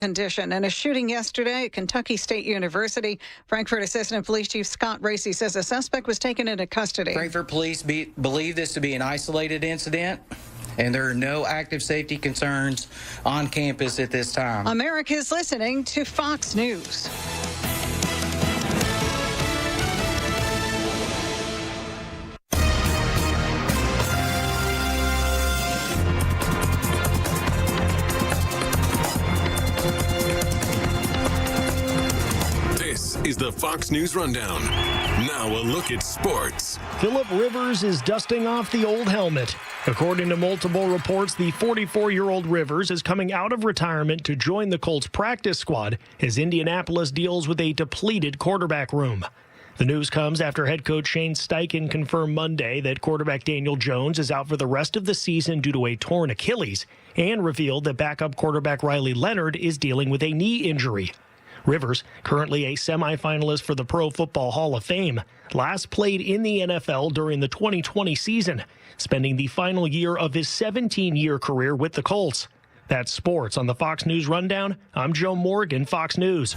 Condition. And a shooting yesterday at Kentucky State University. Frankfort Assistant Police Chief Scott Racy says a suspect was taken into custody. Frankfort police believe this to be an isolated incident, and there are no active safety concerns on campus at this time. America's listening to Fox News. Is the Fox News Rundown. Now a look at sports. Phillip Rivers is dusting off the old helmet. According to multiple reports, the 44-year-old Rivers is coming out of retirement to join the Colts practice squad as Indianapolis deals with a depleted quarterback room. The news comes after head coach Shane Steichen confirmed Monday that quarterback Daniel Jones is out for the rest of the season due to a torn Achilles, and revealed that backup quarterback Riley Leonard is dealing with a knee injury. Rivers, currently a semifinalist for the Pro Football Hall of Fame, last played in the NFL during the 2020 season, spending the final year of his 17-year career with the Colts. That's sports on the Fox News Rundown. I'm Joe Morgan, Fox News.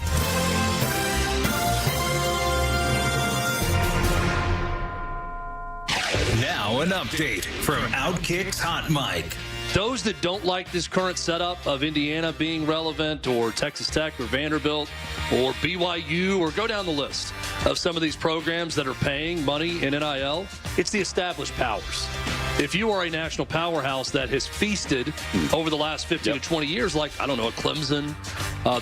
Now an update from Outkick's Hot Mic. Those that don't like this current setup of Indiana being relevant, or Texas Tech or Vanderbilt or BYU, or go down the list of some of these programs that are paying money in NIL, it's the established powers. If you are a national powerhouse that has feasted over the last 15 to 20 years, like, I don't know, Clemson,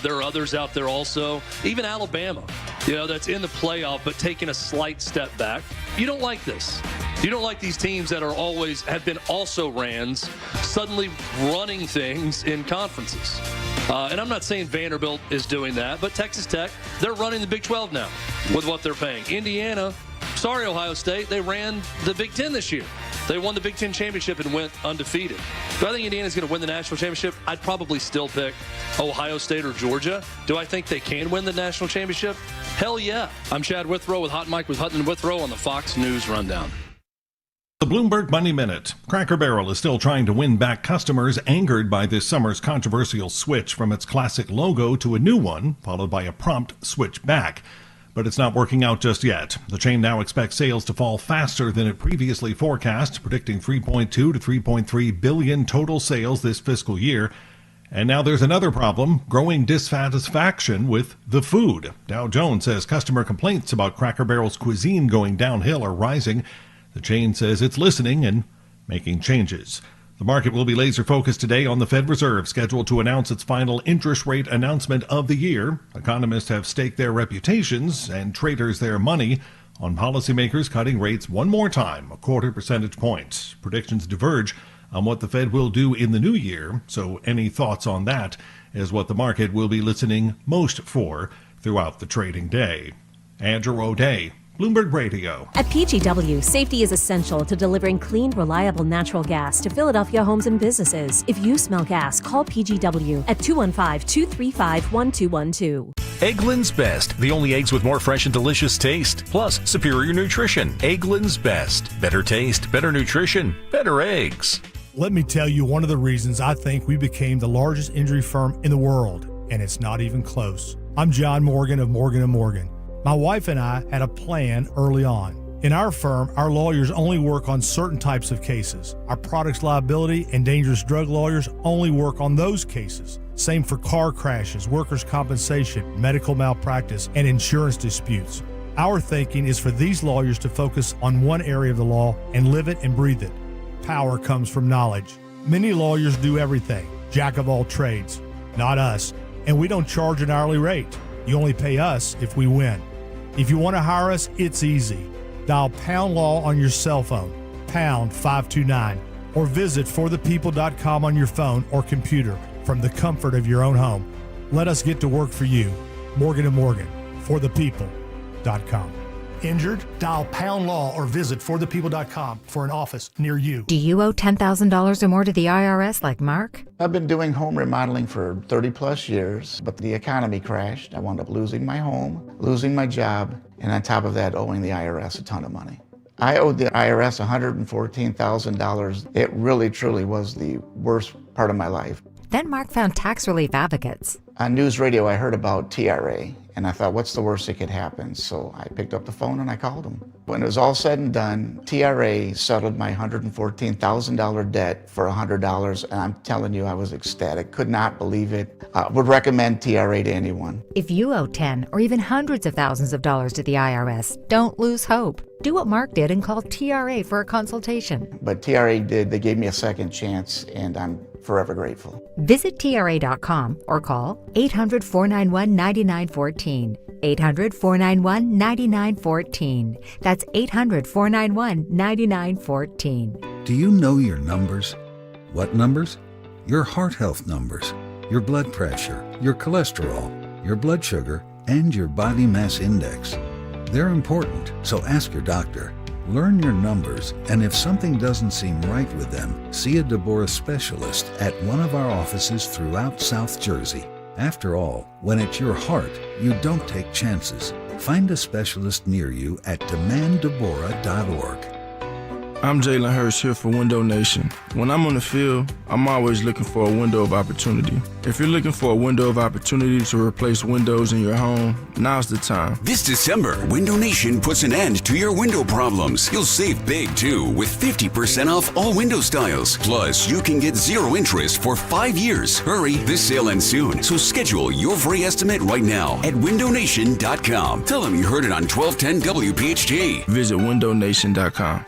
there are others out there also, even Alabama, that's in the playoff but taking a slight step back. You don't like this. You don't like these teams that have been also rans, suddenly running things in conferences. And I'm not saying Vanderbilt is doing that, but Texas Tech, they're running the Big 12 now with what they're paying. Indiana, sorry, Ohio State, they ran the Big 10 this year. They won the Big 10 championship and went undefeated. Do I think Indiana's going to win the national championship? I'd probably still pick Ohio State or Georgia. Do I think they can win the national championship? Hell yeah. I'm Chad Withrow with Hot Mike with Hutton and Withrow on the Fox News Rundown. The Bloomberg Money Minute. Cracker Barrel is still trying to win back customers angered by this summer's controversial switch from its classic logo to a new one, followed by a prompt switch back. But it's not working out just yet. The chain now expects sales to fall faster than it previously forecast, predicting 3.2 to 3.3 billion total sales this fiscal year. And now there's another problem, growing dissatisfaction with the food. Dow Jones says customer complaints about Cracker Barrel's cuisine going downhill are rising. The chain says it's listening and making changes. The market will be laser-focused today on the Fed Reserve, scheduled to announce its final interest rate announcement of the year. Economists have staked their reputations and traders their money on policymakers cutting rates one more time, a quarter percentage point. Predictions diverge on what the Fed will do in the new year, so any thoughts on that is what the market will be listening most for throughout the trading day. Andrew O'Day, Bloomberg Radio. At PGW, safety is essential to delivering clean, reliable natural gas to Philadelphia homes and businesses. If you smell gas, call PGW at 215-235-1212. Eggland's Best, the only eggs with more fresh and delicious taste, plus superior nutrition. Eggland's Best. Better taste, better nutrition, better eggs. Let me tell you one of the reasons I think we became the largest injury firm in the world, and it's not even close. I'm John Morgan of Morgan & Morgan. My wife and I had a plan early on. In our firm, our lawyers only work on certain types of cases. Our products liability and dangerous drug lawyers only work on those cases. Same for car crashes, workers' compensation, medical malpractice, and insurance disputes. Our thinking is for these lawyers to focus on one area of the law and live it and breathe it. Power comes from knowledge. Many lawyers do everything, jack of all trades. Not us, and we don't charge an hourly rate. You only pay us if we win. If you want to hire us, it's easy. Dial Pound Law on your cell phone, pound 529, or visit forthepeople.com on your phone or computer from the comfort of your own home. Let us get to work for you. Morgan & Morgan, forthepeople.com. Injured? Dial Pound Law or visit forthepeople.com for an office near you. Do you owe $10,000 or more to the IRS like Mark? I've been doing home remodeling for 30 plus years, but the economy crashed. I wound up losing my home, losing my job, and on top of that, owing the IRS a ton of money. I owed the IRS $114,000. It really, truly was the worst part of my life. Then Mark found tax relief advocates. On news radio, I heard about TRA, and I thought, what's the worst that could happen? So I picked up the phone and I called them. When it was all said and done, TRA settled my $114,000 debt for $100, and I'm telling you, I was ecstatic. Could not believe it. Would recommend TRA to anyone. If you owe 10 or even hundreds of thousands of dollars to the IRS, don't lose hope. Do what Mark did and call TRA for a consultation. But TRA did. They gave me a second chance, and I'm forever grateful. Visit TRA.com or call 800-491-9914. 800-491-9914. That's 800-491-9914. Do you know your numbers? What numbers? Your heart health numbers, your blood pressure, your cholesterol, your blood sugar, and your body mass index. They're important, so ask your doctor. Learn your numbers, and if something doesn't seem right with them, see a Deborah specialist at one of our offices throughout South Jersey. After all, when it's your heart, you don't take chances. Find a specialist near you at demanddeborah.org. I'm Jalen Hurst here for Window Nation. When I'm on the field, I'm always looking for a window of opportunity. If you're looking for a window of opportunity to replace windows in your home, now's the time. This December, Window Nation puts an end to your window problems. You'll save big, too, with 50% off all window styles. Plus, you can get 0 interest for 5 years. Hurry, this sale ends soon. So schedule your free estimate right now at windownation.com. Tell them you heard it on 1210 WPHT. Visit windownation.com.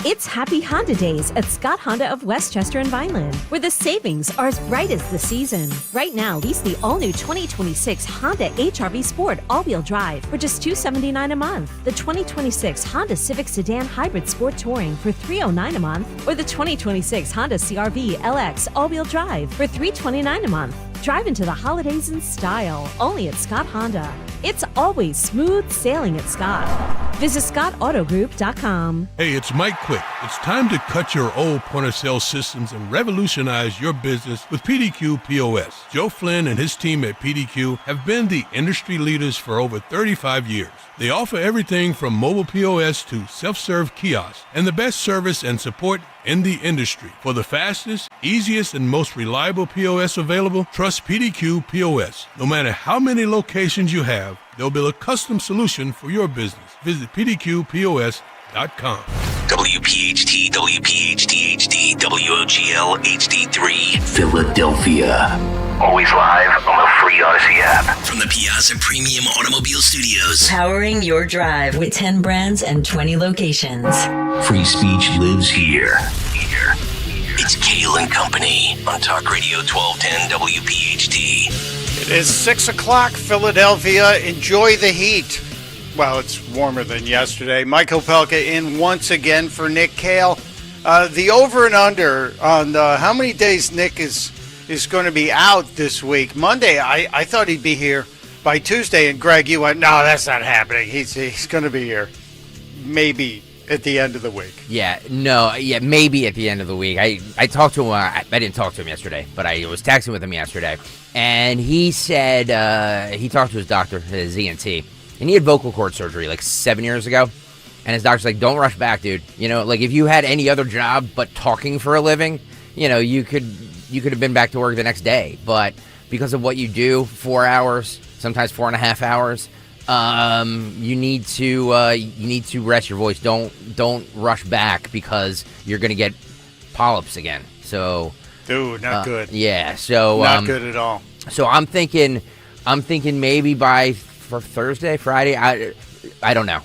It's Happy Honda Days at Scott Honda of Westchester and Vineland, where the savings are as bright as the season. Right now, lease the all-new 2026 Honda HR-V Sport all-wheel drive for just $279 a month. The 2026 Honda Civic Sedan Hybrid Sport Touring for $309 a month, or the 2026 Honda CR-V LX all-wheel drive for $329 a month. Drive into the holidays in style, only at Scott Honda. It's always smooth sailing at Scott. Visit ScottAutoGroup.com. Hey, it's Mike Quick. It's time to cut your old point-of-sale systems and revolutionize your business with PDQ POS. Joe Flynn and his team at PDQ have been the industry leaders for over 35 years. They offer everything from mobile POS to self-serve kiosks and the best service and support in the industry. For the fastest, easiest, and most reliable POS available, trust PDQ POS. No matter how many locations you have, they'll build a custom solution for your business. Visit pdqpos.com. WPHT, WPHT HD, WOGL HD3, Philadelphia. Always live on the free Odyssey app. From the Piazza Premium Automobile Studios. Powering your drive with 10 brands and 20 locations. Free speech lives here. It's Kayal and Company on Talk Radio 1210 WPHT. It is 6 o'clock, Philadelphia. Enjoy the heat. Well, it's warmer than yesterday. Michael Pelka in once again for Nick Kayal. The over and under on how many days Nick is going to be out this week. Monday, I thought he'd be here by Tuesday, and Greg, you went, no, that's not happening. He's going to be here maybe at the end of the week. Maybe at the end of the week. I talked to him. I didn't talk to him yesterday, but I was texting with him yesterday, and he said he talked to his doctor, his ENT, and he had vocal cord surgery like 7 years ago. And his doctor's like, don't rush back, dude. You know, like if you had any other job but talking for a living, you know, you could have been back to work the next day. But because of what you do, 4 hours, sometimes 4.5 hours, you need to rest your voice. Don't rush back because you're gonna get polyps again. So, dude, not good. Yeah, so not good at all. So I'm thinking maybe for Thursday, Friday. I don't know.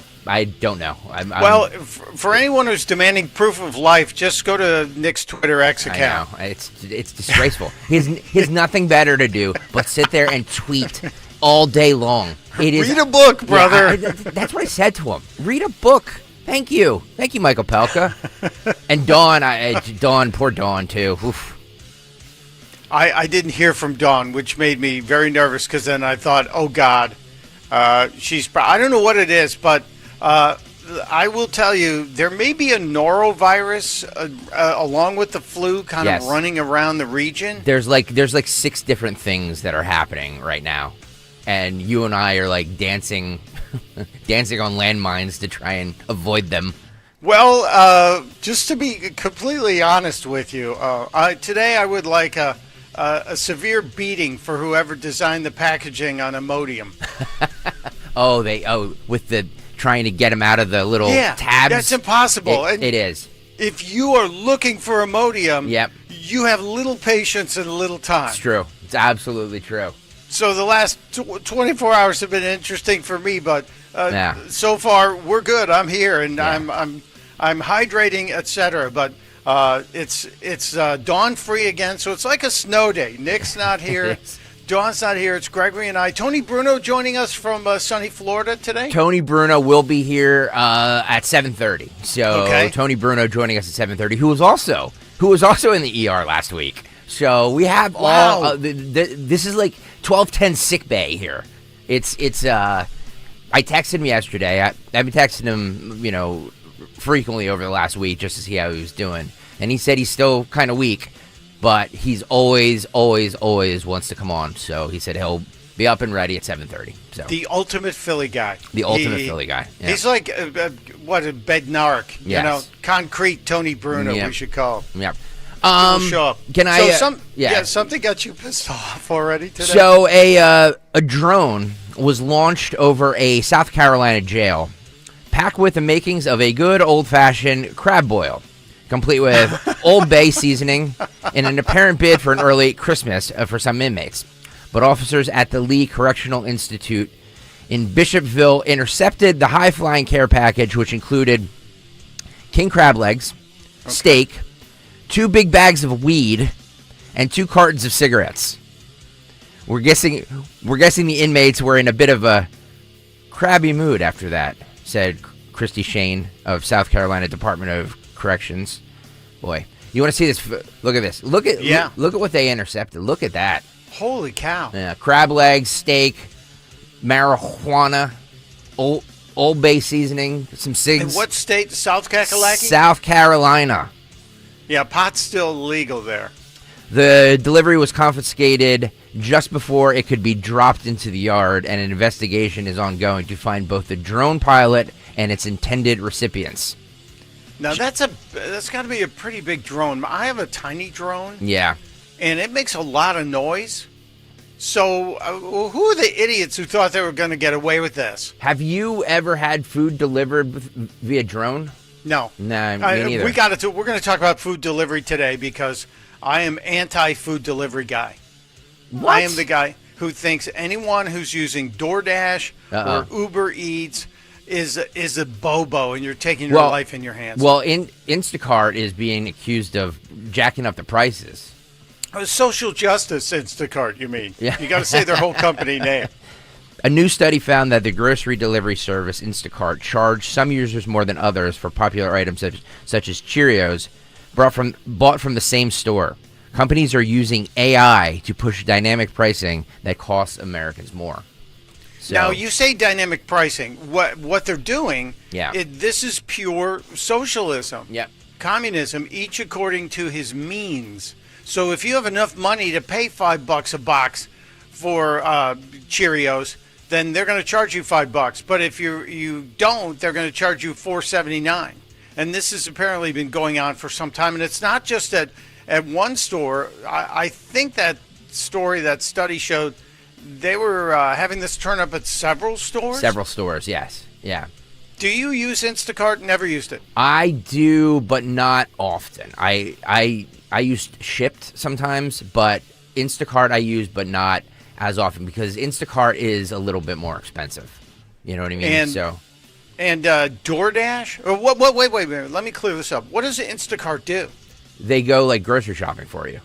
For anyone who's demanding proof of life, just go to Nick's Twitter X account. I know. It's disgraceful. He has nothing better to do but sit there and tweet all day long. Read a book, brother. Yeah, that's what I said to him. Read a book. Thank you, Michael Pelka. And Dawn, poor Dawn too. Oof. I didn't hear from Dawn, which made me very nervous because then I thought, oh God, I don't know what it is, but I will tell you there may be a norovirus along with the flu kind of running around the region. There's like 6 different things that are happening right now, and you and I are like dancing on landmines to try and avoid them. Well, just to be completely honest with you, today I would like a a severe beating for whoever designed the packaging on Imodium. With the trying to get him out of the little tabs. That's impossible. It is. If you are looking for Imodium, Yep. you have little patience and little time. It's true. It's absolutely true. So the last 24 hours have been interesting for me, but so far we're good. I'm here and I'm hydrating, etc. But it's dawn free again, so it's like a snow day. Nick's not here. Dawn's not here. It's Gregory and I. Tony Bruno joining us from sunny Florida today. Tony Bruno will be here at 7:30. So Tony Bruno joining us at 7:30, who was also in the ER last week. So we have all. This is like 1210 sick bay here. It's. I texted him yesterday. I've been texting him, frequently over the last week just to see how he was doing, and he said he's still kind of weak. But he's always wants to come on. So he said he'll be up and ready at 7:30. So the ultimate Philly guy. The ultimate Philly guy. Yeah. He's like a Bednarik. Yes. Concrete Tony Bruno. Yep. We should call him. Yep. Show up. Can I? Something got you pissed off already today. So a drone was launched over a South Carolina jail, packed with the makings of a good old-fashioned crab boil, complete with Old Bay seasoning in an apparent bid for an early Christmas for some inmates. But officers at the Lee Correctional Institute in Bishopville intercepted the high-flying care package, which included king crab legs, steak, 2 big bags of weed, and 2 cartons of cigarettes. We're guessing the inmates were in a bit of a crabby mood after that, said Christy Shane of South Carolina Department of Corrections. Boy, you want to see this? Look at this. Look at what they intercepted. Look at that. Holy cow. Yeah, crab legs, steak, marijuana, Old Bay seasoning, some cigs. In what state? South Kakalaki? South Carolina. Yeah, pot's still legal there. The delivery was confiscated just before it could be dropped into the yard, and an investigation is ongoing to find both the drone pilot and its intended recipients. Now that's got to be a pretty big drone. I have a tiny drone. Yeah. And it makes a lot of noise. So who are the idiots who thought they were going to get away with this? Have you ever had food delivered via drone? No. No, me neither. We're going to talk about food delivery today because I am anti-food delivery guy. What? I am the guy who thinks anyone who's using DoorDash or Uber Eats is a bobo, and you're taking your life in your hands. Well, Instacart is being accused of jacking up the prices. Social justice Instacart, you mean? Yeah. You got to say their whole company name. A new study found that the grocery delivery service Instacart charged some users more than others for popular items such as Cheerios bought from the same store. Companies are using AI to push dynamic pricing that costs Americans more. So, now, you say dynamic pricing. What they're doing, this is pure socialism. Yep. Communism, each according to his means. So if you have enough money to pay $5 a box for Cheerios, then they're going to charge you $5. But if you don't, they're going to charge you $4.79. And this has apparently been going on for some time. And it's not just at one store. I think that study showed they were having this turn up at several stores? Several stores, yes. Yeah. Do you use Instacart? Never used it. I do, but not often. I use Shipt sometimes, but Instacart I use, but not as often because Instacart is a little bit more expensive. You know what I mean? And DoorDash? Or what? Wait a minute. Let me clear this up. What does Instacart do? They go like grocery shopping for you.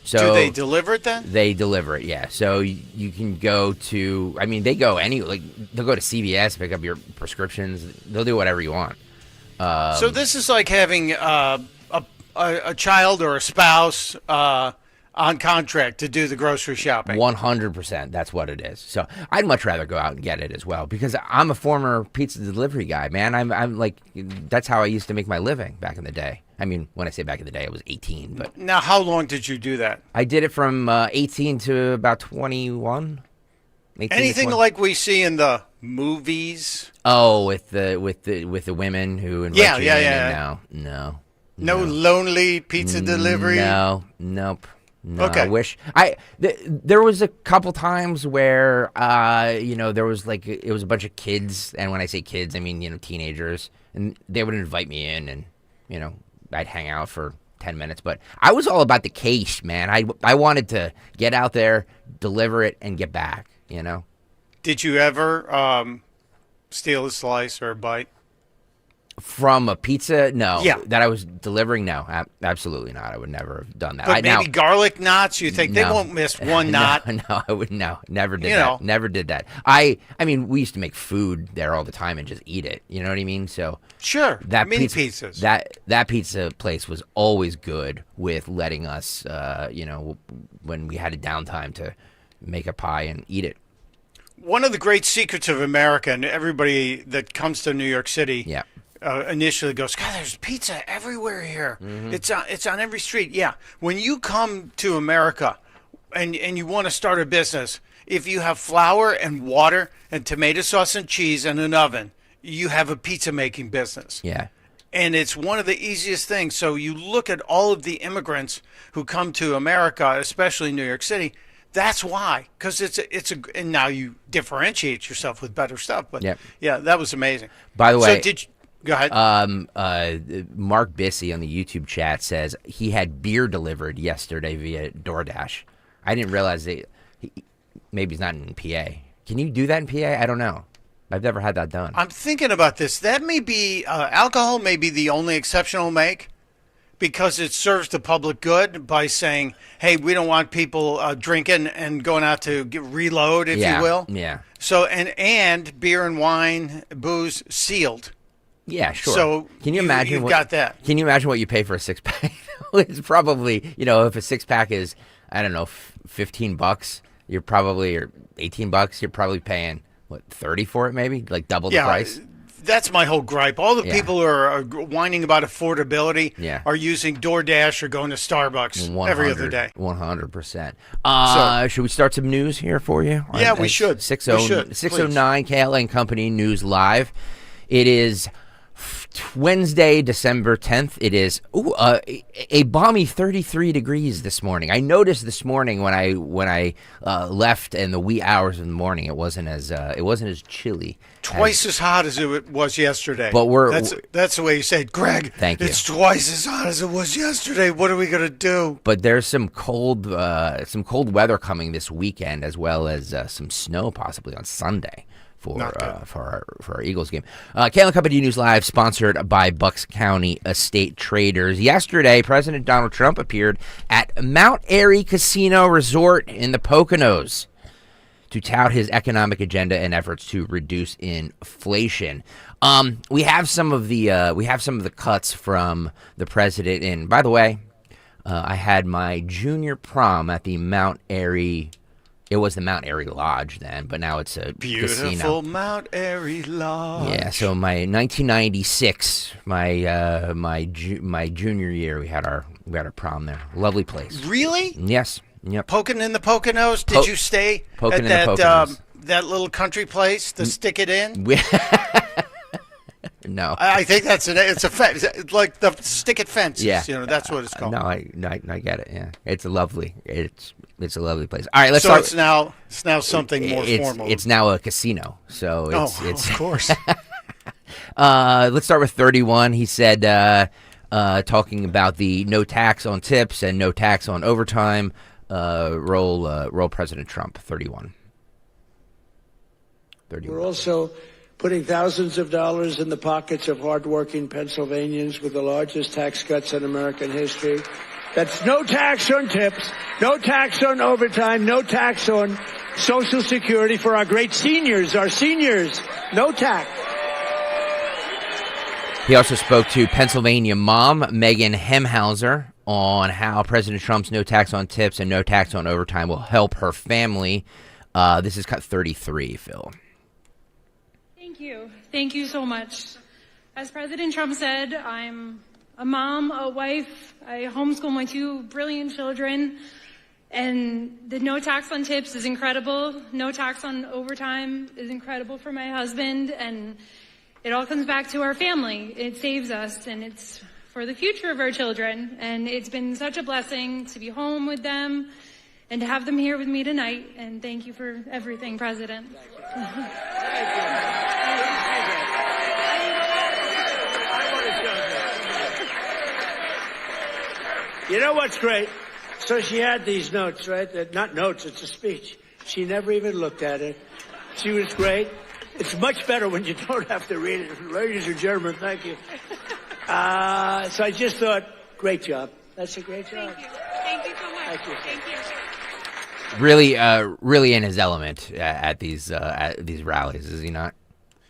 So do they deliver it then? They deliver it, yeah. So you can go to, they go they'll go to CVS, pick up your prescriptions. They'll do whatever you want. So this is like having a child or a spouse on contract to do the grocery shopping. 100%. That's what it is. So I'd much rather go out and get it as well because I'm a former pizza delivery guy, man. I'm like, that's how I used to make my living back in the day. When I say back in the day, I was 18. But now, how long did you do that? I did it from 18 to about 21. Anything like we see in the movies? Oh, with the women who invite you in? No. No lonely pizza delivery? Nope. No, Okay. I wish there was a couple times where there was like it was a bunch of kids, and when I say kids, I mean teenagers, and they would invite me in, and I'd hang out for 10 minutes. But I was all about the cash, man. I wanted to get out there, deliver it, and get back. Did you ever steal a slice or a bite? From a pizza? No. Yeah. That I was delivering? No, absolutely not. I would never have done that. But maybe garlic knots? You think they No. won't miss one knot? No, I would never did that. Never did that. I mean, we used to make food there all the time and just eat it. You know what I mean? So sure, that mini pizza, pizzas. That pizza place was always good with letting us, when we had a downtime to make a pie and eat it. One of the great secrets of America, and everybody that comes to New York City initially goes, God, there's pizza everywhere here. Mm-hmm. It's on every street. Yeah. When you come to America and you want to start a business, if you have flour and water and tomato sauce and cheese and an oven, you have a pizza making business. Yeah. And it's one of the easiest things. So you look at all of the immigrants who come to America, especially New York City. That's why, because and now you differentiate yourself with better stuff. But yeah, that was amazing. By the way, so go ahead. Mark Bissey on the YouTube chat says he had beer delivered yesterday via DoorDash. I didn't realize maybe he's not in PA. Can you do that in PA? I don't know. I've never had that done. I'm thinking about this. That may be alcohol may be the only exception I'll make, because it serves the public good by saying, hey, we don't want people drinking and going out to reload, if you will. Yeah. So and beer and wine, booze sealed. Yeah, sure. So can you imagine? You've got that. Can you imagine what you pay for a 6-pack? It's probably if a 6-pack is $15, you're probably or $18. You're probably paying what 30 for it, maybe like double the price. That's my whole gripe. All the people who are whining about affordability are using DoorDash or going to Starbucks every other day. 100%. Should we start some news here for you? Yeah, we should. 609 Kayal and Company News Live. It is Wednesday, December 10th. It is a balmy 33 degrees this morning. I noticed this morning when I left in the wee hours of the morning, it wasn't as chilly. Twice as hot as it was yesterday. But that's the way you say it, Greg. Thank you. It's twice as hot as it was yesterday. What are we gonna do? But there's some cold weather coming this weekend, as well as some snow possibly on Sunday for our Eagles game. Kayal and Company News Live, sponsored by Bucks County Estate Traders. Yesterday, President Donald Trump appeared at Mount Airy Casino Resort in the Poconos to tout his economic agenda and efforts to reduce inflation. We have some of the cuts from the president. And by the way, I had my junior prom at the Mount Airy. It was the Mount Airy Lodge then, but now it's a beautiful casino. Mount Airy Lodge. Yeah, so my 1996, my junior year, we had our prom there. Lovely place. Really? Yes. Yep. Poking in the Poconos. Did you stay at that little country place, the Stick It In? No. I think it's a fence, like the Stick It fences. Yeah. That's what it's called. No, I get it. Yeah, it's a lovely place. All right, let's start. So it's now something more formal. It's now a casino. So it's of course. Let's start with 31. He said, talking about the no tax on tips and no tax on overtime. Roll President Trump. 31. We're also putting thousands of dollars in the pockets of hardworking Pennsylvanians with the largest tax cuts in American history. That's no tax on tips, no tax on overtime, no tax on Social Security for our great seniors, no tax. He also spoke to Pennsylvania mom Megan Hemhauser on how President Trump's no tax on tips and no tax on overtime will help her family. This is cut 33, Phil. Thank you so much. As President Trump said, I'm a mom, a wife. I homeschool my 2 brilliant children. And the no tax on tips is incredible. No tax on overtime is incredible for my husband. And it all comes back to our family. It saves us, and it's for the future of our children. And it's been such a blessing to be home with them and to have them here with me tonight. And thank you for everything, President. You know what's great? So she had these notes, right? Not notes, it's a speech. She never even looked at it. She was great. It's much better when you don't have to read it. Ladies and gentlemen, thank you. So I just thought, great job. That's a great job. Thank you. Thank you so much. Thank you. Really in his element at these rallies, is he not?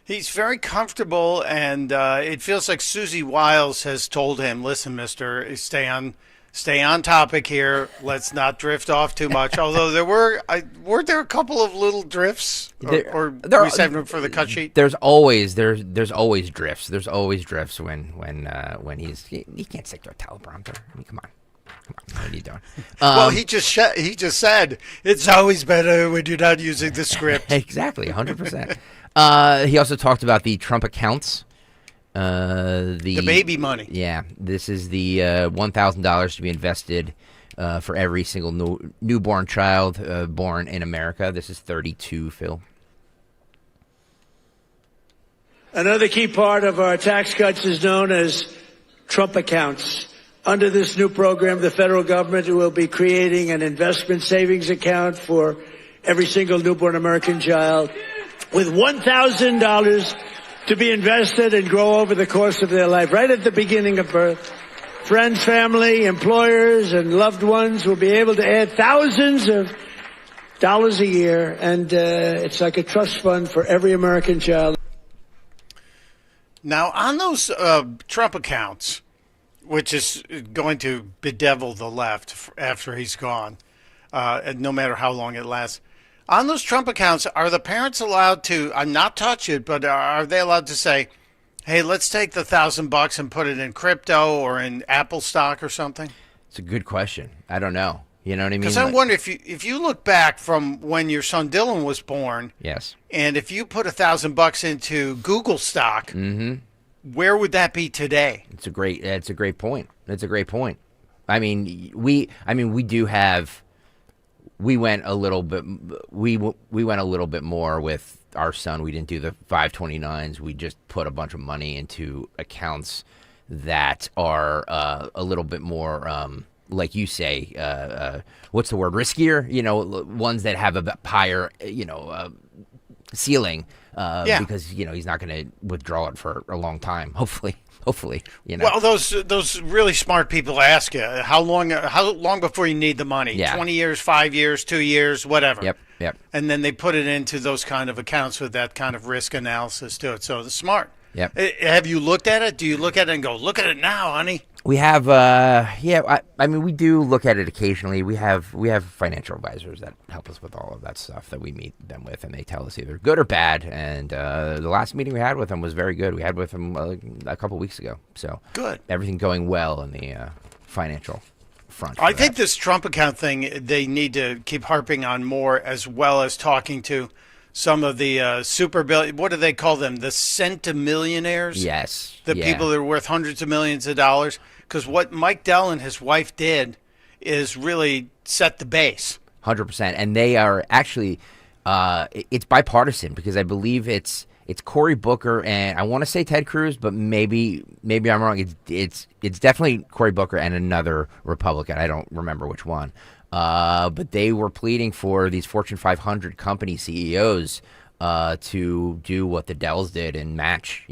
He's very comfortable, and it feels like Susie Wiles has told him, listen, mister, stay on topic here. Let's not drift off too much. Although weren't there a couple of little drifts, or we saved them for the cut sheet? There's always drifts. There's always drifts when he can't stick to a teleprompter. I mean, come on, what are you doing? Well, he just said it's always better when you're not using the script. Exactly, 100%. He also talked about the Trump accounts. The baby money. Yeah, this is the $1,000 to be invested for every single newborn child born in America. This is 32, Phil. Another key part of our tax cuts is known as Trump accounts. Under this new program, the federal government will be creating an investment savings account for every single newborn American child with $1,000 to be invested and grow over the course of their life, right at the beginning of birth. Friends, family, employers, and loved ones will be able to add thousands of dollars a year, and it's like a trust fund for every American child. Now, on those Trump accounts, which is going to bedevil the left after he's gone, and no matter how long it lasts, on those Trump accounts, are the parents allowed to not touch it, but are they allowed to say, hey, let's take the $1,000 and put it in crypto or in Apple stock or something? It's a good question. I don't know. You know what I mean? Because I wonder if you look back from when your son Dylan was born, yes, and if you put $1,000 into Google stock, where would that be today? It's a great point. It's a great point. I mean, we do have. We went a little bit. We went a little bit more with our son. We didn't do the 529s. We just put a bunch of money into accounts that are a little bit more, like you say, what's the word? Riskier. You know, ones that have a higher, ceiling. Because he's not going to withdraw it for a long time. Hopefully. Well, those really smart people ask you how long before you need the money. Yeah. 20 years, 5 years, 2 years, whatever. Yep. And then they put it into those kind of accounts with that kind of risk analysis to it. So it's smart. Yep. Have you looked at it? Do you look at it and go, look at it now, honey? We have, we do look at it occasionally. We have financial advisors that help us with all of that stuff that we meet them with, and they tell us either good or bad. And the last meeting we had with them was very good. We had with them a couple weeks ago. So good. Everything going well in the financial front. I think this Trump account thing, they need to keep harping on more, as well as talking to some of the super bill. What do they call them? The centimillionaires? Yes. The people that are worth hundreds of millions of dollars. Because what Mike Dell and his wife did is really set the base. 100%. And they are actually, it's bipartisan, because I believe it's Cory Booker and I want to say Ted Cruz, but maybe I'm wrong. It's definitely Cory Booker and another Republican. I don't remember which one. But they were pleading for these Fortune 500 company CEOs to do what the Dells did and match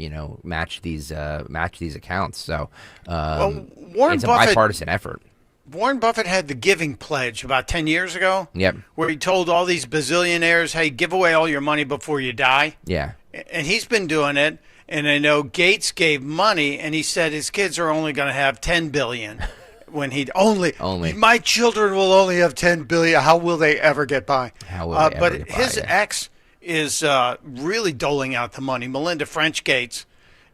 these accounts. So it's a bipartisan effort. Warren Buffett had the Giving Pledge about 10 years ago. Yep. Where he told all these bazillionaires, hey, give away all your money before you die. Yeah. And he's been doing it. And I know Gates gave money, and he said his kids are only going to have $10 billion. When he'd only my children will only have $10 billion. How will they ever get by? But his ex is really doling out the money. Melinda French Gates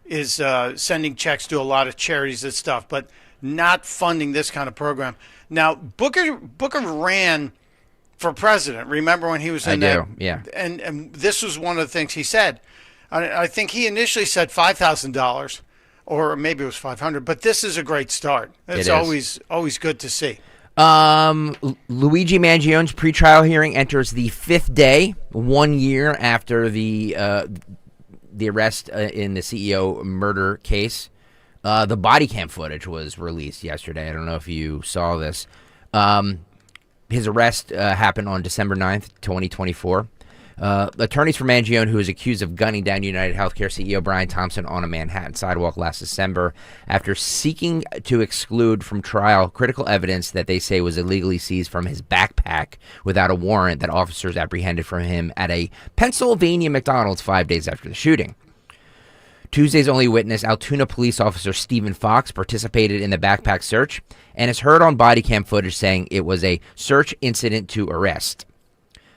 is sending checks to a lot of charities and stuff, but not funding this kind of program. Now, Booker ran for president. Remember when he was in there? Yeah. And this was one of the things he said. I think he initially said $5,000. or maybe it was 500. But this is a great start. It's always good to see. Luigi Mangione's pretrial hearing enters the 5th day, 1 year after the arrest in the CEO murder case. The body cam footage was released yesterday. I don't know if you saw this. His arrest happened on December 9th, 2024. Attorneys for Mangione, who is accused of gunning down United Healthcare CEO Brian Thompson on a Manhattan sidewalk last December after seeking to exclude from trial critical evidence that they say was illegally seized from his backpack without a warrant that officers apprehended from him at a Pennsylvania McDonald's 5 days after the shooting. Tuesday's only witness, Altoona police officer Stephen Fox, participated in the backpack search and is heard on body cam footage saying it was a search incident to arrest,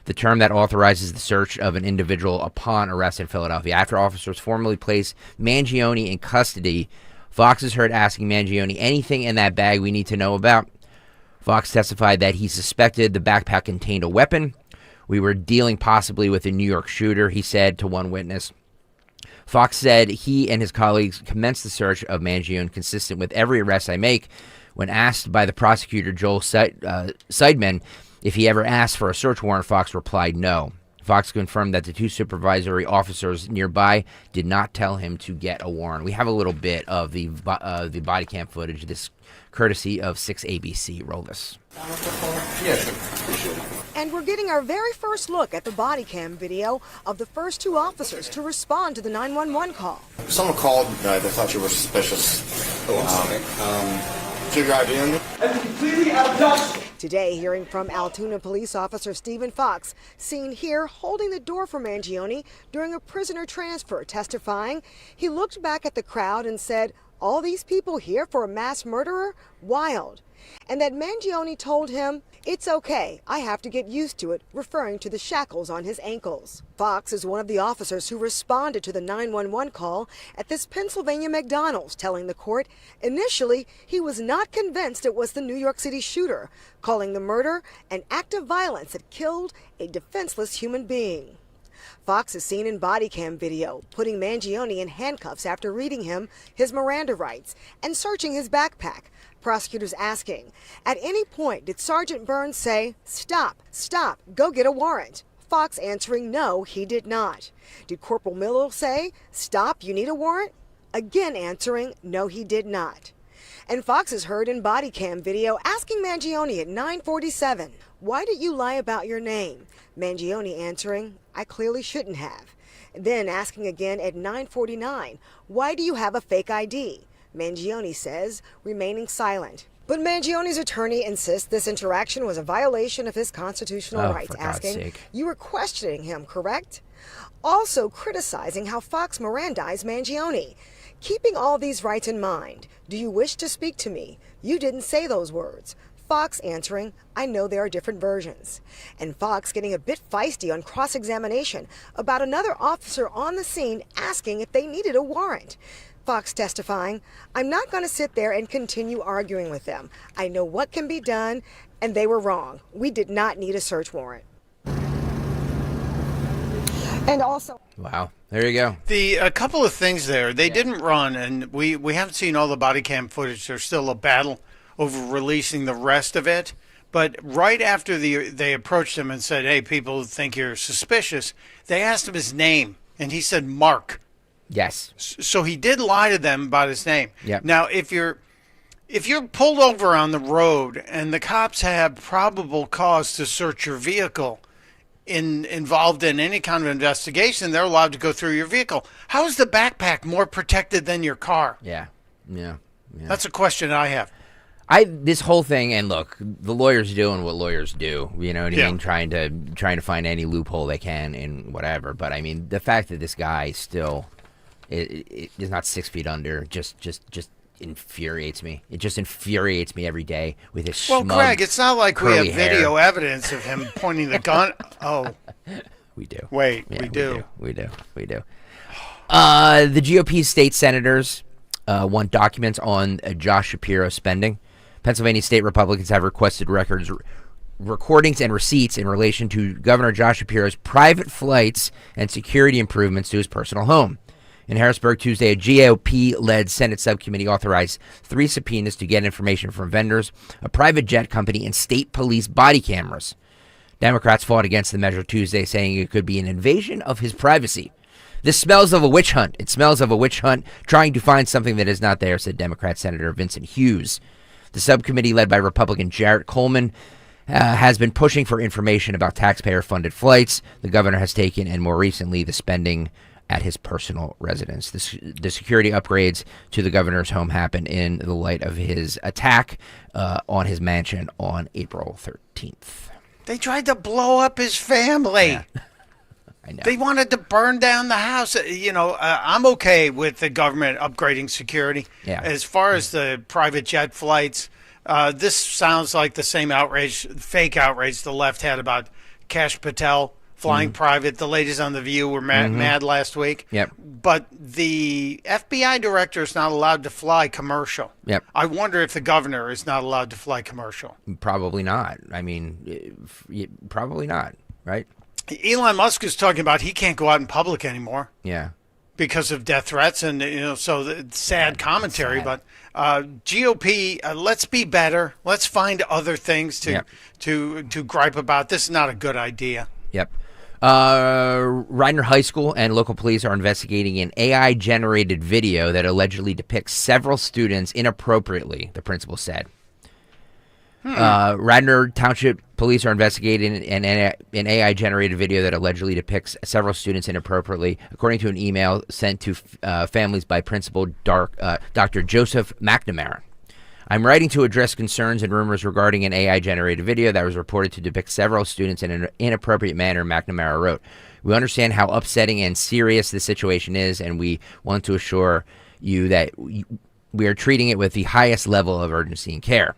the term that authorizes the search of an individual upon arrest in Philadelphia. After officers formally placed Mangione in custody, Fox is heard asking Mangione, anything in that bag we need to know about? Fox testified that he suspected the backpack contained a weapon. We were dealing possibly with a New York shooter, he said to one witness. Fox said he and his colleagues commenced the search of Mangione consistent with every arrest I make. When asked by the prosecutor, Joel Seidman, if he ever asked for a search warrant, Fox replied no. Fox confirmed that the two supervisory officers nearby did not tell him to get a warrant. We have a little bit of the body cam footage, this courtesy of 6ABC. Roll this. Yes, appreciate it. And we're getting our very first look at the body cam video of the first two officers to respond to the 911 call. Someone called, they thought you were suspicious. Give your ID on you? And completely out of touch. Today, hearing from Altoona police officer Stephen Fox, seen here holding the door for Mangione during a prisoner transfer, testifying, he looked back at the crowd and said, all these people here for a mass murderer? Wild. And that Mangione told him, it's okay, I have to get used to it, referring to the shackles on his ankles. Fox is one of the officers who responded to the 911 call at this Pennsylvania McDonald's, telling the court initially he was not convinced it was the New York City shooter, calling the murder an act of violence that killed a defenseless human being. Fox is seen in body cam video, putting Mangione in handcuffs after reading him his Miranda rights and searching his backpack. Prosecutors asking, at any point did Sergeant Burns say, stop, go get a warrant? Fox answering no, he did not. Did Corporal Miller say, stop, you need a warrant? Again answering no, he did not. And Fox is heard in body cam video asking Mangione at 9:47, why did you lie about your name? Mangione answering, I clearly shouldn't have. Then asking again at 9:49, why do you have a fake ID? Mangione says, remaining silent. But Mangione's attorney insists this interaction was a violation of his constitutional rights, asking, you were questioning him, correct? Also criticizing how Fox Mirandized Mangione. Keeping all these rights in mind, do you wish to speak to me? You didn't say those words. Fox answering, I know there are different versions. And Fox getting a bit feisty on cross-examination about another officer on the scene asking if they needed a warrant. Fox testifying, I'm not going to sit there and continue arguing with them. I know what can be done, and they were wrong. We did not need a search warrant. And also... Wow, there you go. A couple of things there. They didn't run, and we haven't seen all the body cam footage. There's still a battle over releasing the rest of it. But right after they approached him and said, hey, people think you're suspicious, they asked him his name, and he said Mark. Yes. So he did lie to them about his name. Yep. Now, if you're pulled over on the road and the cops have probable cause to search your vehicle, involved in any kind of investigation, they're allowed to go through your vehicle. How is the backpack more protected than your car? Yeah. That's a question I have. This whole thing, and look, the lawyers doing what lawyers do, you know what I mean, trying to find any loophole they can in whatever. But I mean, the fact that this guy still is not 6 feet under just infuriates me. It just infuriates me every day with his smug, Greg, it's not like we have hair. video evidence of him pointing the gun. Oh, we do. Wait, yeah, we do. We do. The GOP state senators want documents on Josh Shapiro's spending. Pennsylvania state Republicans have requested recordings and receipts in relation to Governor Josh Shapiro's private flights and security improvements to his personal home. In Harrisburg Tuesday, a GOP-led Senate subcommittee authorized 3 subpoenas to get information from vendors, a private jet company, and state police body cameras. Democrats fought against the measure Tuesday, saying it could be an invasion of his privacy. This smells of a witch hunt. It smells of a witch hunt trying to find something that is not there, said Democrat Senator Vincent Hughes. The subcommittee, led by Republican Jarrett Coleman, has been pushing for information about taxpayer-funded flights the governor has taken, and more recently, the spending at his personal residence. The security upgrades to the governor's home happened in the light of his attack on his mansion on April 13th. They tried to blow up his family. Yeah. I know. They wanted to burn down the house. I'm okay with the government upgrading security. Yeah. As far as the private jet flights, this sounds like the same outrage, fake outrage the left had about Kash Patel flying private. The ladies on The View were mad last week. Yep. But the FBI director is not allowed to fly commercial. Yep. I wonder if the governor is not allowed to fly commercial. Probably not. I mean, probably not, right? Elon Musk is talking about he can't go out in public anymore. Yeah. Because of death threats and, so the sad commentary. Sad. But GOP, let's be better. Let's find other things to gripe about. This is not a good idea. Yep. Radnor High School and local police are investigating an AI-generated video that allegedly depicts several students inappropriately, the principal said. Radnor Township Police are investigating an AI-generated video that allegedly depicts several students inappropriately, according to an email sent to families by Principal Dr. Joseph McNamara. I'm writing to address concerns and rumors regarding an AI-generated video that was reported to depict several students in an inappropriate manner, McNamara wrote. We understand how upsetting and serious this situation is, and we want to assure you that we are treating it with the highest level of urgency and care.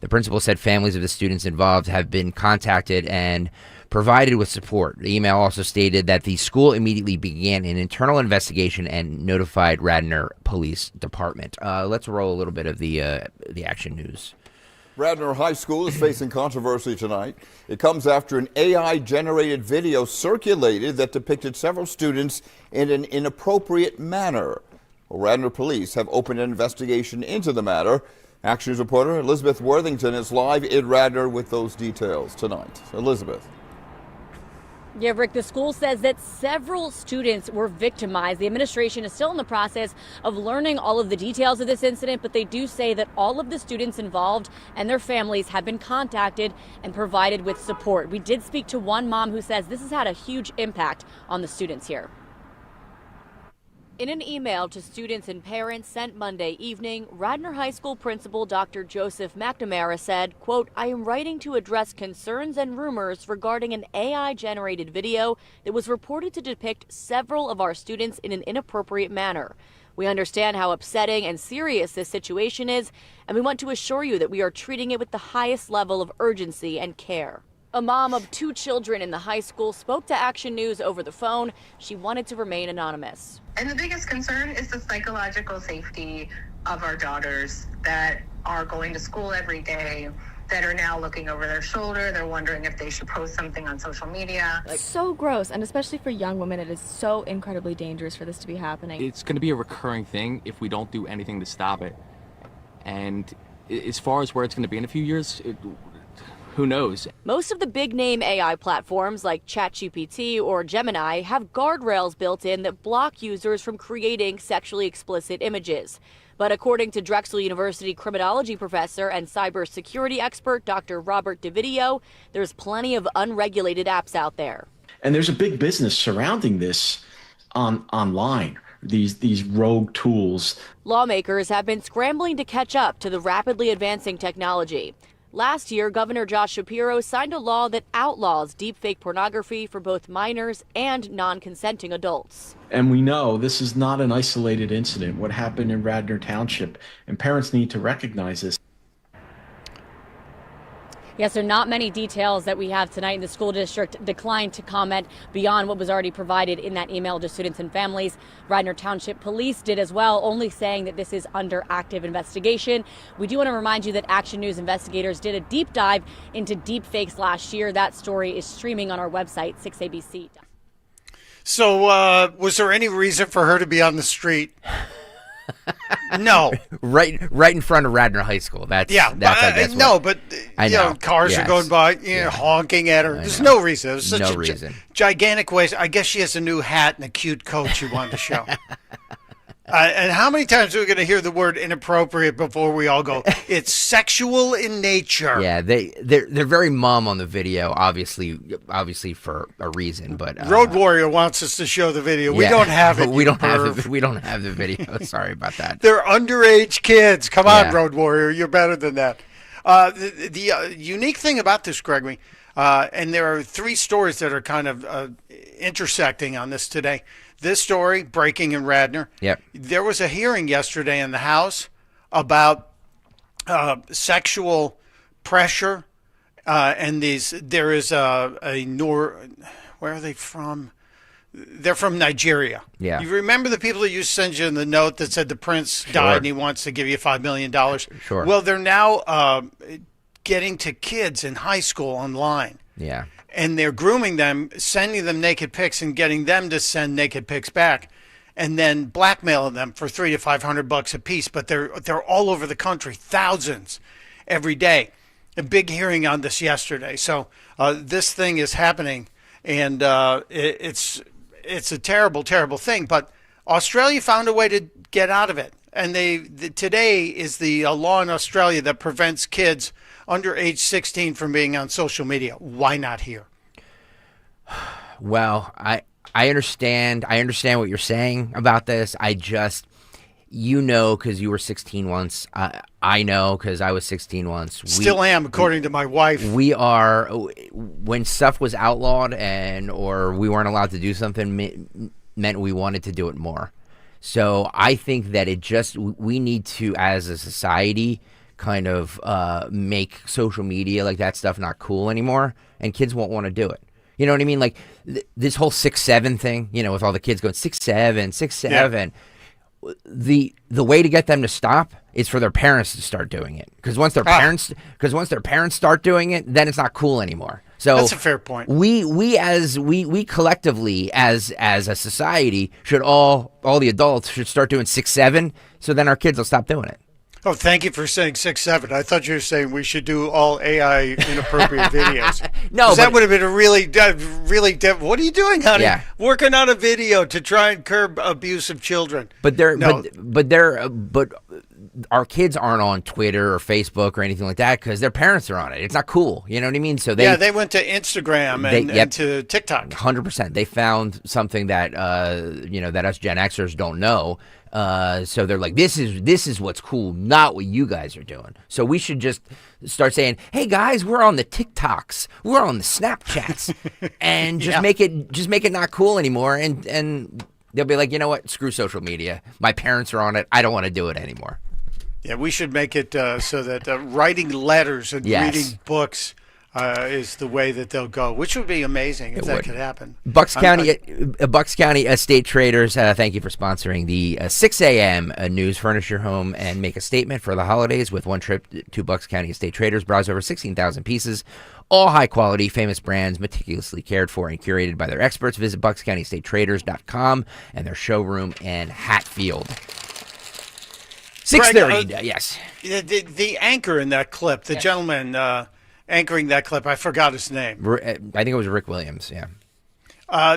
The principal said families of the students involved have been contacted and provided with support. The email also stated that the school immediately began an internal investigation and notified Radnor Police Department. Let's roll a little bit of the action news. Radnor High School is facing controversy tonight. It comes after an AI-generated video circulated that depicted several students in an inappropriate manner. Well, Radnor Police have opened an investigation into the matter. Action News reporter Elizabeth Worthington is live in Radnor with those details tonight. Elizabeth. Yeah, Rick, the school says that several students were victimized. The administration is still in the process of learning all of the details of this incident, but they do say that all of the students involved and their families have been contacted and provided with support. We did speak to one mom who says this has had a huge impact on the students here. In an email to students and parents sent Monday evening, Radnor High School Principal Dr. Joseph McNamara said, quote, I am writing to address concerns and rumors regarding an AI-generated video that was reported to depict several of our students in an inappropriate manner. We understand how upsetting and serious this situation is, and we want to assure you that we are treating it with the highest level of urgency and care. A mom of 2 children in the high school spoke to Action News over the phone. She wanted to remain anonymous. And the biggest concern is the psychological safety of our daughters that are going to school every day, that are now looking over their shoulder. They're wondering if they should post something on social media. So gross, and especially for young women, it is so incredibly dangerous for this to be happening. It's going to be a recurring thing if we don't do anything to stop it. And as far as where it's going to be in a few years, who knows? Most of the big-name AI platforms like ChatGPT or Gemini have guardrails built in that block users from creating sexually explicit images. But according to Drexel University criminology professor and cybersecurity expert Dr. Robert DeVideo, there's plenty of unregulated apps out there. And there's a big business surrounding this online. These rogue tools. Lawmakers have been scrambling to catch up to the rapidly advancing technology. Last year, Governor Josh Shapiro signed a law that outlaws deepfake pornography for both minors and non-consenting adults. And we know this is not an isolated incident, what happened in Radnor Township, and parents need to recognize this. Yes, there are not many details that we have tonight. The school district declined to comment beyond what was already provided in that email to students and families. Radnor Township Police did as well, only saying that this is under active investigation. We do want to remind you that Action News investigators did a deep dive into deepfakes last year. That story is streaming on our website, 6ABC. So, was there any reason for her to be on the street? No. Right in front of Radnor High School. That's I guess. No, but cars are going by, honking at her. There's no reason. There's such a gigantic waste. I guess she has a new hat and a cute coat she wanted to show. And how many times are we going to hear the word inappropriate before we all go, it's sexual in nature? Yeah, they're very mum on the video, obviously for a reason. But Road Warrior wants us to show the video. We don't have it. We don't have the video. Sorry about that. They're underage kids. Come on, Road Warrior, you're better than that. The unique thing about this, Gregory, and there are 3 stories that are kind of intersecting on this today. This story, breaking in Radnor. Yep. There was a hearing yesterday in the House about sexual pressure, and there is where are they from? They're from Nigeria. Yeah. You remember the people that used to send you the note that said the prince died and he wants to give you $5 million? Sure. Well, they're now getting to kids in high school online. Yeah. And they're grooming them, sending them naked pics and getting them to send naked pics back, and then blackmailing them for $300 to $500 a piece. But they're all over the country, thousands every day. A big hearing on this yesterday. So this thing is happening, and it's a terrible, terrible thing. But Australia found a way to get out of it, and today is the law in Australia that prevents kids under age 16 from being on social media. Why not here? Well, I understand. I understand what you're saying about this. I just, because you were 16 once. I know because I was 16 once. Still am, according to my wife. We are, when stuff was outlawed or we weren't allowed to do something, meant we wanted to do it more. So I think that we need to, as a society, kind of make social media like that stuff not cool anymore, and kids won't want to do it. You know what I mean? Like this whole 6'7" thing, with all the kids going 6'7", 6'7". Yeah. The way to get them to stop is for their parents to start doing it. Because once their parents start doing it, then it's not cool anymore. So that's a fair point. We collectively as a society should all the adults should start doing 6'7", so then our kids will stop doing it. Oh, thank you for saying 6'7". I thought you were saying we should do all AI inappropriate videos. No, that would have been a really. What are you doing, honey? Yeah. Working on a video to try and curb abuse of children. But our kids aren't on Twitter or Facebook or anything like that because their parents are on it. It's not cool. You know what I mean? So they went to Instagram and to TikTok. 100%. They found something that that us Gen Xers don't know. So they're like, this is what's cool, not what you guys are doing. So we should just start saying, hey guys, we're on the TikToks, we're on the Snapchats, and just make it not cool anymore. And they'll be like, you know what? Screw social media. My parents are on it. I don't want to do it anymore. Yeah, we should make it so that writing letters and reading books is the way that they'll go, which would be amazing if that could happen. Bucks County Estate Traders, thank you for sponsoring the 6 a.m. news. Furnish your home and make a statement for the holidays with one trip to Bucks County Estate Traders. Browse over 16,000 pieces, all high quality, famous brands, meticulously cared for and curated by their experts. Visit buckscountyestatetraders.com and their showroom in Hatfield. 6:30, yes. The anchor in that clip, the gentleman anchoring that clip, I forgot his name. I think it was Rick Williams, yeah.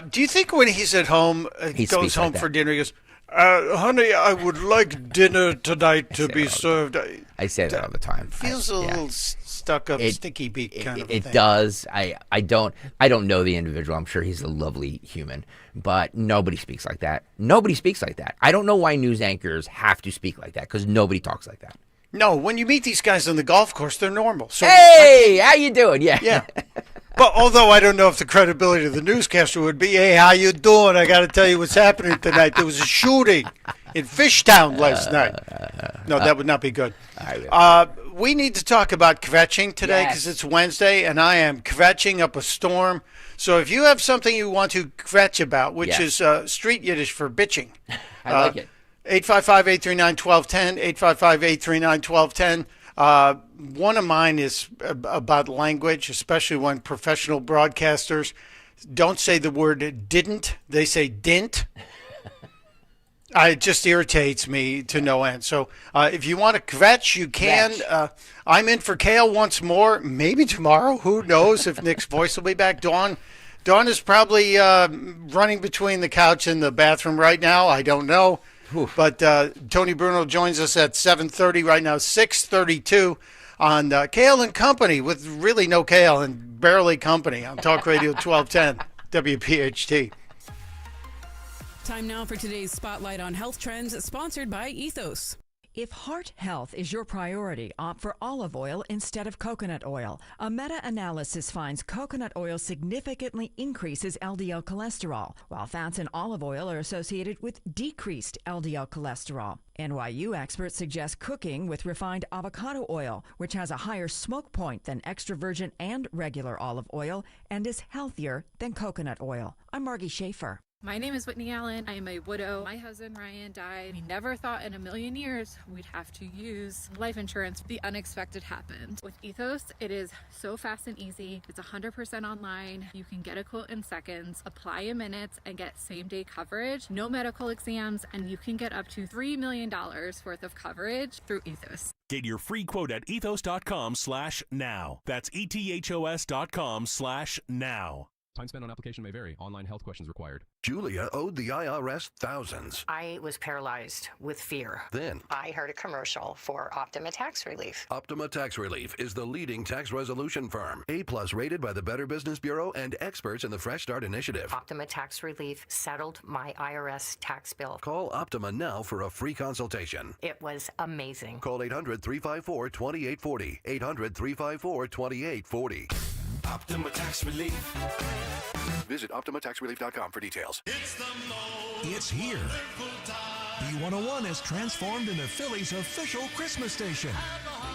Do you think when he's at home, goes home for dinner, he goes, honey, I would like dinner tonight to be served. I say that all the time. Feels a little stuck up, sticky beak kind of thing. It does. I don't know the individual. I'm sure he's a lovely human, but nobody speaks like that. Nobody speaks like that. I don't know why news anchors have to speak like that, because nobody talks like that. No, when you meet these guys on the golf course, they're normal. So hey, how you doing? Yeah. But although I don't know if the credibility of the newscaster would be, hey, how you doing? I got to tell you what's happening tonight. There was a shooting in Fishtown last night. No, that would not be good. We need to talk about kvetching today because it's Wednesday, and I am kvetching up a storm. So if you have something you want to kvetch about, which is street Yiddish for bitching. I like it. 855-839-1210, 855-839-1210. One of mine is about language, especially when professional broadcasters don't say the word didn't. They say didn't. It just irritates me to no end. So if you want to kvetch, you can. I'm in for Kayal once more. Maybe tomorrow. Who knows if Nick's voice will be back. Dawn is probably running between the couch and the bathroom right now. I don't know. But Tony Bruno joins us at 7:30 right now, 6:32 on Kayal and Company with really no Kayal and barely company on Talk Radio 1210 WPHT. Time now for today's Spotlight on Health Trends, sponsored by Ethos. If heart health is your priority, opt for olive oil instead of coconut oil. A meta-analysis finds coconut oil significantly increases LDL cholesterol, while fats in olive oil are associated with decreased LDL cholesterol. NYU experts suggest cooking with refined avocado oil, which has a higher smoke point than extra virgin and regular olive oil and is healthier than coconut oil. I'm Margie Schaefer. My name is Whitney Allen. I am a widow. My husband Ryan died. We never thought in a million years we'd have to use life insurance. The unexpected happened. With Ethos, it is so fast and easy. It's 100% online. You can get a quote in seconds, apply in minutes, and get same-day coverage. No medical exams, and you can get up to $3 million worth of coverage through Ethos. Get your free quote at ethos.com/now. That's ethos.com/now. Time spent on application may vary. Online health questions required. Julia owed the IRS thousands. I was paralyzed with fear. Then I heard a commercial for Optima Tax Relief. Optima Tax Relief is the leading tax resolution firm. A+ rated by the Better Business Bureau and experts in the Fresh Start Initiative. Optima Tax Relief settled my IRS tax bill. Call Optima now for a free consultation. It was amazing. Call 800-354-2840. 800-354-2840. Optima Tax Relief. Visit OptimaTaxRelief.com for details. It's here. B101 has transformed into Philly's official Christmas station.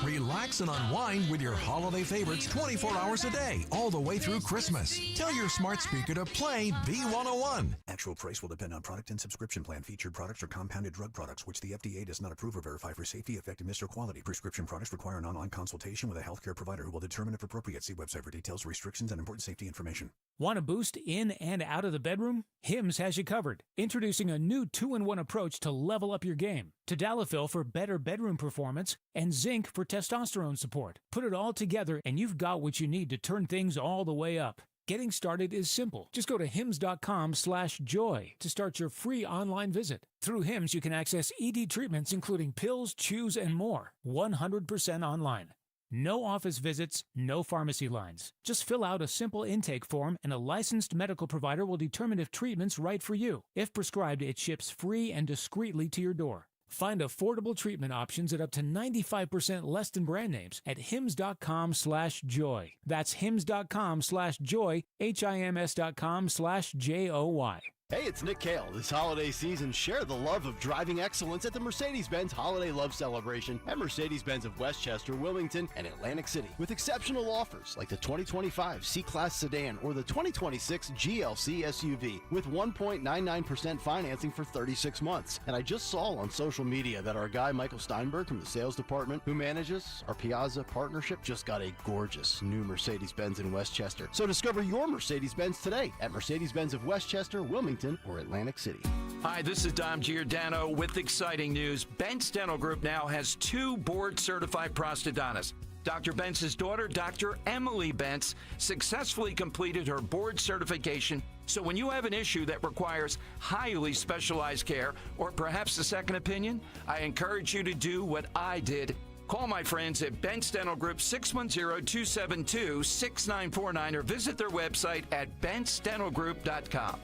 Relax and unwind with your holiday favorites 24 hours a day, all the way through Christmas. Tell your smart speaker to play B101. Actual price will depend on product and subscription plan. Featured products are compounded drug products, which the FDA does not approve or verify for safety, effectiveness, or quality. Prescription products require an online consultation with a healthcare provider who will determine if appropriate. See website for details, restrictions, and important safety information. Want a boost in and out of the bedroom? Hims has you covered. Introducing a new 2-in-1 approach to level up your game. Tadalafil for better bedroom performance and zinc for testosterone support. Put it all together and you've got what you need to turn things all the way up. Getting started is simple. Just go to hims.com/joy to start your free online visit. Through Hims, you can access ED treatments including pills, chews, and more. 100% online. No office visits, no pharmacy lines. Just fill out a simple intake form and a licensed medical provider will determine if treatment's right for you. If prescribed, it ships free and discreetly to your door. Find affordable treatment options at up to 95% less than brand names at hims.com/joy. That's hims.com/joy, hims.com/joy. Hey, it's Nick Kayal. This holiday season, share the love of driving excellence at the Mercedes-Benz Holiday Love Celebration at Mercedes-Benz of Westchester, Wilmington, and Atlantic City. With exceptional offers like the 2025 C-Class sedan or the 2026 GLC SUV with 1.99% financing for 36 months. And I just saw on social media that our guy Michael Steinberg from the sales department who manages our Piazza partnership just got a gorgeous new Mercedes-Benz in Westchester. So discover your Mercedes-Benz today at Mercedes-Benz of Westchester, Wilmington, or Atlantic City. Hi, this is Dom Giordano with exciting news. Bentz Dental Group now has 2 board-certified prosthodontists. Dr. Bentz's daughter, Dr. Emily Bentz, successfully completed her board certification. So when you have an issue that requires highly specialized care or perhaps a second opinion, I encourage you to do what I did. Call my friends at Bentz Dental Group 610-272-6949 or visit their website at bentzdentalgroup.com.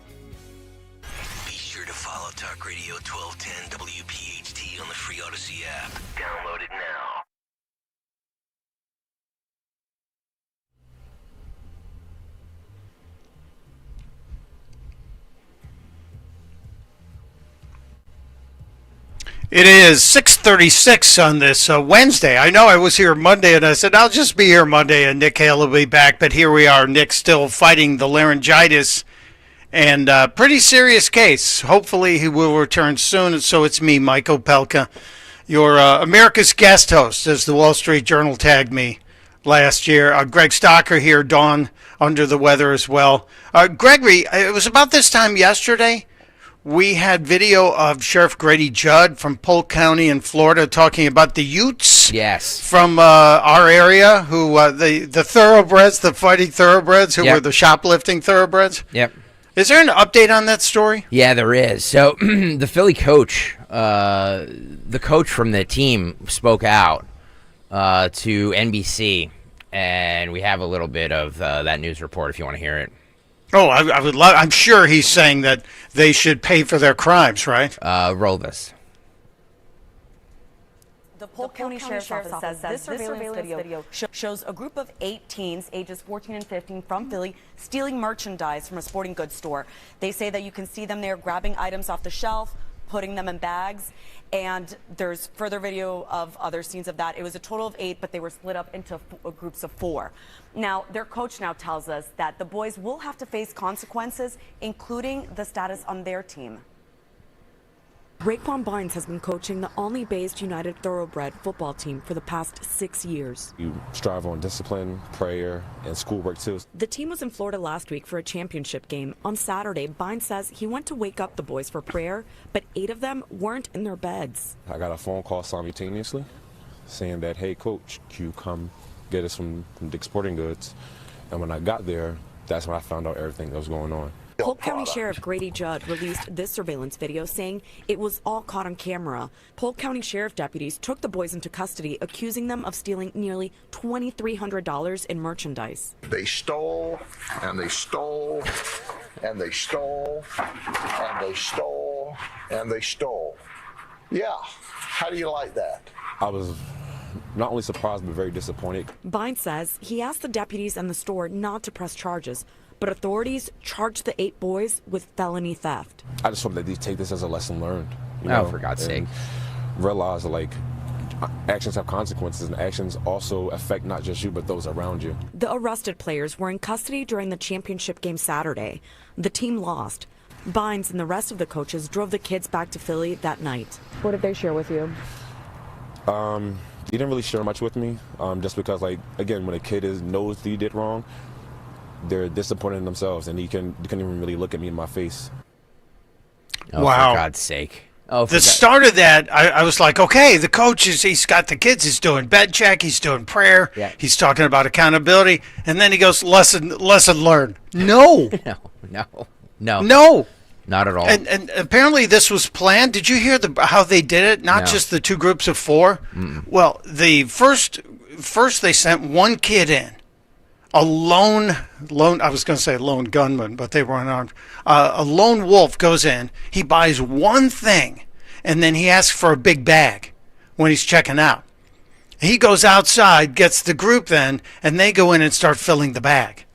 Be sure to follow Talk Radio 1210 WPHT on the free Odyssey app. Download it now. It is 6:36 on this Wednesday. I know I was here Monday, and I said, I'll just be here Monday, and Nick Kayal will be back. But here we are. Nick's still fighting the laryngitis, and pretty serious case. Hopefully he will return soon. And so it's me, Mike Opelka, your America's guest host, as the Wall Street Journal tagged me last year. Greg Stocker here, Dawn under the weather as well. Gregory, it was about this time yesterday. We had video of Sheriff Grady Judd from Polk County in Florida talking about the Utes. Yes. From our area, who the thoroughbreds, the fighting thoroughbreds, who were the shoplifting thoroughbreds. Yep. Is there an update on that story? Yeah, there is. So the Philly coach, the coach from the team spoke out to NBC, and we have a little bit of that news report if you want to hear it. Oh, I would love. I'm sure he's saying that they should pay for their crimes, right? Roll this. The Polk County Sheriff's Office says this surveillance video shows a group of 8 teens, ages 14 and 15, from Philly, stealing merchandise from a sporting goods store. They say that you can see them there grabbing items off the shelf, putting them in bags, and there's further video of other scenes of that. It was a total of 8, but they were split up into groups of 4. Now, their coach now tells us that the boys will have to face consequences, including the status on their team. Raekwon Bynes has been coaching the Olney-based United Thoroughbred football team for the past 6 years. You strive on discipline, prayer, and schoolwork too. The team was in Florida last week for a championship game. On Saturday, Bynes says he went to wake up the boys for prayer, but 8 of them weren't in their beds. I got a phone call simultaneously saying that, hey, coach, can you come get us from Dick's Sporting Goods? And when I got there, that's when I found out everything that was going on. Polk County Sheriff Grady Judd released this surveillance video saying it was all caught on camera. Polk County Sheriff deputies took the boys into custody, accusing them of stealing nearly $2,300 in merchandise. They stole, and they stole, and they stole, and they stole, and they stole. Yeah, how do you like that? I was not only surprised, but very disappointed. Bynes says he asked the deputies and the store not to press charges, but authorities charged the 8 boys with felony theft. I just hope that they take this as a lesson learned. For God's sake. Realize, actions have consequences, and actions also affect not just you, but those around you. The arrested players were in custody during the championship game Saturday. The team lost. Bynes and the rest of the coaches drove the kids back to Philly that night. What did they share with you? He didn't really share much with me, just because, again, when a kid knows that you did wrong, they're disappointed in themselves, and you couldn't even really look at me in my face. Oh, wow. For God's sake. The start of that, I was like, okay, the coach, he's got the kids, he's doing bed check, he's doing prayer, he's talking about accountability, and then he goes, lesson learned. No. No. Not at all. And apparently this was planned. Did you hear how they did it? Not just the 2 groups of 4. Well, the first they sent one kid in. A lone, I was going to say lone gunman, but they were unarmed. A lone wolf goes in, he buys one thing, and then he asks for a big bag when he's checking out. He goes outside, gets the group then, and they go in and start filling the bag.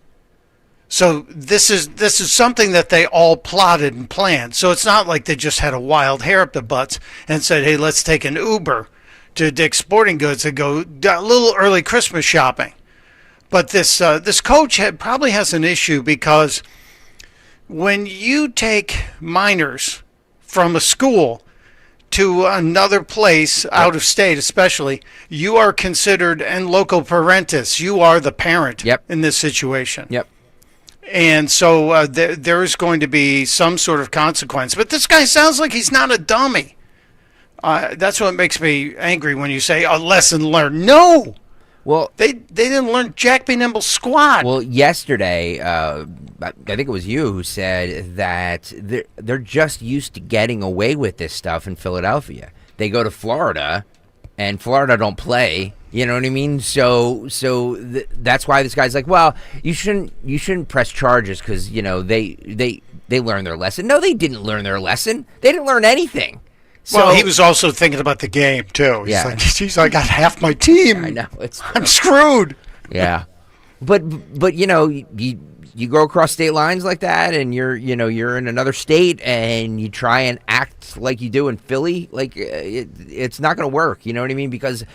So this is something that they all plotted and planned. So it's not like they just had a wild hair up their butts and said, hey, let's take an Uber to Dick's Sporting Goods and go a little early Christmas shopping. But this coach probably has an issue, because when you take minors from a school to another place, out of state especially, you are considered en loco parentis. You are the parent in this situation. And so there is going to be some sort of consequence. But this guy sounds like he's not a dummy. That's what makes me angry when you say a lesson learned. No. Well, they didn't learn Jack Be Nimble squat. Well, yesterday, I think it was you who said that they're just used to getting away with this stuff in Philadelphia. They go to Florida, and Florida don't play. You know what I mean? So that's why this guy's like, well, you shouldn't press charges because they learned their lesson. No, they didn't learn their lesson. They didn't learn anything. Well, he was also thinking about the game too. He's like, geez, I got half my team. I know, I'm screwed. Yeah, but you go across state lines like that, and you're in another state, and you try and act like you do in Philly, it's not going to work. You know what I mean? Because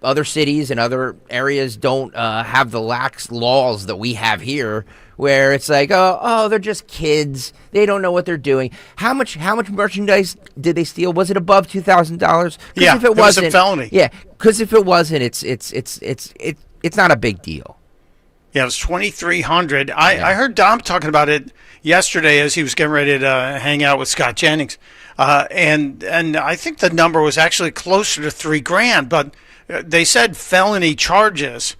other cities and other areas don't have the lax laws that we have here, where it's like, oh, they're just kids. They don't know what they're doing. How much merchandise did they steal? Was it above $2,000? Yeah, if it was a felony. Yeah, because if it wasn't, it's it's not a big deal. Yeah, it was 2,300. I heard Dom talking about it yesterday as he was getting ready to hang out with Scott Jennings, and I think the number was actually closer to $3,000. But they said felony charges,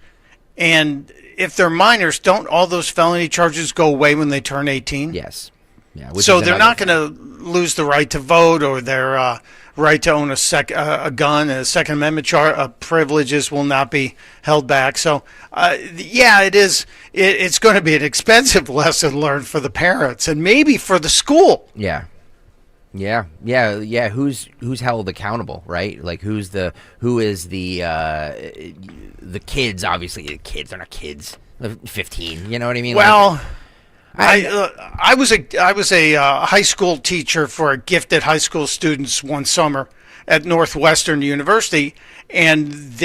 and if they're minors, don't all those felony charges go away when they turn 18? Yes. Yeah. So they're not going to lose the right to vote or their right to own a gun. A Second Amendment privileges will not be held back. So, it is. It's going to be an expensive lesson learned for the parents and maybe for the school. Yeah. Who's held accountable, right? Like who is the kids? Obviously, the kids are not kids. 15. You know what I mean? Well. I was a high school teacher for gifted high school students one summer at Northwestern University, and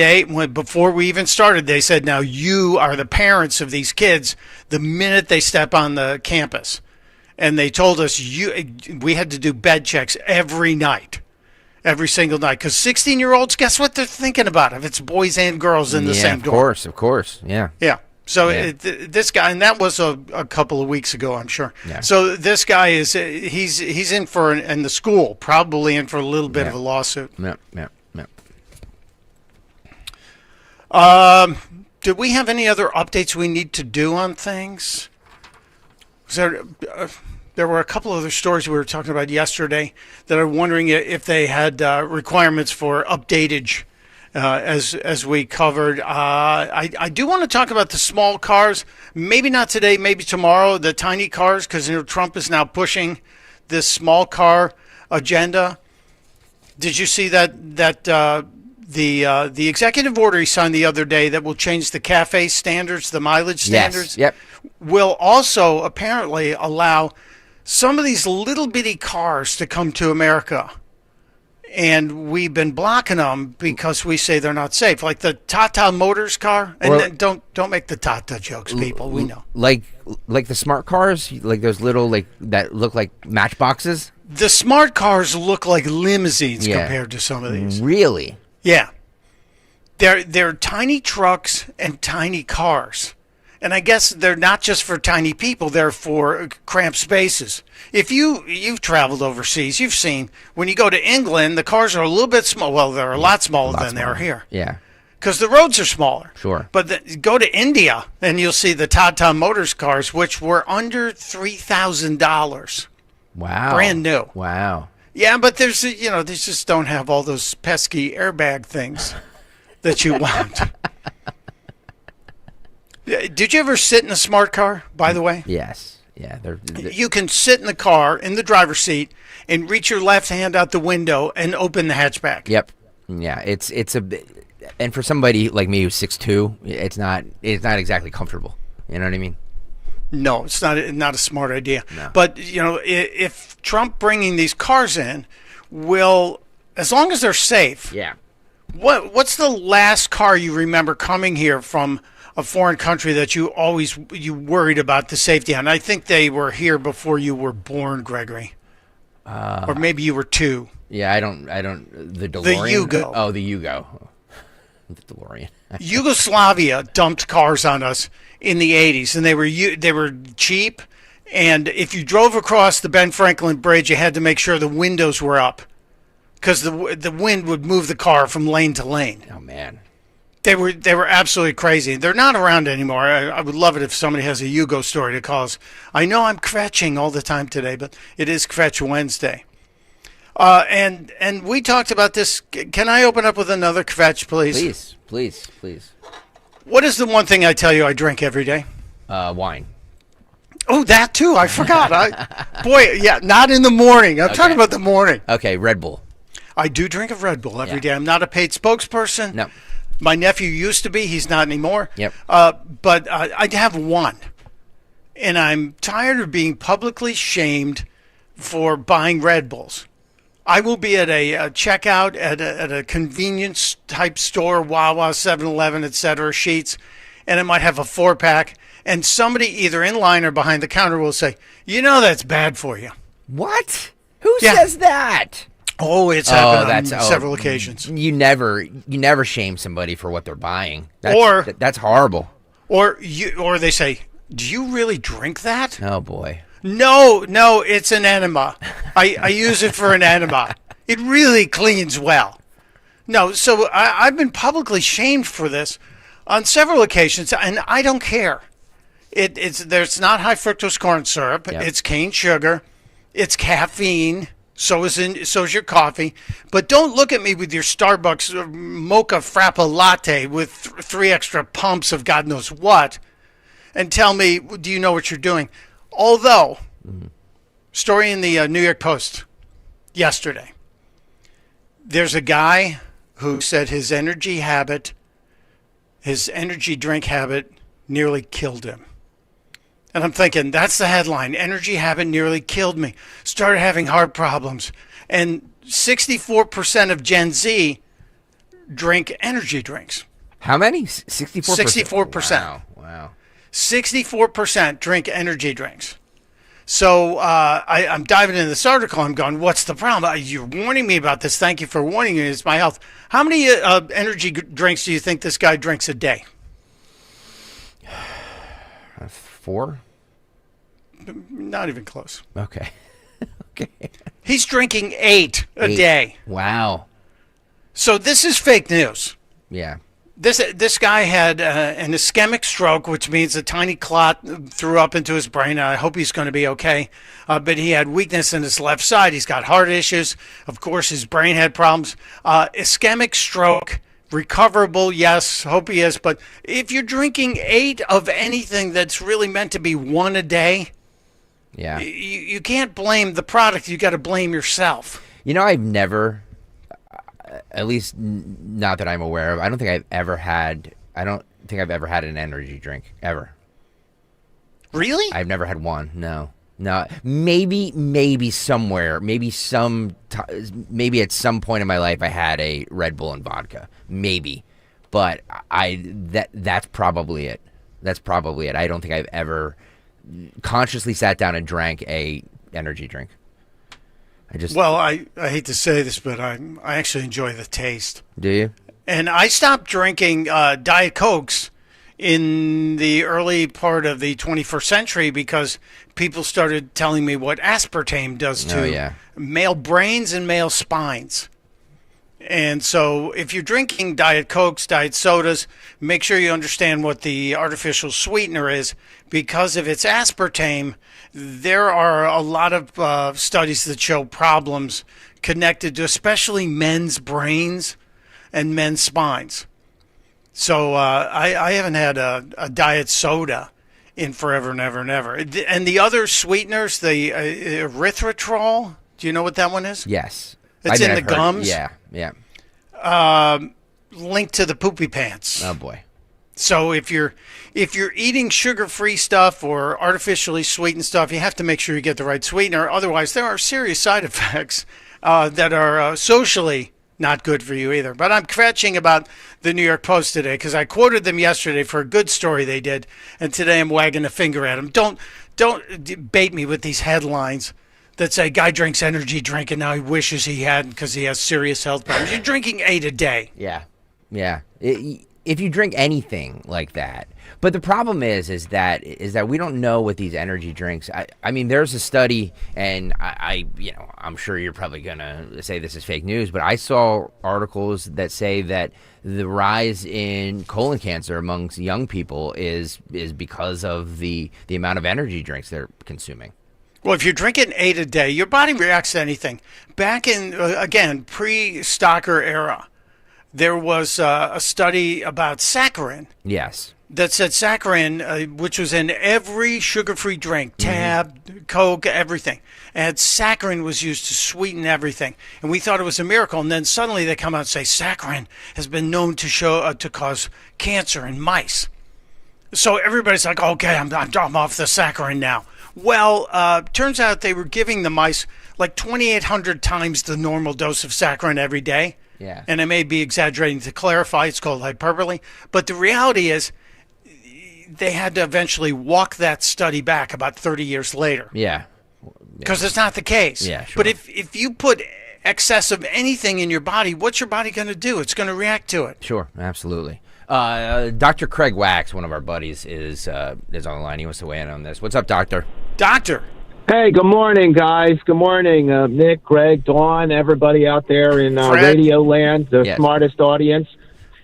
before we even started, they said, "Now you are the parents of these kids the minute they step on the campus," and they told us we had to do bed checks every night. Every single night, because 16-year-olds, guess what they're thinking about? If it's boys and girls in the same dorm. Of course, yeah. So this guy, and that was a couple of weeks ago, I'm sure. Yeah. So this guy is he's in for in the school, probably in for a little bit of a lawsuit. Yeah. Do we have any other updates we need to do on things? There were a couple other stories we were talking about yesterday that I'm wondering if they had requirements for updatage. As we covered, I do want to talk about the small cars. Maybe not today, maybe tomorrow. The tiny cars, because Trump is now pushing this small car agenda. Did you see that the executive order he signed the other day that will change the CAFE standards, the mileage standards? Yes. Yep. Will also apparently allow some of these little bitty cars to come to America. And we've been blocking them because we say they're not safe, like the Tata Motors car. And don't make the Tata jokes, people. We know, like the smart cars, like those little that look like matchboxes. The smart cars look like limousines compared to some of these. Really? Yeah. They're tiny trucks and tiny cars. And I guess they're not just for tiny people, they're for cramped spaces. If you've traveled overseas, you've seen when you go to England, the cars are a little bit small. Well, they're a lot smaller than they are here. Yeah. Because the roads are smaller. Sure. But go to India and you'll see the Tata Motors cars, which were under $3,000. Wow. Brand new. Wow. Yeah, but they just don't have all those pesky airbag things that you want. Did you ever sit in a smart car, by the way? Yes. Yeah. You can sit in the car, in the driver's seat, and reach your left hand out the window and open the hatchback. Yep. Yeah. It's and for somebody like me who's 6'2", it's not exactly comfortable. You know what I mean? No, it's not a smart idea. No. But, if Trump bringing these cars in will, as long as they're safe. Yeah. What's the last car you remember coming here from a foreign country that you worried about the safety on? I think they were here before you were born, Gregory. Or maybe you were 2. Yeah, I don't. The DeLorean. The Yugo. Oh, the Yugo. The DeLorean. Yugoslavia dumped cars on us in the 80s, and they were cheap. And if you drove across the Ben Franklin Bridge, you had to make sure the windows were up, because the wind would move the car from lane to lane. Oh man. They were absolutely crazy. They're not around anymore. I would love it if somebody has a Yugo story to call us. I know I'm kvetching all the time today, but it is Kvetch Wednesday. And we talked about this. Can I open up with another kvetch, please? Please. What is the one thing I tell you I drink every day? Wine. Oh, that too. I forgot. Not in the morning. I'm talking about the morning. Okay, Red Bull. I do drink a Red Bull every day. I'm not a paid spokesperson. No. My nephew used to be. He's not anymore. Yep. But I have one. And I'm tired of being publicly shamed for buying Red Bulls. I will be at a checkout at a convenience type store, Wawa, 7-Eleven, etc., Sheetz, and it might have a 4-pack, and somebody either in line or behind the counter will say, that's bad for you. What? Who says that? Oh, it's happened on several occasions. You never shame somebody for what they're buying. That's horrible. Or they say, "Do you really drink that?" Oh boy. No, it's an enema. I use it for an enema. It really cleans well. No, so I've been publicly shamed for this on several occasions, and I don't care. There's not high fructose corn syrup. Yep. It's cane sugar. It's caffeine. So is your coffee. But don't look at me with your Starbucks mocha frappa latte with 3 extra pumps of God knows what and tell me, do you know what you're doing? Although, story in the New York Post yesterday, there's a guy who said his energy drink habit nearly killed him. And I'm thinking, that's the headline. Energy habit nearly killed me. Started having heart problems. And 64% of Gen Z drink energy drinks. How many? 64%? 64%. Wow. 64% drink energy drinks. So I'm diving into this article. I'm going, what's the problem? You're warning me about this. Thank you for warning me. It's my health. How many energy drinks do you think this guy drinks a day? 4? Not even close. Okay. He's drinking 8 a day. Wow. So this is fake news. Yeah. This guy had an ischemic stroke, which means a tiny clot threw up into his brain. I hope he's going to be okay. But he had weakness in his left side. He's got heart issues. Of course, his brain had problems. Ischemic stroke. Recoverable, yes, hope he is. But if you're drinking 8 of anything that's really meant to be 1 a day, yeah, you can't blame the product. You got to blame yourself. I've never, at least not that I'm aware of, I don't think I've ever had an energy drink, ever. Really? I've never had one, no. Maybe somewhere, maybe at some point in my life I had a Red Bull and vodka, maybe, but that's probably it. I don't think I've ever consciously sat down and drank a energy drink. I hate to say this, but I actually enjoy the taste. Do you? And I stopped drinking Diet Cokes in the early part of the 21st century because people started telling me what aspartame does to male brains and male spines. And so if you're drinking Diet Cokes, Diet Sodas, make sure you understand what the artificial sweetener is, because if it's aspartame, there are a lot of studies that show problems connected to especially men's brains and men's spines. So I haven't had a diet soda in forever and ever and ever. And the other sweeteners, the erythritol, do you know what that one is? Yes. It's in the gums. Yeah. Linked to the poopy pants. Oh boy. So if you're eating sugar-free stuff or artificially sweetened stuff, you have to make sure you get the right sweetener. Otherwise, there are serious side effects that are socially not good for you either. But I'm kvetching about the New York Post today because I quoted them yesterday for a good story they did, and today I'm wagging a finger at them. Don't bait me with these headlines that say guy drinks energy drink and now he wishes he hadn't because he has serious health problems. You're drinking 8 a day. Yeah. If you drink anything like that. But the problem is that we don't know what these energy drinks. I mean, there's a study, and I'm sure you're probably gonna say this is fake news, but I saw articles that say that the rise in colon cancer amongst young people is because of the amount of energy drinks they're consuming. Well, if you're drinking 8 a day, your body reacts to anything. Back in again pre-Stocker era, there was a study about saccharin. Yes. That said saccharin, which was in every sugar-free drink, Tab, Coke, everything. And saccharin was used to sweeten everything. And we thought it was a miracle. And then suddenly they come out and say saccharin has been known to cause cancer in mice. So everybody's like, okay, I'm off the saccharin now. Well, turns out they were giving the mice like 2,800 times the normal dose of saccharin every day. Yeah. And I may be exaggerating to clarify. It's called hyperbole. But the reality is they had to eventually walk that study back about 30 years later. Yeah. Because it's not the case. Yeah, sure. But if you put excess of anything in your body, what's your body going to do? It's going to react to it. Sure, absolutely. Dr. Craig Wax, one of our buddies, is on the line. He wants to weigh in on this. What's up, Doctor? Doctor. Hey, good morning, guys. Good morning, Nick, Greg, Dawn, everybody out there in Radio Land, the smartest audience.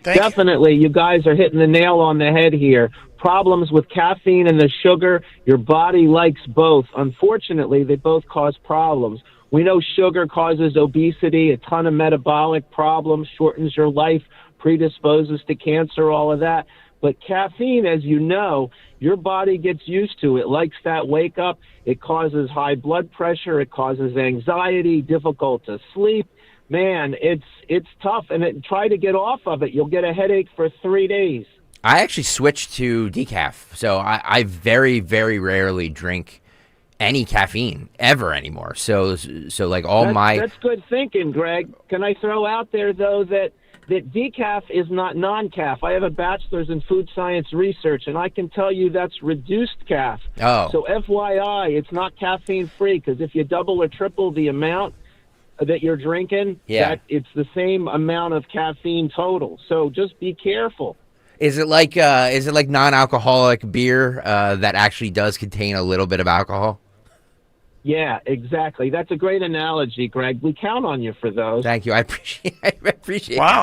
Definitely, you guys are hitting the nail on the head here. Problems with caffeine and the sugar, your body likes both. Unfortunately, they both cause problems. We know sugar causes obesity, a ton of metabolic problems, shortens your life, predisposes to cancer, all of that. But caffeine, as you know, your body gets used to. It likes that wake up. It causes high blood pressure. It causes anxiety, difficult to sleep. Man, it's tough. And try to get off of it. You'll get a headache for 3 days. I actually switched to decaf, so I very, very rarely drink any caffeine ever anymore. So like that's good thinking, Greg. Can I throw out there though that decaf is not non-caf? I have a bachelor's in food science research, and I can tell you that's reduced caf. Oh. So FYI, it's not caffeine free, because if you double or triple the amount that you're drinking, it's the same amount of caffeine total. So just be careful. Is it like non-alcoholic beer that actually does contain a little bit of alcohol? Yeah, exactly. That's a great analogy, Greg. We count on you for those. Thank you. I appreciate that,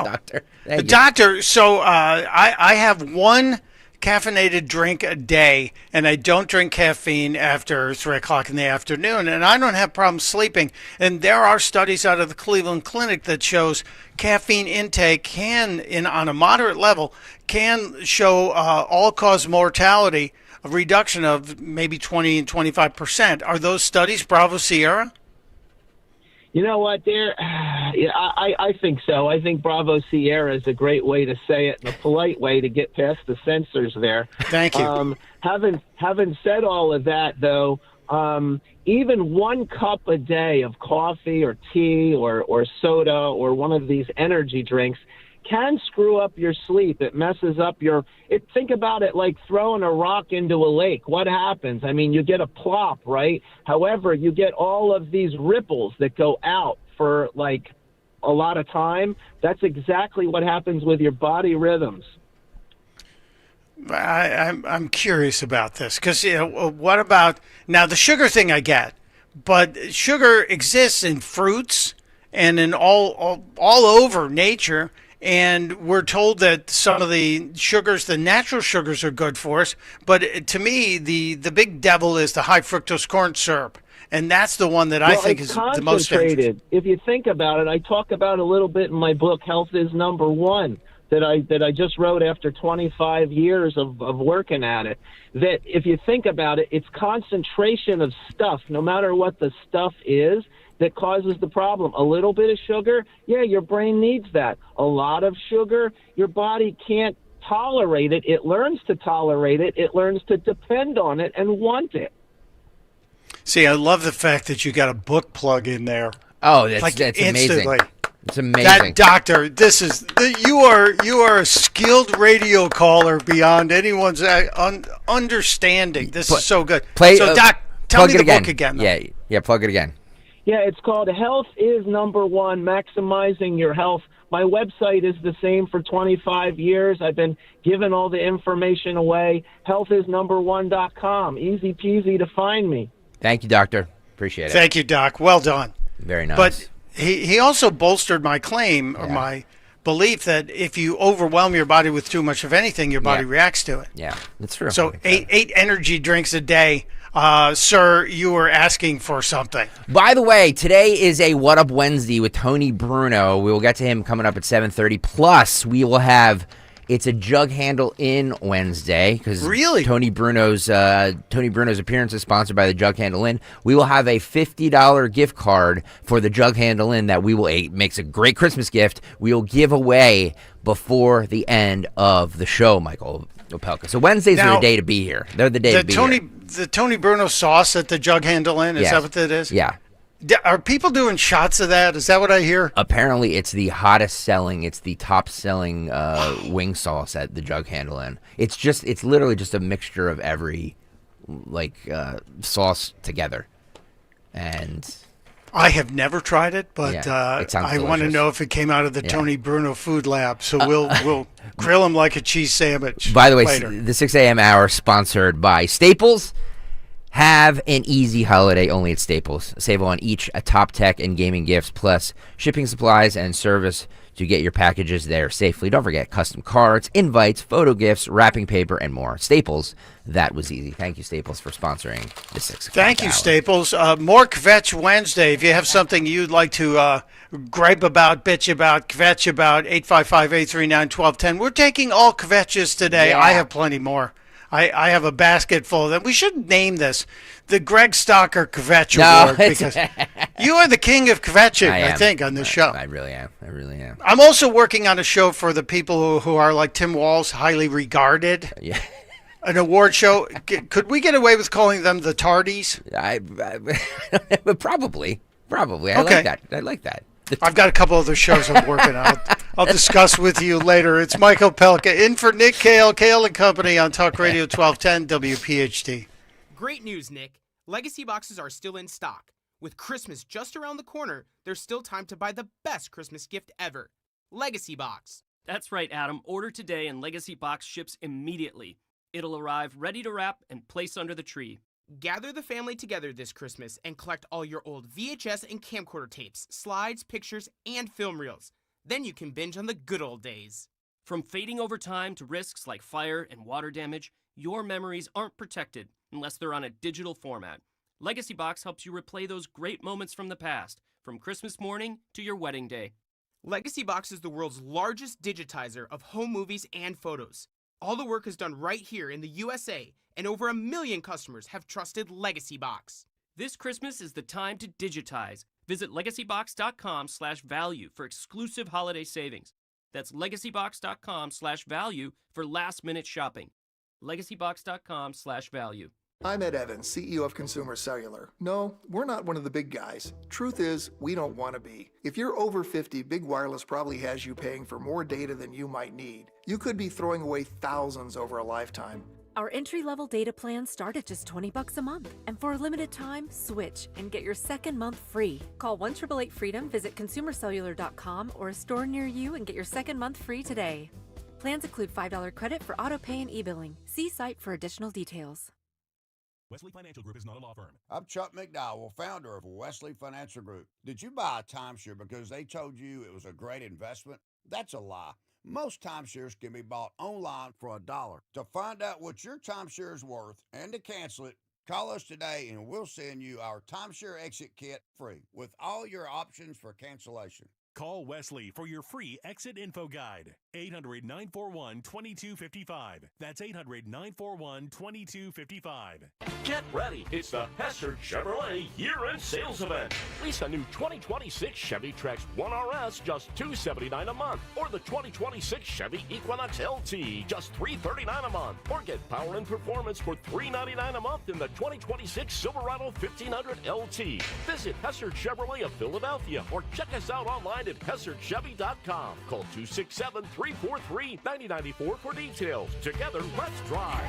Doctor. Thank you. Doctor, so I have one caffeinated drink a day, and I don't drink caffeine after 3 o'clock in the afternoon, and I don't have problems sleeping. And there are studies out of the Cleveland Clinic that shows caffeine intake on a moderate level, can show all-cause mortality, a reduction of maybe 20 and 25%. Are those studies Bravo Sierra? You know what, I think so. I think Bravo Sierra is a great way to say it, and a polite way to get past the censors there. Thank you. Having said all of that, though, even 1 cup a day of coffee or tea or soda or one of these energy drinks can screw up your sleep. It messes up think about it like throwing a rock into a lake. What happens? I mean, you get a plop, right? However, you get all of these ripples that go out for like a lot of time. That's exactly what happens with your body rhythms. I'm curious about this because what about now the sugar thing? I get, but sugar exists in fruits and in all over nature. And we're told that some of the sugars, the natural sugars, are good for us. But to me, the big devil is the high fructose corn syrup. And that's the one that I think is the most dangerous. If you think about it, I talk about a little bit in my book, Health is Number One, that I just wrote after 25 years of working at it. That if you think about it, it's concentration of stuff, no matter what the stuff is, that causes the problem. A little bit of sugar, your brain needs that. A lot of sugar, your body can't tolerate it. It learns to tolerate it. It learns to depend on it and want it. See, I love the fact that you got a book plug in there. Oh, that's amazing. It's amazing. Doctor, you are a skilled radio caller beyond anyone's understanding. This is so good. Doc, tell me the book again. Yeah, plug it again. Yeah, it's called Health is Number One, Maximizing Your Health. My website is the same for 25 years. I've been giving all the information away. Healthisnumber1.com. Easy peasy to find me. Thank you, Doctor. Appreciate it. Thank you, Doc. Well done. Very nice. But he also bolstered my claim or my belief that if you overwhelm your body with too much of anything, your body reacts to it. Yeah, that's true. So eight energy drinks a day. Sir, you were asking for something. By the way, today is a What Up Wednesday with Tony Bruno. We will get to him coming up at 7:30. Plus, we will have It's a Jug Handle In Wednesday because Tony Bruno's appearance is sponsored by the Jug Handle In. We will have a $50 gift card for the Jug Handle In that makes a great Christmas gift. We will give away before the end of the show, Michael Opelka. So Wednesdays are the day to be here. They're the day to be here. The Tony Bruno sauce at the Jug Handle In, is that what that is? Yeah. Are people doing shots of that? Is that what I hear? Apparently, it's the hottest selling. It's the top selling wing sauce at the Jug Handle In. It's literally just a mixture of every sauce together, and I have never tried it, but it sounds I want to delicious. know if it came out of the Tony Bruno Food Lab. So we'll grill them like a cheese sandwich. By the way, later. the 6 a.m. hour sponsored by Staples. Have an easy holiday only at Staples. Save on each top tech and gaming gifts, plus shipping supplies and service to get your packages there safely. Don't forget custom cards, invites, photo gifts, wrapping paper, and more. Staples, that was easy. Thank you, Staples, for sponsoring the 6 o'clock Thank you, hour. Staples. More Kvetch Wednesday. If you have something you'd like to gripe about, bitch about, kvetch about, 855-839-1210. We're taking all kvetches today. Yeah. I have plenty more. I have a basket full of them. We should name this the Greg Stocker Kvetch Award because you are the king of kvetching, I think, on this show. I really am. I'm also working on a show for the people who are like Tim Walz, highly regarded. Yeah. An award show. Could we get away with calling them the Tardies? Probably. Okay. I like that. I've got a couple other shows I'm working on. I'll discuss with you later. It's Michael Pelka in for Nick Kayal, Kayal and Company on Talk Radio 1210 WPHT. Great news, Nick. Legacy boxes are still in stock. With Christmas just around the corner, there's still time to buy the best Christmas gift ever. Legacy Box. That's right, Adam. Order today and Legacy Box ships immediately. It'll arrive ready to wrap and place under the tree. Gather the family together this Christmas and collect all your old VHS and camcorder tapes, slides, pictures, and film reels. Then you can binge on the good old days. From fading over time to risks like fire and water damage, your memories aren't protected unless they're on a digital format. Legacy Box helps you replay those great moments from the past, from Christmas morning to your wedding day. Legacy Box is the world's largest digitizer of home movies and photos. All the work is done right here in the USA, and over 1 million customers have trusted Legacy Box. This Christmas is the time to digitize. Visit legacybox.com/value for exclusive holiday savings. That's legacybox.com/value for last-minute shopping. legacybox.com/value. I'm Ed Evans, CEO of Consumer Cellular. No, we're not one of the big guys. Truth is, we don't want to be. If you're over 50, Big Wireless probably has you paying for more data than you might need. You could be throwing away thousands over a lifetime. Our entry-level data plans start at just $20 a month. And for a limited time, switch and get your second month free. Call 1-888-FREEDOM, visit consumercellular.com or a store near you and get your second month free today. Plans include $5 credit for auto pay and e-billing. See site for additional details. Wesley Financial Group is not a law firm. I'm Chuck McDowell, founder of Wesley Financial Group. Did you buy a timeshare because they told you it was a great investment? That's a lie. Most timeshares can be bought online for $1. To find out what your timeshare is worth and to cancel it, call us today and we'll send you our timeshare exit kit free with all your options for cancellation. Call Wesley for your free exit info guide. 800-941-2255. That's 800-941-2255. Get ready. It's the Hester Chevrolet year-end sales event. Lease a new 2026 Chevy Trax 1RS, just $279 a month. Or the 2026 Chevy Equinox LT, just $339 a month. Or get power and performance for $399 a month in the 2026 Silverado 1500 LT. Visit Hester Chevrolet of Philadelphia or check us out online at HesserChevy.com. Call 267-343-9094 for details. Together, let's drive.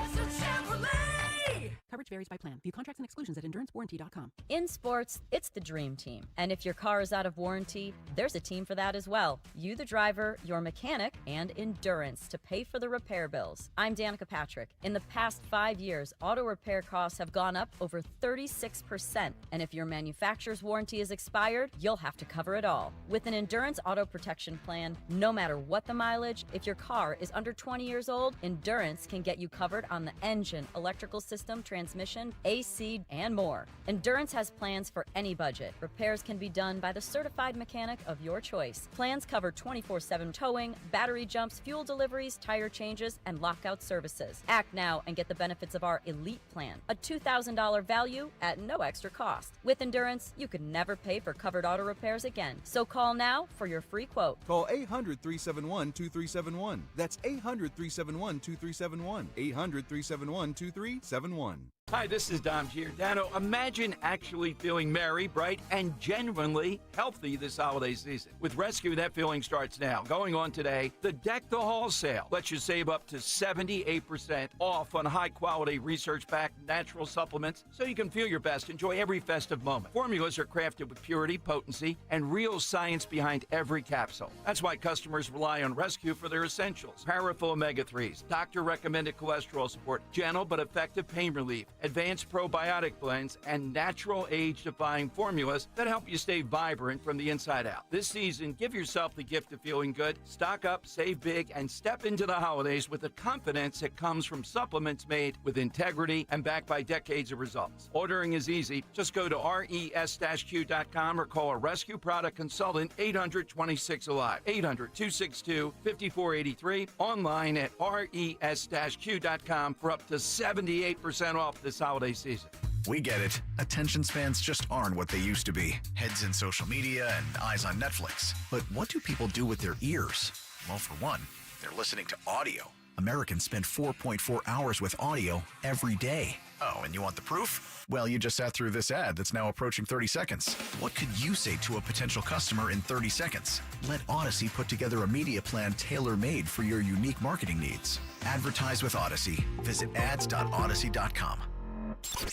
Coverage varies by plan. View contracts and exclusions at endurancewarranty.com. In sports, it's the dream team. And if your car is out of warranty, there's a team for that as well. You, the driver, your mechanic, and Endurance to pay for the repair bills. I'm Danica Patrick. In the past 5 years, auto repair costs have gone up over 36%. And if your manufacturer's warranty is expired, you'll have to cover it all. With an Endurance auto protection plan, no matter what the mileage, if your car is under 20 years old, Endurance can get you covered on the engine, electrical system, transmission, AC, and more. Endurance has plans for any budget. Repairs can be done by the certified mechanic of your choice. Plans cover 24/7 towing, battery jumps, fuel deliveries, tire changes, and lockout services. Act now and get the benefits of our Elite Plan, a $2,000 value at no extra cost. With Endurance, you could never pay for covered auto repairs again. So call now for your free quote. Call 800-371-2371. That's 800-371-2371. 800-371-2371. Hi, this is Dom Giordano. Imagine actually feeling merry, bright, and genuinely healthy this holiday season. With Rescue, that feeling starts now. Going on today, the Deck the Hall sale lets you save up to 78% off on high-quality, research-backed natural supplements so you can feel your best, enjoy every festive moment. Formulas are crafted with purity, potency, and real science behind every capsule. That's why customers rely on Rescue for their essentials. Powerful omega-3s, doctor-recommended cholesterol support, gentle but effective pain relief, advanced probiotic blends, and natural age-defying formulas that help you stay vibrant from the inside out. This season, give yourself the gift of feeling good, stock up, save big, and step into the holidays with the confidence that comes from supplements made with integrity and backed by decades of results. Ordering is easy. Just go to res-q.com or call a Rescue product consultant 800-26-ALIVE, 800-262-5483, online at res-q.com for up to 78% off this holiday season. We get it. Attention spans just aren't what they used to be. Heads in social media and eyes on Netflix. But what do people do with their ears? Well, for one, they're listening to audio. Americans spend 4.4 hours with audio every day. Oh, and you want the proof? Well, you just sat through this ad that's now approaching 30 seconds. What could you say to a potential customer in 30 seconds? Let Odyssey put together a media plan tailor-made for your unique marketing needs. Advertise with Odyssey. Visit ads.odyssey.com.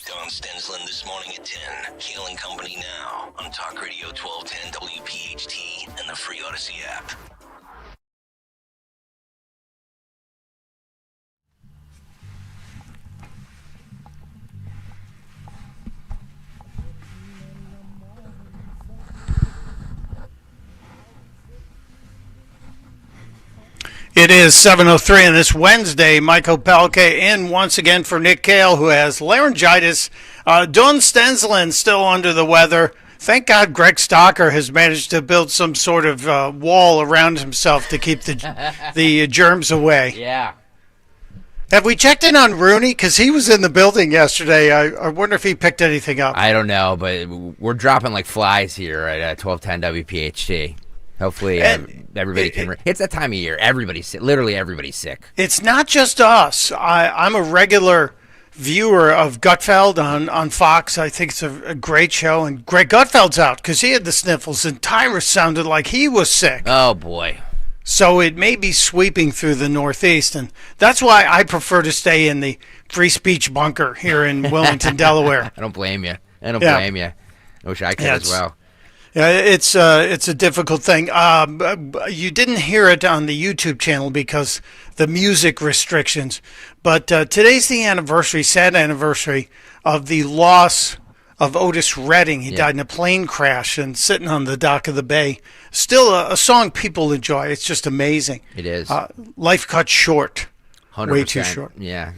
Don Stensland this morning at 10. Kayal and Company now on Talk Radio 1210 WPHT and the free Odyssey app. It is 7:03 on this Wednesday. Michael Pelka in once again for Nick Kayal, who has laryngitis. Don Stensland still under the weather. Thank God Greg Stocker has managed to build some sort of wall around himself to keep the germs away. Yeah. Have we checked in on Rooney? Because he was in the building yesterday. I wonder if he picked anything up. I don't know, but we're dropping like flies here at 1210 WPHT. Hopefully everybody can. It's that time of year. Everybody's sick. Literally everybody's sick. It's not just us. I'm a regular viewer of Gutfeld on Fox. I think it's a great show. And Greg Gutfeld's out because he had the sniffles, and Tyrus sounded like he was sick. Oh, boy. So it may be sweeping through the Northeast, and that's why I prefer to stay in the free speech bunker here in Wilmington, Delaware. I don't blame you. I blame you. I wish I could as well. Yeah, it's a difficult thing. You didn't hear it on the YouTube channel because the music restrictions, but today's the sad anniversary of the loss of Otis Redding. He died in a plane crash and sitting on the dock of the bay. Still a song people enjoy. It's just amazing. It is. Life cut short. 100%. Way too short. Yeah.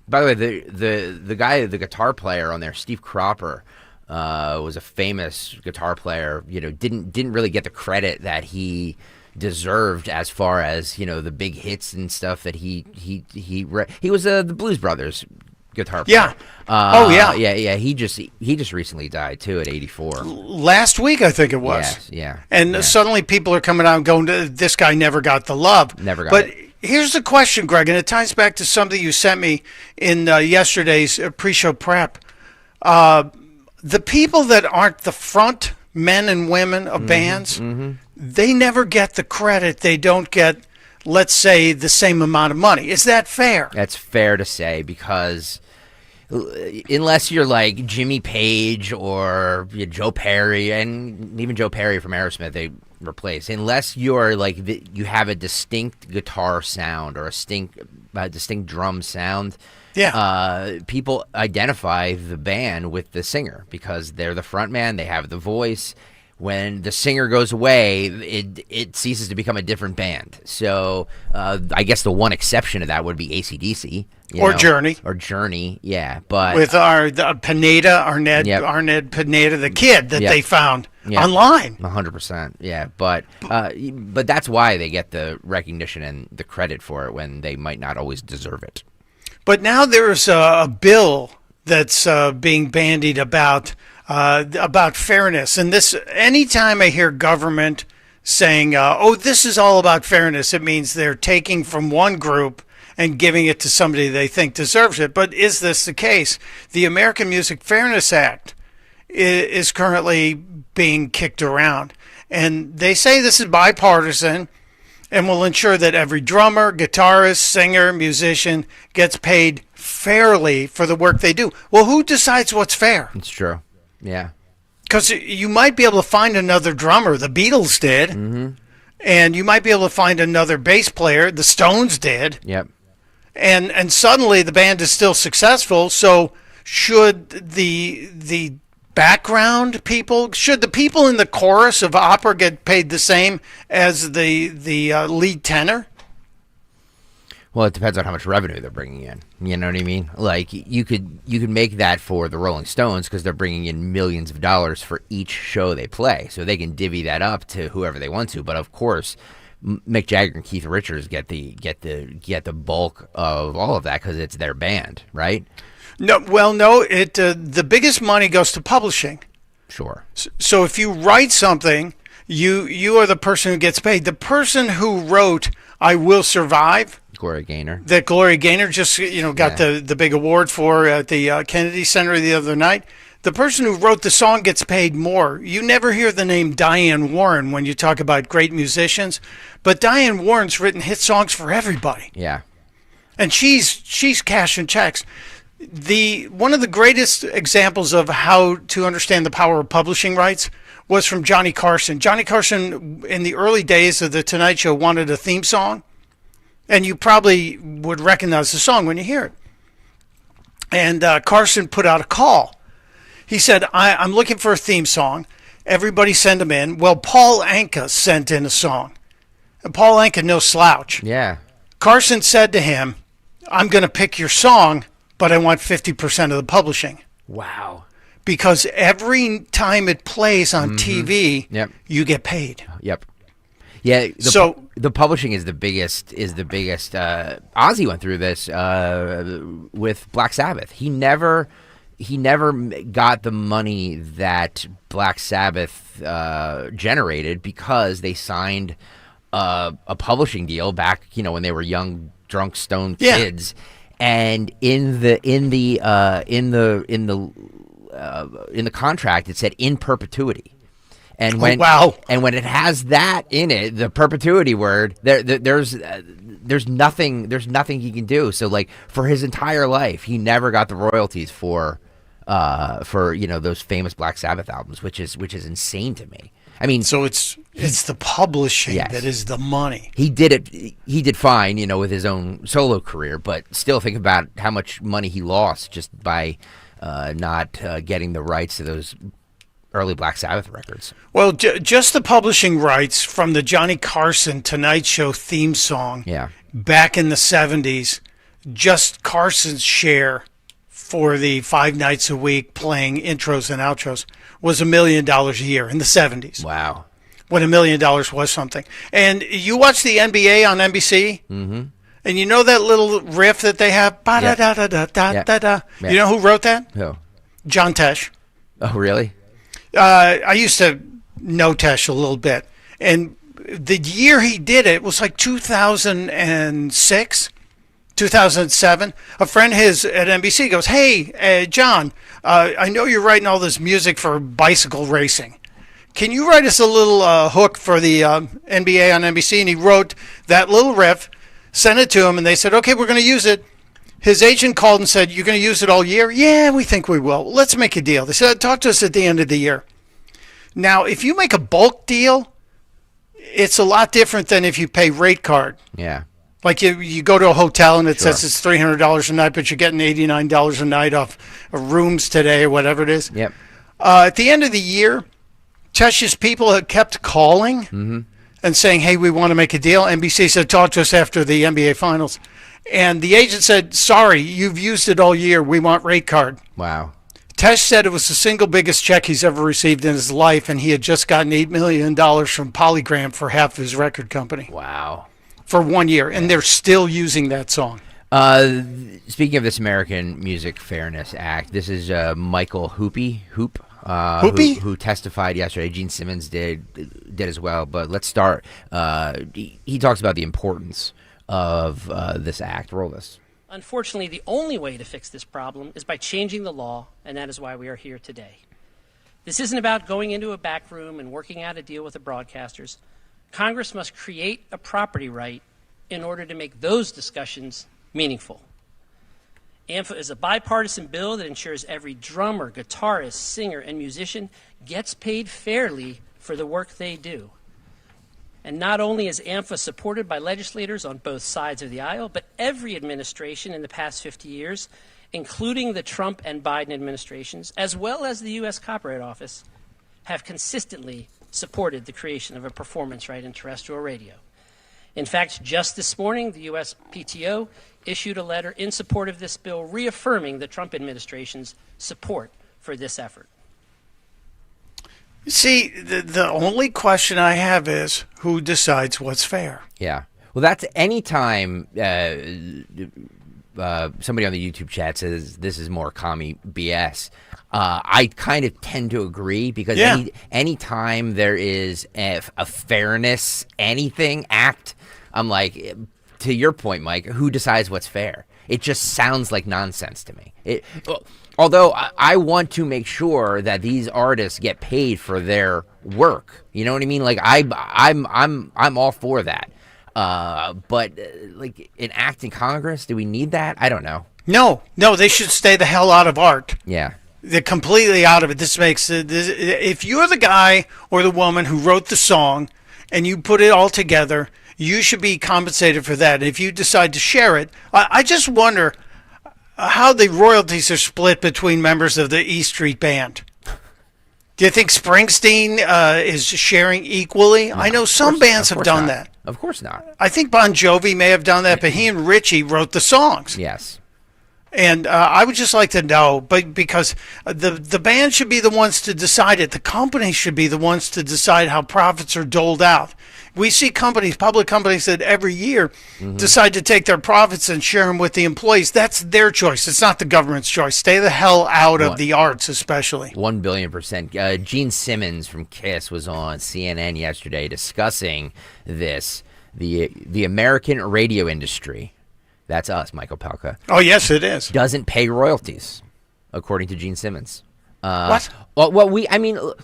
By the way, the guy, the guitar player on there, Steve Cropper, was a famous guitar player. Didn't really get the credit that he deserved as far as the big hits and stuff that he was the Blues Brothers guitar player. Yeah. Yeah. He just recently died too at 84. Last week, I think it was. Yes, yeah. And suddenly people are coming out and going, "This guy never got the love." Never got but it. Here's the question, Greg, and it ties back to something you sent me in yesterday's pre-show prep. The people that aren't the front men and women of bands, they never get the credit. They don't get, let's say, the same amount of money. Is that fair? That's fair to say, because unless you're like Jimmy Page or Joe Perry, and even Joe Perry from Aerosmith, they replace. Unless you're like you have a distinct guitar sound or a distinct drum sound. Yeah, people identify the band with the singer because they're the front man. They have the voice. When the singer goes away, it ceases to become a different band. So I guess the one exception to that would be AC/DC. Or Journey. Or Journey, yeah. But with Pineda, Arnett Pineda, the kid that they found online. 100%, yeah. But that's why they get the recognition and the credit for it when they might not always deserve it. But now there's a bill that's being bandied about fairness. And this, anytime I hear government saying, this is all about fairness, it means they're taking from one group and giving it to somebody they think deserves it. But is this the case? The American Music Fairness Act is currently being kicked around, and they say this is bipartisan and will ensure that every drummer, guitarist, singer, musician gets paid fairly for the work they do. Well, who decides what's fair? It's true. Yeah. Because you might be able to find another drummer. The Beatles did. Mm-hmm. And you might be able to find another bass player. The Stones did. Yep. And suddenly the band is still successful. So should the background people, should the people in the chorus of opera get paid the same as the lead tenor? Well, it depends on how much revenue they're bringing in. You know what I mean? Like you could make that for the Rolling Stones because they're bringing in millions of dollars for each show they play, so they can divvy that up to whoever they want to. But of course, Mick Jagger and Keith Richards get the bulk of all of that because it's their band, right? No, it the biggest money goes to publishing. Sure. So if you write something, you are the person who gets paid. The person who wrote "I Will Survive," Gloria Gaynor. That Gloria Gaynor just got the big award for at the Kennedy Center the other night. The person who wrote the song gets paid more. You never hear the name Diane Warren when you talk about great musicians, but Diane Warren's written hit songs for everybody. Yeah. And she's cashing checks. One of the greatest examples of how to understand the power of publishing rights was from Johnny Carson. Johnny Carson, in the early days of The Tonight Show, wanted a theme song. And you probably would recognize the song when you hear it. And Carson put out a call. He said, I'm looking for a theme song. Everybody send them in. Well, Paul Anka sent in a song. And Paul Anka, no slouch. Yeah. Carson said to him, I'm going to pick your song, but I want 50% of the publishing. Wow. Because every time it plays on TV, you get paid. Yep. Yeah. The publishing is the biggest. Ozzy went through this with Black Sabbath. He never got the money that Black Sabbath generated because they signed a publishing deal back, when they were young, drunk, stoned kids, and in the contract it said in perpetuity. And when it has that in it, the perpetuity word, there's nothing he can do. So like for his entire life, he never got the royalties for those famous Black Sabbath albums, which is insane to me. I mean, so it's the publishing that is the money. He did fine, with his own solo career, but still think about how much money he lost just by not getting the rights to those early Black Sabbath records. Well, just the publishing rights from the Johnny Carson Tonight Show theme song back in the 70s, just Carson's share for the 5 nights a week playing intros and outros was $1 million a year in the 70s. Wow. When $1 million was something. And you watch the NBA on NBC, and you know that little riff that they have? Ba-da-da-da-da-da-da. You know who wrote that? Who? John Tesh. Oh, really? I used to know Tesh a little bit. And the year he did it was like 2006, 2007. A friend of his at NBC goes, hey, John, I know you're writing all this music for bicycle racing. Can you write us a little hook for the NBA on NBC? And he wrote that little riff, sent it to him, and they said, okay, we're going to use it. His agent called and said, you're going to use it all year? Yeah, we think we will. Let's make a deal. They said, talk to us at the end of the year. Now, if you make a bulk deal, it's a lot different than if you pay rate card. Yeah. Like you go to a hotel and it says it's $300 a night, but you're getting $89 a night off rooms today or whatever it is. Yep. At the end of the year, Tesh's people had kept calling and saying, hey, we want to make a deal. NBC said, talk to us after the NBA Finals. And the agent said, sorry, you've used it all year. We want rate card. Wow. Tesh said it was the single biggest check he's ever received in his life, and he had just gotten $8 million from Polygram for half his record company. Wow. For 1 year, and they're still using that song. Speaking of this American Music Fairness Act, this is Michael Hoop, who testified yesterday. Gene Simmons did as well. But let's start. He talks about the importance of this act. Roll this. Unfortunately, the only way to fix this problem is by changing the law, and that is why we are here today. This isn't about going into a back room and working out a deal with the broadcasters. Congress must create a property right in order to make those discussions meaningful. AMFA is a bipartisan bill that ensures every drummer, guitarist, singer, and musician gets paid fairly for the work they do. And not only is AMFA supported by legislators on both sides of the aisle, but every administration in the past 50 years, including the Trump and Biden administrations, as well as the U.S. Copyright Office, have consistently supported the creation of a performance right in terrestrial radio. In fact, just this morning, the U.S. PTO issued a letter in support of this bill, reaffirming the Trump administration's support for this effort. See, the only question I have is who decides what's fair? Yeah. Well, that's any time somebody on the YouTube chat says this is more commie BS. I kind of tend to agree because any time there is a fairness anything act, I'm like, to your point, Mike, who decides what's fair? It just sounds like nonsense to me. Although I want to make sure that these artists get paid for their work, you know what I mean? Like I'm all for that. But like an act in Congress, do we need that? I don't know. No, they should stay the hell out of art. Yeah. They're completely out of it. This makes if you're the guy or the woman who wrote the song and you put it all together, you should be compensated for that. If you decide to share it, I just wonder how the royalties are split between members of the E Street Band. Do you think Springsteen is sharing equally? No, I know some bands have done that. Of course not. I think Bon Jovi may have done that, but he and Richie wrote the songs. Yes. And I would just like to know, but because the band should be the ones to decide it. The companies should be the ones to decide how profits are doled out. We see companies, public companies, that every year decide to take their profits and share them with the employees. That's their choice. It's not the government's choice. Stay the hell out of the arts, especially. 1,000,000,000%. Gene Simmons from KISS was on CNN yesterday discussing this. The American radio industry, that's us, Michael Palka. Oh, yes, it is. Doesn't pay royalties, according to Gene Simmons. What? Well,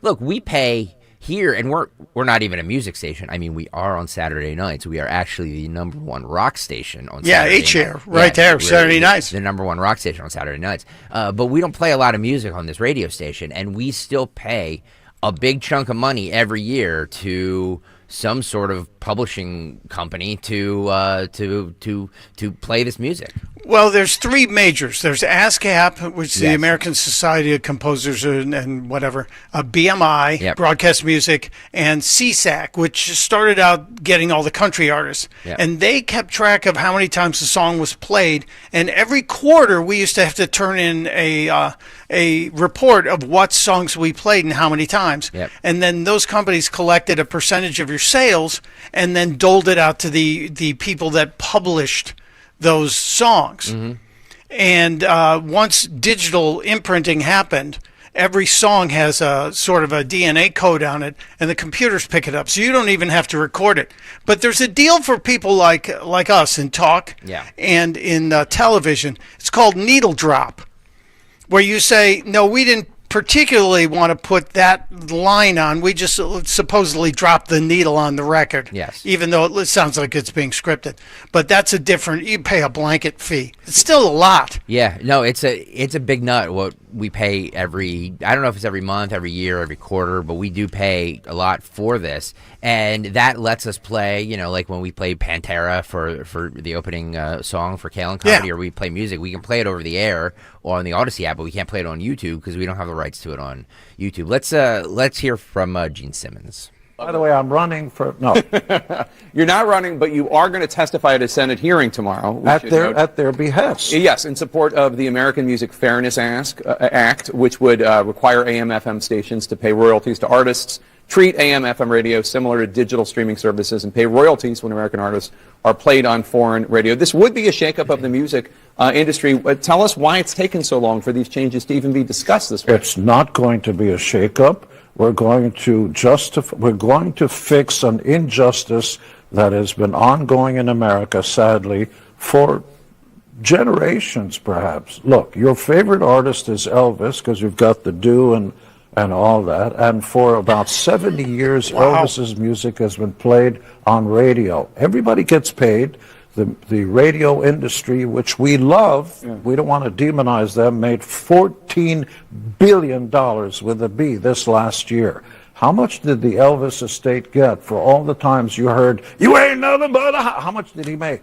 look, we pay here, and we're not even a music station. I mean, we are on Saturday nights. We are actually the number one rock station on Saturday nights. H-Air, right there, Saturday nights. The number one rock station on Saturday nights. But we don't play a lot of music on this radio station, and we still pay a big chunk of money every year to some sort of publishing company to play this music. Well, there's three majors. There's ASCAP, which is the American Society of Composers and whatever, BMI, Broadcast Music, and CSAC, which started out getting all the country artists. Yep. And they kept track of how many times the song was played. And every quarter, we used to have to turn in a report of what songs we played and how many times. Yep. And then those companies collected a percentage of your sales and then doled it out to the people that published those songs. And once digital imprinting happened, every song has a sort of a DNA code on it, and the computers pick it up, so you don't even have to record it. But there's a deal for people like us in talk and in television. It's called needle drop, where you say, no, we didn't particularly want to put that line on. We just supposedly dropped the needle on the record. Yes. Even though it sounds like it's being scripted. But that's a different, you pay a blanket fee. It's still a lot. Yeah, no, it's a big nut what we pay I don't know if it's every month, every year, every quarter, but we do pay a lot for this. And that lets us play, like when we play Pantera for the opening song for Kayal and Comedy, or we play music, we can play it over the air or on the Odyssey app, but we can't play it on YouTube because we don't have the rights to it on YouTube. Let's hear from Gene Simmons. By the way, I'm running for no. You're not running, but you are going to testify at a Senate hearing tomorrow. At their behest. Yes, in support of the American Music Fairness Act, which would require AM/FM stations to pay royalties to artists, treat AM/FM radio similar to digital streaming services, and pay royalties when American artists are played on foreign radio. This would be a shakeup of the music industry. Tell us why it's taken so long for these changes to even be discussed this way. It's not going to be a shakeup. We're going to fix an injustice that has been ongoing in America, sadly, for generations, perhaps. Look, your favorite artist is Elvis, because you've got the do and all that. And for about 70 years, Elvis's music has been played on radio. Everybody gets paid. The radio industry, which we love, we don't want to demonize them, made $14 billion with a B this last year. How much did the Elvis estate get for all the times you heard, "You ain't nothing but a..." How much did he make?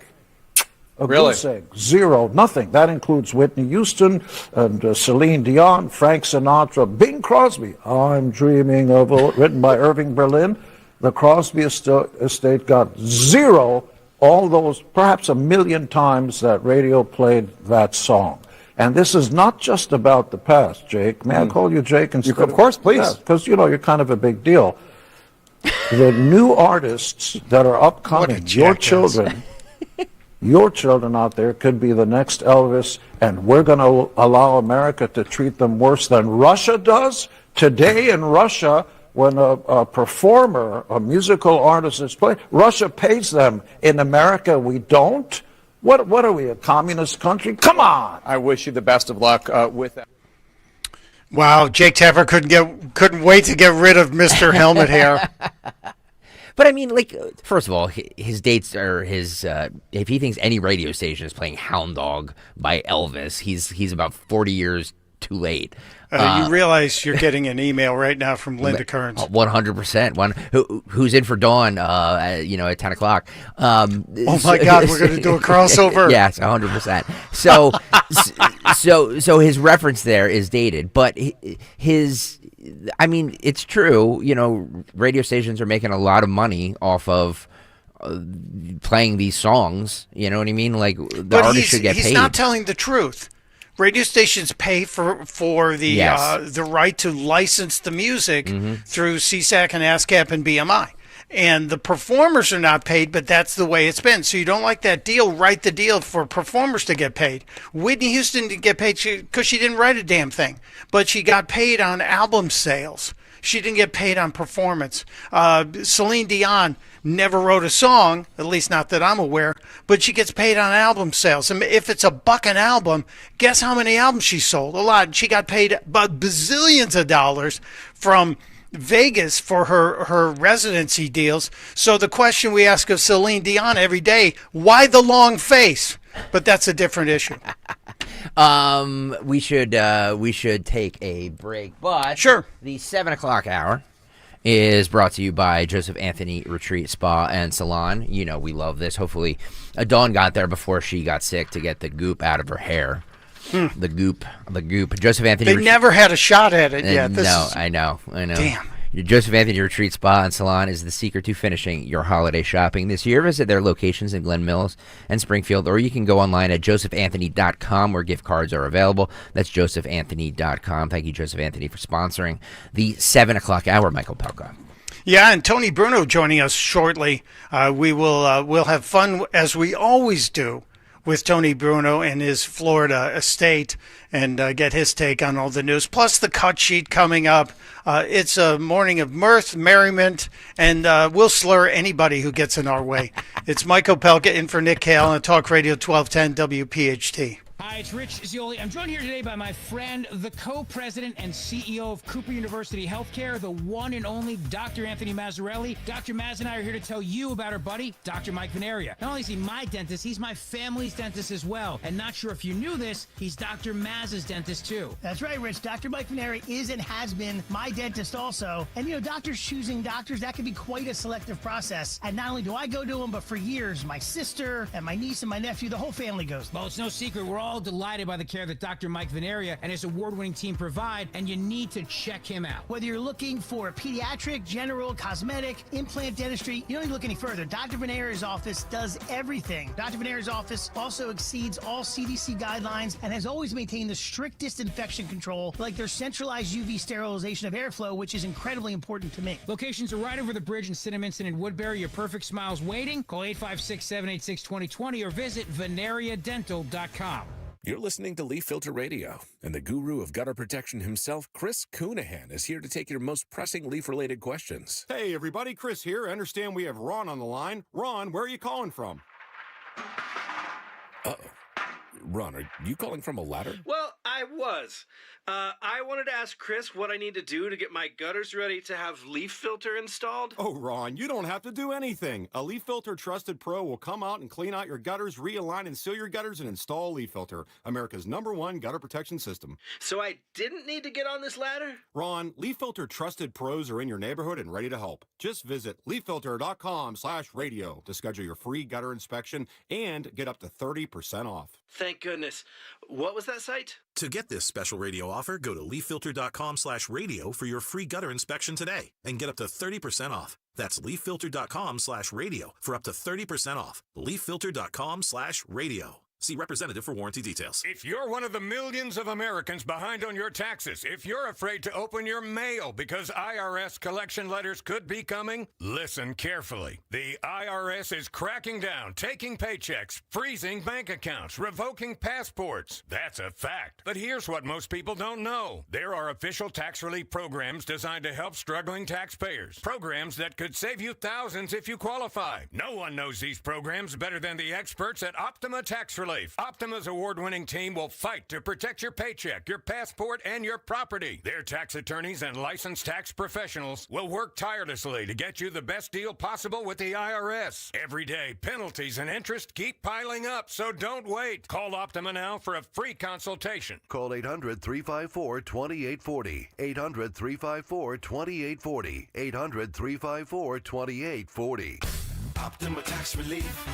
A goose egg. Zero. Nothing. That includes Whitney Houston and Celine Dion, Frank Sinatra, Bing Crosby. "I'm Dreaming of..." written by Irving Berlin. The Crosby estate got zero. All those, perhaps 1 million times that radio played that song. And this is not just about the past, Jake. May I call you Jake instead Of course, please. Yeah, because, you're kind of a big deal. The new artists that are upcoming, your children out there could be the next Elvis, and we're going to allow America to treat them worse than Russia does? Today in Russia, when a performer, a musical artist is playing, Russia pays them. In America, we don't. What are we, a communist country? Come on! I wish you the best of luck with that. Wow, Jake Tapper couldn't wait to get rid of Mr. Helmet Hair. But I mean, like, first of all, his dates are his. If he thinks any radio station is playing "Hound Dog" by Elvis, he's about 40 years too late. You realize you're getting an email right now from Linda Kearns. 100%. Who's in for Dawn? At 10 o'clock. Oh my God, we're going to do a crossover. Yes, 100%. So his reference there is dated, but I mean, it's true. Radio stations are making a lot of money off of playing these songs. You know what I mean? Like, the artist should get paid. He's not telling the truth. Radio stations pay for the right to license the music through CSAC and ASCAP and BMI. And the performers are not paid, but that's the way it's been. So you don't like that deal, write the deal for performers to get paid. Whitney Houston didn't get paid because she didn't write a damn thing. But she got paid on album sales. She didn't get paid on performance. Celine Dion never wrote a song, at least not that I'm aware, but she gets paid on album sales. And if it's $1 an album, guess how many albums she sold? A lot. And she got paid about bazillions of dollars from Vegas for her residency deals. So the question we ask of Celine Dion every day, why the long face? But that's a different issue. We should take a break, but sure. The 7 o'clock hour is brought to you by Joseph Anthony Retreat Spa and Salon. We love this. Hopefully, Dawn got there before she got sick to get the goop out of her hair. The goop. Joseph Anthony. They never had a shot at it yet. I know. Damn. Joseph Anthony Retreat Spa and Salon is the secret to finishing your holiday shopping this year. Visit their locations in Glen Mills and Springfield, or you can go online at josephanthony.com where gift cards are available. That's josephanthony.com. Thank you, Joseph Anthony, for sponsoring the 7 o'clock hour, Michael Pelka. Yeah, and Tony Bruno joining us shortly. We'll have fun, as we always do, with Tony Bruno and his Florida estate and get his take on all the news. Plus the cut sheet coming up. It's a morning of mirth, merriment, and we'll slur anybody who gets in our way. It's Michael Pelka in for Nick Kayal on Talk Radio 1210 WPHT. Hi, it's Rich Zioli. I'm joined here today by my friend, the co-president and CEO of Cooper University Healthcare, the one and only Dr. Anthony Mazzarelli. Dr. Maz and I are here to tell you about our buddy, Dr. Mike Veneria. Not only is he my dentist, he's my family's dentist as well. And not sure if you knew this, he's Dr. Maz's dentist too. That's right, Rich. Dr. Mike Veneria is and has been my dentist also. And doctors choosing doctors, that can be quite a selective process. And not only do I go to them, but for years, my sister and my niece and my nephew, the whole family goes. Well, it's no secret. We're all delighted by the care that Dr. Mike Veneria and his award-winning team provide, and you need to check him out. Whether you're looking for pediatric, general, cosmetic, implant dentistry, you don't need to look any further. Dr. Veneria's office does everything. Dr. Veneria's office also exceeds all CDC guidelines and has always maintained the strictest infection control, like their centralized UV sterilization of airflow, which is incredibly important to me. Locations are right over the bridge in Cinnaminson and Woodbury. Your perfect smile's waiting. Call 856-786-2020 or visit veneriadental.com. You're listening to Leaf Filter Radio, and the guru of gutter protection himself, Chris Coonahan, is here to take your most pressing leaf-related questions. Hey, everybody, Chris here. I understand we have Ron on the line. Ron, where are you calling from? Uh-oh. Ron, are you calling from a ladder? Well, I was. I wanted to ask Chris what I need to do to get my gutters ready to have leaf filter installed. Oh, Ron, you don't have to do anything. A Leaf Filter Trusted Pro will come out and clean out your gutters, realign and seal your gutters, and install Leaf Filter, America's #1 gutter protection system. So I didn't need to get on this ladder? Ron, Leaf Filter Trusted Pros are in your neighborhood and ready to help. Just visit leaffilter.com/radio to schedule your free gutter inspection and get up to 30% off. Thank goodness. What was that site? To get this special radio offer, go to leaffilter.com/radio for your free gutter inspection today and get up to 30% off. That's leaffilter.com/radio for up to 30% off. leaffilter.com/radio. See representative for warranty details. If you're one of the millions of Americans behind on your taxes, if you're afraid to open your mail because IRS collection letters could be coming, listen carefully. The IRS is cracking down, taking paychecks, freezing bank accounts, revoking passports. That's a fact. But here's what most people don't know. There are official tax relief programs designed to help struggling taxpayers. Programs that could save you thousands if you qualify. No one knows these programs better than the experts at Optima Tax Relief. Optima's award-winning team will fight to protect your paycheck, your passport, and your property. Their tax attorneys and licensed tax professionals will work tirelessly to get you the best deal possible with the IRS. Every day, penalties and interest keep piling up, so don't wait. Call Optima now for a free consultation. Call 800-354-2840. 800-354-2840. 800-354-2840. Optima Tax Relief.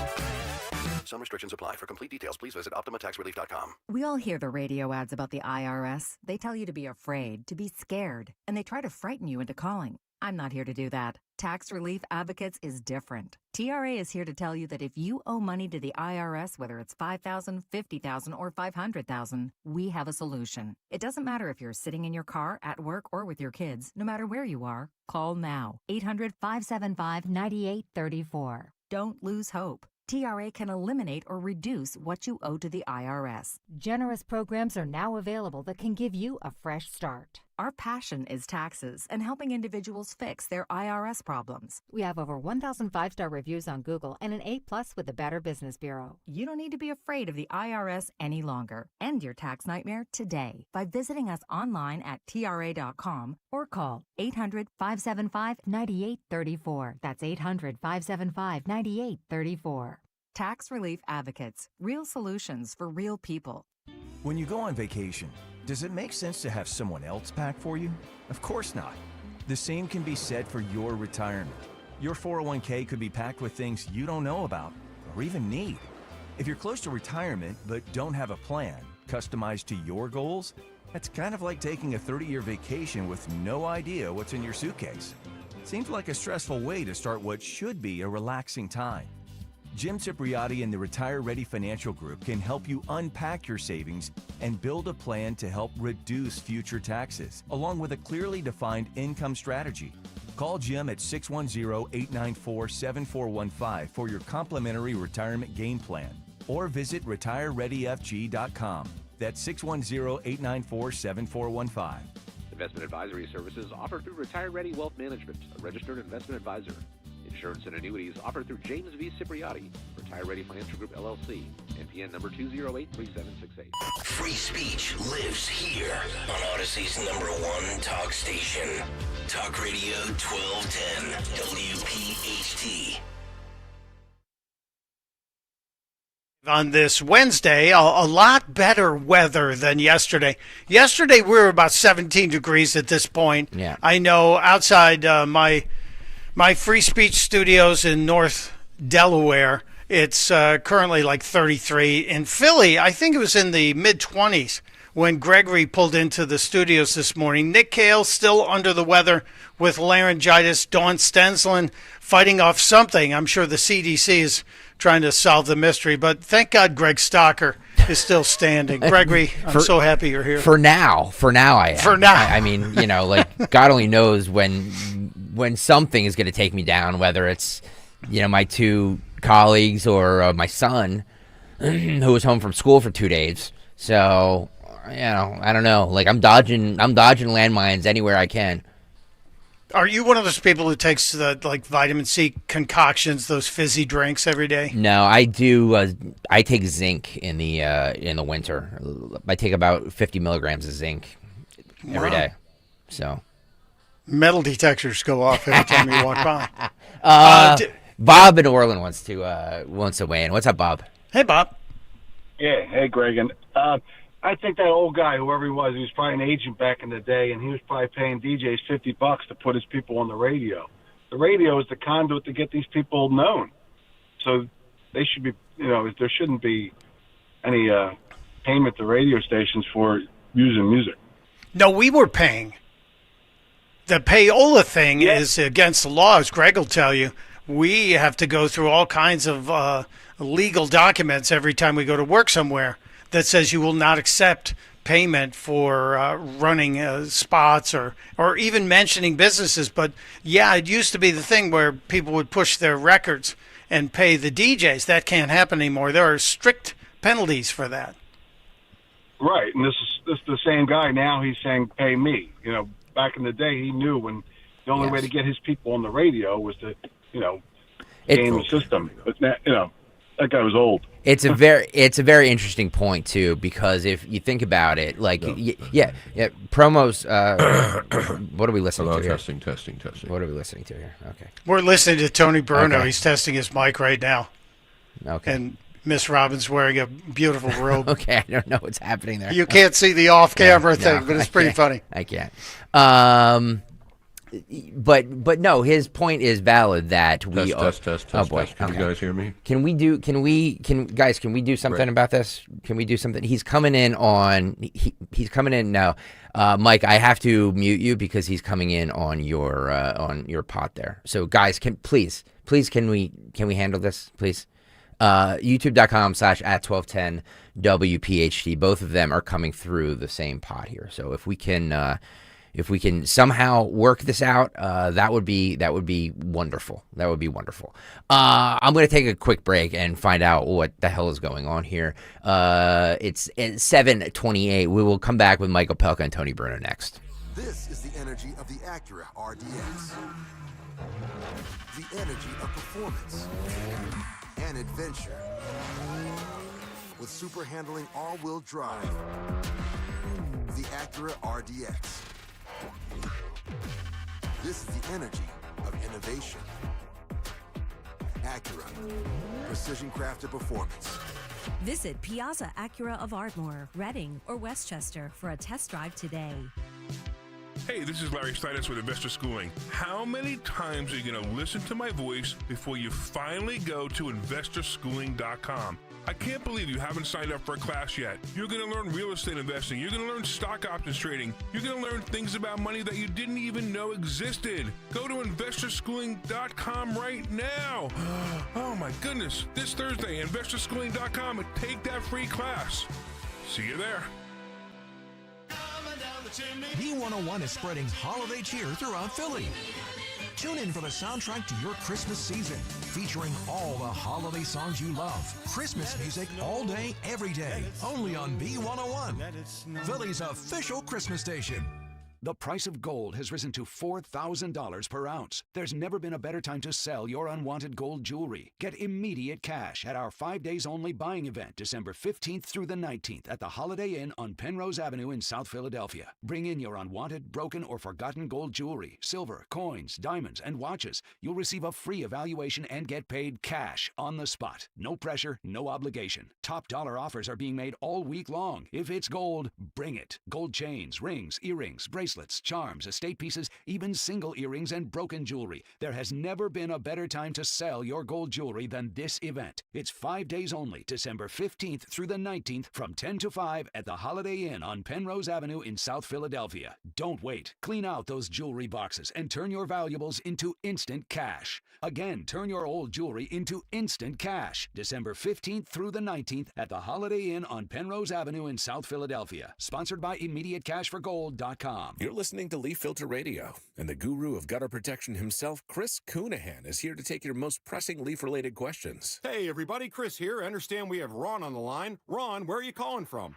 Some restrictions apply. For complete details, please visit OptimaTaxRelief.com. We all hear the radio ads about the IRS. They tell you to be afraid, to be scared, and they try to frighten you into calling. I'm not here to do that. Tax Relief Advocates is different. TRA is here to tell you that if you owe money to the IRS, whether it's $5,000, $50,000, or $500,000, we have a solution. It doesn't matter if you're sitting in your car, at work, or with your kids. No matter where you are, call now. 800-575-9834. Don't lose hope. TRA can eliminate or reduce what you owe to the IRS. Generous programs are now available that can give you a fresh start. Our passion is taxes and helping individuals fix their IRS problems. We have over 1,000 5-star reviews on Google and an A+ with the Better Business Bureau. You don't need to be afraid of the IRS any longer. End your tax nightmare today by visiting us online at TRA.com or call 800-575-9834. That's 800-575-9834. Tax Relief Advocates. Real solutions for real people. When you go on vacation, does it make sense to have someone else pack for you? Of course not. The same can be said for your retirement. Your 401k could be packed with things you don't know about or even need. If you're close to retirement but don't have a plan customized to your goals, that's kind of like taking a 30-year vacation with no idea what's in your suitcase. Seems like a stressful way to start what should be a relaxing time. Jim Cipriotti and the Retire Ready Financial Group can help you unpack your savings and build a plan to help reduce future taxes, along with a clearly defined income strategy. Call Jim at 610-894-7415 for your complimentary retirement game plan, or visit retirereadyfg.com. That's 610-894-7415. Investment advisory services offered through Retire Ready Wealth Management, a registered investment advisor. Insurance and annuities offered through James V. Cipriotti, Retire Ready Financial Group, LLC, NPN number 2083768. Free speech lives here on Odyssey's #1 talk station. Talk Radio 1210, WPHT. On this Wednesday, a lot better weather than yesterday. Yesterday, we were about 17 degrees at this point. Yeah. I know outside my free speech studios in North Delaware, it's currently like 33. In Philly, I think it was in the mid-20s when Gregory pulled into the studios this morning. Nick Kayal still under the weather with laryngitis. Dawn Stensland fighting off something. I'm sure the CDC is trying to solve the mystery, but thank God Greg Stocker is still standing. Gregory, I'm so happy you're here. For now I am. For now. I mean, like God only knows when something is going to take me down, whether it's, my two colleagues or my son who was home from school for 2 days. So, I don't know. Like I'm dodging landmines anywhere I can. Are you one of those people who takes the vitamin C concoctions, those fizzy drinks every day? No, I do. I take zinc in the winter. I take about 50 milligrams of zinc every day. So metal detectors go off every time you walk by. Bob in Orland wants to weigh in. What's up, Bob? Hey, Bob. Yeah, hey, Greg. And I think that old guy, whoever he was probably an agent back in the day, and he was probably paying DJs $50 to put his people on the radio. The radio is the conduit to get these people known. So they should be, there shouldn't be any payment to radio stations for using music. No, we were paying. The payola thing is against the law, as Greg will tell you. We have to go through all kinds of legal documents every time we go to work somewhere that says you will not accept payment for running spots or even mentioning businesses. But, yeah, it used to be the thing where people would push their records and pay the DJs. That can't happen anymore. There are strict penalties for that. Right, and this is the same guy now. He's saying, pay me. Back in the day, he knew when the only way to get his people on the radio was to, game the system. But now, that guy was old. It's a very interesting point too, because if you think about it, promos. What are we listening to here? Testing. What are we listening to here? Okay, we're listening to Tony Bruno. Okay. He's testing his mic right now. Okay, and Miss Robin's wearing a beautiful robe. Okay, I don't know what's happening there. You can't see the off-camera thing, but it's pretty funny. I can't. But no, his point is valid that we test. Oh boy, Can you guys hear me? Can we do something about this? Can we do something? He's coming in now. Mike, I have to mute you because he's coming in on your pot there. So guys, can we handle this, please? YouTube.com/@1210 WPHT. Both of them are coming through the same pot here. So if we can somehow work this out, that would be wonderful. That would be wonderful. I'm going to take a quick break and find out what the hell is going on here. It's 7:28. We will come back with Michael Pelka and Tony Bruno next. This is the energy of the Acura RDX. The energy of performance and adventure. With super handling all-wheel drive. The Acura RDX. This is the energy of innovation. Acura. Precision crafted performance. Visit Piazza Acura of Ardmore, Reading, or Westchester for a test drive today. Hey, this is Larry Steinitz with Investor Schooling. How many times are you going to listen to my voice before you finally go to investorschooling.com? I can't believe you haven't signed up for a class yet. You're going to learn real estate investing. You're going to learn stock options trading. You're going to learn things about money that you didn't even know existed. Go to investorschooling.com right now. Oh my goodness. This Thursday, investorschooling.com, and take that free class. See you there. B101 is spreading holiday cheer throughout Philly. Tune in for the soundtrack to your Christmas season, featuring all the holiday songs you love. Christmas music all day, every day, only on B101, Philly's official Christmas station. The price of gold has risen to $4,000 per ounce. There's never been a better time to sell your unwanted gold jewelry. Get immediate cash at our 5 days only buying event, December 15th through the 19th at the Holiday Inn on Penrose Avenue in South Philadelphia. Bring in your unwanted, broken, or forgotten gold jewelry, silver, coins, diamonds, and watches. You'll receive a free evaluation and get paid cash on the spot. No pressure, no obligation. Top dollar offers are being made all week long. If it's gold, bring it. Gold chains, rings, earrings, bracelets, charms, estate pieces, even single earrings and broken jewelry. There has never been a better time to sell your gold jewelry than this event. It's 5 days only, December 15th through the 19th from 10 to 5 at the Holiday Inn on Penrose Avenue in South Philadelphia. Don't wait. Clean out those jewelry boxes and turn your valuables into instant cash. Again, turn your old jewelry into instant cash. December 15th through the 19th at the Holiday Inn on Penrose Avenue in South Philadelphia. Sponsored by ImmediateCashForGold.com. You're listening to Leaf Filter Radio, and the guru of gutter protection himself, Chris Cunahan, is here to take your most pressing leaf-related questions. Hey, everybody, Chris here. I understand we have Ron on the line. Ron, where are you calling from?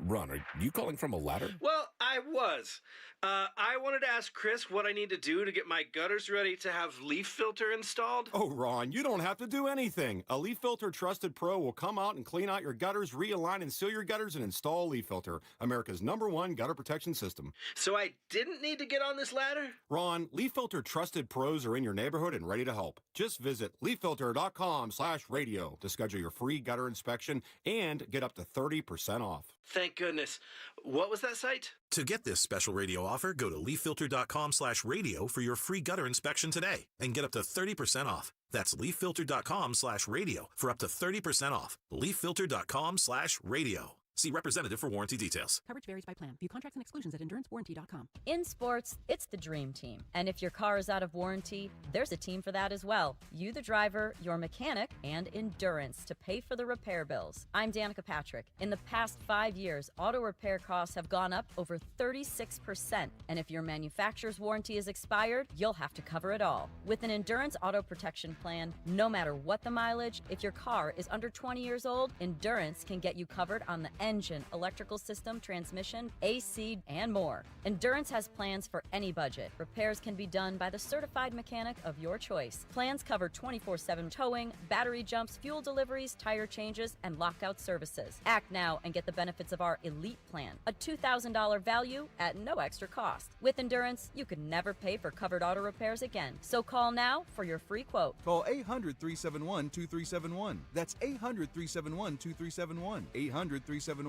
Ron, are you calling from a ladder? Well, I was. I wanted to ask Chris what I need to do to get my gutters ready to have leaf filter installed. Oh, Ron, you don't have to do anything. A Leaf Filter Trusted Pro will come out and clean out your gutters, realign and seal your gutters, and install Leaf Filter, America's #1 gutter protection system. So I didn't need to get on this ladder? Ron, Leaf Filter Trusted Pros are in your neighborhood and ready to help. Just visit leaffilter.com/radio to schedule your free gutter inspection and get up to 30% off. Thank goodness. What was that site? To get this special radio offer, go to leaffilter.com/radio for your free gutter inspection today and get up to 30% off. That's leaffilter.com/radio for up to 30% off. leaffilter.com/radio. See representative for warranty details. Coverage varies by plan. View contracts and exclusions at endurancewarranty.com. In sports, it's the dream team. And if your car is out of warranty, there's a team for that as well. You, the driver, your mechanic, and Endurance to pay for the repair bills. I'm Danica Patrick. In the past 5 years, auto repair costs have gone up over 36%. And if your manufacturer's warranty is expired, you'll have to cover it all. With an Endurance auto protection plan, no matter what the mileage, if your car is under 20 years old, Endurance can get you covered on the engine, electrical system, transmission, AC, and more. Endurance has plans for any budget. Repairs can be done by the certified mechanic of your choice. Plans cover 24/7 towing, battery jumps, fuel deliveries, tire changes, and lockout services. Act now and get the benefits of our Elite Plan, a $2,000 value at no extra cost. With Endurance, you could never pay for covered auto repairs again. So call now for your free quote. Call 800-371-2371. That's 800-371-2371. 800-371-2371.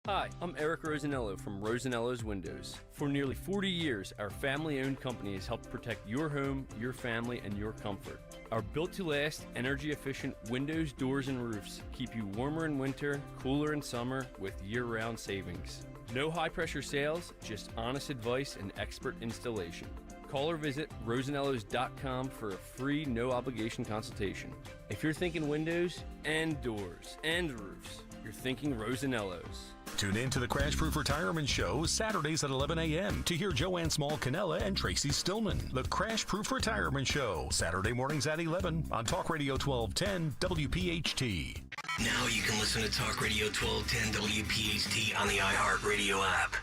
Hi, I'm Eric Rosanello from Rosanello's Windows. For nearly 40 years, our family-owned company has helped protect your home, your family, and your comfort. Our built-to-last, energy-efficient windows, doors, and roofs keep you warmer in winter, cooler in summer, with year-round savings. No high-pressure sales, just honest advice and expert installation. Call or visit rosanellos.com for a free, no-obligation consultation. If you're thinking windows and doors and roofs, you're thinking Rosanello's. Tune in to the Crash Proof Retirement Show Saturdays at 11 a.m. to hear Joanne Small-Canella and Tracy Stillman. The Crash Proof Retirement Show, Saturday mornings at 11 on Talk Radio 1210 WPHT. Now you can listen to Talk Radio 1210 WPHT on the iHeartRadio app.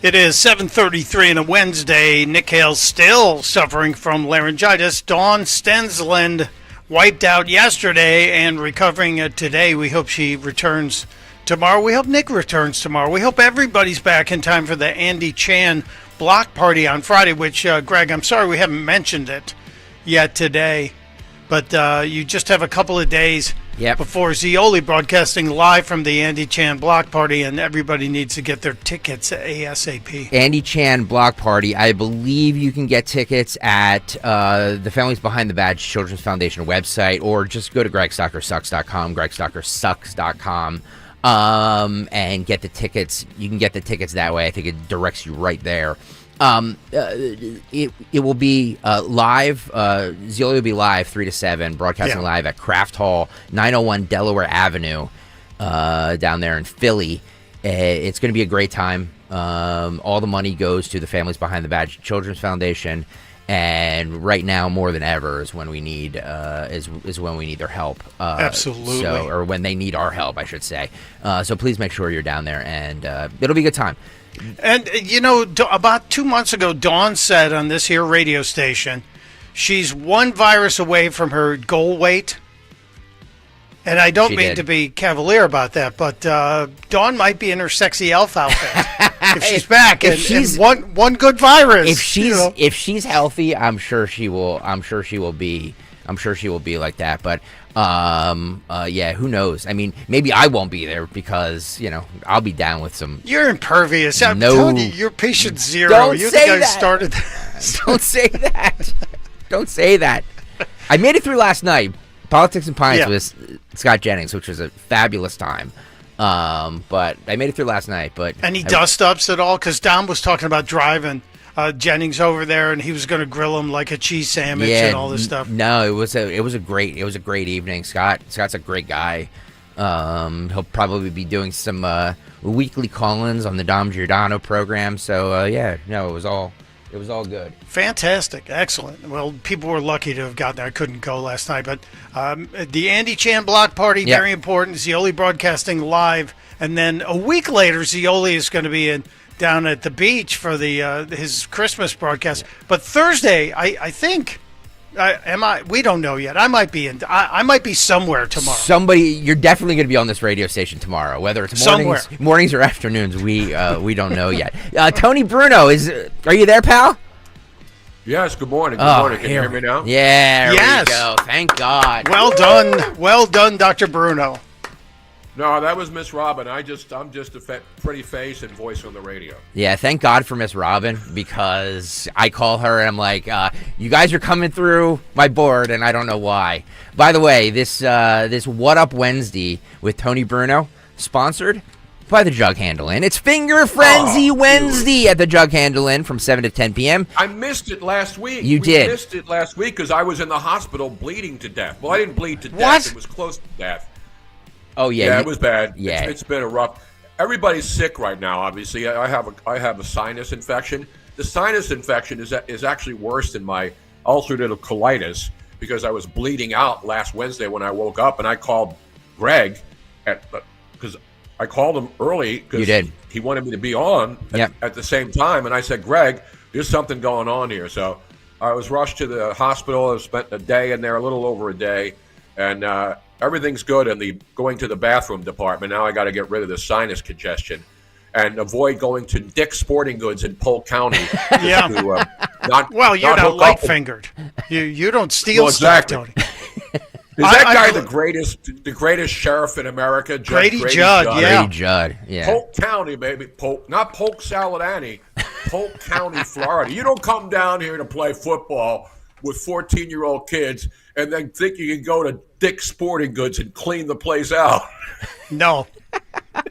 It is 7:33 on a Wednesday. Nick Kayal still suffering from laryngitis. Dawn Stensland wiped out yesterday and recovering today. We hope she returns tomorrow. We hope Nick returns tomorrow. We hope everybody's back in time for the Andy Chan block party on Friday, which, Greg, I'm sorry we haven't mentioned it yet today. But you just have a couple of days before Zioli broadcasting live from the Andy Chan block party, and everybody needs to get their tickets ASAP. Andy Chan block party. I believe you can get tickets at the Families Behind the Badge Children's Foundation website, or just go to gregsdoctorsucks.com, gregsdoctorsucks.com, and get the tickets. You can get the tickets that way. I think it directs you right there. It will be live. Zioli will be live 3 to 7, broadcasting live at Kraft Hall, 901 Delaware Avenue, down there in Philly. It's going to be a great time. All the money goes to the Families Behind the Badge Children's Foundation, and right now more than ever is when we need is when we need their help. Absolutely, or when they need our help, I should say. So please make sure you're down there, and it'll be a good time. And, you know, about 2 months ago, Dawn said on this here radio station, she's one virus away from her goal weight. And I don't mean to be cavalier about that, but Dawn might be in her sexy elf outfit if she's back. And one good virus. If she's healthy, I'm sure she will be like that. But who knows? I mean, maybe I won't be there because, I'll be down with some. You're impervious. I'm telling you, you're patient zero. You're the guy who started this. Don't say that. Don't say that. I made it through last night. Politics and Pints with Scott Jennings, which was a fabulous time. But I made it through last night. But any dust-ups at all? Because Dom was talking about driving Jennings over there, and he was going to grill him like a cheese sandwich and all this stuff. No, it was a great evening. Scott's a great guy. He'll probably be doing some weekly call-ins on the Dom Giordano program. So it was all It was all good. Fantastic. Excellent. Well, people were lucky to have gotten there. I couldn't go last night, but the Andy Chan block party, very important. Zioli broadcasting live. And then a week later, Zioli is going to be down at the beach for his Christmas broadcast. But Thursday, I think... we don't know yet. I might be somewhere tomorrow. You're definitely going to be on this radio station tomorrow, whether it's mornings or afternoons. We don't know yet. Tony Bruno, are you there, pal? Yes. Good morning. Good morning. Can you hear me now? Yeah. There we go. Thank God. Well done, Dr. Bruno. No, that was Miss Robin. I'm just a pretty face and voice on the radio. Yeah, thank God for Miss Robin, because I call her and I'm like, you guys are coming through my board and I don't know why. By the way, this What Up Wednesday with Tony Bruno, sponsored by the Jug Handle Inn. It's Finger Frenzy Wednesday at the Jug Handle Inn from 7 to 10 p.m. I missed it last week. We missed it last week because I was in the hospital bleeding to death. Well, I didn't bleed to death. It was close to death. Oh yeah, yeah, it was bad. Yeah, it's been a rough. Everybody's sick right now. Obviously, I have a sinus infection. The sinus infection is actually worse than my ulcerative colitis because I was bleeding out last Wednesday when I woke up, and I called Greg because I called him early because he wanted me to be on at the same time, and I said, Greg, there's something going on here. So I was rushed to the hospital. I spent a day in there, a little over a day, and everything's good in the going to the bathroom department. Now I got to get rid of the sinus congestion and avoid going to Dick's Sporting Goods in Polk County. Yeah. You're not light-fingered. You don't steal stuff, Tony. Is that guy the greatest sheriff in America? Grady Judd, yeah. Grady Judd, yeah. Polk County, baby. Not Polk Saladani. Polk County, Florida. You don't come down here to play football with 14-year-old kids and then think you can go to Dick's Sporting Goods and clean the place out. No,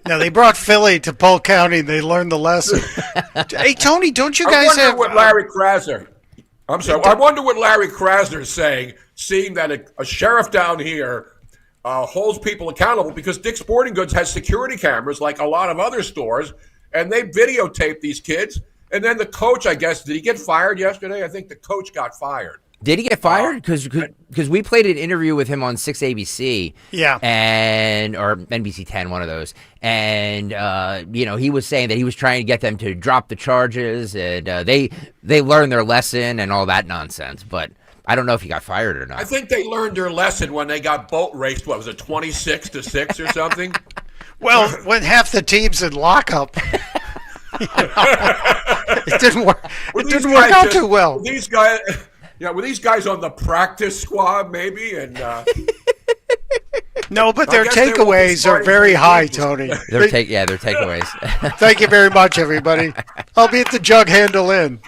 they brought Philly to Polk County and they learned the lesson. Hey, Tony, don't you guys have... what Larry Krasner... I'm sorry. I wonder what Larry Krasner is saying, seeing that a sheriff down here holds people accountable because Dick's Sporting Goods has security cameras like a lot of other stores, and they videotape these kids. And then the coach, I guess, did he get fired yesterday? I think the coach got fired. Did he get fired? Because we played an interview with him on 6 ABC, or NBC 10, one of those, and he was saying that he was trying to get them to drop the charges, and they learned their lesson and all that nonsense. But I don't know if he got fired or not. I think they learned their lesson when they got boat raced. What was it, 26-6 or something? Well, when half the team's in lockup. It didn't work. It didn't work out too well. These guys. Yeah, were these guys on the practice squad, maybe? And no, but their takeaways are very high, Tony. Their takeaways. Thank you very much, everybody. I'll be at the Jug Handle Inn.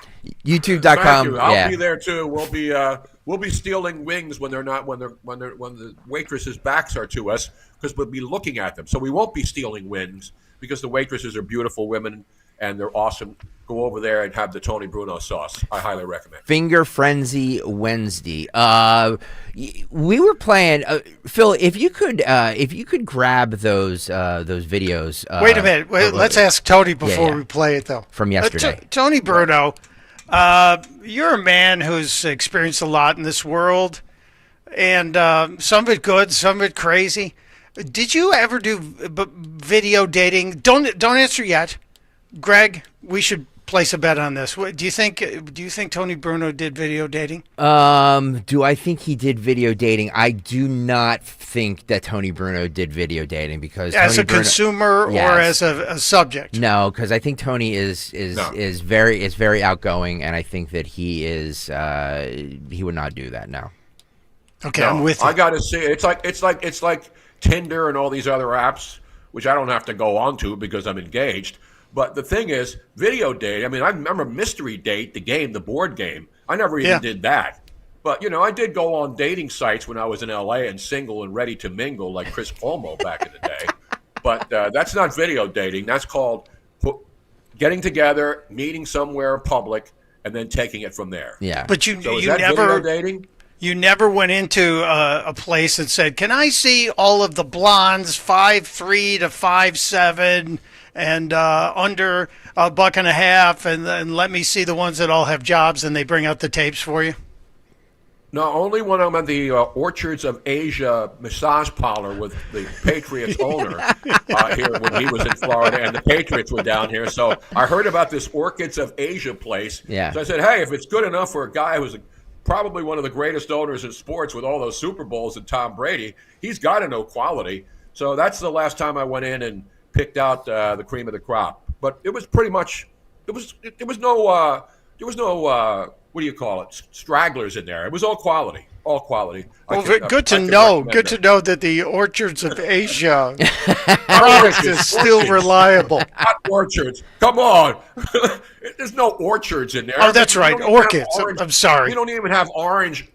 YouTube.com. I'll be there too. We'll be stealing wings when the waitresses' backs are to us because we'll be looking at them. So we won't be stealing wings because the waitresses are beautiful women and they're awesome. Go over there and have the Tony Bruno sauce. I highly recommend. Finger Frenzy Wednesday. We were playing, Phil. If you could grab those videos. Wait a minute. Let's ask Tony before we play it, though. From yesterday, Tony Bruno. You're a man who's experienced a lot in this world, and some of it good, some of it crazy. Did you ever do video dating? Don't answer yet. Greg, we should place a bet on this. Do you think Tony Bruno did video dating? Do I think he did video dating? I do not think that Tony Bruno did video dating because as Tony a consumer or as a subject. No, because I think Tony is very outgoing, and I think that he would not do that now. Okay, I'm with you. I got to say, it's like Tinder and all these other apps, which I don't have to go on to because I'm engaged. But the thing is, video date, I mean, I remember Mystery Date, the game, the board game. I never even did that. But, I did go on dating sites when I was in L.A. and single and ready to mingle like Chris Cuomo back in the day. But that's not video dating. That's called getting together, meeting somewhere public, and then taking it from there. Yeah. But you never video dating? You never went into a place and said, "Can I see all of the blondes 5'3" to 5'7"? and under $1.50, and let me see the ones that all have jobs, and they bring out the tapes for you? No, only when I'm at the Orchards of Asia massage parlor with the Patriots owner here when he was in Florida, and the Patriots were down here. So I heard about this Orchids of Asia place. Yeah. So I said, hey, if it's good enough for a guy who's probably one of the greatest owners in sports with all those Super Bowls and Tom Brady, he's got to know quality. So that's the last time I went in and picked out the cream of the crop. But it was pretty much there was no what do you call it? Stragglers in there. It was all quality. All quality. Well, good to know. Good to know that the Orchards of Asia product is still reliable. Not orchards. Come on. There's no orchards in there. Oh, that's right. Orchids. I'm sorry. You don't even have orange.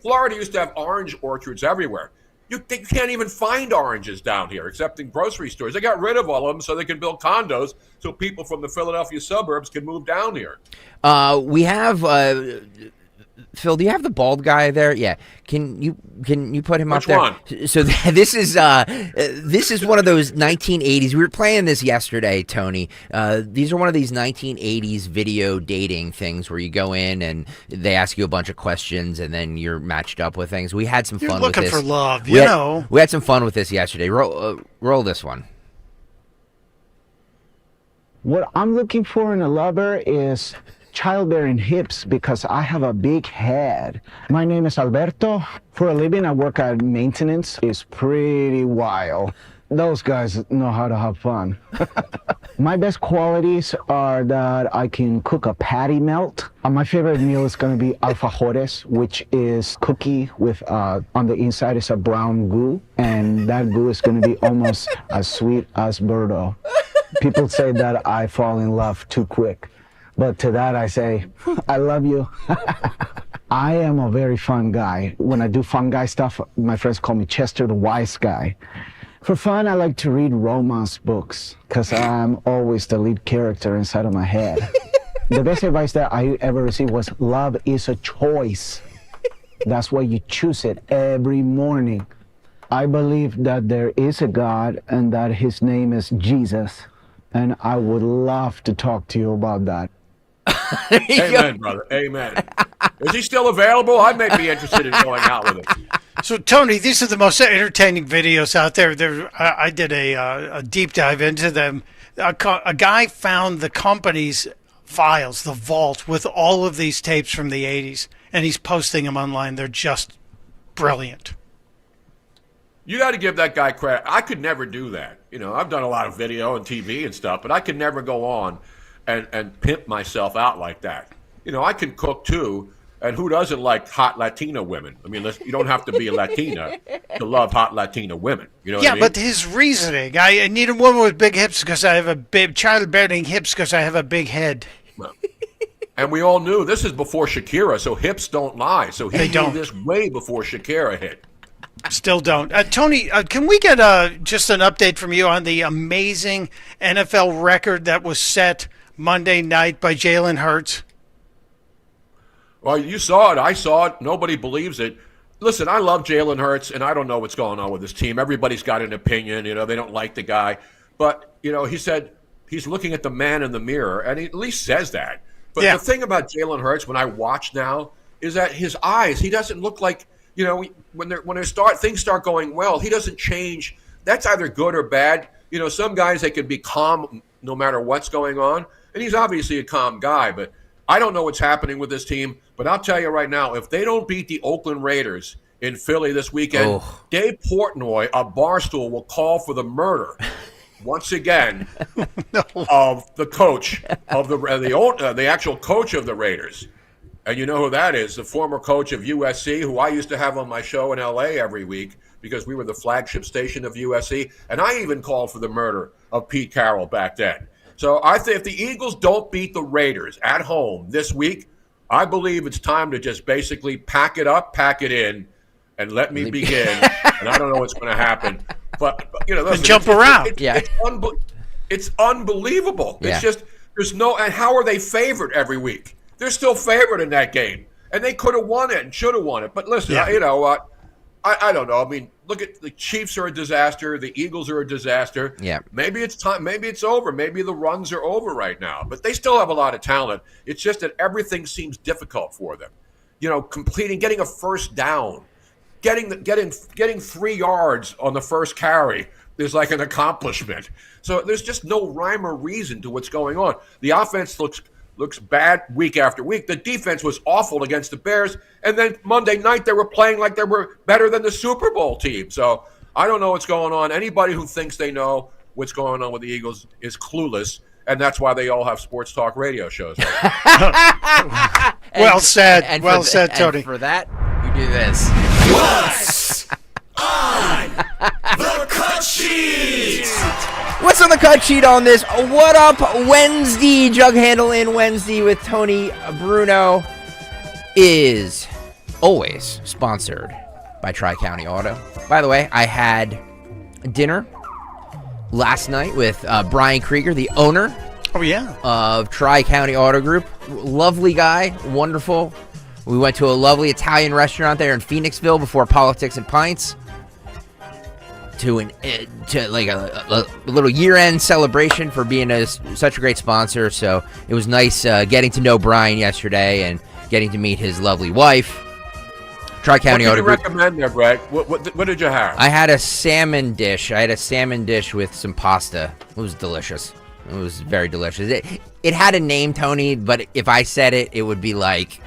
Florida used to have orange orchards everywhere. You can't even find oranges down here except in grocery stores. They got rid of all of them so they can build condos so people from the Philadelphia suburbs can move down here. We have Phil. Do you have the bald guy there? Yeah. Can you put him Which up there? one? So this is one of those 1980s. We were playing this yesterday, Tony. These are one of these 1980s video dating things where you go in and they ask you a bunch of questions and then you're matched up with things. We had some fun with this. You're looking for love, We had some fun with this yesterday. Roll this one. What I'm looking for in a lover is childbearing hips because I have a big head. My name is Alberto. For a living, I work at maintenance. It's pretty wild. Those guys know how to have fun. My best qualities are that I can cook a patty melt. My favorite meal is going to be alfajores, which is cookie with, on the inside is a brown goo, and that goo is going to be almost as sweet as Birdo. People say that I fall in love too quick. But to that I say, I love you. I am a very fun guy. When I do fun guy stuff, my friends call me Chester the Wise Guy. For fun, I like to read romance books because I'm always the lead character inside of my head. The best advice that I ever received was love is a choice. That's why you choose it every morning. I believe that there is a God and that his name is Jesus. And I would love to talk to you about that. Amen, brother. Amen. Is he still available? I may be interested in going out with him. So, Tony, these are the most entertaining videos out there. I did a deep dive into them. A guy found the company's files, the vault, with all of these tapes from the 80s, and he's posting them online. They're just brilliant. You got to give that guy credit. I could never do that. I've done a lot of video and TV and stuff, but I could never go on and pimp myself out like that. I can cook too, and who doesn't like hot Latina women? I mean, you don't have to be a Latina to love hot Latina women. You know what I mean? But his reasoning, I need a woman with big hips because I have a big childbearing hips because I have a big head. And we all knew this is before Shakira, so hips don't lie. So he knew this way before Shakira hit. Still don't. Tony, can we get just an update from you on the amazing NFL record that was set Monday night by Jalen Hurts? Well, you saw it. I saw it. Nobody believes it. Listen, I love Jalen Hurts, and I don't know what's going on with his team. Everybody's got an opinion. They don't like the guy. But, he said he's looking at the man in the mirror, and he at least says that. But the thing about Jalen Hurts, when I watch now, is that his eyes, he doesn't look like, when things start going well, he doesn't change. That's either good or bad. Some guys, they can be calm no matter what's going on. And he's obviously a calm guy, but I don't know what's happening with this team. But I'll tell you right now, if they don't beat the Oakland Raiders in Philly this weekend, Dave Portnoy of Barstool will call for the murder once again of the coach of the actual coach of the Raiders. And you know who that is? The former coach of USC, who I used to have on my show in L.A. every week because we were the flagship station of USC. And I even called for the murder of Pete Carroll back then. So I think if the Eagles don't beat the Raiders at home this week, I believe it's time to just basically pack it up, pack it in, and let me begin. And I don't know what's going to happen. But listen, jump around. It's unbelievable. Yeah. It's just, and how are they favored every week? They're still favored in that game. And they could have won it and should have won it. But listen, you know what? I don't know. I mean, look at the Chiefs are a disaster. The Eagles are a disaster. Yeah. Maybe it's time. Maybe it's over. Maybe the runs are over right now. But they still have a lot of talent. It's just that everything seems difficult for them. Getting a first down, getting 3 yards on the first carry is like an accomplishment. So there's just no rhyme or reason to what's going on. The offense looks bad week after week. The defense was awful against the Bears. And then Monday night, they were playing like they were better than the Super Bowl team. So I don't know what's going on. Anybody who thinks they know what's going on with the Eagles is clueless. And that's why they all have sports talk radio shows. Well said. Well said, Tony. And for that, you do this. What's on the cut sheet? What's on the cut sheet on this What Up Wednesday? Jug Handle in Wednesday with Tony Bruno is always sponsored by Tri-County Auto. By the way, I had dinner last night with Brian Krieger, the owner of Tri-County Auto Group. Lovely guy, wonderful. We went to a lovely Italian restaurant there in Phoenixville before Politics and Pints. To a little year-end celebration for being such a great sponsor. So it was nice getting to know Brian yesterday and getting to meet his lovely wife. Tri-County Auto Group. What did you recommend there, Greg? What did you have? I had a salmon dish. With some pasta. It was delicious. It was very delicious. It had a name, Tony, but if I said it, it would be like,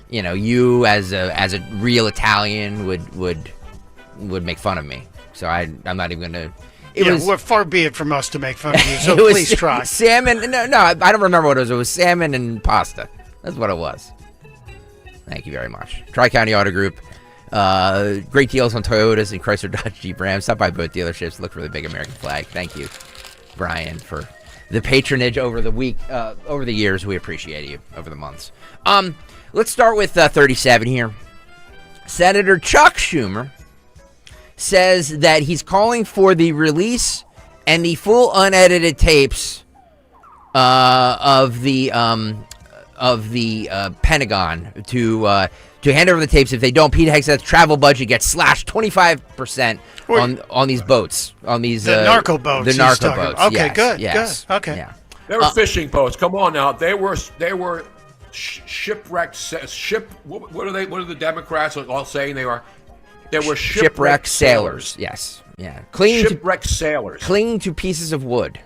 you as a real Italian would make fun of me. So I'm not even going to... Well, far be it from us to make fun of you, so please try. Salmon... No, I don't remember what it was. It was salmon and pasta. That's what it was. Thank you very much. Tri-County Auto Group. Great deals on Toyotas and Chrysler Dodge Jeep Ram. Stop by both dealerships. Look for the big American flag. Thank you, Brian, for the patronage over the years. We appreciate you over the months. Let's start with 37 here. Senator Chuck Schumer says that he's calling for the release and the full unedited tapes of the Pentagon to hand over the tapes. If they don't, Pete Hegseth's travel budget gets slashed 25% on these boats, on these the narco boats. The narco boats. Okay, yes, good. Yes. Good. Okay. Yeah. They were fishing boats. Come on now. They were shipwrecked. What are they? What are the Democrats all saying they are? They were shipwrecked sailors. Yes. Yeah. Shipwrecked sailors. Clinging to pieces of wood.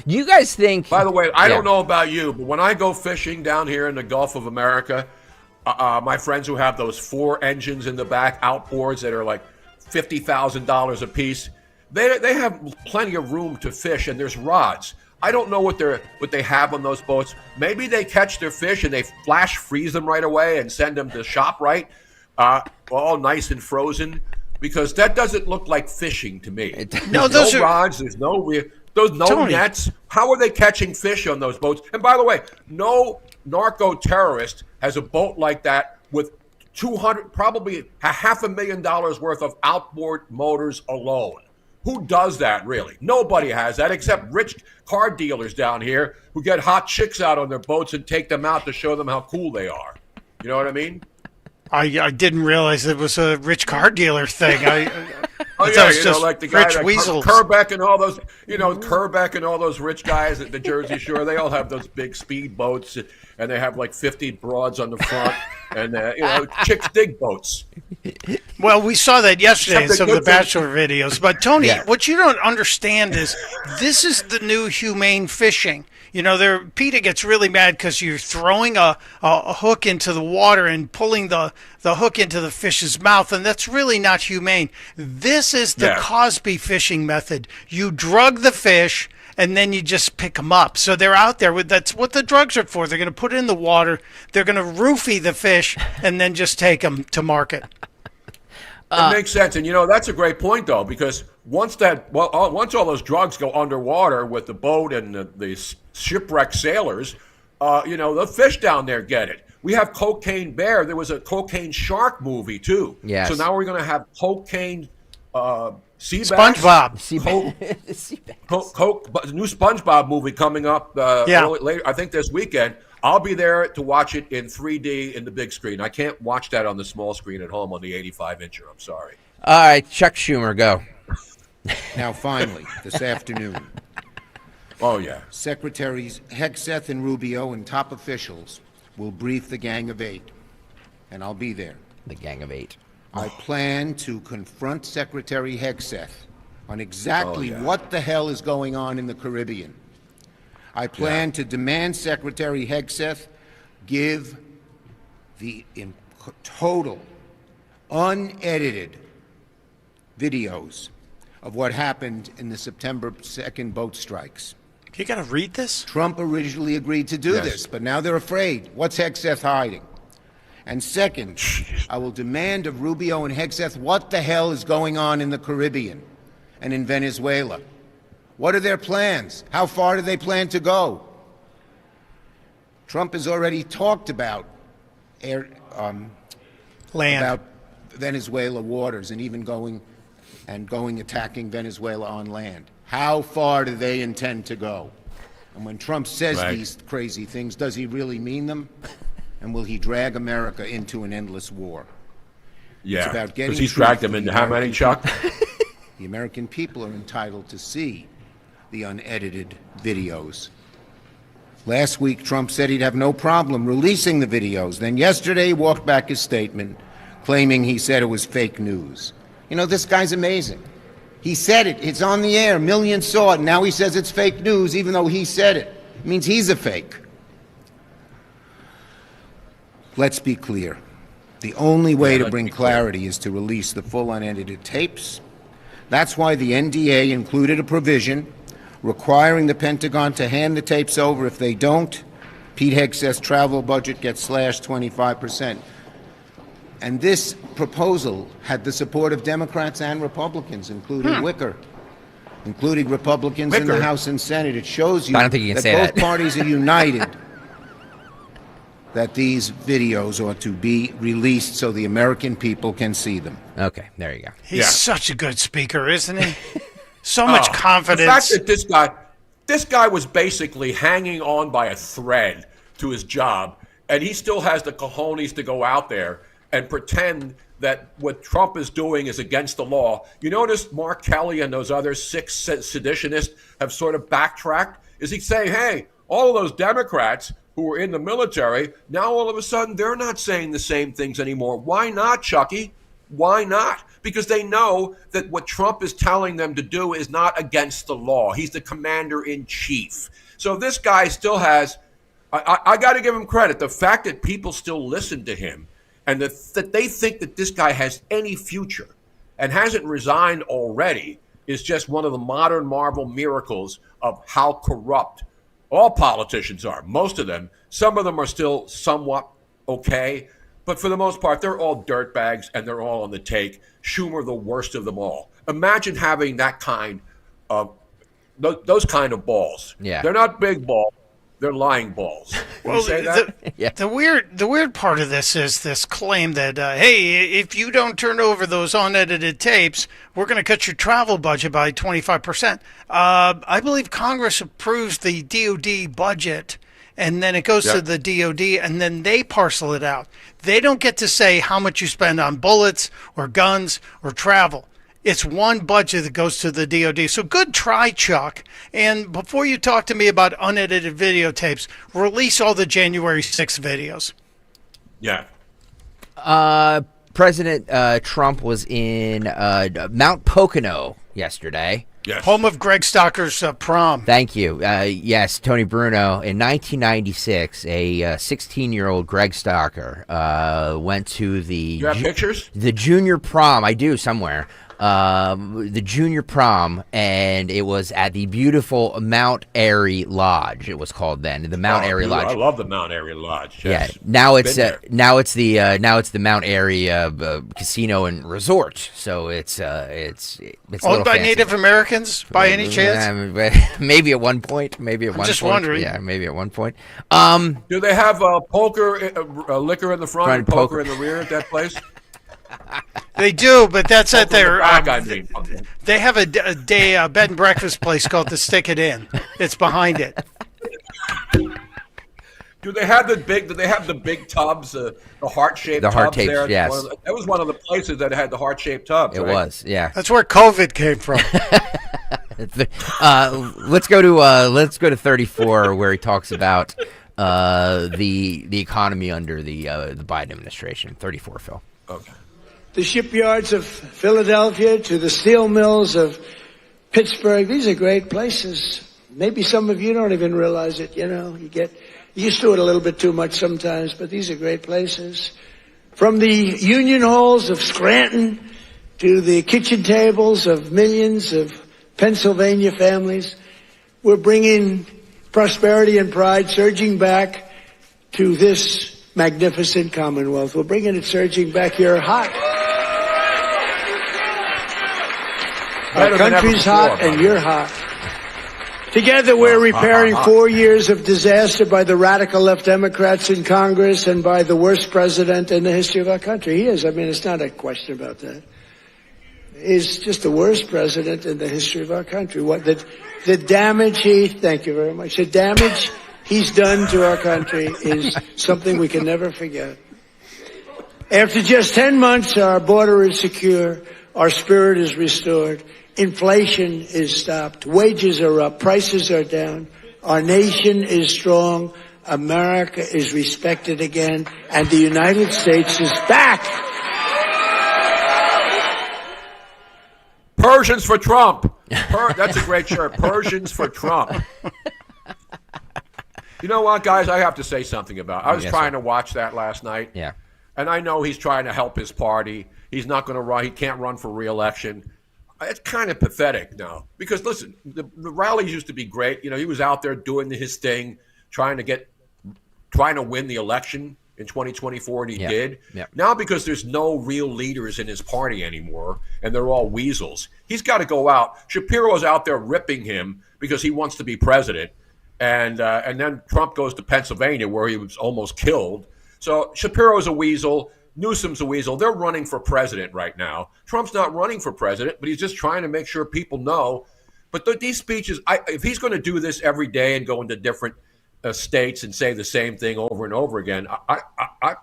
Do you guys think... By the way, I don't know about you, but when I go fishing down here in the Gulf of America, my friends who have those 4 engines in the back, outboards that are like $50,000 a piece, they have plenty of room to fish, and there's rods. I don't know what they have on those boats. Maybe they catch their fish and they flash freeze them right away and send them to ShopRite, all nice and frozen, because that doesn't look like fishing to me. No, there's no rods. There's no Tony. nets. How are they catching fish on those boats? And by the way, no narco terrorist has a boat like that with probably $500,000 worth of outboard motors alone. Who does that, really? Nobody has that except rich car dealers down here who get hot chicks out on their boats and take them out to show them how cool they are. You know what I mean? I didn't realize it was a rich car dealer thing. Like the guy rich weasels. Kerbeck and all those, Kerbeck and all those rich guys at the Jersey Shore. They all have those big speed boats, and they have like 50 broads on the front, and chicks dig boats. Well, we saw that yesterday in some of the Bachelor videos. But Tony, what you don't understand is this is the new humane fishing. PETA gets really mad because you're throwing a hook into the water and pulling the hook into the fish's mouth, and that's really not humane. This is the Cosby fishing method. You drug the fish, and then you just pick them up. So they're out there. That's what the drugs are for. They're going to put it in the water. They're going to roofie the fish, and then just take them to market. It makes sense, and that's a great point though, because once all those drugs go underwater with the boat and the shipwrecked sailors, the fish down there get it. We have Cocaine Bear. There was a Cocaine Shark movie too. Yes. So now we're going to have cocaine sea SpongeBob. New SpongeBob movie coming up later. I think this weekend. I'll be there to watch it in 3D in the big screen. I can't watch that on the small screen at home on the 85-incher. I'm sorry. All right, Chuck Schumer, go. Now, finally, this afternoon, Oh, yeah. Secretaries Hegseth and Rubio and top officials will brief the Gang of Eight, and I'll be there. The Gang of Eight. I plan to confront Secretary Hegseth on exactly what the hell is going on in the Caribbean. I plan to demand Secretary Hegseth give the total, unedited videos of what happened in the September 2nd boat strikes. You got to read this? Trump originally agreed to do this, but now they're afraid. What's Hegseth hiding? And second, I will demand of Rubio and Hegseth what the hell is going on in the Caribbean and in Venezuela. What are their plans? How far do they plan to go? Trump has already talked about about Venezuela waters and even going attacking Venezuela on land. How far do they intend to go? And when Trump says these crazy things, does he really mean them? And will he drag America into an endless war? Yeah, it's about getting because he's dragged them into how many, Chuck? The American people are entitled to see the unedited videos. Last week, Trump said he'd have no problem releasing the videos. Then yesterday, he walked back his statement, claiming he said it was fake news. You know, this guy's amazing. He said it. It's on the air. Millions saw it. Now he says it's fake news, even though he said it. It means he's a fake. Let's be clear. The only way to bring clarity is to release the full unedited tapes. That's why the NDA included a provision requiring the Pentagon to hand the tapes over. If they don't, Pete Hegseth's travel budget gets slashed 25%. And this proposal had the support of Democrats and Republicans, including Wicker, including Republicans in the House and Senate. It shows you I don't think you can say both that. parties are united that these videos ought to be released so the American people can see them. Okay, there you go. He's such a good speaker, isn't he? So much confidence. The fact that this guy was basically hanging on by a thread to his job, and he still has the cojones to go out there and pretend that what Trump is doing is against the law. You notice Mark Kelly and those other 6 seditionists have sort of backtracked? Is he saying, hey, all of those Democrats who were in the military, now all of a sudden they're not saying the same things anymore. Why not, Chucky? Why not? Because they know that what Trump is telling them to do is not against the law. He's the commander-in-chief. So this guy still has, I got to give him credit, the fact that people still listen to him and that they think that this guy has any future and hasn't resigned already is just one of the modern Marvel miracles of how corrupt all politicians are. Most of them. Some of them are still somewhat okay, but for the most part, they're all dirtbags and they're all on the take. Schumer, the worst of them all. Imagine having that kind of, those kind of balls. Yeah. They're not big balls. They're lying balls. Can you say that? The weird part of this is this claim that, hey, if you don't turn over those unedited tapes, we're going to cut your travel budget by 25%. I believe Congress approves the DOD budget, and then it goes to the DOD, and then they parcel it out. They don't get to say how much you spend on bullets or guns or travel. It's one budget that goes to the DOD. So good try, Chuck. And before you talk to me about unedited videotapes, release all the January 6th videos. Yeah. President Trump was in Mount Pocono yesterday. Yes. Home of Greg Stocker's prom. Thank you. Yes, Tony Bruno. In 1996, a 16-year-old Greg Stocker went to the... You have pictures? The junior prom. I do, somewhere. The junior prom, and it was at the beautiful Mount Airy Lodge. It was called then, the Mount Airy Lodge. I love the Mount Airy Lodge. Yes. Yeah, now it's the Mount Airy Casino and Resort. So it's owned by Native Americans by any chance? Maybe at one point. I'm just wondering. Yeah, maybe at one point. Do they have poker liquor in the front and poker in the rear at that place? They do, but that's at their. The they have a bed and breakfast place called the Stick It In. It's behind it. Do they have the big tubs, the heart-shaped tubs heart-shaped, there? yes. That was one of the places that had the heart-shaped tubs. It right? was, yeah. That's where COVID came from. Let's go to 34, where he talks about the economy under the Biden administration. 34, Phil. Okay. The shipyards of Philadelphia to the steel mills of Pittsburgh. These are great places. Maybe some of you don't even realize it. You get used to it a little bit too much sometimes, but these are great places. From the union halls of Scranton to the kitchen tables of millions of Pennsylvania families, we're bringing prosperity and pride surging back to this magnificent Commonwealth. We're bringing it surging back here hot. Our country's hot and you're hot. Together we're repairing 4 years of disaster by the radical left Democrats in Congress and by the worst president in the history of our country. He is. I mean, it's not a question about that. He's just the worst president in the history of our country. The damage thank you very much. The damage he's done to our country is something we can never forget. After just 10 months, our border is secure. Our spirit is restored. Inflation is stopped. Wages are up. Prices are down. Our nation is strong. America is respected again. And the United States is back. Persians for Trump. That's a great shirt. Persians for Trump. You know what, guys? I have to say something about it. I was trying to watch that last night. Yeah. And I know he's trying to help his party. He's not going to run. He can't run for re-election. It's kind of pathetic now. Because, listen, the rallies used to be great. He was out there doing his thing, trying to win the election in 2024, and he did. Yeah. Now, because there's no real leaders in his party anymore, and they're all weasels, he's got to go out. Shapiro's out there ripping him because he wants to be president. And then Trump goes to Pennsylvania, where he was almost killed. So Shapiro's a weasel. Newsom's a weasel. They're running for president right now. Trump's not running for president, but he's just trying to make sure people know. But these speeches, if he's going to do this every day and go into different states and say the same thing over and over again,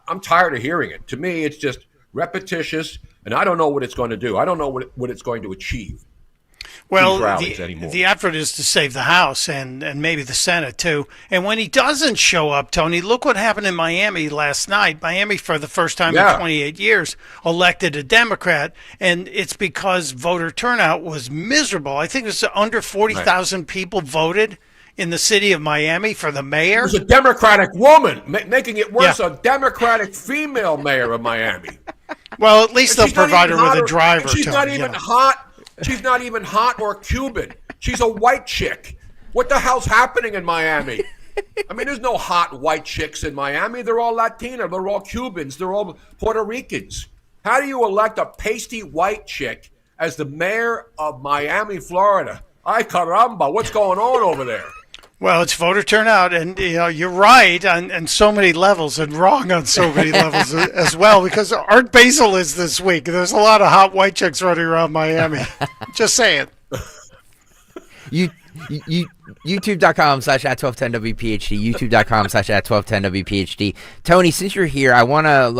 I'm tired of hearing it. To me, it's just repetitious, and I don't know what it's going to do. I don't know what it's going to achieve. Well, the effort is to save the House and maybe the Senate, too. And when he doesn't show up, Tony, look what happened in Miami last night. Miami, for the first time in 28 years, elected a Democrat, and it's because voter turnout was miserable. I think it was under 40,000 people voted in the city of Miami for the mayor. It was a Democratic woman, making it worse, a Democratic female mayor of Miami. Well, at least they'll provide her with a driver. She's not even hot. She's not even hot or Cuban. She's a white chick. What the hell's happening in Miami? I mean, there's no hot white chicks in Miami. They're all Latina. They're all Cubans. They're all Puerto Ricans. How do you elect a pasty white chick as the mayor of Miami, Florida? Ay caramba, what's going on over there? Well, it's voter turnout, and you're right on so many levels and wrong on so many levels as well, because Art Basel is this week. There's a lot of hot white chicks running around Miami. Just saying. YouTube.com/@1210WPHT, YouTube.com/@1210WPHT. Tony, since you're here, I want to,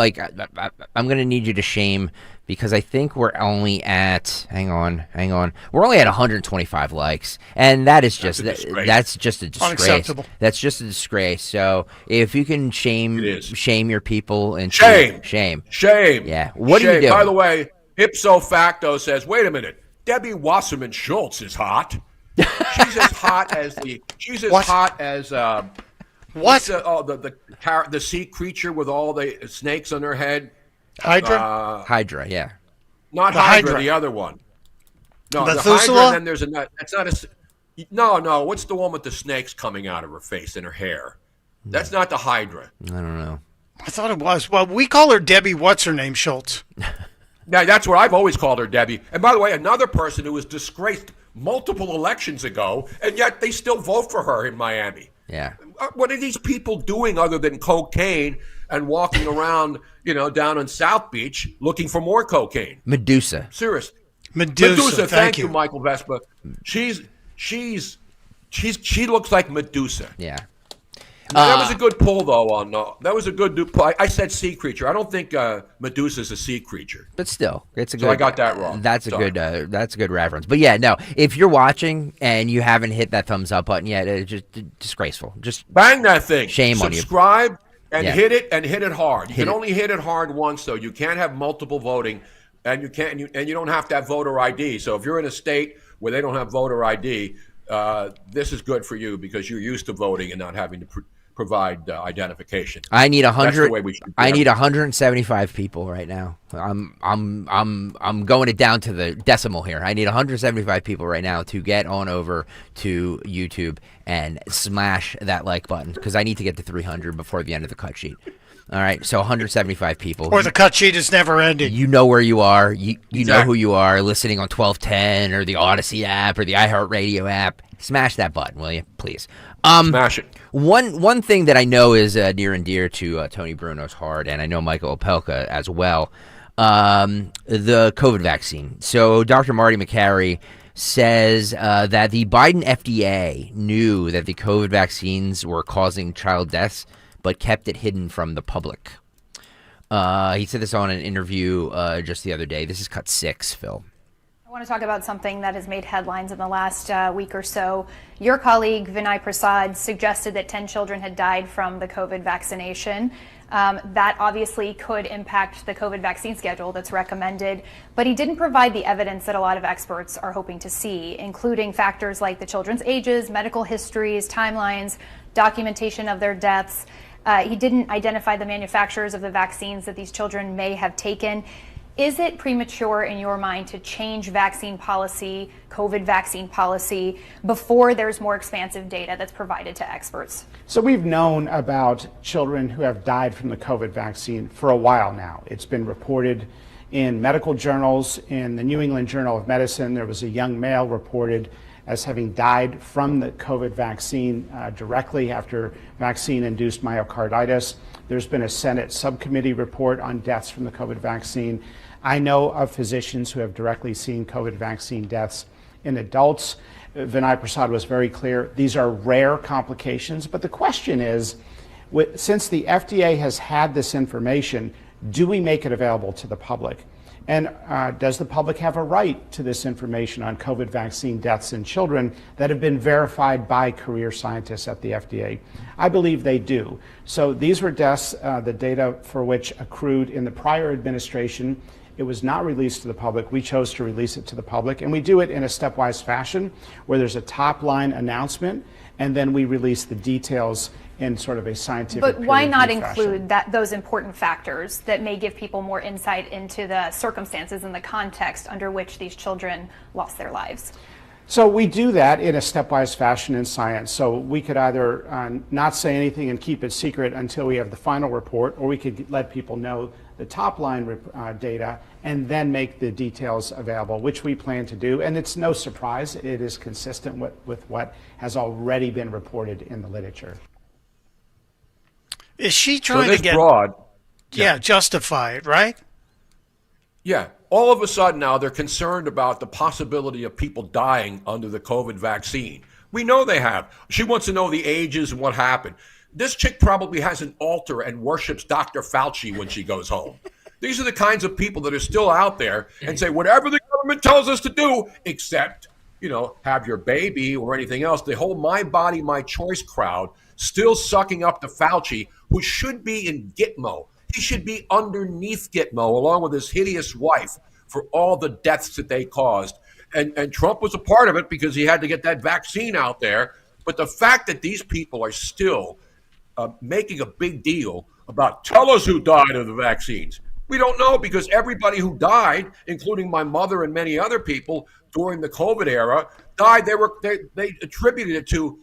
I'm going to need you to shame, because I think we're only at, hang on. We're only at 125 likes. And that is just, that's just a disgrace. Unacceptable. That's just a disgrace. So if you can shame your people and shame. Yeah. What are you doing? By the way, ipso facto says, wait a minute, Debbie Wasserman Schultz is hot. She's as hot as what? The sea creature with all the snakes on her head. Hydra? Hydra, yeah. Not the Hydra, Hydra. the other one. No, Methuselah? the Hydra, and then there's that's not a. No. What's the one with the snakes coming out of her face and her hair? That's not the Hydra. I don't know. I thought it was. Well, we call her Debbie. What's her name? Schultz. Yeah, that's what I've always called her, Debbie. And by the way, another person who was disgraced multiple elections ago, and yet they still vote for her in Miami. Yeah. What are these people doing other than cocaine and walking around, down on South Beach looking for more cocaine? Medusa. Seriously. Medusa. Thank you, Michael Vespa. She looks like Medusa. Yeah. That was a good pull, though. That was a good pull. I said sea creature. I don't think Medusa's a sea creature. But still, it's a good. So I got that wrong. That's a good. That's a good reference. But yeah, no. If you're watching and you haven't hit that thumbs up button yet, it's just disgraceful. Just bang that thing. Shame on you. Subscribe and hit it hard. You Hit can it. only hit it hard once, though. You can't have multiple voting, and you can't. And you don't have to have voter ID. So if you're in a state where they don't have voter ID, this is good for you because you're used to voting and not having to provide identification. I need 100. That's the way we should. I need 175 people right now. I'm going it down to the decimal here. I need 175 people right now to get on over to YouTube and smash that like button because I need to get to 300 before the end of the cut sheet. All right, so 175 people. Or the cut sheet is never ending. You know where you are. You know who you are, listening on 1210 or the Odyssey app or the iHeartRadio app. Smash that button, will you, please? Smash it. One thing that I know is near and dear to Tony Bruno's heart, and I know Michael Opelka as well, the COVID vaccine. So Dr. Marty McCary says that the Biden FDA knew that the COVID vaccines were causing child deaths, but kept it hidden from the public. He said this on an interview just the other day. This is cut 6, Phil. I want to talk about something that has made headlines in the last week or so. Your colleague, Vinay Prasad, suggested that 10 children had died from the COVID vaccination. That obviously could impact the COVID vaccine schedule that's recommended, but he didn't provide the evidence that a lot of experts are hoping to see, including factors like the children's ages, medical histories, timelines, documentation of their deaths. He didn't identify the manufacturers of the vaccines that these children may have taken. Is it premature in your mind to change vaccine policy, COVID vaccine policy, before there's more expansive data that's provided to experts? So we've known about children who have died from the COVID vaccine for a while now. It's been reported in medical journals. In the New England Journal of Medicine, there was a young male reported as having died from the COVID vaccine directly after vaccine-induced myocarditis. There's been a Senate subcommittee report on deaths from the COVID vaccine. I know of physicians who have directly seen COVID vaccine deaths in adults. Vinay Prasad was very clear. These are rare complications, but the question is, since the FDA has had this information, do we make it available to the public? And does the public have a right to this information on COVID vaccine deaths in children that have been verified by career scientists at the FDA? I believe they do. So these were deaths, the data for which accrued in the prior administration. It was not released to the public. We chose to release it to the public, and we do it in a stepwise fashion where there's a top-line announcement, and then we release the details in sort of a scientific. But why not fashion. include those important factors that may give people more insight into the circumstances and the context under which these children lost their lives? So we do that in a stepwise fashion in science. So we could either not say anything and keep it secret until we have the final report, or we could let people know the top line data and then make the details available, which we plan to do. And it's no surprise, it is consistent with what has already been reported in the literature. Is she trying to get justify it, right? Yeah. All of a sudden now they're concerned about the possibility of people dying under the COVID vaccine. We know they have. She wants to know the ages and what happened. This chick probably has an altar and worships Dr. Fauci when she goes home. These are the kinds of people that are still out there and say, whatever the government tells us to do, except, have your baby or anything else. The whole my body, my choice crowd still sucking up to Fauci, who should be in Gitmo. He should be underneath Gitmo along with his hideous wife for all the deaths that they caused. And Trump was a part of it because he had to get that vaccine out there. But the fact that these people are still making a big deal about tell us who died of the vaccines. We don't know because everybody who died, including my mother and many other people during the COVID era, died. They attributed it to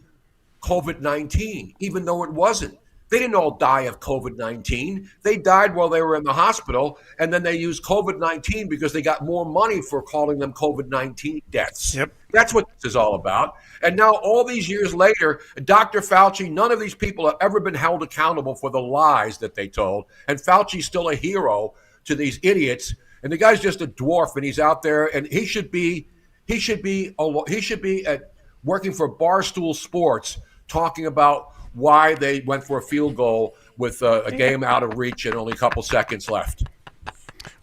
COVID-19, even though it wasn't. They didn't all die of COVID-19. They died while they were in the hospital, and then they used COVID-19 because they got more money for calling them COVID-19 deaths. Yep. That's what this is all about. And now all these years later, Dr. Fauci, none of these people have ever been held accountable for the lies that they told. And Fauci's still a hero to these idiots. And the guy's just a dwarf, and he's out there, and he should be working for Barstool Sports, talking about why they went for a field goal with a game out of reach and only a couple seconds left.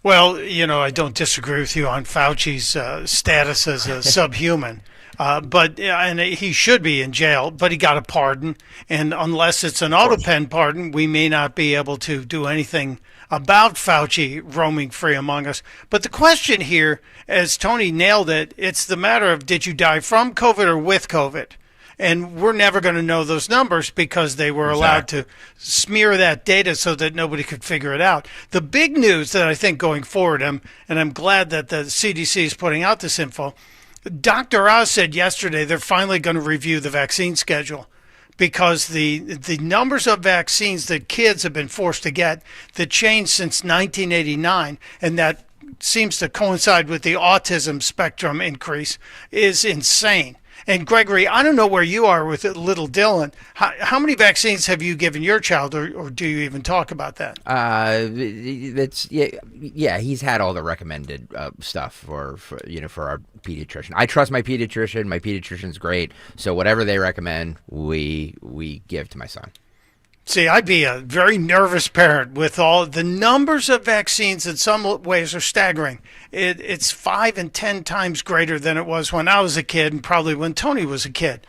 Well, I don't disagree with you on Fauci's status as a subhuman. And he should be in jail, but he got a pardon. And unless it's an auto pen pardon, we may not be able to do anything about Fauci roaming free among us. But the question here, as Tony nailed it, it's the matter of did you die from COVID or with COVID? And we're never going to know those numbers because they were allowed to smear that data so that nobody could figure it out. The big news that I think going forward, and I'm glad that the CDC is putting out this info, Dr. Oz said yesterday they're finally going to review the vaccine schedule because the numbers of vaccines that kids have been forced to get that changed since 1989, and that seems to coincide with the autism spectrum increase, is insane. And Gregory, I don't know where you are with little Dylan. How many vaccines have you given your child, or do you even talk about that? He's had all the recommended stuff for our pediatrician. I trust my pediatrician. My pediatrician's great. So whatever they recommend, we give to my son. See, I'd be a very nervous parent with all the numbers of vaccines. In some ways are staggering. It's 5 and 10 times greater than it was when I was a kid and probably when Tony was a kid.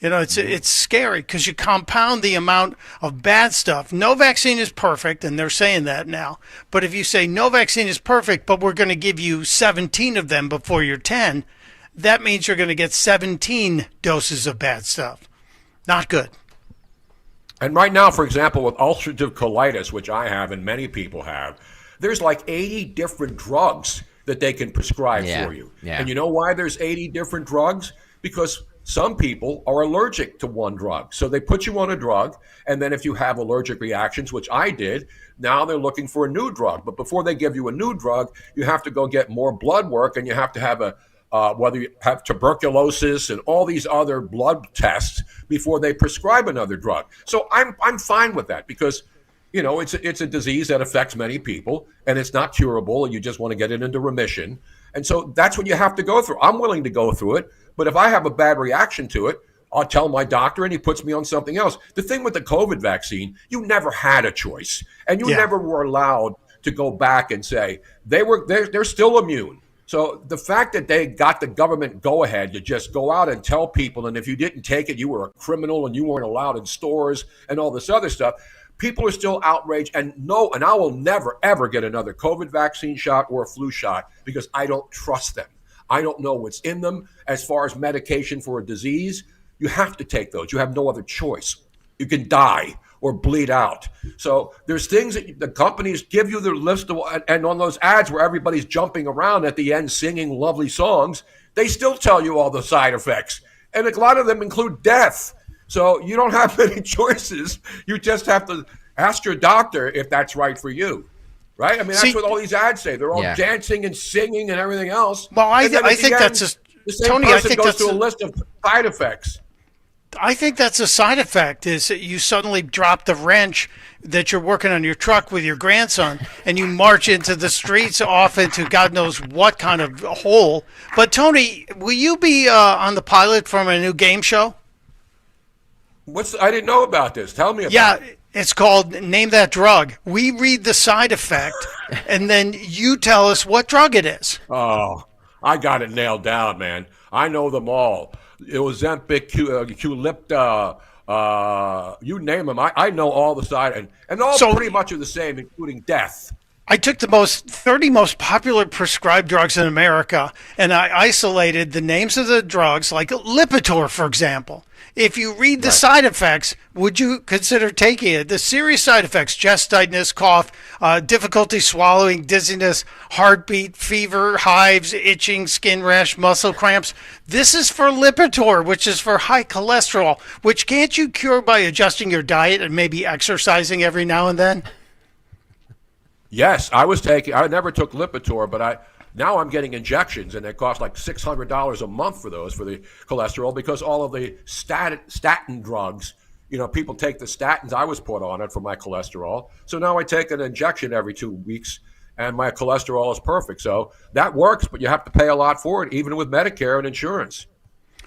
It's scary because you compound the amount of bad stuff. No vaccine is perfect, and they're saying that now. But if you say no vaccine is perfect, but we're going to give you 17 of them before you're 10, that means you're going to get 17 doses of bad stuff. Not good. And right now, for example, with ulcerative colitis, which I have and many people have, there's like 80 different drugs that they can prescribe for you. Yeah. And you know why there's 80 different drugs? Because some people are allergic to one drug. So they put you on a drug, and then if you have allergic reactions, which I did, now they're looking for a new drug. But before they give you a new drug, you have to go get more blood work, and you have to have whether you have tuberculosis and all these other blood tests before they prescribe another drug. So I'm fine with that because, it's a disease that affects many people and it's not curable and you just want to get it into remission. And so that's what you have to go through. I'm willing to go through it, but if I have a bad reaction to it, I'll tell my doctor and he puts me on something else. The thing with the COVID vaccine, you never had a choice and you never were allowed to go back and say they're still immune. So the fact that they got the government go-ahead to just go out and tell people, and if you didn't take it, you were a criminal and you weren't allowed in stores and all this other stuff, people are still outraged. And I will never, ever get another COVID vaccine shot or a flu shot because I don't trust them. I don't know what's in them. As far as medication for a disease, you have to take those. You have no other choice. You can die or bleed out. So there's things that the companies give you the list of, and on those ads where everybody's jumping around at the end singing lovely songs, they still tell you all the side effects. And a lot of them include death. So you don't have many choices. You just have to ask your doctor if that's right for you. Right? I mean, that's what all these ads say. They're all dancing and singing and everything else. Well, I think that's just, the same Tony, person I think goes that's through a list of side effects. I think that's a side effect is that you suddenly drop the wrench that you're working on your truck with your grandson and you march into the streets off into God knows what kind of hole. But Tony, will you be on the pilot from a new game show? I didn't know about this. Tell me about it. It's called Name That Drug. We read the side effect and then you tell us what drug it is. Oh, I got it nailed down, man. I know them all. Ozempic, Qulipta, you name them. I know all the side, and all pretty much are the same, including death. I took the 30 most popular prescribed drugs in America, and I isolated the names of the drugs, like Lipitor, for example. If you read the side effects, would you consider taking it? The serious side effects: chest tightness, cough, difficulty swallowing, dizziness, heartbeat, fever, hives, itching, skin rash, muscle cramps. This is for Lipitor, which is for high cholesterol, which can't you cure by adjusting your diet and maybe exercising every now and then? Yes, I never took Lipitor, but now I'm getting injections, and they cost like $600 a month for those, for the cholesterol, because all of the statin drugs, people take the statins. I was put on it for my cholesterol. So now I take an injection every 2 weeks, and my cholesterol is perfect. So that works, but you have to pay a lot for it, even with Medicare and insurance.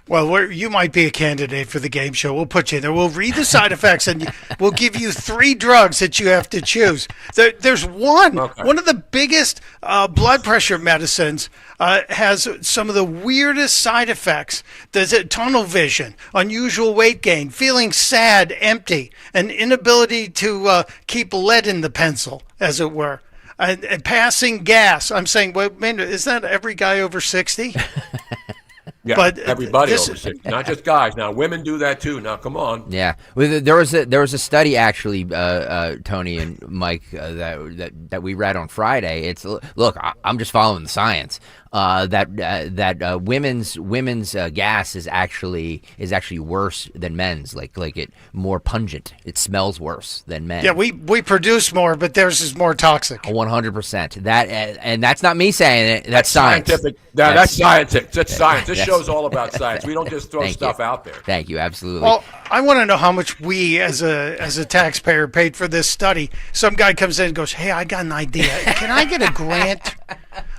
Well, you might be a candidate for the game show. We'll put you in there. We'll read the side effects, and we'll give you 3 drugs that you have to choose. There's one. Okay. One of the biggest blood pressure medicines has some of the weirdest side effects. There's tunnel vision, unusual weight gain, feeling sad, empty, an inability to keep lead in the pencil, as it were. And passing gas. I'm saying, wait, man, is that every guy over 60? Yeah, but everybody over 60, not just guys. Now, women do that too. Now, come on. Yeah, well, there was a study actually, Tony and Mike, that we read on Friday. It's look, I'm just following the science. That women's gas is actually worse than men's. Like it more pungent. It smells worse than men. Yeah, we produce more, but theirs is more toxic. 100%. That and that's not me saying it. That's science. Scientific. That's scientific. That's science. This show's all about science. We don't just throw stuff out there. Thank you. Absolutely. Well, I want to know how much we, as a taxpayer, paid for this study. Some guy comes in and goes, "Hey, I got an idea. Can I get a grant?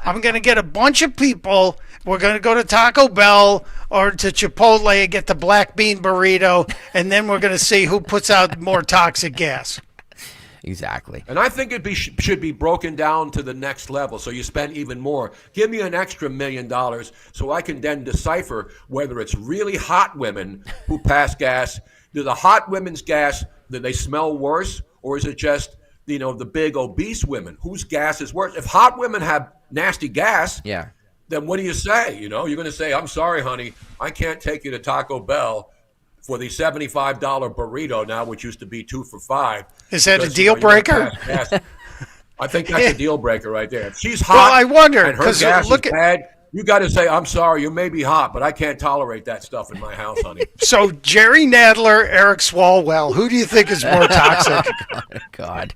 I'm going to get a bunch of people. We're going to go to Taco Bell or to Chipotle and get the black bean burrito, and then we're going to see who puts out more toxic gas." Exactly. And I think it should be broken down to the next level, so you spend even more. Give me an extra $1 million so I can then decipher whether it's really hot women who pass gas. Do the hot women's gas, do they smell worse, or is it just the big obese women whose gas is worse? If hot women have nasty gas, then what do you say? You're going to say, "I'm sorry, honey, I can't take you to Taco Bell for the $75 burrito now, which used to be 2 for $5. Is that a deal breaker? I think that's a deal breaker right there. If she's hot, well, I wonder, and her gas is bad, you got to say, "I'm sorry, you may be hot, but I can't tolerate that stuff in my house, honey." So Jerry Nadler, Eric Swalwell, who do you think is more toxic? God.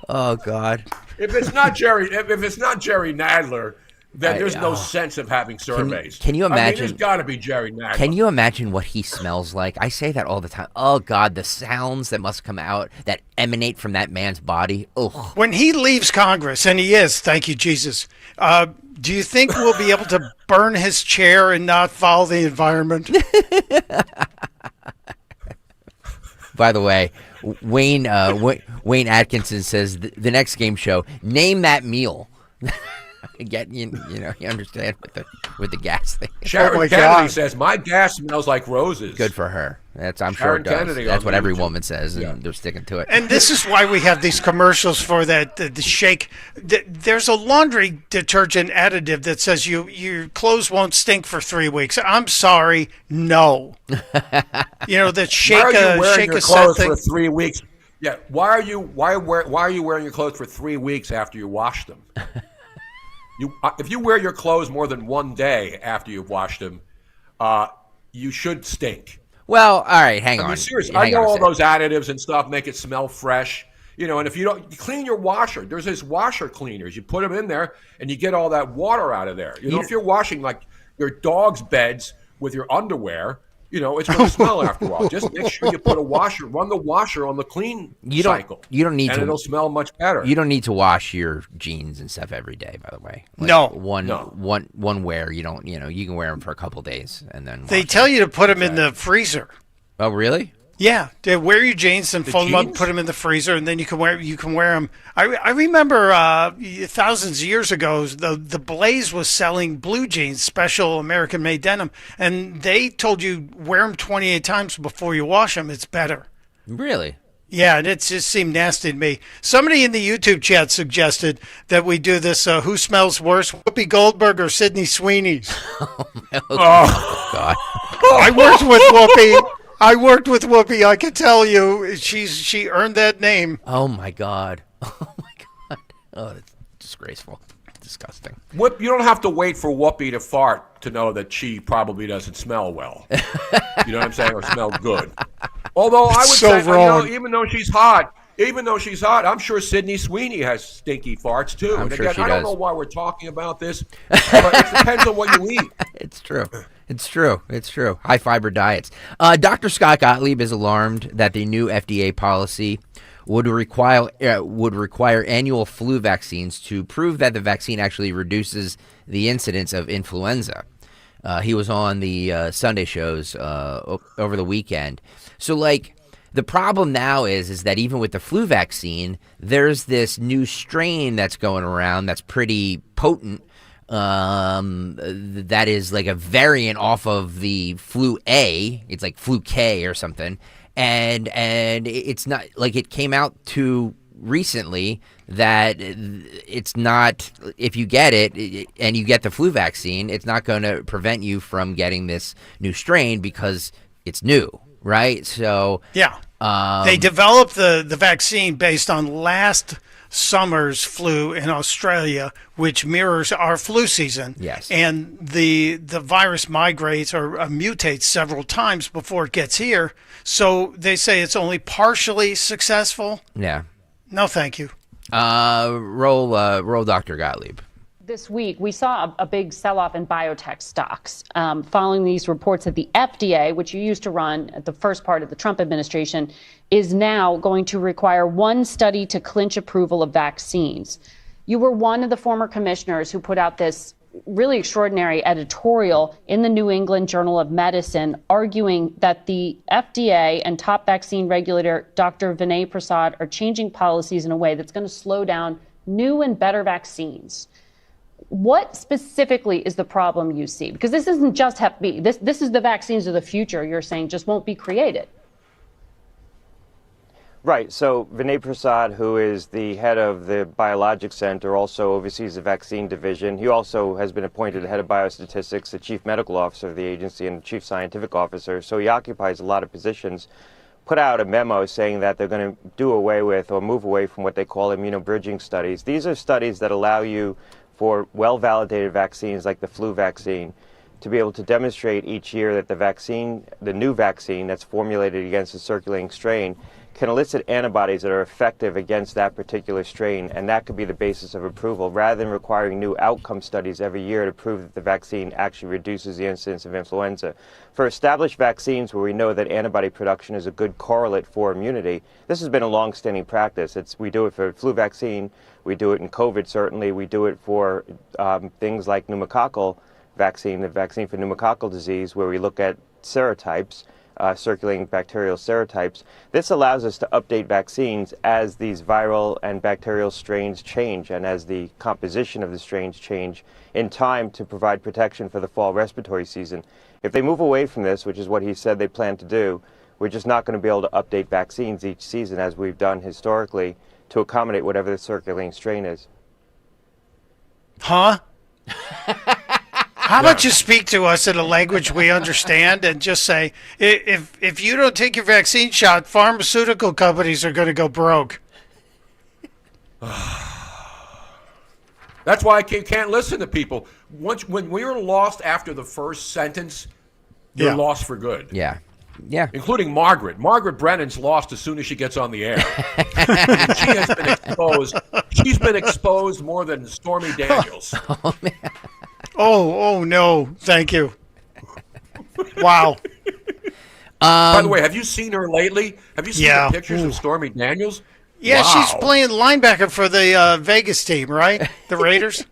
Oh God. If it's not Jerry Nadler, then there's no sense of having surveys. Can you imagine? There's got to be Jerry Nadler. Can you imagine what he smells like? I say that all the time. Oh God, the sounds that must come out that emanate from that man's body. Ugh. When he leaves Congress, and he is, thank you, Jesus. Do you think we'll be able to burn his chair and not follow the environment? By the way, Wayne Atkinson says the next game show, name that meal. You understand with the gas thing. Sharon Kennedy says my gas smells like roses. Good for her. I'm Sharon sure it does. Kennedy That's what every woman says, and they're sticking to it. And this is why we have these commercials for that the shake. There's a laundry detergent additive that says your clothes won't stink for 3 weeks. I'm sorry, no. That shake why are you wearing your clothes thing for 3 weeks? Yeah. Why are you wearing your clothes for 3 weeks after you wash them? If you wear your clothes more than 1 day after you've washed them, you should stink. Well, all right, hang on. I mean, seriously, I know all those additives and stuff make it smell fresh. And if you clean your washer, there's these washer cleaners. You put them in there, and you get all that water out of there. If you're washing like your dog's beds with your underwear, it's going to smell after a while. Just make sure you run the washer on the clean cycle. You don't need and to. It'll smell much better. You don't need to wash your jeans and stuff every day. By the way, one wear. You don't. You can wear them for a couple days and then. They tell you to put them in the freezer. Oh, really? Yeah, they wear your jeans and fold them up, put them in the freezer, and then you can wear them. I remember thousands of years ago, the Blaze was selling blue jeans, special American-made denim, and they told you wear them 28 times before you wash them. It's better. Really? Yeah, and it just seemed nasty to me. Somebody in the YouTube chat suggested that we do this. Who smells worse, Whoopi Goldberg or Sydney Sweeney's? Oh God! I worked with Whoopi. I can tell you, she earned that name. Oh my God! Oh my God! Oh, that's disgraceful, disgusting. You don't have to wait for Whoopi to fart to know that she probably doesn't smell well. You know what I'm saying, or smell good. Although I would say, even though she's hot, I'm sure Sydney Sweeney has stinky farts too. I'm sure she does. I don't know why we're talking about this, but it depends on what you eat. It's true. It's true. High fiber diets. Dr. Scott Gottlieb is alarmed that the new FDA policy would require annual flu vaccines to prove that the vaccine actually reduces the incidence of influenza. He was on the Sunday shows over the weekend. So, like, the problem now is that even with the flu vaccine, there's this new strain that's going around that's pretty potent. That is like a variant off of the flu A. It's like flu K or something. And it's not like it came out too recently that it's not, if you get it and you get the flu vaccine, it's not going to prevent you from getting this new strain because it's new, right? So yeah, they developed the vaccine based on last summer's flu in Australia, which mirrors our flu season. Yes. And the virus migrates or mutates several times before it gets here. So they say it's only partially successful. Yeah. No, thank you. Roll Dr. Gottlieb. This week, we saw a big sell-off in biotech stocks following these reports that the FDA, which you used to run at the first part of the Trump administration, is now going to require one study to clinch approval of vaccines. You were one of the former commissioners who put out this really extraordinary editorial in the New England Journal of Medicine arguing that the FDA and top vaccine regulator, Dr. Vinay Prasad, are changing policies in a way that's going to slow down new and better vaccines. What specifically is the problem you see? Because this isn't just Hep B. This is the vaccines of the future you're saying just won't be created. Right. So Vinay Prasad, who is the head of the Biologics Center, also oversees the vaccine division. He also has been appointed head of biostatistics, the chief medical officer of the agency, and chief scientific officer. So he occupies a lot of positions. Put out a memo saying that they're going to do away with or move away from what they call immunobridging studies. These are studies that allow you, for well-validated vaccines like the flu vaccine, to be able to demonstrate each year that the vaccine, the new vaccine that's formulated against a circulating strain, can elicit antibodies that are effective against that particular strain, and that could be the basis of approval, rather than requiring new outcome studies every year to prove that the vaccine actually reduces the incidence of influenza. For established vaccines where we know that antibody production is a good correlate for immunity, this has been a long-standing practice. We do it for flu vaccine, we do it in COVID certainly, we do it for things like pneumococcal vaccine, the vaccine for pneumococcal disease, where we look at serotypes, circulating bacterial serotypes. This allows us to update vaccines as these viral and bacterial strains change and as the composition of the strains change in time to provide protection for the fall respiratory season. If they move away from this, which is what he said they plan to do, we're just not going to be able to update vaccines each season as we've done historically to accommodate whatever the circulating strain is. Huh? How about you speak to us in a language we understand and just say, if you don't take your vaccine shot, pharmaceutical companies are going to go broke. That's why I can't listen to people. When we're lost after the first sentence, you're lost for good. Yeah. Yeah. Including Margaret. Margaret Brennan's lost as soon as she gets on the air. She has been exposed. She's been exposed more than Stormy Daniels. Oh, man. Oh, no. Thank you. Wow. By the way, have you seen her lately? Have you seen the pictures of Stormy Daniels? Yeah, wow. She's playing linebacker for the Vegas team, right? The Raiders?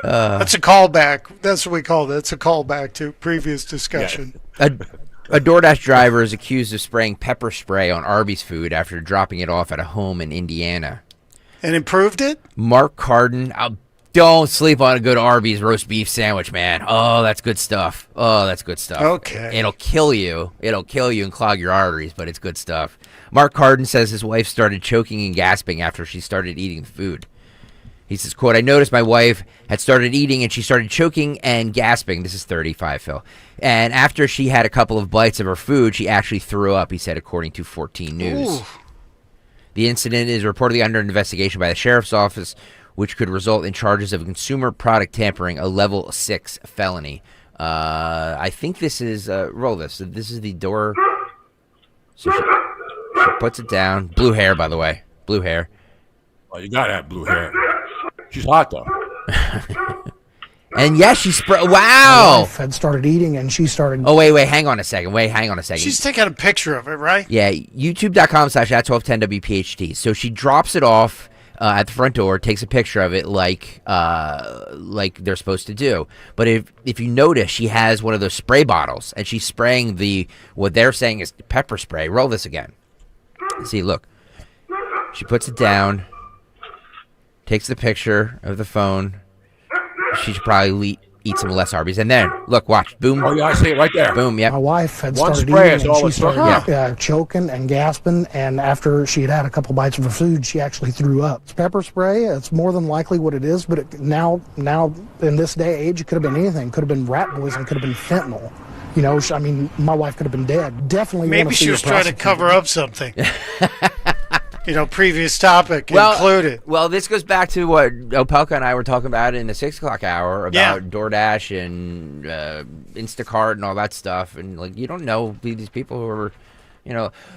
That's a callback. That's what we call it. It's a callback to previous discussion. A DoorDash driver is accused of spraying pepper spray on Arby's food after dropping it off at a home in Indiana. And improved it? Mark Carden. Don't sleep on a good Arby's roast beef sandwich, man. Oh, that's good stuff. Okay. It'll kill you. It'll kill you and clog your arteries, but it's good stuff. Mark Carden says his wife started choking and gasping after she started eating the food. He says, quote, I noticed my wife had started eating and she started choking and gasping. This is 35, Phil. And after she had a couple of bites of her food, she actually threw up, he said, according to 14 News. Ooh. The incident is reportedly under investigation by the sheriff's office, which could result in charges of consumer product tampering, a level 6 felony. I think this is, roll this. This is the door. So she puts it down. Blue hair, by the way. Blue hair. Oh, you gotta have blue hair. She's hot, though. And yes, she wow. My wife had started eating and she started. Oh, wait, hang on a second. She's taking a picture of it, right? Yeah, youtube.com/@1210WPHT. So she drops it off at the front door, takes a picture of it like they're supposed to do. But if you notice, she has one of those spray bottles, and she's spraying what they're saying is pepper spray. Roll this again. See, look. She puts it down, takes the picture of the phone. She should probably eat some less Arby's. And then, look, watch. Boom. Oh, yeah, I see it right there. Boom, yep. My wife had One started spray eating is and all she it took. started choking and gasping, and after she had a couple bites of her food, she actually threw up. It's pepper spray. It's more than likely what it is, but now in this day and age, it could have been anything. Could have been rat poison, could have been fentanyl. You know, I mean, my wife could have been dead. Definitely. Maybe she was trying to cover up something. Previous topic included. Well, this goes back to what Opelka and I were talking about in the 6 o'clock hour about DoorDash and Instacart and all that stuff. And like, you don't know these people who are,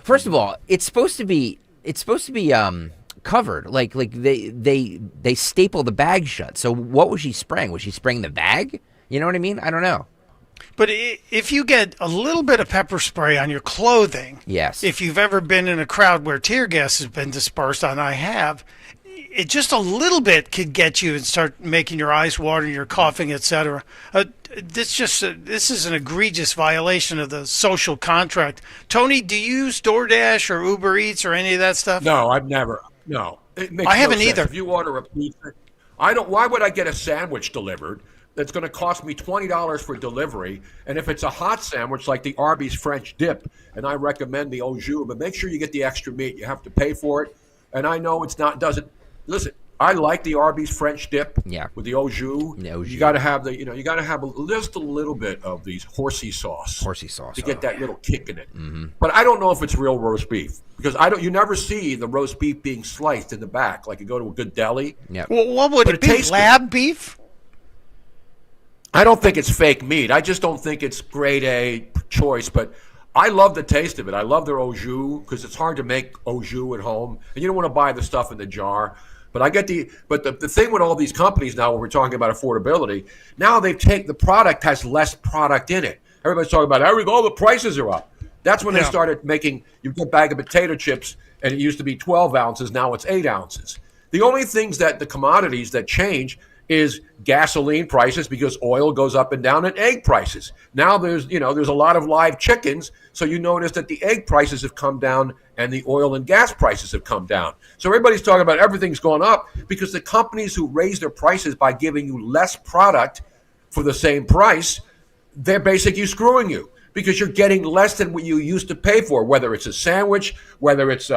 first of all, it's supposed to be covered. Like they staple the bag shut. So what was she spraying? Was she spraying the bag? You know what I mean? I don't know. But if you get a little bit of pepper spray on your clothing, yes. If you've ever been in a crowd where tear gas has been dispersed, and I have, it just a little bit could get you and start making your eyes water, and you're coughing, etc. This is an egregious violation of the social contract. Tony, do you use DoorDash or Uber Eats or any of that stuff? No, I've never. No, it makes I haven't no sense. either. If you order a pizza, why would I get a sandwich delivered that's going to cost me $20 for delivery? And if it's a hot sandwich like the Arby's French dip, and I recommend the au jus, but make sure you get the extra meat. You have to pay for it. And I know listen, I like the Arby's French dip with the au jus. You got to have just a little bit of these horsey sauce to get that little kick in it. Mm-hmm. But I don't know if it's real roast beef, because you never see the roast beef being sliced in the back like you go to a good deli. Yeah. Well, what would it be? Lab beef? I don't think it's fake meat. I just don't think it's grade A choice, but I love the taste of it. I love their au jus because it's hard to make au jus at home, and you don't want to buy the stuff in the jar. But the thing with all these companies now, when we're talking about affordability, now the product has less product in it. Everybody's talking about all the prices are up. That's when they started making, you get a bag of potato chips, and it used to be 12 ounces, now it's 8 ounces. The only things the commodities that change is gasoline prices, because oil goes up and down, and egg prices. Now there's a lot of live chickens, so you notice that the egg prices have come down and the oil and gas prices have come down. So everybody's talking about everything's going up because the companies who raise their prices by giving you less product for the same price, they're basically screwing you because you're getting less than what you used to pay for, whether it's a sandwich, whether it's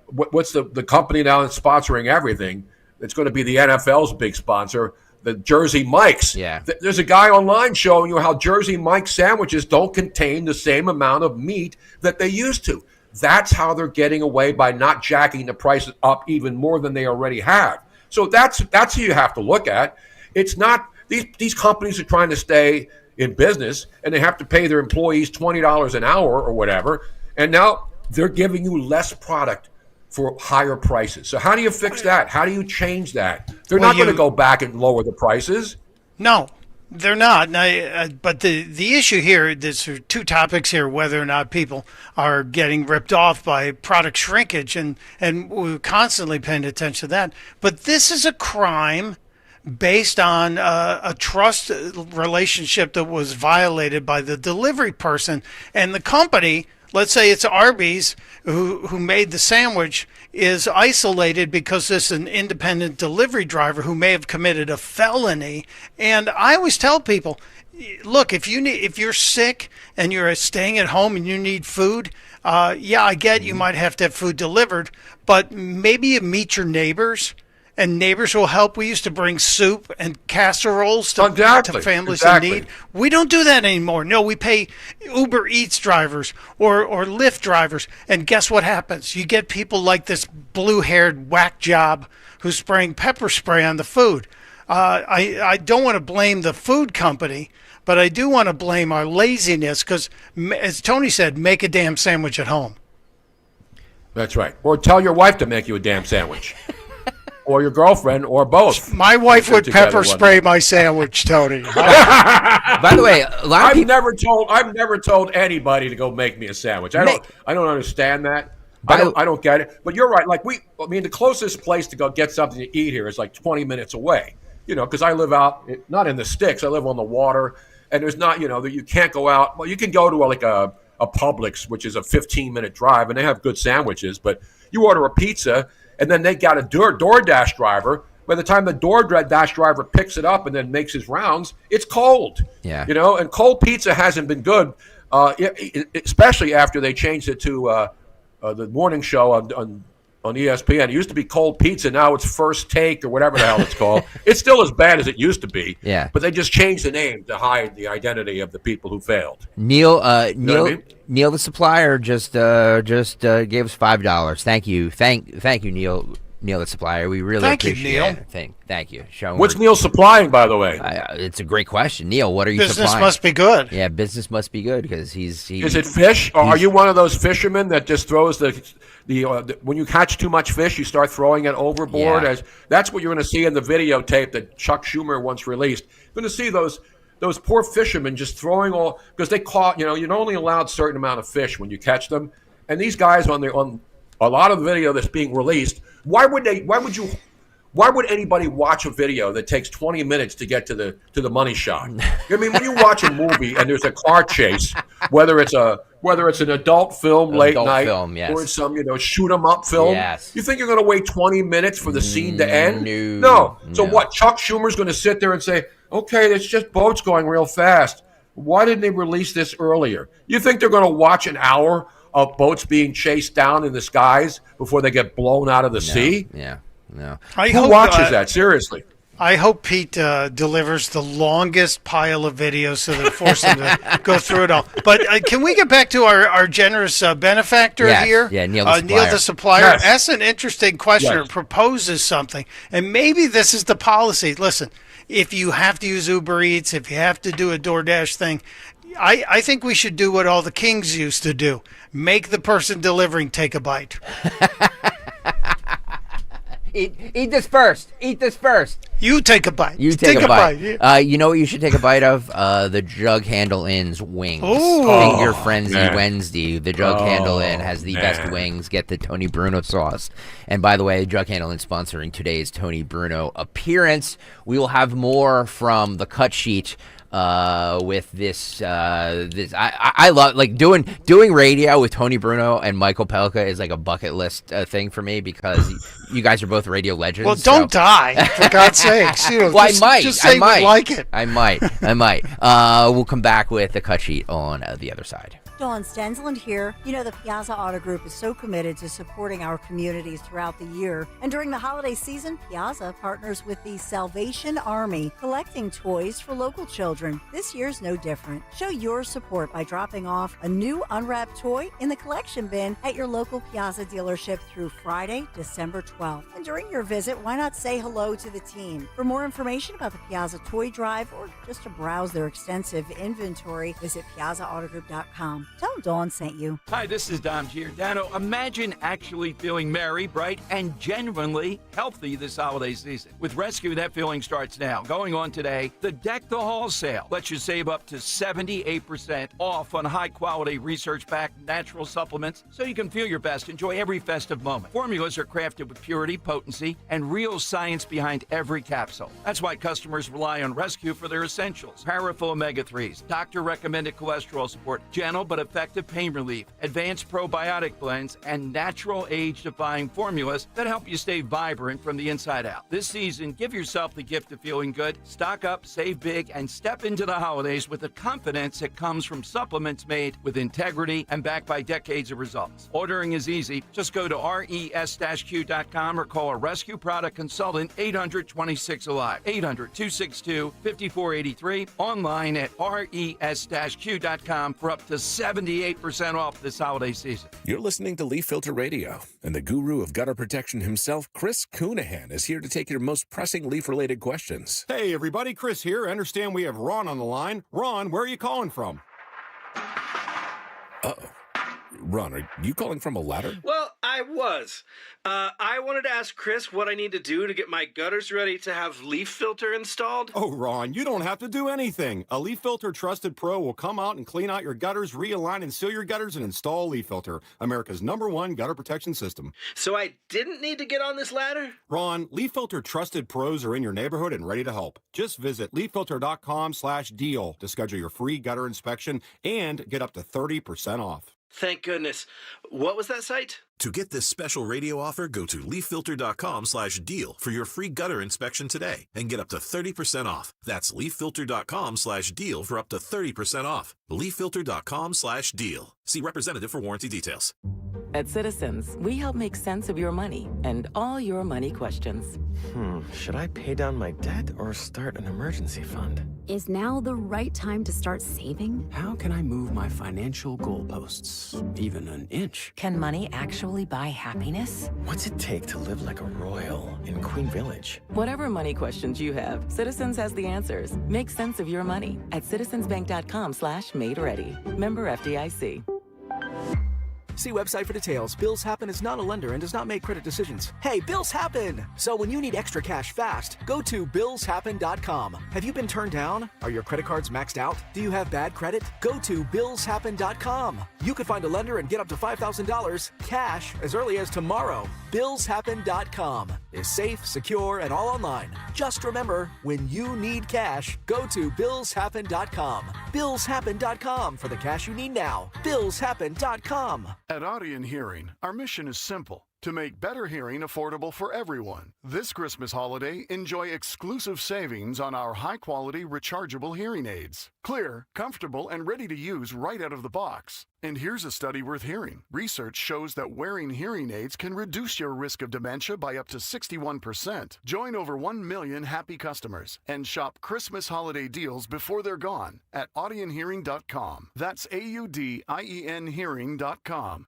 what's the company now that's sponsoring everything. It's going to be the NFL's big sponsor, the Jersey Mike's. Yeah. There's a guy online showing you how Jersey Mike's sandwiches don't contain the same amount of meat that they used to. That's how they're getting away by not jacking the prices up even more than they already have. So that's who you have to look at. It's not these companies are trying to stay in business, and they have to pay their employees $20 an hour or whatever, and now they're giving you less product for higher prices. So how do you fix that? How do you change that? They're not going to go back and lower the prices. No, they're not. But the issue here, there's two topics here: whether or not people are getting ripped off by product shrinkage, and we're constantly paying attention to that. But this is a crime based on a trust relationship that was violated by the delivery person and the company. Let's say it's Arby's who made the sandwich is isolated because there's an independent delivery driver who may have committed a felony. And I always tell people, look, if you're sick and you're staying at home and you need food, I get you might have to have food delivered, but maybe you meet your neighbors. And neighbors will help. We used to bring soup and casseroles to families in need. We don't do that anymore. No, we pay Uber Eats drivers or Lyft drivers. And guess what happens? You get people like this blue-haired whack job who's spraying pepper spray on the food. I don't want to blame the food company, but I do want to blame our laziness because, as Tony said, make a damn sandwich at home. That's right. Or tell your wife to make you a damn sandwich. Or your girlfriend, or both. My wife would pepper spray my sandwich, Tony. By the way, a lot of I've never told anybody to go make me a sandwich. I don't understand that. I don't get it. But you're right. Like the closest place to go get something to eat here is like 20 minutes away. Because I live out, not in the sticks. I live on the water, and there's not, that you can't go out. Well, you can go to a Publix, which is a 15-minute drive, and they have good sandwiches. But you order a pizza, and then they got a DoorDash driver. By the time the DoorDash driver picks it up and then makes his rounds, it's cold. Yeah. And cold pizza hasn't been good, especially after they changed it to the morning show on ESPN. It used to be cold pizza. Now it's First Take or whatever the hell it's called. It's still as bad as it used to be. Yeah. But they just changed the name to hide the identity of the people who failed. Neil, Neil, the supplier just gave us $5. Thank you, thank you, Neil. Neil, the supplier. We really appreciate it. Thank you. What's Neil supplying, by the way? It's a great question, Neil. What are you Business supplying? must be good. Yeah, business must be good because he's. Is it fish, or are you one of those fishermen that just throws the when you catch too much fish, you start throwing it overboard? Yeah. That's what you're going to see in the videotape that Chuck Schumer once released. You're going to see those poor fishermen just throwing all, because they caught. You're only allowed a certain amount of fish when you catch them, and these guys on a lot of the video that's being released. Why would anybody watch a video that takes 20 minutes to get to the money shot? I mean, when you watch a movie and there's a car chase, whether it's an adult film late night yes. or it's some shoot 'em up film, yes. You think you're going to wait 20 minutes for the scene to end? No. So what? Chuck Schumer's going to sit there and say, "Okay, it's just boats going real fast. Why didn't they release this earlier?" You think they're going to watch an hour of boats being chased down in the skies before they get blown out of the sea? Yeah, no. Who watches that? Seriously. I hope Pete delivers the longest pile of videos so that force him to go through it all. But can we get back to our generous benefactor here? Yeah, Neil the supplier. Neil the supplier. Yes. That's an interesting question. Yes. It proposes something. And maybe this is the policy. Listen, if you have to use Uber Eats, if you have to do a DoorDash thing, I think we should do what all the kings used to do. Make the person delivering take a bite. Eat this first. Eat this first. You take a bite. You take a bite. Yeah. You know what you should take a bite of? The Jug Handle Inn's wings. Ooh. Finger Frenzy man. Wednesday. The Jug Handle Inn has the best wings. Get the Tony Bruno sauce. And by the way, Jug Handle Inn sponsoring today's Tony Bruno appearance. We will have more from the cut sheet with this. I love doing radio with Tony Bruno and Michael Pelka is like a bucket list thing for me because you guys are both radio legends. Well, don't die, for God's sakes. Well, I might. Just say we like it. I might. We'll come back with the cut sheet on the other side. Dawn Stensland here. You know, the Piazza Auto Group is so committed to supporting our communities throughout the year. And during the holiday season, Piazza partners with the Salvation Army, collecting toys for local children. This year's no different. Show your support by dropping off a new unwrapped toy in the collection bin at your local Piazza dealership through Friday, December 12th. And during your visit, why not say hello to the team? For more information about the Piazza Toy Drive or just to browse their extensive inventory, visit piazzaautogroup.com. Tell them Dawn sent you. Hi, this is Dom Giordano. Imagine actually feeling merry, bright, and genuinely healthy this holiday season. With Rescue, that feeling starts now. Going on today, the Deck the Hall sale lets you save up to 78% off on high-quality, research-backed natural supplements so you can feel your best, enjoy every festive moment. Formulas are crafted with purity, potency, and real science behind every capsule. That's why customers rely on Rescue for their essentials. Powerful omega-3s, doctor-recommended cholesterol support, gentle but effective pain relief, advanced probiotic blends, and natural age-defying formulas that help you stay vibrant from the inside out. This season, give yourself the gift of feeling good. Stock up, save big, and step into the holidays with the confidence that comes from supplements made with integrity and backed by decades of results. Ordering is easy. Just go to res-q.com or call a Rescue Product Consultant 800-26-ALIVE, 800-262-5483, online at res-q.com for up to 78% off this holiday season. You're listening to Leaf Filter Radio, and the guru of gutter protection himself, Chris Cunahan, is here to take your most pressing leaf-related questions. Hey, everybody, Chris here. I understand we have Ron on the line. Ron, where are you calling from? Uh-oh. Ron, are you calling from a ladder? Well, I was. I wanted to ask Chris what I need to do to get my gutters ready to have leaf filter installed. Oh, Ron, you don't have to do anything. A Leaf Filter Trusted Pro will come out and clean out your gutters, realign and seal your gutters, and install Leaf Filter, America's #1 gutter protection system. So I didn't need to get on this ladder? Ron, Leaf Filter Trusted Pros are in your neighborhood and ready to help. Just visit leaffilter.com/deal to schedule your free gutter inspection and get up to 30% off. Thank goodness. What was that site? To get this special radio offer, go to leaffilter.com/deal for your free gutter inspection today and get up to 30% off. That's leaffilter.com/deal for up to 30% off. leaffilter.com/deal. See representative for warranty details. At Citizens, we help make sense of your money and all your money questions. Should I pay down my debt or start an emergency fund? Is now the right time to start saving? How can I move my financial goalposts even an inch? Can money actually buy happiness? What's it take to live like a royal in Queen Village? Whatever money questions you have, Citizens has the answers. Make sense of your money at citizensbank.com/made-ready. Member FDIC. See website for details. Bills Happen is not a lender and does not make credit decisions. Hey, bills happen! So when you need extra cash fast, go to billshappen.com. Have you been turned down? Are your credit cards maxed out? Do you have bad credit? Go to billshappen.com. You could find a lender and get up to $5,000 cash as early as tomorrow. Billshappen.com is safe, secure, and all online. Just remember, when you need cash, go to billshappen.com. Billshappen.com for the cash you need now. Billshappen.com. At Audion Hearing, our mission is simple: to make better hearing affordable for everyone. This Christmas holiday, enjoy exclusive savings on our high-quality rechargeable hearing aids. Clear, comfortable, and ready to use right out of the box. And here's a study worth hearing. Research shows that wearing hearing aids can reduce your risk of dementia by up to 61%. Join over 1 million happy customers and shop Christmas holiday deals before they're gone at audionhearing.com. That's AUDIEN hearing.com.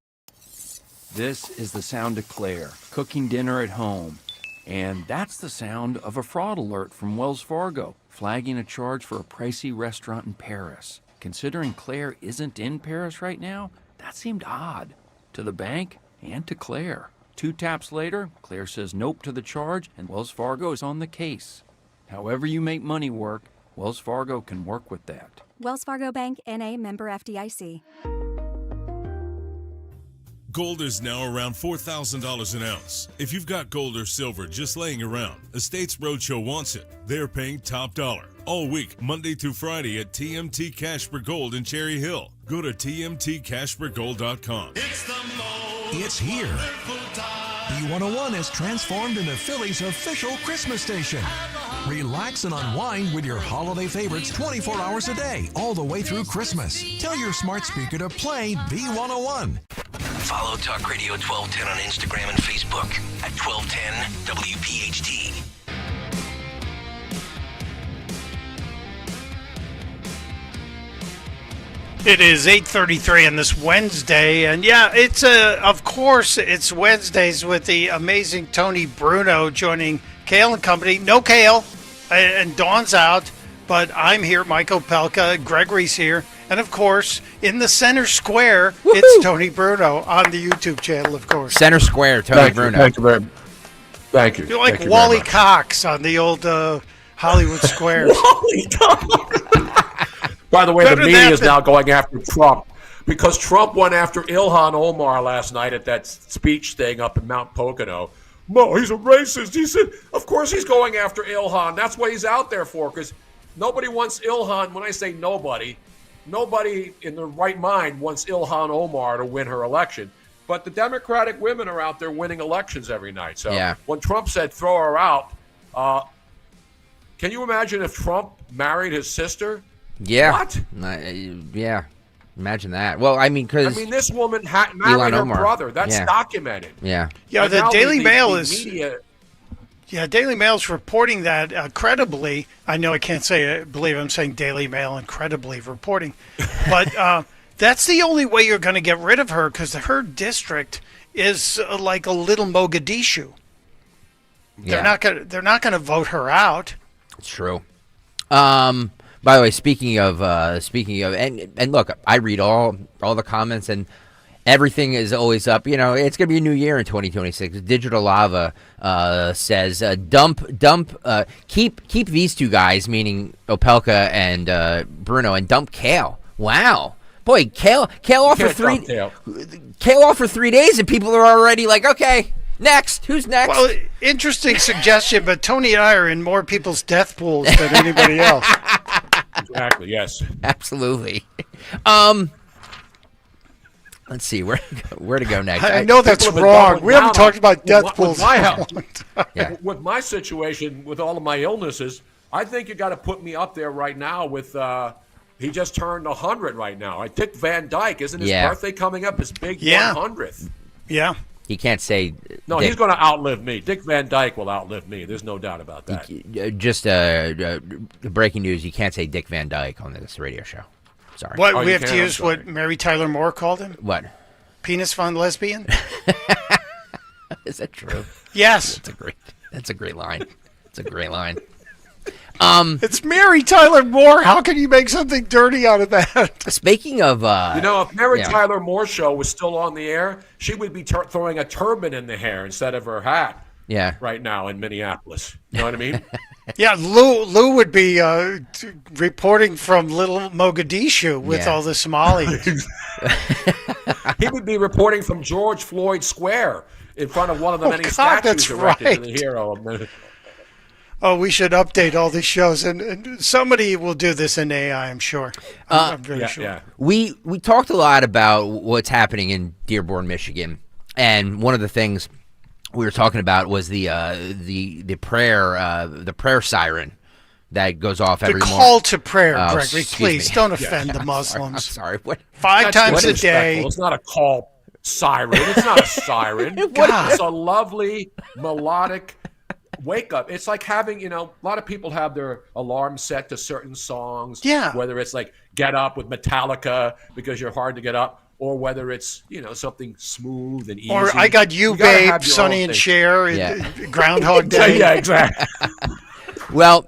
This is the sound of Claire, cooking dinner at home. And that's the sound of a fraud alert from Wells Fargo, flagging a charge for a pricey restaurant in Paris. Considering Claire isn't in Paris right now, that seemed odd to the bank and to Claire. 2 taps later, Claire says nope to the charge, and Wells Fargo is on the case. However you make money work, Wells Fargo can work with that. Wells Fargo Bank, N.A., member FDIC. Gold is now around $4,000 an ounce. If you've got gold or silver just laying around, Estates Roadshow wants it. They're paying top dollar all week, Monday through Friday at TMT Casper Gold in Cherry Hill. Go to tmtcaspergold.com. It's here. B101 is transformed into Philly's official Christmas station. Relax and unwind with your holiday favorites 24 hours a day, all the way through Christmas. Tell your smart speaker to play B101. Follow Talk Radio 1210 on Instagram and Facebook at 1210 WPHT. It is 8:33 on this Wednesday, and yeah, it's of course it's Wednesdays with the amazing Tony Bruno joining Kayal and company. No Kayal, and Dawn's out, but I'm here. Michael Pelka, Gregory's here, and of course in the center square, it's Tony Bruno on the YouTube channel, of course. Center square, Tony Bruno. Thank you very much. Thank you. You're like Thank you Wally Cox on the old Hollywood squares. Wally Cox. By the way, the media is now going after Trump because Trump went after Ilhan Omar last night at that speech thing up in Mount Pocono. No, he's a racist. He said, of course he's going after Ilhan. That's what he's out there for, because nobody wants Ilhan. When I say nobody in their right mind wants Ilhan Omar to win her election. But the Democratic women are out there winning elections every night. So when Trump said throw her out, can you imagine if Trump married his sister? Yeah. What? Yeah. Imagine that. Well, I mean, because this woman married her brother. That's documented. Yeah. Yeah, the Daily Mail is. Yeah, Daily Mail's reporting that credibly. I know I can't believe I'm saying Daily Mail incredibly reporting, but that's the only way you're going to get rid of her, because her district is like a little Mogadishu. Yeah. They're not going to vote her out. It's true. By the way, speaking of, and look, I read all the comments, and Everything is always up. You know, it's going to be a new year in 2026. Digital Lava says, keep these two guys, meaning Opelka and Bruno, and dump Kale. Wow. Boy, Kale off for 3 Kale off for 3 days, and people are already like, okay, next. Who's next? Well, interesting suggestion, but Tony and I are in more people's death pools than anybody else. Exactly, yes. Absolutely. Let's see where to go next. I know that's wrong. We haven't talked about death pools. With my situation, with all of my illnesses, I think you got to put me up there right now with. He just turned 100 right now. Dick Van Dyke, isn't his birthday coming up? His big 100th. Yeah. He can't say. No, he's going to outlive me. Dick Van Dyke will outlive me. There's no doubt about that. Just breaking news: you can't say Dick Van Dyke on this radio show. Sorry. What we have to use what Mary Tyler Moore called him? What? Penis Von Lesbian? Is that true? Yes. That's a great line. It's a great line. It's Mary Tyler Moore. How can you make something dirty out of that? Speaking of, if Mary Tyler Moore's show was still on the air, she would be throwing a turban in the hair instead of her hat. Yeah. Right now in Minneapolis. You know what I mean? Yeah, Lou would be reporting from Little Mogadishu with all the Somalis. He would be reporting from George Floyd Square in front of one of the many statues erected to the hero. Oh, we should update all these shows, and somebody will do this in AI, I'm sure. I'm very sure. Yeah. We talked a lot about what's happening in Dearborn, Michigan, and one of the things we were talking about was the prayer siren that goes off every morning. The call to prayer, Gregory. Please don't offend the Muslims. I'm sorry. What? 5 times a day. It's not a call siren. It's not a siren. It's a lovely melodic wake up. It's like having, a lot of people have their alarm set to certain songs. Yeah. Whether it's like Get Up with Metallica because you're hard to get up, or whether it's, something smooth and easy. Or I Got You, Babe, Sonny and Cher, Groundhog Day. Yeah, exactly. Well,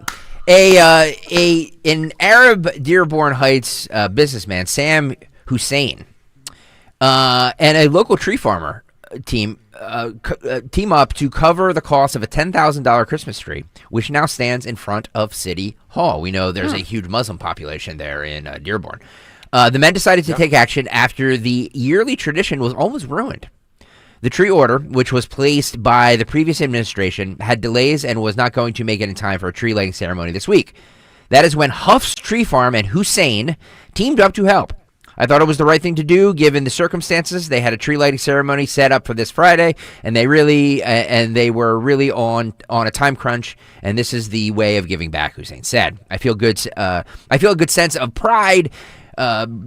an Arab Dearborn Heights businessman, Sam Hussein, and a local tree farmer team up to cover the cost of a $10,000 Christmas tree, which now stands in front of City Hall. We know there's a huge Muslim population there in Dearborn. The men decided to take action after the yearly tradition was almost ruined. The tree order, which was placed by the previous administration, had delays and was not going to make it in time for a tree lighting ceremony this week. That is when Huff's Tree Farm and Hussein teamed up to help. I thought it was the right thing to do given the circumstances. They had a tree lighting ceremony set up for this Friday, and they were really on a time crunch. And this is the way of giving back, Hussein said. I feel a good sense of pride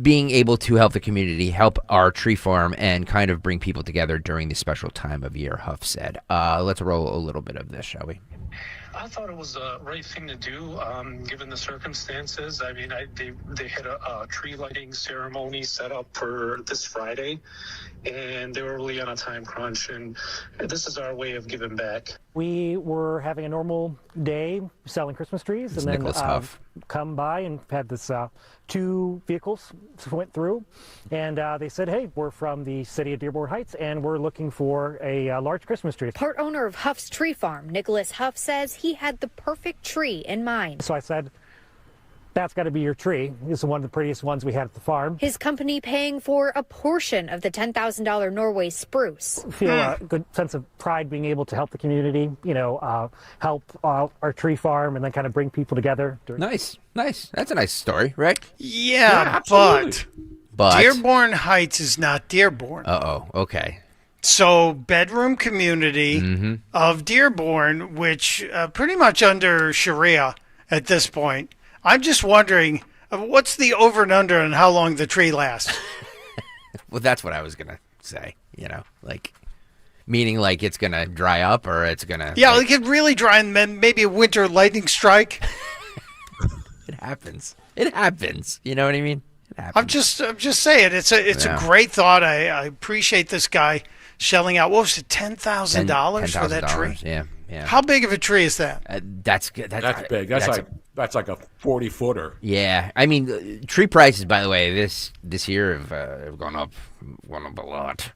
being able to help the community, help our tree farm, and kind of bring people together during this special time of year, Huff said. Let's roll a little bit of this, shall we? I thought it was the right thing to do, given the circumstances. I mean, they had a tree lighting ceremony set up for this Friday, and they were really on a time crunch, and this is our way of giving back. We were having a normal day selling Christmas trees, and then come by and had this 2 vehicles went through, and they said, hey, we're from the city of Dearborn Heights, and we're looking for a large Christmas tree. Part owner of Huff's Tree Farm, Nicholas Huff, says he had the perfect tree in mind. So I said, that's got to be your tree. This is one of the prettiest ones we had at the farm. His company paying for a portion of the $10,000 Norway spruce. Feel a good sense of pride being able to help the community, help our tree farm, and then kind of bring people together. Nice. That's a nice story, right? Yeah, but Dearborn Heights is not Dearborn. Okay. So bedroom community of Dearborn, which pretty much under Sharia at this point. I'm just wondering, what's the over and under on how long the tree lasts? Well, that's what I was going to say, meaning like it's going to dry up or it's going to... Yeah, it could really dry and then maybe a winter lightning strike. It happens. You know what I mean? It happens. I'm just saying, it's a great thought. I appreciate this guy shelling out, what was it, $10,000 for that tree? Yeah. How big of a tree is that? That's good. That's big. That's like That's like a 40-footer. Yeah, I mean, tree prices, by the way, this year have gone up a lot.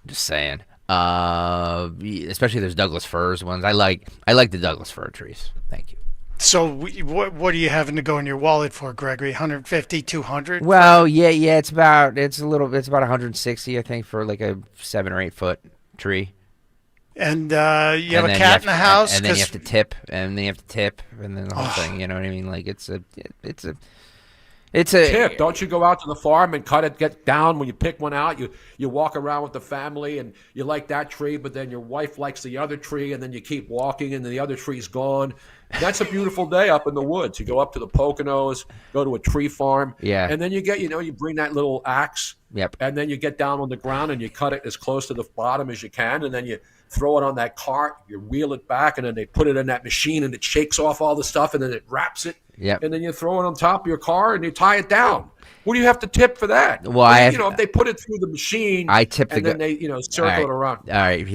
Just saying. Especially those Douglas firs ones. I like the Douglas fir trees. Thank you. So what are you having to go in your wallet for, Gregory? 150, 200? Well, yeah, it's about 160, I think, for like a 7 or 8 foot tree. And you have a cat in the house, and then you have to tip, and then the whole thing. You know what I mean? Like it's a tip. Don't you go out to the farm and get down when you pick one out? You walk around with the family, and you like that tree, but then your wife likes the other tree, and then you keep walking, and then the other tree's gone. That's a beautiful day up in the woods. You go up to the Poconos, go to a tree farm, and then you bring that little axe, and then you get down on the ground and you cut it as close to the bottom as you can, and then you throw it on that cart, you wheel it back, and then they put it in that machine, and it shakes off all the stuff, and then it wraps it, and then you throw it on top of your car, and you tie it down. What do you have to tip for that? Well, if they put it through the machine, I tip and then they circle it around. All right,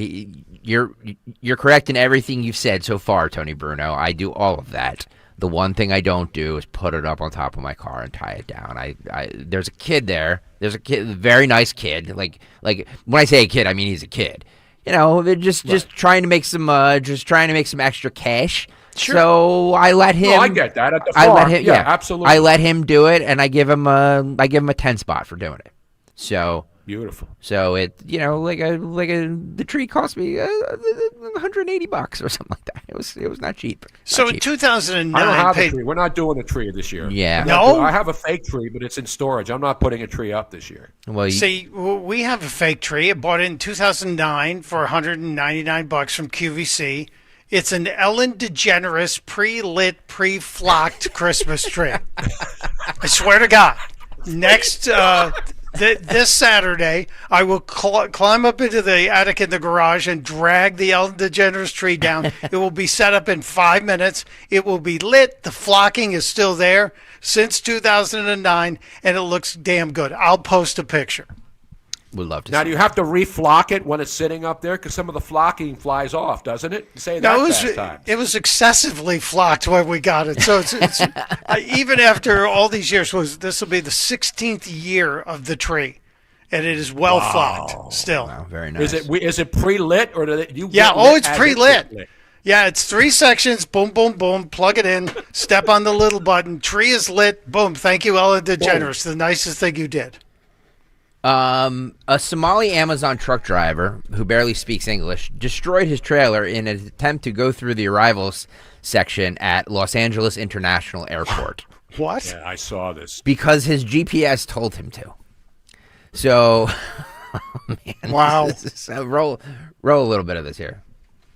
you're correct in everything you've said so far, Tony Bruno. I do all of that. The one thing I don't do is put it up on top of my car and tie it down. There's a kid there. There's a kid, very nice kid. Like when I say a kid, I mean he's a kid. Just trying to make some extra cash. Sure. So I let him. No, I get that at the farm. Absolutely. I let him do it, and I give him a 10 spot for doing it. So beautiful. So the tree cost me $180 or something like that. It was not cheap. So in 2009, I don't have a tree. We're not doing a tree this year. Yeah. No? I have a fake tree, but it's in storage. I'm not putting a tree up this year. Well, see, we have a fake tree. I bought it in 2009 for $199 from QVC. It's an Ellen DeGeneres pre-lit, pre-flocked Christmas tree. I swear to God. Next, this Saturday, I will climb up into the attic in the garage and drag the Ellen DeGeneres tree down. It will be set up in 5 minutes. It will be lit. The flocking is still there since 2009, and it looks damn good. I'll post a picture. Would love to. Now, do you have to reflock it when it's sitting up there? Because some of the flocking flies off, doesn't it? Say that it was excessively flocked when we got it. So it's even after all these years, this will be the 16th year of the tree, and it is flocked still. Wow, very nice. Is it pre-lit or do you? It's pre-lit. Yeah, it's 3 sections. Boom, boom, boom. Plug it in. Step on the little button. Tree is lit. Boom. Thank you, Ellen DeGeneres. The nicest thing you did. A Somali Amazon truck driver who barely speaks English destroyed his trailer in an attempt to go through the arrivals section at Los Angeles International Airport. What? Yeah, I saw this. Because his GPS told him to. So, man, wow. Roll a little bit of this here.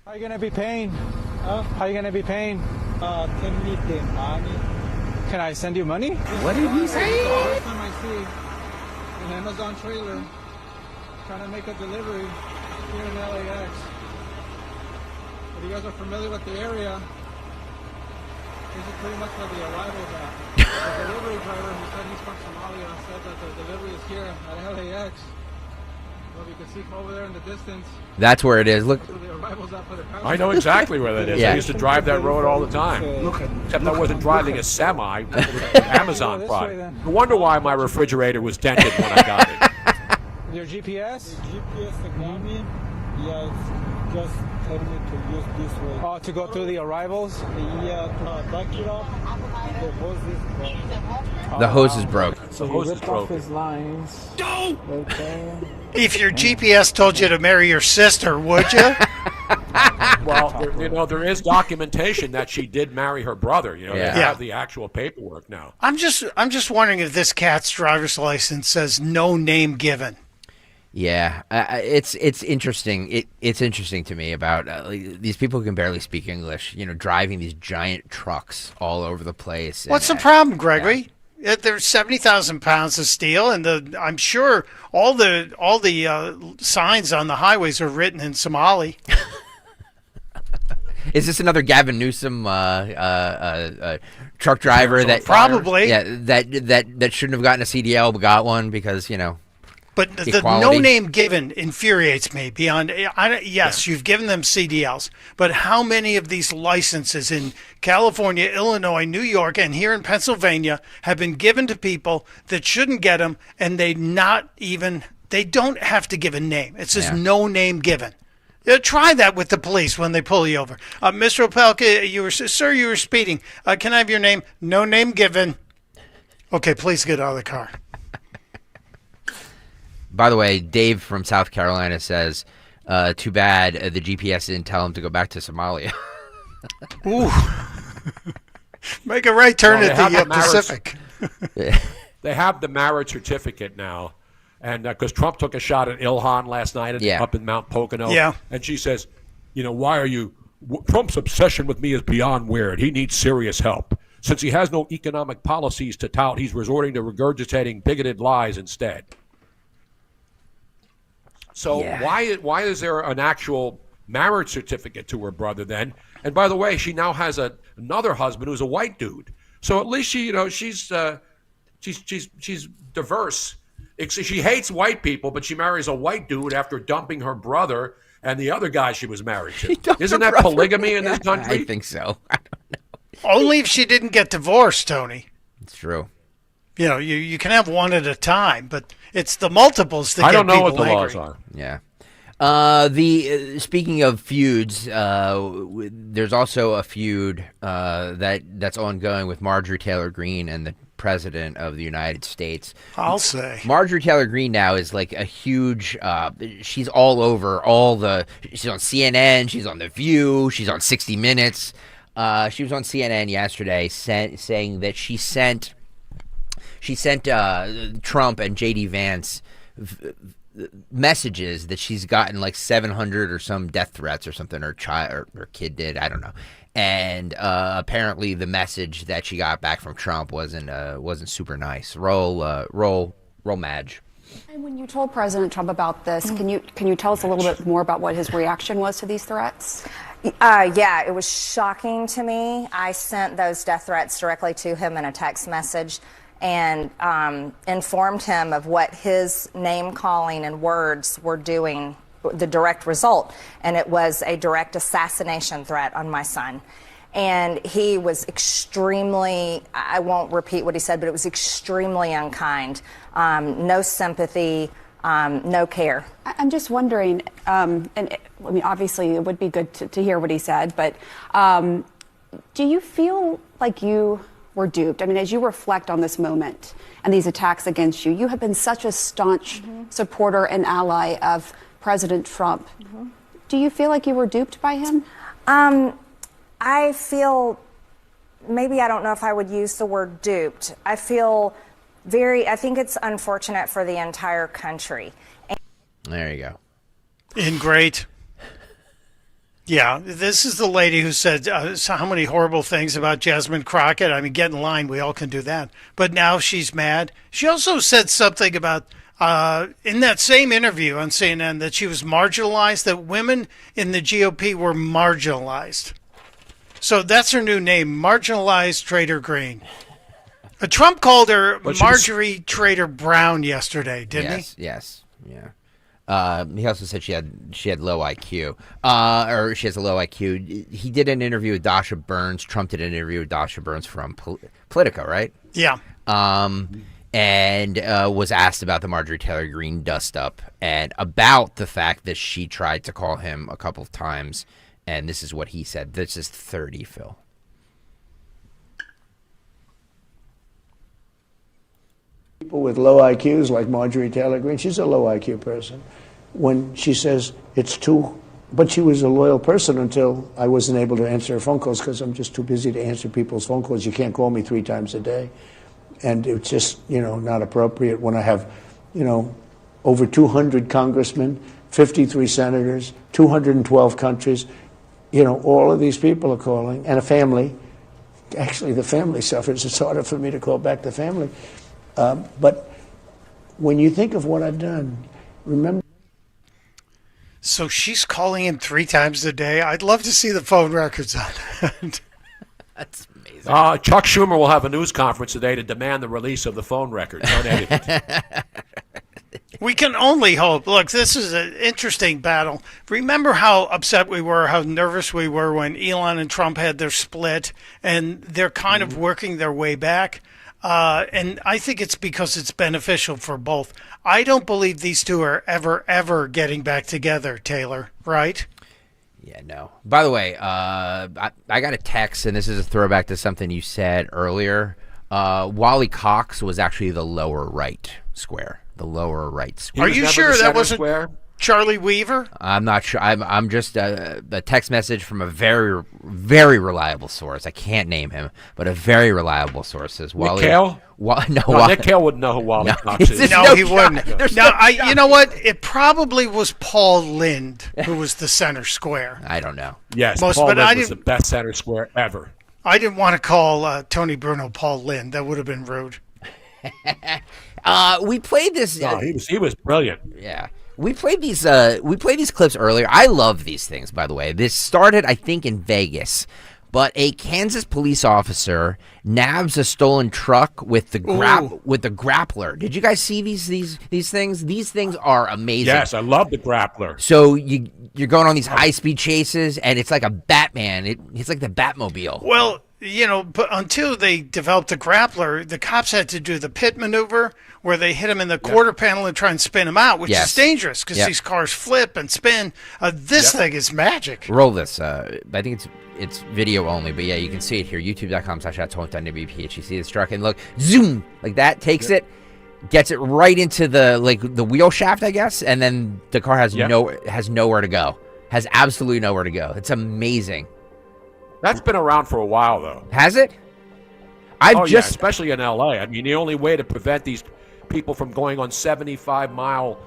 How are you gonna be paying? How are you gonna be paying? Can we pay money? Can I send you money? What did he say? First time I see an Amazon trailer trying to make a delivery here in LAX. If you guys are familiar with the area, this is pretty much where the arrival's at. The delivery driver who said he's from Somalia said that the delivery is here at LAX. Well, you can see from over there in the distance. That's where it is. Look. I know exactly where that is. Yeah. I used to drive that road all the time. Except I wasn't driving a semi. It was an Amazon product. No wonder why my refrigerator was dented when I got it. Your GPS? The GPS technology, it's just telling me to use this way. Oh, to go through the arrivals? Yeah, to back it up. The hose is broke. The hose is broke. So the hose is ripped off broken. his lines. No! Okay. If your GPS told you to marry your sister, would you? Well, there is documentation that she did marry her brother. They have the actual paperwork now. I'm just wondering if this cat's driver's license says no name given. Yeah, it's interesting. It's interesting to me about these people who can barely speak English. Driving these giant trucks all over the place. What's the problem, Gregory? Yeah. There's 70,000 pounds of steel, and I'm sure all the signs on the highways are written in Somali. Is this another Gavin Newsom truck driver that probably that shouldn't have gotten a CDL but got one because But the no name given infuriates me beyond. You've given them CDLs, but how many of these licenses in California, Illinois, New York, and here in Pennsylvania have been given to people that shouldn't get them, and they don't have to give a name. It's just no name given. Try that with the police when they pull you over. Mr. Opelka, you were speeding. Can I have your name? No name given. Okay, please get out of the car. By the way, Dave from South Carolina says, too bad the GPS didn't tell him to go back to Somalia. Ooh. Make a right turn at the Pacific. They have the marriage certificate now. And because Trump took a shot at Ilhan last night up in Mount Pocono. Yeah. And she says, why are you – Trump's obsession with me is beyond weird. He needs serious help. Since he has no economic policies to tout, he's resorting to regurgitating bigoted lies instead. So why is there an actual marriage certificate to her brother then? And by the way, she now has another husband who's a white dude. So at least she's diverse. She hates white people, but she marries a white dude after dumping her brother and the other guy she was married to. Isn't that polygamy in this country? I think so. I don't know. Only if she didn't get divorced, Tony. It's true. You can have one at a time, but it's the multiples that get people angry. I don't know what the laws are. Yeah. Speaking of feuds, there's also a feud that's ongoing with Marjorie Taylor Greene and the President of the United States. I'll say Marjorie Taylor Greene now is like a huge. She's all over she's on CNN. She's on The View. She's on 60 Minutes. She was on CNN yesterday saying that she sent Trump and J.D. Vance messages that she's gotten like 700 or some death threats or something, or kid did, I don't know. And apparently the message that she got back from Trump wasn't super nice. Roll Madge. And when you told President Trump about this, can you tell us a little bit more about what his reaction was to these threats? Yeah, it was shocking to me. I sent those death threats directly to him in a text message and informed him of what his name calling and words were doing, the direct result. And it was a direct assassination threat on my son. And he was extremely, I won't repeat what he said, but it was extremely unkind. No sympathy, no care. I'm just wondering, obviously it would be good to hear what he said, but do you feel like you were duped? I mean, as you reflect on this moment and these attacks against you, you have been such a staunch supporter and ally of President Trump. Do you feel like you were duped by him? I feel, maybe I don't know if I would use the word duped. I think it's unfortunate for the entire country. There you go. Great. Yeah, this is the lady who said how many horrible things about Jasmine Crockett. I mean, get in line. We all can do that. But now she's mad. She also said something about, in that same interview on CNN, that she was marginalized, that women in the GOP were marginalized. So that's her new name, Marginalized Trader Greene. Trump called her Marjorie Trader Brown yesterday, didn't he? Yes, yeah. He also said she had low IQ, or she has a low IQ. He did an interview with Dasha Burns. Trump did an interview with Dasha Burns from Politico, right? Yeah. And was asked about the Marjorie Taylor Greene dust-up and about the fact that she tried to call him a couple of times. And this is what he said. This is 30, Phil. People with low IQs like Marjorie Taylor Greene, she's a low IQ person. When she says it's too, but she was a loyal person until I wasn't able to answer her phone calls because I'm just too busy to answer people's phone calls. You can't call me 3 times a day. And it's just, not appropriate when I have, over 200 congressmen, 53 senators, 212 countries. All of these people are calling, and a family. Actually, the family suffers. It's harder for me to call back the family. But when you think of what I've done, remember. So she's calling him 3 times a day. I'd love to see the phone records on that. That's amazing. Chuck Schumer will have a news conference today to demand the release of the phone records. We can only hope. Look, this is an interesting battle. Remember how upset we were, how nervous we were when Elon and Trump had their split, and they're kind of working their way back. And I think it's because it's beneficial for both. I don't believe these two are ever getting back together, Taylor, right? Yeah, no. By the way, I got a text, and this is a throwback to something you said earlier. Wally Cox was actually the lower right square. The lower right square. Are you sure that wasn't Charlie Weaver? I'm not sure. I'm just a text message from a very, very reliable source. I can't name him, but a very reliable source says Wally. Nick Kayal? Nick Kayal wouldn't know who Wally Cox is. No, he wouldn't. You know what? It probably was Paul Lind who was the center square. I don't know. Yes, Paul Lind was the best center square ever. I didn't want to call Tony Bruno Paul Lind. That would have been rude. We played this. No, he was brilliant. Yeah. We played these clips earlier. I love these things, by the way. This started, I think, in Vegas, but a Kansas police officer nabs a stolen truck with the grappler. Did you guys see these things? These things are amazing. Yes, I love the grappler. So you're going on these high-speed chases, and it's like a Batman. It's like the Batmobile. Well, but until they developed the grappler, the cops had to do the pit maneuver where they hit him in the quarter panel and try and spin him out, which is dangerous because these cars flip and spin. This thing is magic. Roll this. I think it's video only, but yeah, you can see it here. YouTube.com/@WPHT. See this truck and look, zoom, like that takes it, gets it right into the wheel shaft, I guess, and then the car has nowhere to go. Has absolutely nowhere to go. It's amazing. That's been around for a while, though. Has it? Especially in L.A. I mean, the only way to prevent these people from going on 75-mile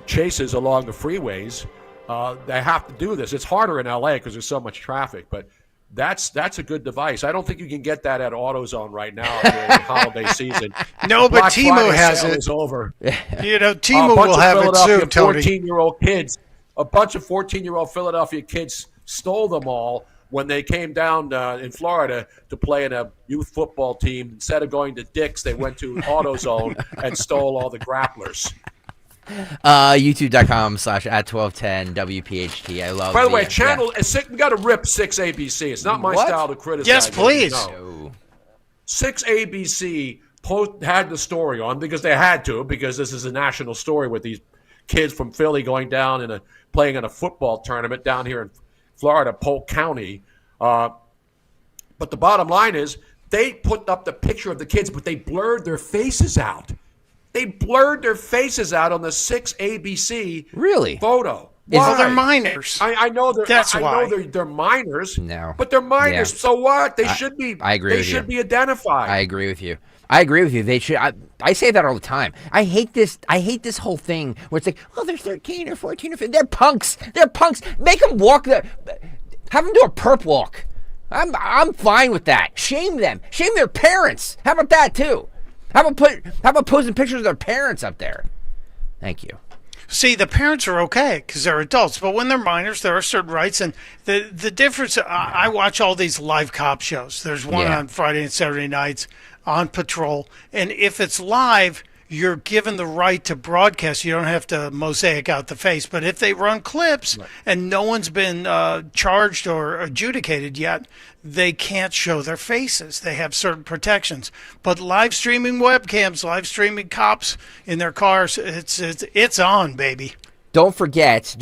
chases along the freeways, they have to do this. It's harder in L.A. because there's so much traffic, but that's a good device. I don't think you can get that at AutoZone right now during the holiday season. No, but Timo has it. Is over. Timo will have it soon, Tony. 14-year-old kids, a bunch of 14-year-old Philadelphia kids stole them all when they came down in Florida to play in a youth football team. Instead of going to Dick's, they went to AutoZone and stole all the grapplers. YouTube.com/@1210 WPHT. I love. By the way, channel we got to rip 6ABC. It's not my style to criticize. Yes, please. No. 6ABC had the story on because they had to, because this is a national story with these kids from Philly going down and playing in a football tournament down here in Florida, Polk County. But the bottom line is they put up the picture of the kids, but they blurred their faces out. They blurred their faces out on the 6ABC photo. Well, they're minors. I know they're. That's I why. know they're minors. No, but they're minors. Yeah. So what? They should be. I agree. They should be identified. I agree with you. They should. I say that all the time. I hate this whole thing where it's like, oh, they're 13 or 14 or 15. They're punks. Make them walk. Have them do a perp walk. I'm fine with that. Shame them. Shame their parents. How about that too? How about posting pictures of their parents up there? Thank you. See, the parents are okay because they're adults, but when they're minors, there are certain rights. And the difference, I watch all these live cop shows. There's one on Friday and Saturday nights on patrol. And if it's live, you're given the right to broadcast. You don't have to mosaic out the face. But if they run clips and no one's been charged or adjudicated yet, they can't show their faces. They have certain protections. But live streaming webcams, live streaming cops in their cars, it's on, baby. Don't forget,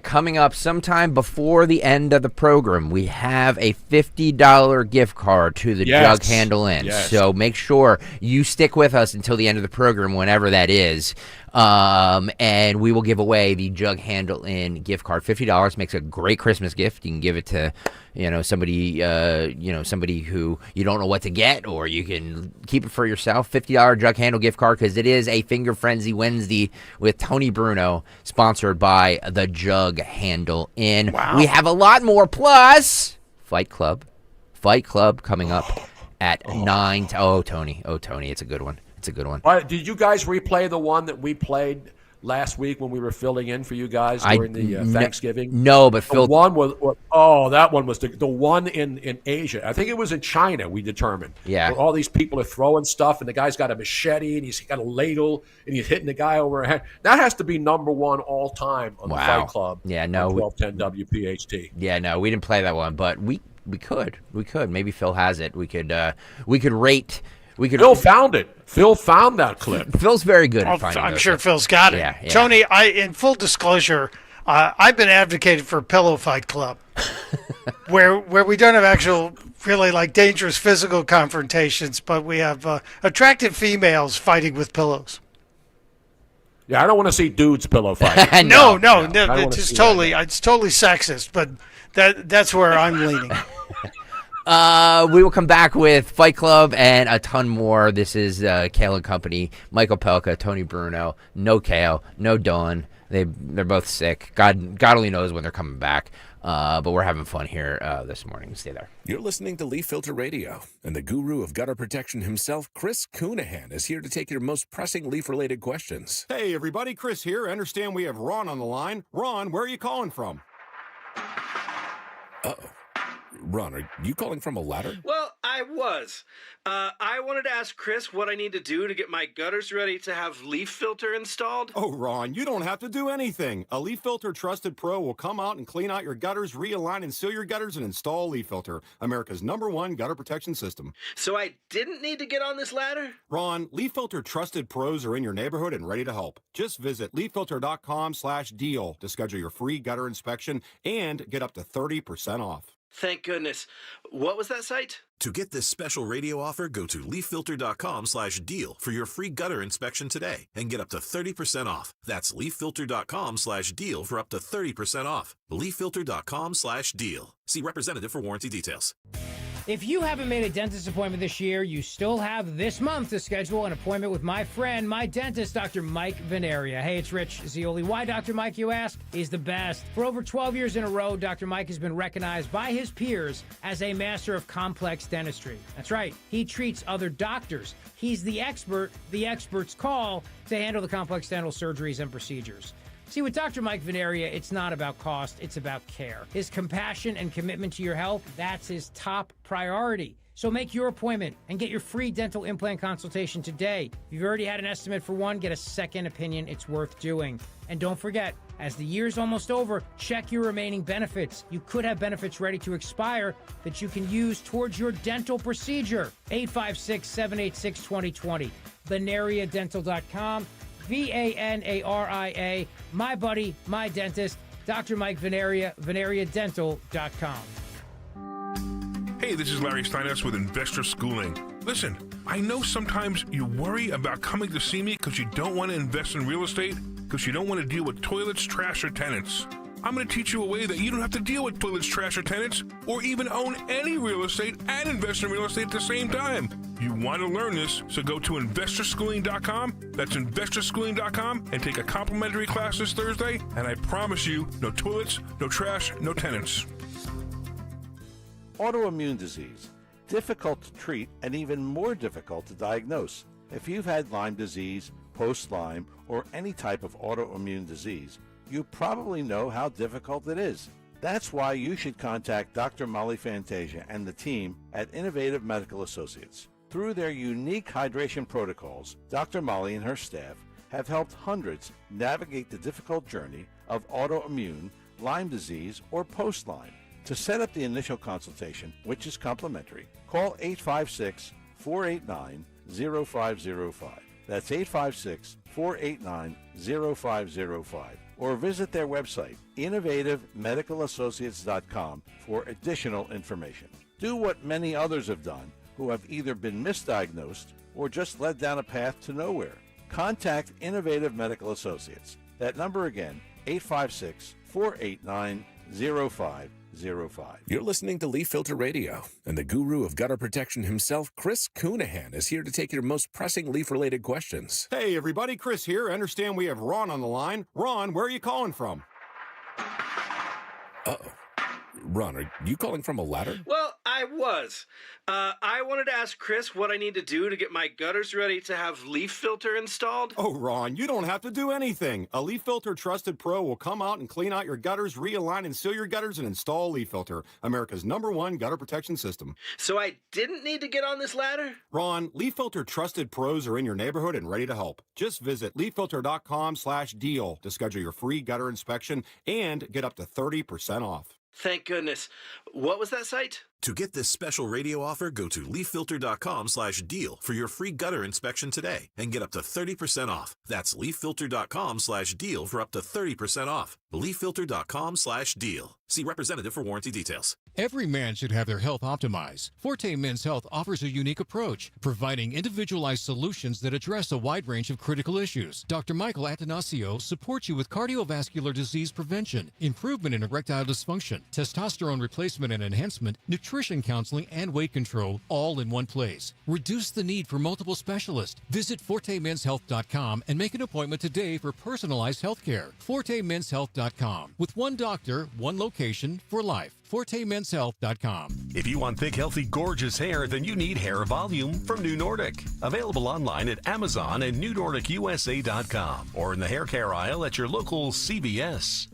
coming up sometime before the end of the program, we have a $50 gift card to the Jug Handle Inn. Yes. So make sure you stick with us until the end of the program, whenever that is. And we will give away the Jug Handle Inn gift card. $50 makes a great Christmas gift. You can give it to, somebody who you don't know what to get, or you can keep it for yourself. $50 Jug Handle gift card, because it is a Finger Frenzy Wednesday with Tony Bruno, sponsored by the Jug Handle Inn. Wow. We have a lot more. Plus, Fight Club coming up at 9. Tony, it's a good one. It's a good one. Did you guys replay the one that we played last week when we were filling in for you guys during the Thanksgiving? No, but Phil. That one was the one in Asia. I think it was in China, we determined. Yeah. Where all these people are throwing stuff, and the guy's got a machete, and he's got a ladle, and he's hitting the guy over the head. That has to be number one all time on the Fight Club. Yeah, no. 1210 WPHT. Yeah, no, we didn't play that one, but we could. Maybe Phil has it. We could rate. Phil found it. Phil found that clip. Phil's very good at finding I'm sure Phil's got it. Yeah. Tony, in full disclosure, I've been advocating for a pillow fight club where we don't have actual really like dangerous physical confrontations, but we have attractive females fighting with pillows. Yeah, I don't want to see dudes pillow fighting. No, it's totally sexist, but that's where I'm leaning. We will come back with Fight Club and a ton more. This is Kayal and Company. Michael Pelka, Tony Bruno, no Kayal, no Dawn. They're both sick. God only knows when they're coming back. But we're having fun here this morning. Stay there. You're listening to Leaf Filter Radio, and the guru of gutter protection himself, Chris Coonahan, is here to take your most pressing leaf-related questions. Hey, everybody. Chris here. I understand we have Ron on the line. Ron, where are you calling from? Uh-oh. Ron, are you calling from a ladder? Well, I was. I wanted to ask Chris what I need to do to get my gutters ready to have Leaf Filter installed. Oh, Ron, you don't have to do anything. A Leaf Filter Trusted Pro will come out and clean out your gutters, realign and seal your gutters, and install Leaf Filter, America's #1 gutter protection system. So I didn't need to get on this ladder? Ron, Leaf Filter Trusted Pros are in your neighborhood and ready to help. Just visit leaffilter.com/deal to schedule your free gutter inspection and get up to 30% off. Thank goodness. What was that site? To get this special radio offer, go to leaffilter.com/deal for your free gutter inspection today and get up to 30% off. That's leaffilter.com/deal for up to 30% off. leaffilter.com/deal. See representative for warranty details. If you haven't made a dentist appointment this year, you still have this month to schedule an appointment with my friend, my dentist, Dr. Mike Veneria. Hey, it's Rich Zioli. Why Dr. Mike, you ask? He's the best. For over 12 years in a row, Dr. Mike has been recognized by his peers as a master of complex dentistry. That's right. He treats other doctors. He's the expert the experts call to handle the complex dental surgeries and procedures. See, with Dr. Mike Veneria, it's not about cost, it's about care. His compassion and commitment to your health, that's his top priority. So make your appointment and get your free dental implant consultation today. If you've already had an estimate for one, get a second opinion. It's worth doing. And don't forget, as the year's almost over, check your remaining benefits. You could have benefits ready to expire that you can use towards your dental procedure. 856-786-2020. VeneriaDental.com. VANARIA, my buddy, my dentist, Dr. Mike Veneria, VeneriaDental.com. Hey, this is Larry Steiners with Investor Schooling. Listen, I know sometimes you worry about coming to see me because you don't want to invest in real estate, because you don't want to deal with toilets, trash, or tenants. I'm going to teach you a way that you don't have to deal with toilets, trash, or tenants, or even own any real estate and invest in real estate at the same time. You want to learn this, so go to investorschooling.com. That's investorschooling.com and take a complimentary class this Thursday. And I promise you, no toilets, no trash, no tenants. Autoimmune disease. Difficult to treat and even more difficult to diagnose. If you've had Lyme disease, post-Lyme, or any type of autoimmune disease, you probably know how difficult it is. That's why you should contact Dr. Molly Fantasia and the team at Innovative Medical Associates. Through their unique hydration protocols, Dr. Molly and her staff have helped hundreds navigate the difficult journey of autoimmune, Lyme disease, or post-Lyme. To set up the initial consultation, which is complimentary, call 856-489-0505. That's 856-489-0505. Or visit their website, innovativemedicalassociates.com, for additional information. Do what many others have done who have either been misdiagnosed or just led down a path to nowhere. Contact Innovative Medical Associates. That number again, 856-489-0505. You're listening to Leaf Filter Radio, and the guru of gutter protection himself, Chris Coonahan, is here to take your most pressing leaf-related questions. Hey, everybody. Chris here. I understand we have Ron on the line. Ron, where are you calling from? Uh-oh. Ron, are you calling from a ladder? Well, I was. I wanted to ask Chris what I need to do to get my gutters ready to have leaf filter installed. Oh, Ron, you don't have to do anything. A Leaf Filter Trusted Pro will come out and clean out your gutters, realign and seal your gutters, and install Leaf Filter, America's #1 gutter protection system. So I didn't need to get on this ladder? Ron, Leaf Filter Trusted Pros are in your neighborhood and ready to help. Just visit leaffilter.com/deal to schedule your free gutter inspection and get up to 30% off. Thank goodness. What was that site? To get this special radio offer, go to leaffilter.com/deal for your free gutter inspection today and get up to 30% off. That's leaffilter.com/deal for up to 30% off. leaffilter.com/deal. See representative for warranty details. Every man should have their health optimized. Forte Men's Health offers a unique approach, providing individualized solutions that address a wide range of critical issues. Dr. Michael Atanasio supports you with cardiovascular disease prevention, improvement in erectile dysfunction, testosterone replacement and enhancement, nutrition counseling, and weight control, all in one place. Reduce the need for multiple specialists. Visit ForteMen'sHealth.com and make an appointment today for personalized health care. ForteMen'sHealth.com. With one doctor, one location for life. ForteMen'sHealth.com. If you want thick, healthy, gorgeous hair, then you need Hair Volume from New Nordic. Available online at Amazon and NewNordicUSA.com or in the hair care aisle at your local CVS.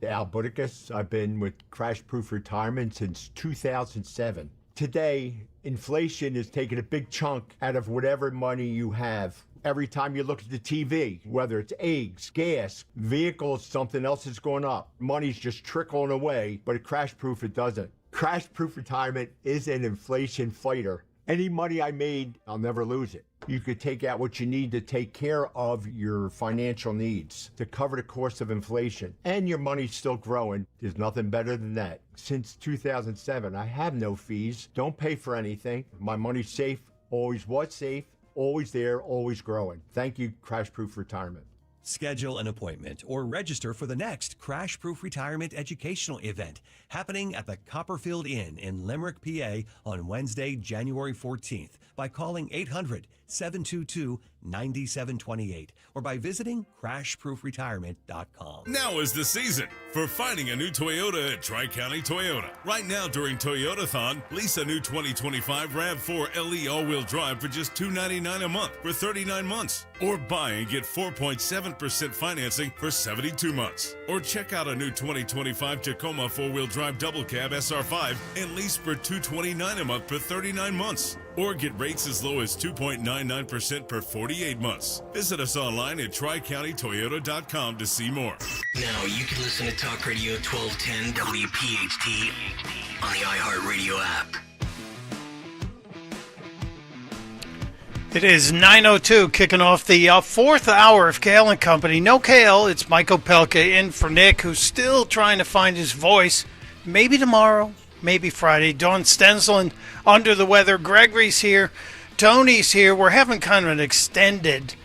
Al Budicus. I've been with Crash Proof Retirement since 2007. Today, inflation is taking a big chunk out of whatever money you have. Every time you look at the TV, whether it's eggs, gas, vehicles, something else is going up. Money's just trickling away, but at Crash Proof, it doesn't. Crash Proof Retirement is an inflation fighter. Any money I made, I'll never lose it. You could take out what you need to take care of your financial needs, to cover the cost of inflation, and your money's still growing. There's nothing better than that. Since 2007, I have no fees, don't pay for anything. My money's safe, always was safe, always there, always growing. Thank you, Crash Proof Retirement. Schedule an appointment or register for the next Crash Proof Retirement educational event happening at the Copperfield Inn in Limerick, PA on Wednesday, January 14th by calling 800-722-9728 or by visiting crashproofretirement.com. Now is the season for finding a new Toyota at Tri-County Toyota. Right now during Toyotathon, lease a new 2025 RAV4 LE all-wheel drive for just $299 a month for 39 months. Or buy and get 4.7% financing for 72 months. Or check out a new 2025 Tacoma 4-wheel drive double cab SR5 and lease for $229 a month for 39 months. Or get rates as low as 2.99% per 48 months. Visit us online at TriCountyToyota.com to see more. Now you can listen to Talk Radio 1210 WPHT on the iHeartRadio app. It is 9:02, kicking off the fourth hour of Kayal and Company. No Kayal, it's Michael Pelka in for Nick, who's still trying to find his voice. Maybe tomorrow, maybe Friday. Dawn Stensland under the weather. Gregory's here. Tony's here. We're having kind of an extended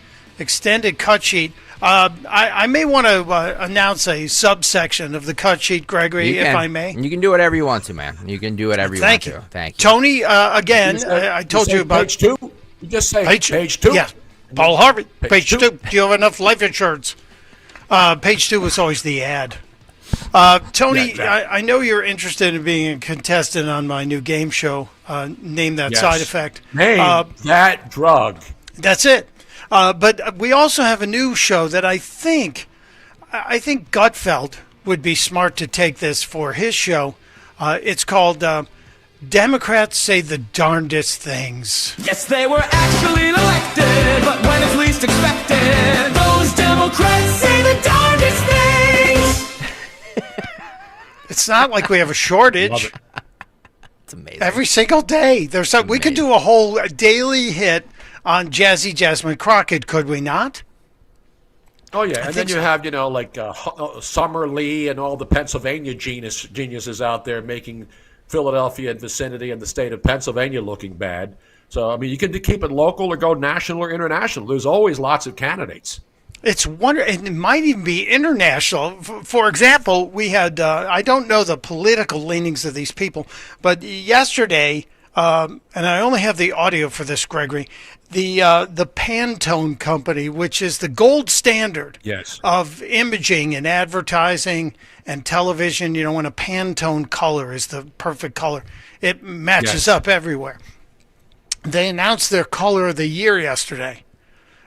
cut sheet. I may want to announce a subsection of the cut sheet, Gregory, if I may. You can do whatever you want to, man. You can do whatever you want to. Thank you. Tony, again, I told you about... Page 2? You just say page 2? Yeah. Paul Harvey, page 2. Do you have enough life insurance? Page 2 was always the ad. Tony, yeah, exactly. I know you're interested in being a contestant on my new game show. Name That Side Effect. Name That Drug. That's it. But we also have a new show that I think Gutfeld would be smart to take this for his show. It's called Democrats Say the Darndest Things. Yes, they were actually elected, but when it's least expected, those Democrats say the darndest things. It's not like we have a shortage. It's amazing. Every single day. We could do a whole daily hit on Jazzy Jasmine Crockett, could we not? Oh, yeah. And then you have, like Summer Lee and all the Pennsylvania geniuses out there making Philadelphia and vicinity and the state of Pennsylvania looking bad. So, I mean, you can keep it local or go national or international. There's always lots of candidates. It's wonderful. It might even be international. For example, we had, I don't know the political leanings of these people, but yesterday, and I only have the audio for this, Gregory, the Pantone company, which is the gold standard of imaging and advertising and television. You know, when a Pantone color is the perfect color, it matches up everywhere. They announced their color of the year yesterday.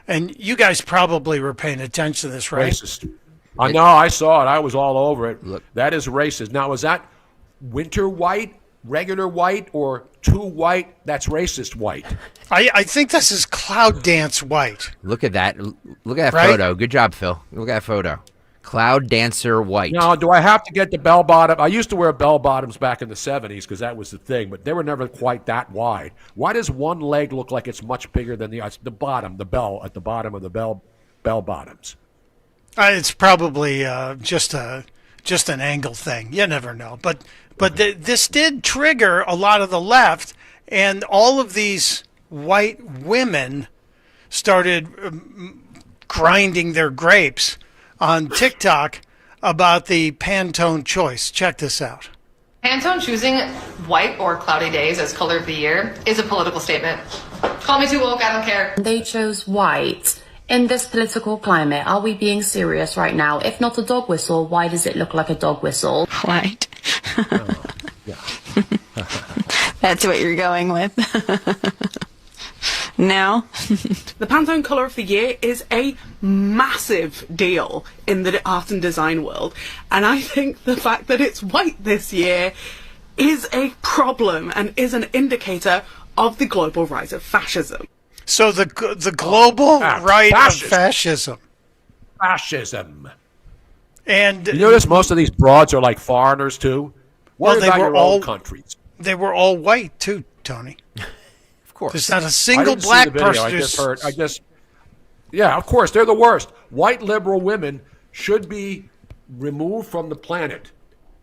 And you guys probably were paying attention to this, right? Racist. No, I saw it. I was all over it. Look, that is racist. Now, was that winter white, regular white, or too white? That's racist white. I think this is cloud dance white. Look at that. Look at that photo. Good job, Phil. Look at that photo. Cloud dancer white. Now, do I have to get the bell bottom? I used to wear bell bottoms back in the 70s because that was the thing, but they were never quite that wide. Why does one leg look like it's much bigger than the bottom, the bell at the bottom of the bell bottoms? It's probably just an angle thing. You never know. But this did trigger a lot of the left, and all of these white women started grinding their grapes on TikTok about the Pantone choice. Check this out. Pantone choosing white or cloudy days as color of the year is a political statement. Call me too woke, I don't care. They chose white. In this political climate, are we being serious right now? If not a dog whistle, why does it look like a dog whistle? White. That's what you're going with. No. The Pantone Colour of the Year is a massive deal in the art and design world. And I think the fact that it's white this year is a problem and is an indicator of the global rise of fascism. So the global rise of fascism. Fascism. And you notice most of these broads are like foreigners too? What about your own countries? They were all white too, Tony. Of course. There's not a single black person. Yeah, of course. They're the worst. White liberal women should be removed from the planet.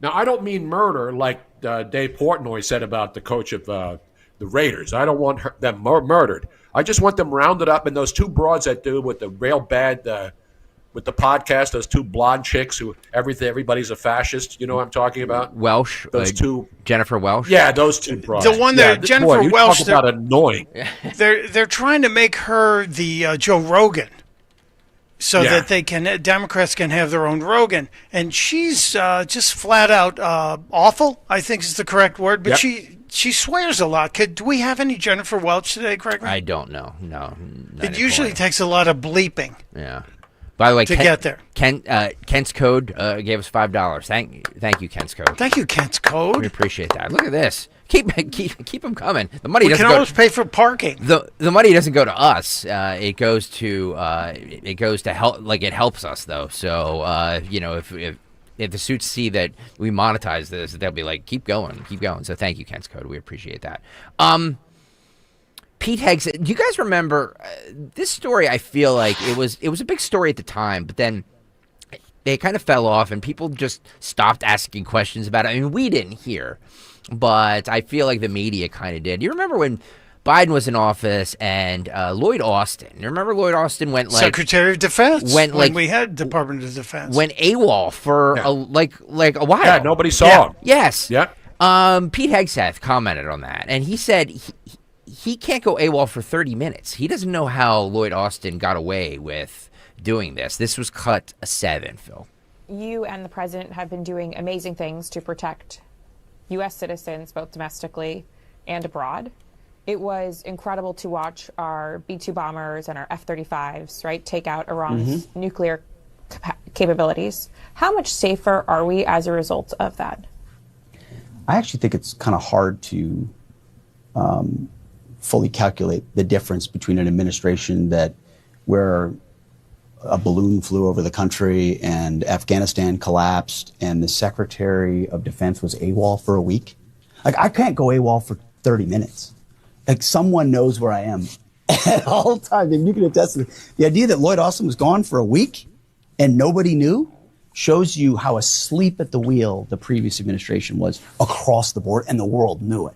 Now, I don't mean murder like Dave Portnoy said about the coach of the Raiders. I don't want them murdered. I just want them rounded up, and those two broads that do with the real bad with the podcast, those two blonde chicks who everybody's a fascist. You know what I'm talking about? Welsh. Those two. Jennifer Welsh. Yeah, those two broads. The one that Jennifer Welsh. Talk about annoying. They're trying to make her the Joe Rogan, so that they can Democrats can have their own Rogan, and she's just flat out awful. I think is the correct word, but she swears a lot. Do we have any Jennifer Welch today, Craig? I don't know. No. It usually takes a lot of bleeping. Yeah. By the way, get there. Kent's Code gave us $5. Thank you, Kent's Code. Thank you, Kent's Code. We appreciate that. Look at this. Keep them coming. The money we doesn't can always pay for parking. The money doesn't go to us. It goes to help. Like it helps us though. So if the suits see that we monetize this, they'll be like, keep going. So thank you, Kent's Code. We appreciate that. Pete Hegseth, do you guys remember this story? I feel like it was a big story at the time, but then it kind of fell off and people just stopped asking questions about it. I mean, we didn't hear, but I feel like the media kind of did. You remember when Biden was in office and Lloyd Austin? You remember Lloyd Austin went like Secretary of Defense when we had Department of Defense. Went AWOL for a while. Yeah, nobody saw him. Yes. Yeah. Pete Hegseth commented on that, and he said he can't go AWOL for 30 minutes. He doesn't know how Lloyd Austin got away with doing this. This was cut 7, Phil. You and the president have been doing amazing things to protect U.S. citizens, both domestically and abroad. It was incredible to watch our B-2 bombers and our F-35s, right, take out Iran's nuclear capabilities. How much safer are we as a result of that? I actually think it's kind of hard to fully calculate the difference between an administration where a balloon flew over the country and Afghanistan collapsed and the Secretary of Defense was AWOL for a week. Like, I can't go AWOL for 30 minutes. Like, someone knows where I am at all times. And you can attest to it. The idea that Lloyd Austin was gone for a week and nobody knew shows you how asleep at the wheel the previous administration was across the board, and the world knew it.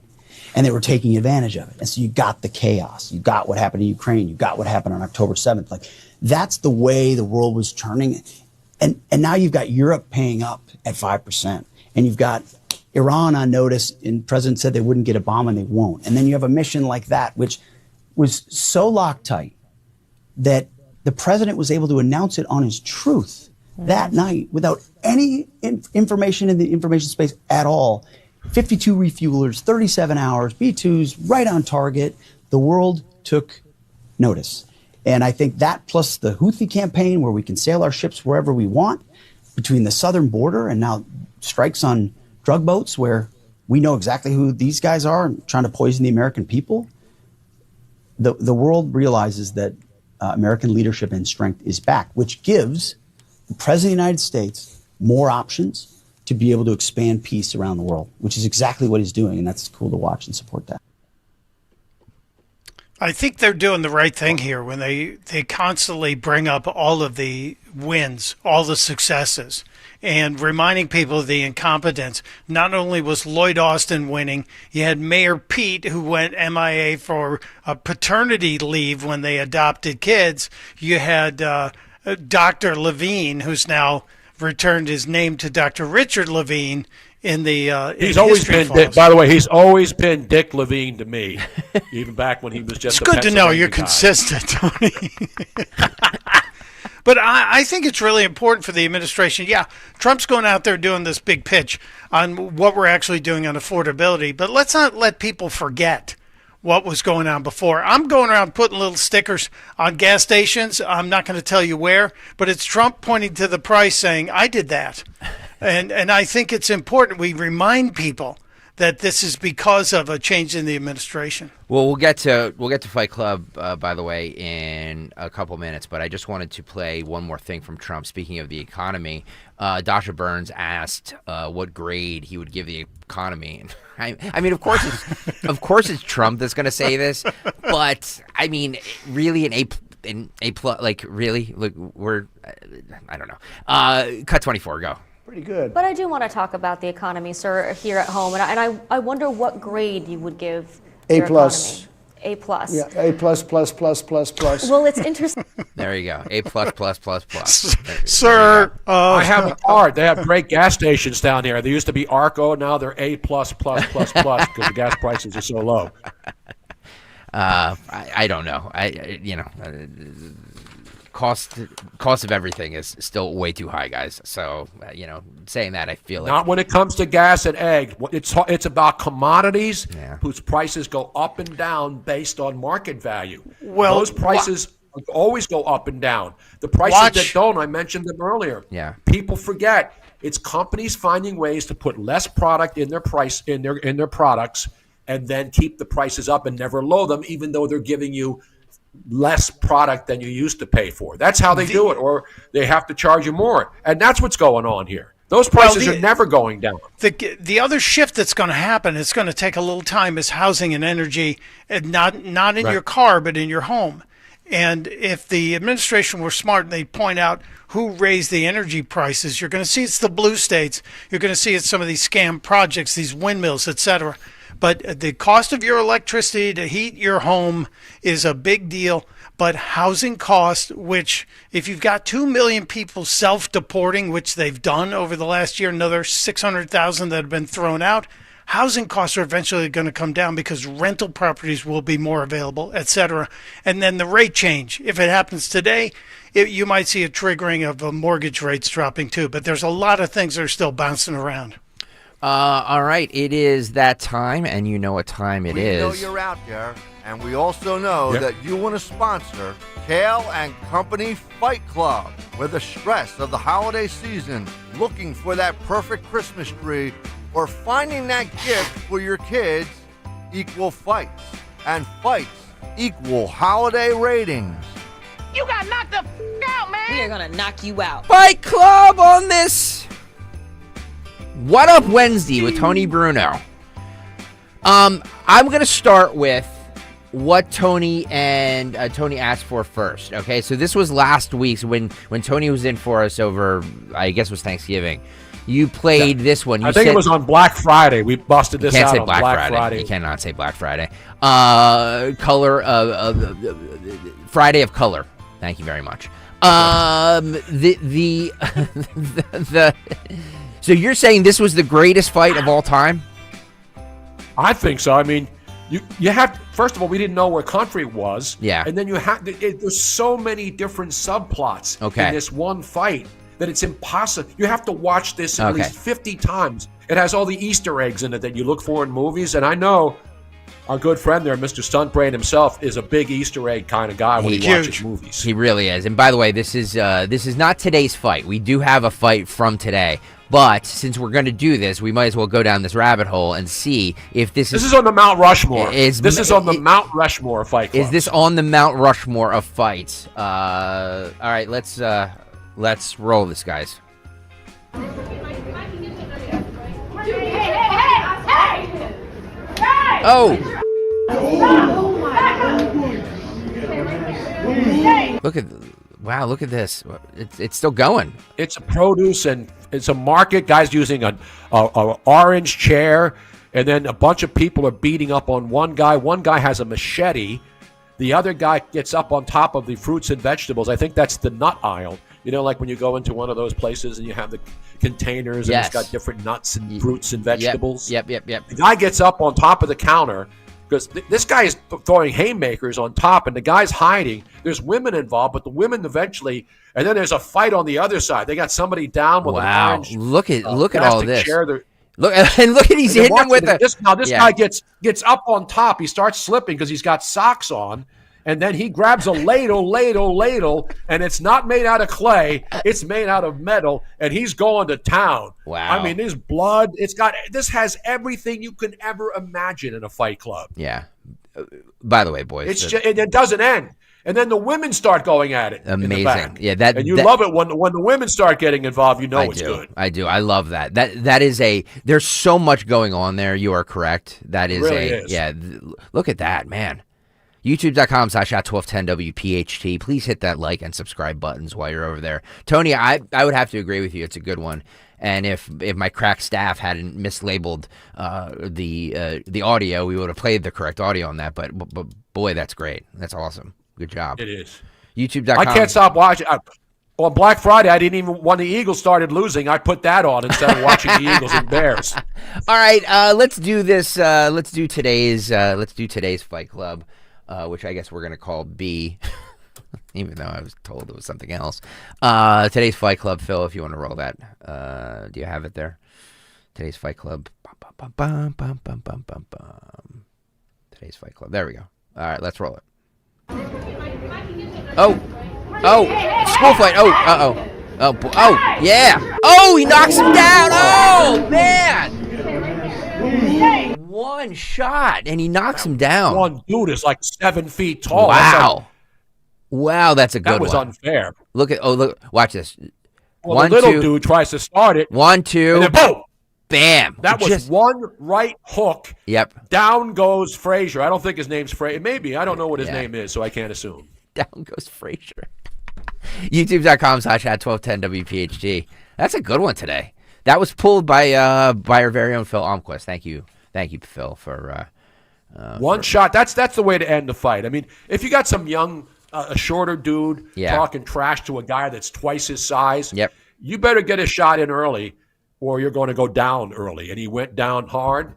And they were taking advantage of it. And so you got the chaos. You got what happened in Ukraine. You got what happened on October 7th. Like, that's the way the world was turning. And now you've got Europe paying up at 5%. And you've got Iran on notice, and the president said they wouldn't get a bomb, and they won't. And then you have a mission like that, which was so Loctite that the president was able to announce it on his Truth that night without any information in the information space at all. 52 refuelers, 37 hours, B2s, right on target. The world took notice. And I think that plus the Houthi campaign where we can sail our ships wherever we want between the southern border and now strikes on drug boats where we know exactly who these guys are and trying to poison the American people. The world realizes that American leadership and strength is back, which gives the President of the United States more options to be able to expand peace around the world, which is exactly what he's doing. And that's cool to watch and support that. I think they're doing the right thing here when they constantly bring up all of the wins, all the successes, and reminding people of the incompetence. Not only was Lloyd Austin winning, you had Mayor Pete, who went MIA for a paternity leave when they adopted kids. You had Dr. Levine, who's now returned his name to Dr. Richard Levine in the he's always been Dick, by the way, he's always been Dick Levine to me, even back when he was just it's good to know you're consistent, Tony. But I think it's really important for the administration. Yeah, Trump's going out there doing this big pitch on what we're actually doing on affordability, but let's not let people forget what was going on before. I'm going around putting little stickers on gas stations. I'm not going to tell you where, but it's Trump pointing to the price saying, I did that. And I think it's important we remind people that this is because of a change in the administration. Well, we'll get to Fight Club, by the way, in a couple minutes. But I just wanted to play one more thing from Trump. Speaking of the economy, Dr. Burns asked what grade he would give the economy. I mean, of course it's Trump that's going to say this. But I mean, really, an A plus, like really, like we're, I don't know. Cut 24, go. Pretty good. But I do want to talk about the economy, sir, here at home, and I wonder what grade you would give A your plus. economy. A plus. Yeah, A plus plus plus plus plus. Well, it's interesting. There you go. A plus plus plus plus. Sir, I have a card. They have great gas stations down here. They used to be Arco, now they're A plus plus plus plus because the gas prices are so low. I don't know. Cost of everything is still way too high, guys. So, saying that, I feel like not when it comes to gas and eggs. It's about commodities whose prices go up and down based on market value. Well, those prices always go up and down. The prices that don't, I mentioned them earlier. Yeah. People forget it's companies finding ways to put less product in their price in their products and then keep the prices up and never lower them, even though they're giving you less product than you used to pay for. That's how they do it, or they have to charge you more. And that's what's going on here. Those prices are never going down. The other shift that's going to happen, it's going to take a little time, is housing and energy, and not in your car, but in your home. And if the administration were smart and they point out who raised the energy prices, you're going to see it's the blue states. You're going to see it's some of these scam projects, these windmills, etc. But the cost of your electricity to heat your home is a big deal. But housing costs, which if you've got 2 million people self-deporting, which they've done over the last year, another 600,000 that have been thrown out, housing costs are eventually going to come down because rental properties will be more available, etc. And then the rate change. If it happens today, you might see a triggering of mortgage rates dropping too. But there's a lot of things that are still bouncing around. All right, it is that time, and you know what time it is. We know you're out there, and we also know that you want to sponsor Kayal and Company Fight Club. With the stress of the holiday season, looking for that perfect Christmas tree, or finding that gift for your kids, equal fights. And fights equal holiday ratings. You got knocked the out, man. We are going to knock you out. Fight Club on this What Up Wednesday with Tony Bruno. I'm going to start with what Tony asked for first. Okay, so this was last week's when Tony was in for us over, I guess it was Thanksgiving. You played this one. I think it was on Black Friday. We busted this out on Black Friday. You cannot say Black Friday. Color of Friday of Color. Thank you very much. So you're saying this was the greatest fight of all time? I think so. I mean, You have, first of all, we didn't know where country was. Yeah. And then there's so many different subplots in this one fight that it's impossible. You have to watch this at least 50 times. It has all the Easter eggs in it that you look for in movies. And I know our good friend there, Mr. Stuntbrain himself, is a big Easter egg kind of guy when he watches movies. He really is. And by the way, this is not today's fight. We do have a fight from today. But since we're going to do this, we might as well go down this rabbit hole and see if this is on the Mount Rushmore. This is on the Mount Rushmore fight club. Is this on the Mount Rushmore of fights? All right, let's roll this, guys. Oh! Look at this. It's still going. It's a produce and it's a market. Guys using a orange chair, and then a bunch of people are beating up on one guy. One guy has a machete. The other guy gets up on top of the fruits and vegetables. I think that's the nut aisle. You know, like when you go into one of those places and you have the containers and it's got different nuts and fruits and vegetables. Yep. The guy gets up on top of the counter because this guy is throwing haymakers on top and the guy's hiding. There's women involved, but the women eventually, and then there's a fight on the other side. They got somebody down with an orange look at all this. Chair. Look at he's hitting him with this guy gets up on top. He starts slipping because he's got socks on. And then he grabs a ladle, and it's not made out of clay. It's made out of metal, and he's going to town. Wow. I mean, there's blood. This has everything you can ever imagine in a fight club. Yeah. By the way, boys. It doesn't end. And then the women start going at it. Amazing. In the back. Yeah, and you love it when the women start getting involved. You know it's good. I do. I love that. That is there's so much going on there. You are correct. That is really is. Yeah. Look at that, man. YouTube.com/at1210WPHT. Please hit that like and subscribe buttons while you're over there. Tony, I would have to agree with you. It's a good one. And if my crack staff hadn't mislabeled the audio, we would have played the correct audio on that. But boy, that's great. That's awesome. Good job. It is. YouTube.com. I can't stop watching. On Black Friday, I didn't even, when the Eagles started losing, I put that on instead of watching the Eagles and Bears. All right, let's do this. Let's do today's Fight Club. Which I guess we're going to call B, even though I was told it was something else. Today's Fight Club, Phil, if you want to roll that. Do you have it there? Today's Fight Club. Today's Fight Club. There we go. All right, let's roll it. Oh, school fight. Oh, yeah. Oh, he knocks him down. Oh, man. One shot, and he knocks him down. One dude is like 7 feet tall. Wow, that's a good one. That was unfair. Look, watch this. Well, the little dude tries to start it. 1, 2. And then boom. Bam. That was one right hook. Yep. Down goes Frazier. I don't think his name's Frazier. Maybe. I don't know what his name is, so I can't assume. Down goes Frazier. YouTube.com/at1210WPHT. That's a good one today. That was pulled by our very own Phil Almquist. Thank you, Phil, for one shot. That's the way to end the fight. I mean, if you got some young, a shorter dude talking trash to a guy that's twice his size, you better get a shot in early, or you're going to go down early. And he went down hard.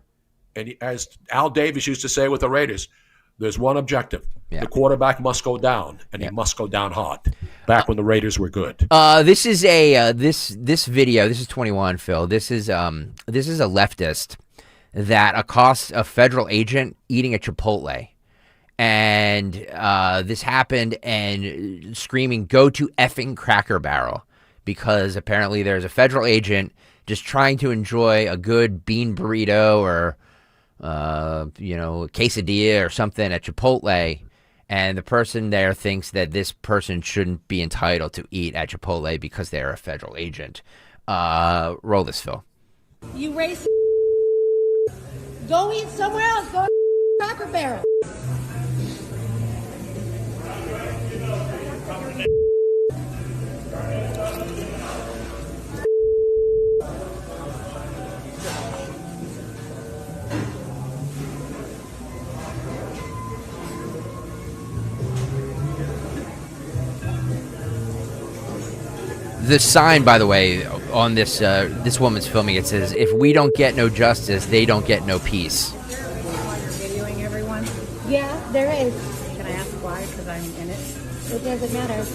And as Al Davis used to say with the Raiders, there's one objective: the quarterback must go down, and he must go down hard. Back when the Raiders were good. This is this video. This is 21, Phil. This is a leftist that accosts a federal agent eating a Chipotle, and this happened and screaming, "Go to effing Cracker Barrel," because apparently there's a federal agent just trying to enjoy a good bean burrito or quesadilla or something at Chipotle. And the person there thinks that this person shouldn't be entitled to eat at Chipotle because they're a federal agent. Roll this, Phil. You racist. Go eat somewhere else. Go to Cracker Barrel. The sign, by the way, on this this woman's filming, it says, "If we don't get no justice, they don't get no peace." Yeah, there is. Can I ask why? Because I'm in it. It doesn't matter.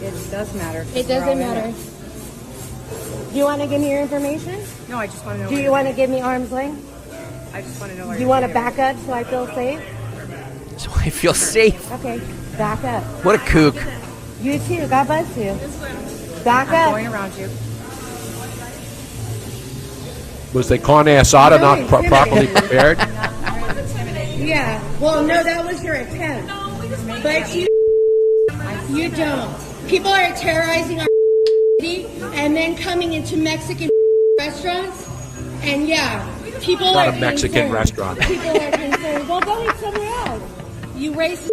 It does matter. 'cause It we're all doesn't in matter. it. Do you want to give me your information? No, I just want to know. Do you want to give me arm's length? I just want to know. Do where you you're want to here. back up so I feel safe? So I feel safe. Okay, back up. What a kook. You too. God bless you. Back I'm up. going around you. Was the carne asada not properly prepared? Yeah. Well, no, that was your attempt. But you don't. People are terrorizing our city and then coming into Mexican restaurants. And yeah, people Not are a Mexican concerned. restaurant. People are concerned. Well, go eat somewhere else. You racist.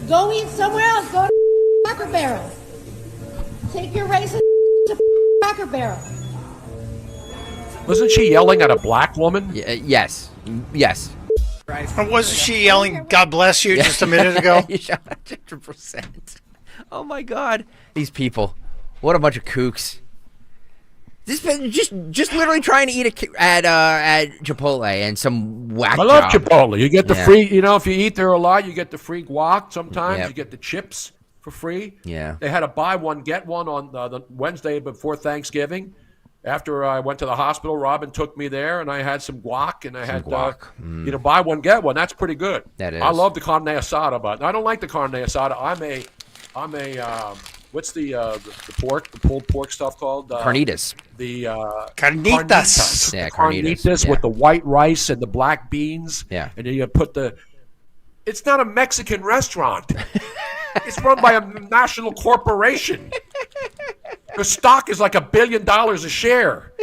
Go eat somewhere else. Go to Cracker Barrel. Take your racist to Cracker Barrel. Wasn't she yelling at a black woman? Yes. Yes. Wasn't she yelling, God bless you, just a minute ago? 100%. Oh, my God. These people. What a bunch of kooks. Just literally trying to eat at Chipotle and some whack I love job. Chipotle. You get the Yeah. free, if you eat there a lot, you get the free guac sometimes. Yep. You get the chips for free. Yeah. They had a buy one, get one on the Wednesday before Thanksgiving. After I went to the hospital, Robin took me there, and I had some guac, and I had, buy one, get one. That's pretty good. That is. I love the carne asada, but I don't like the carne asada. I'm a what's the pork, the pulled pork stuff called? Carnitas. The carnitas. Yeah, carnitas. Carnitas with the white rice and the black beans. Yeah. And then you put it's not a Mexican restaurant. It's run by a national corporation. The stock is like $1 billion a share.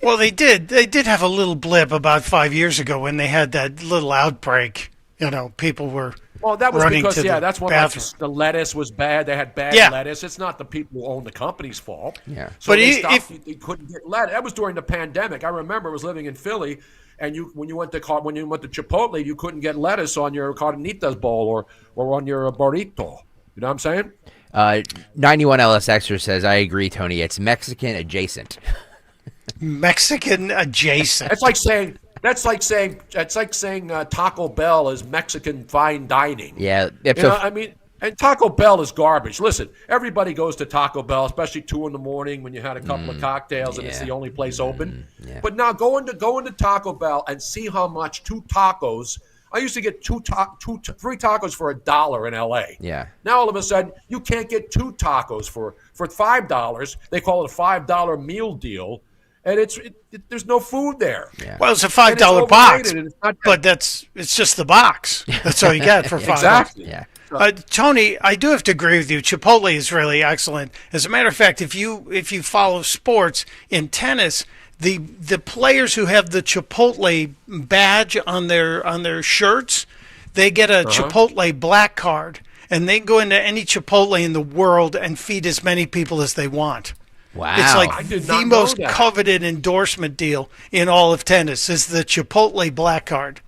Well, they did have a little blip about 5 years ago when they had that little outbreak. People were Well, that was running because, to the that's one bathroom. the lettuce was bad. They had bad Yeah. lettuce. It's not the people who own the company's fault. Yeah. So But they if- stopped. They couldn't get lettuce. That was during the pandemic. I remember I was living in Philly, and when you went to Chipotle, you couldn't get lettuce on your carnitas bowl or on your burrito. You know what I'm saying? 91 LSXer says, I agree, Tony. It's Mexican adjacent. Mexican adjacent. That's like saying Taco Bell is Mexican fine dining. Yeah. And Taco Bell is garbage. Listen, everybody goes to Taco Bell, especially 2 a.m. when you had a couple of cocktails and it's the only place open. But now go into Taco Bell and see how much 2 tacos. I used to get 3 tacos for $1 in LA. Yeah. Now all of a sudden you can't get 2 tacos for $5. They call it a $5 meal deal, and there's no food there. Yeah. Well, it's a And $5 it's box, overrated, and it's not but it's just the box. That's all you get for $5. Exactly. Yeah. Tony, I do have to agree with you. Chipotle is really excellent. As a matter of fact, if you follow sports in tennis, the players who have the Chipotle badge on their shirts, they get a Chipotle black card, and they can go into any Chipotle in the world and feed as many people as they want. Wow. It's I like did the not know most that. coveted endorsement deal in all of tennis is the Chipotle black card.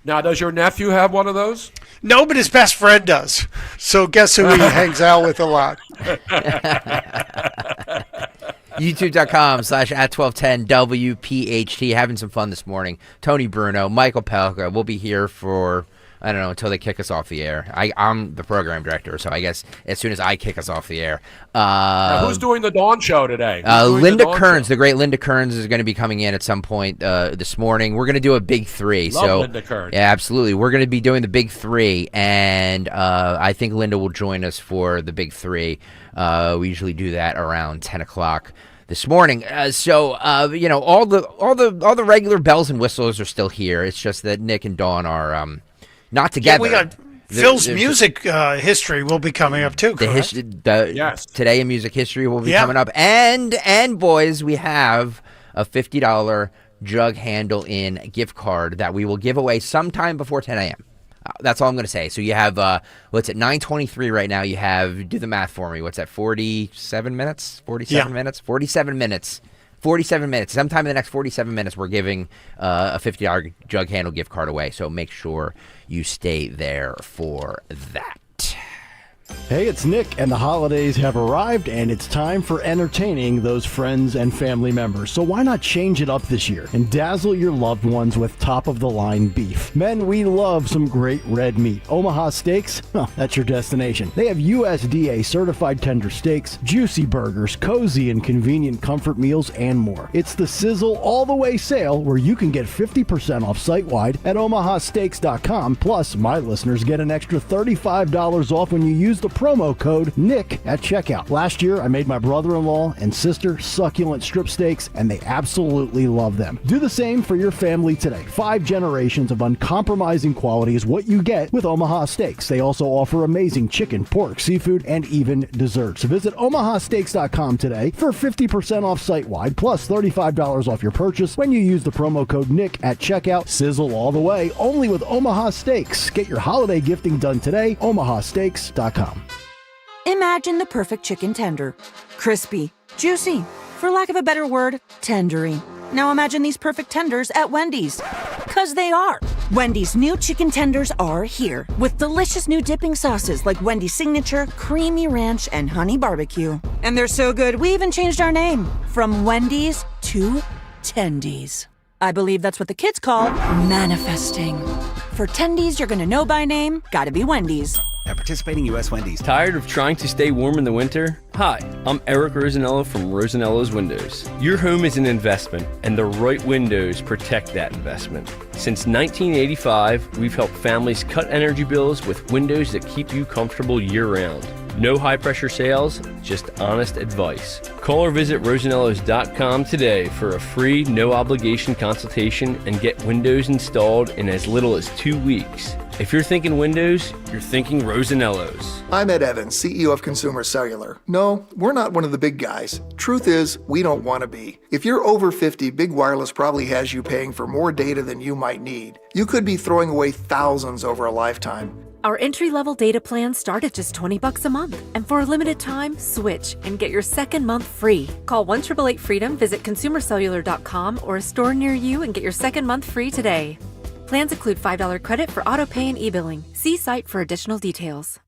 Now, does your nephew have one of those? No, but his best friend does. So guess who he hangs out with a lot? YouTube.com/@1210 WPHT. Having some fun this morning. Tony Bruno, Michael Pelka. We'll be here for, I don't know, until they kick us off the air. I'm the program director, so I guess as soon as I kick us off the air. Now, who's doing the Dawn Show today? Linda Kearns, the great Linda Kearns, is going to be coming in at some point this morning. We're going to do a big 3. Love Linda Kearns. Yeah, absolutely. We're going to be doing the big 3, and I think Linda will join us for the big 3. We usually do that around 10 o'clock this morning. All the regular bells and whistles are still here. It's just that Nick and Dawn are not together. Yeah, we got Phil's music history will be coming up too. Correct? Yes. Today in music history will be coming up, and boys, we have a $50 Jug Handle In gift card that we will give away sometime before 10 a.m. That's all I'm going to say. So you have, what's it, 9:23 right now. You have, do the math for me. What's that, 47 minutes? 47 minutes? 47 minutes. 47 minutes. Sometime in the next 47 minutes, we're giving a $50 Jug Handle gift card away. So make sure you stay there for that. Hey, it's Nick, and the holidays have arrived, and it's time for entertaining those friends and family members. So why not change it up this year and dazzle your loved ones with top-of-the-line beef? Men, we love some great red meat. Omaha Steaks, that's your destination. They have USDA-certified tender steaks, juicy burgers, cozy and convenient comfort meals, and more. It's the Sizzle All-the-Way sale where you can get 50% off site-wide at omahasteaks.com. Plus, my listeners get an extra $35 off when you use the promo code NICK at checkout. Last year, I made my brother-in-law and sister succulent strip steaks, and they absolutely love them. Do the same for your family today. 5 generations of uncompromising quality is what you get with Omaha Steaks. They also offer amazing chicken, pork, seafood, and even desserts. Visit omahasteaks.com today for 50% off site-wide, plus $35 off your purchase when you use the promo code NICK at checkout. Sizzle all the way, only with Omaha Steaks. Get your holiday gifting done today, omahasteaks.com. Imagine the perfect chicken tender. Crispy, juicy, for lack of a better word, tendery. Now imagine these perfect tenders at Wendy's. 'Cause they are. Wendy's new chicken tenders are here with delicious new dipping sauces like Wendy's Signature, Creamy Ranch, and Honey Barbecue. And they're so good, we even changed our name from Wendy's to Tendies. I believe that's what the kids call manifesting. For Tendies you're gonna know by name, gotta be Wendy's. At participating U.S. Wendy's. Tired of trying to stay warm in the winter? Hi, I'm Eric Rosanello from Rosanello's Windows. Your home is an investment, and the right windows protect that investment. Since 1985, we've helped families cut energy bills with windows that keep you comfortable year-round. No high-pressure sales, just honest advice. Call or visit rosanellos.com today for a free, no-obligation consultation and get windows installed in as little as 2 weeks. If you're thinking windows, you're thinking Rosanellos. I'm Ed Evans, CEO of Consumer Cellular. No, we're not one of the big guys. Truth is, we don't want to be. If you're over 50, Big Wireless probably has you paying for more data than you might need. You could be throwing away thousands over a lifetime. Our entry-level data plans start at just $20 a month. And for a limited time, switch and get your second month free. Call 1-888-FREEDOM, visit consumercellular.com or a store near you and get your second month free today. Plans include $5 credit for auto pay and e-billing. See site for additional details.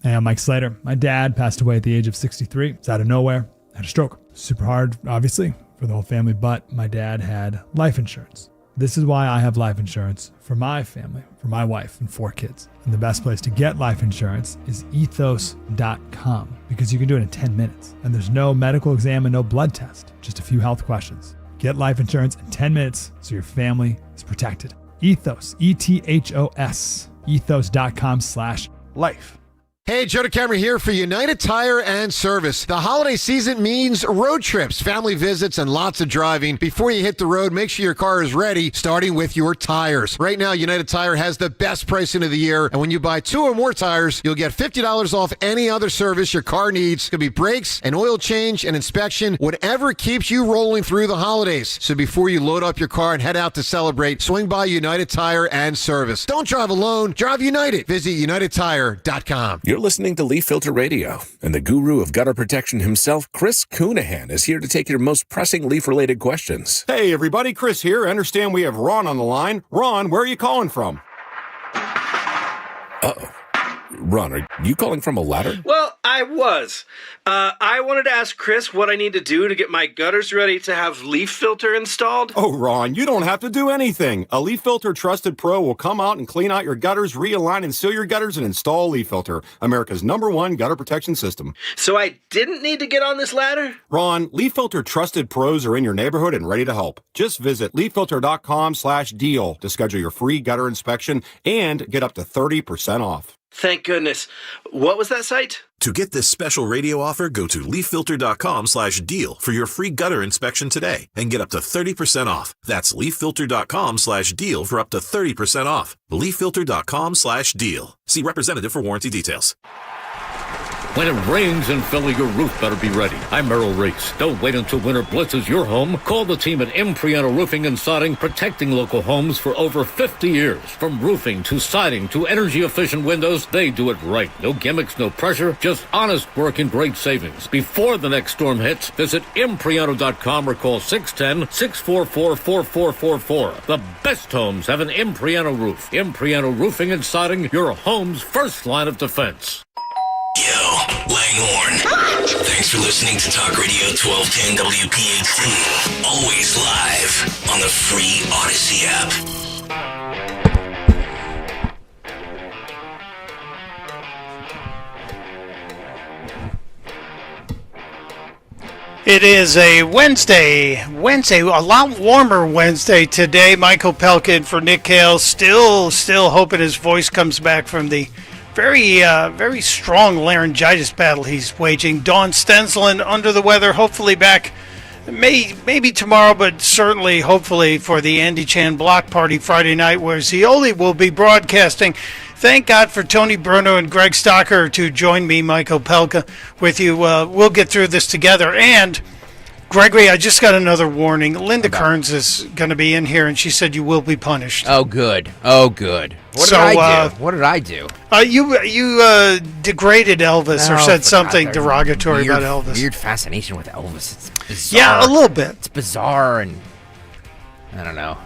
Hey, I'm Mike Slater. My dad passed away at the age of 63. It's out of nowhere. Had a stroke. Super hard, obviously, for the whole family, but my dad had life insurance. This is why I have life insurance for my family, for my wife and 4 kids. And the best place to get life insurance is ethos.com because you can do it in 10 minutes. And there's no medical exam and no blood test, just a few health questions. Get life insurance in 10 minutes so your family is protected. Ethos, ETHOS, ethos.com/life. Hey, Joe DeCamera here for United Tire and Service. The holiday season means road trips, family visits, and lots of driving. Before you hit the road, make sure your car is ready, starting with your tires. Right now, United Tire has the best pricing of the year, and when you buy 2 or more tires, you'll get $50 off any other service your car needs. It could be brakes, an oil change, an inspection, whatever keeps you rolling through the holidays. So before you load up your car and head out to celebrate, swing by United Tire and Service. Don't drive alone, drive United. Visit UnitedTire.com. You're listening to Leaf Filter Radio, and the guru of gutter protection himself, Chris Coonahan, is here to take your most pressing leaf-related questions. Hey, everybody, Chris here. I understand we have Ron on the line. Ron, where are you calling from? Uh-oh. Ron, are you calling from a ladder? Well, I was. I wanted to ask Chris what I need to do to get my gutters ready to have leaf filter installed. Oh, Ron, you don't have to do anything. A Leaf Filter Trusted Pro will come out and clean out your gutters, realign and seal your gutters, and install Leaf Filter, America's #1 gutter protection system. So I didn't need to get on this ladder? Ron, Leaf Filter Trusted Pros are in your neighborhood and ready to help. Just visit leaffilter.com/deal to schedule your free gutter inspection and get up to 30% off. Thank goodness. What was that site? To get this special radio offer, go to leaffilter.com/deal for your free gutter inspection today and get up to 30% off. That's leaffilter.com/deal for up to 30% off. leaffilter.com/deal. See representative for warranty details. When it rains in Philly, your roof better be ready. I'm Merrill Reese. Don't wait until winter blitzes your home. Call the team at Impriano Roofing and Siding, protecting local homes for over 50 years. From roofing to siding to energy-efficient windows, they do it right. No gimmicks, no pressure, just honest work and great savings. Before the next storm hits, visit Impriano.com or call 610-644-4444. The best homes have an Impriano roof. Impriano Roofing and Siding, your home's first line of defense. Morning Horn. Thanks for listening to Talk Radio 1210 WPHT. Always live on the free Odyssey app. It is a Wednesday, a lot warmer Wednesday today. Michael Pelkin for Nick Kayal, still hoping his voice comes back from the very strong laryngitis battle he's waging. Dawn Stensland under the weather, hopefully back maybe tomorrow, but certainly, hopefully, for the Andy Chan block party Friday night, where Zioli will be broadcasting. Thank God for Tony Bruno and Greg Stocker to join me, Michael Pelka, with you. We'll get through this together. And, Gregory, I just got another warning. Linda Kearns is going to be in here, and she said you will be punished. Oh, good. What did I do? What did I do? You degraded Elvis or said something derogatory about Elvis. Weird fascination with Elvis. It's bizarre. Yeah, a little bit. It's bizarre, and I don't know.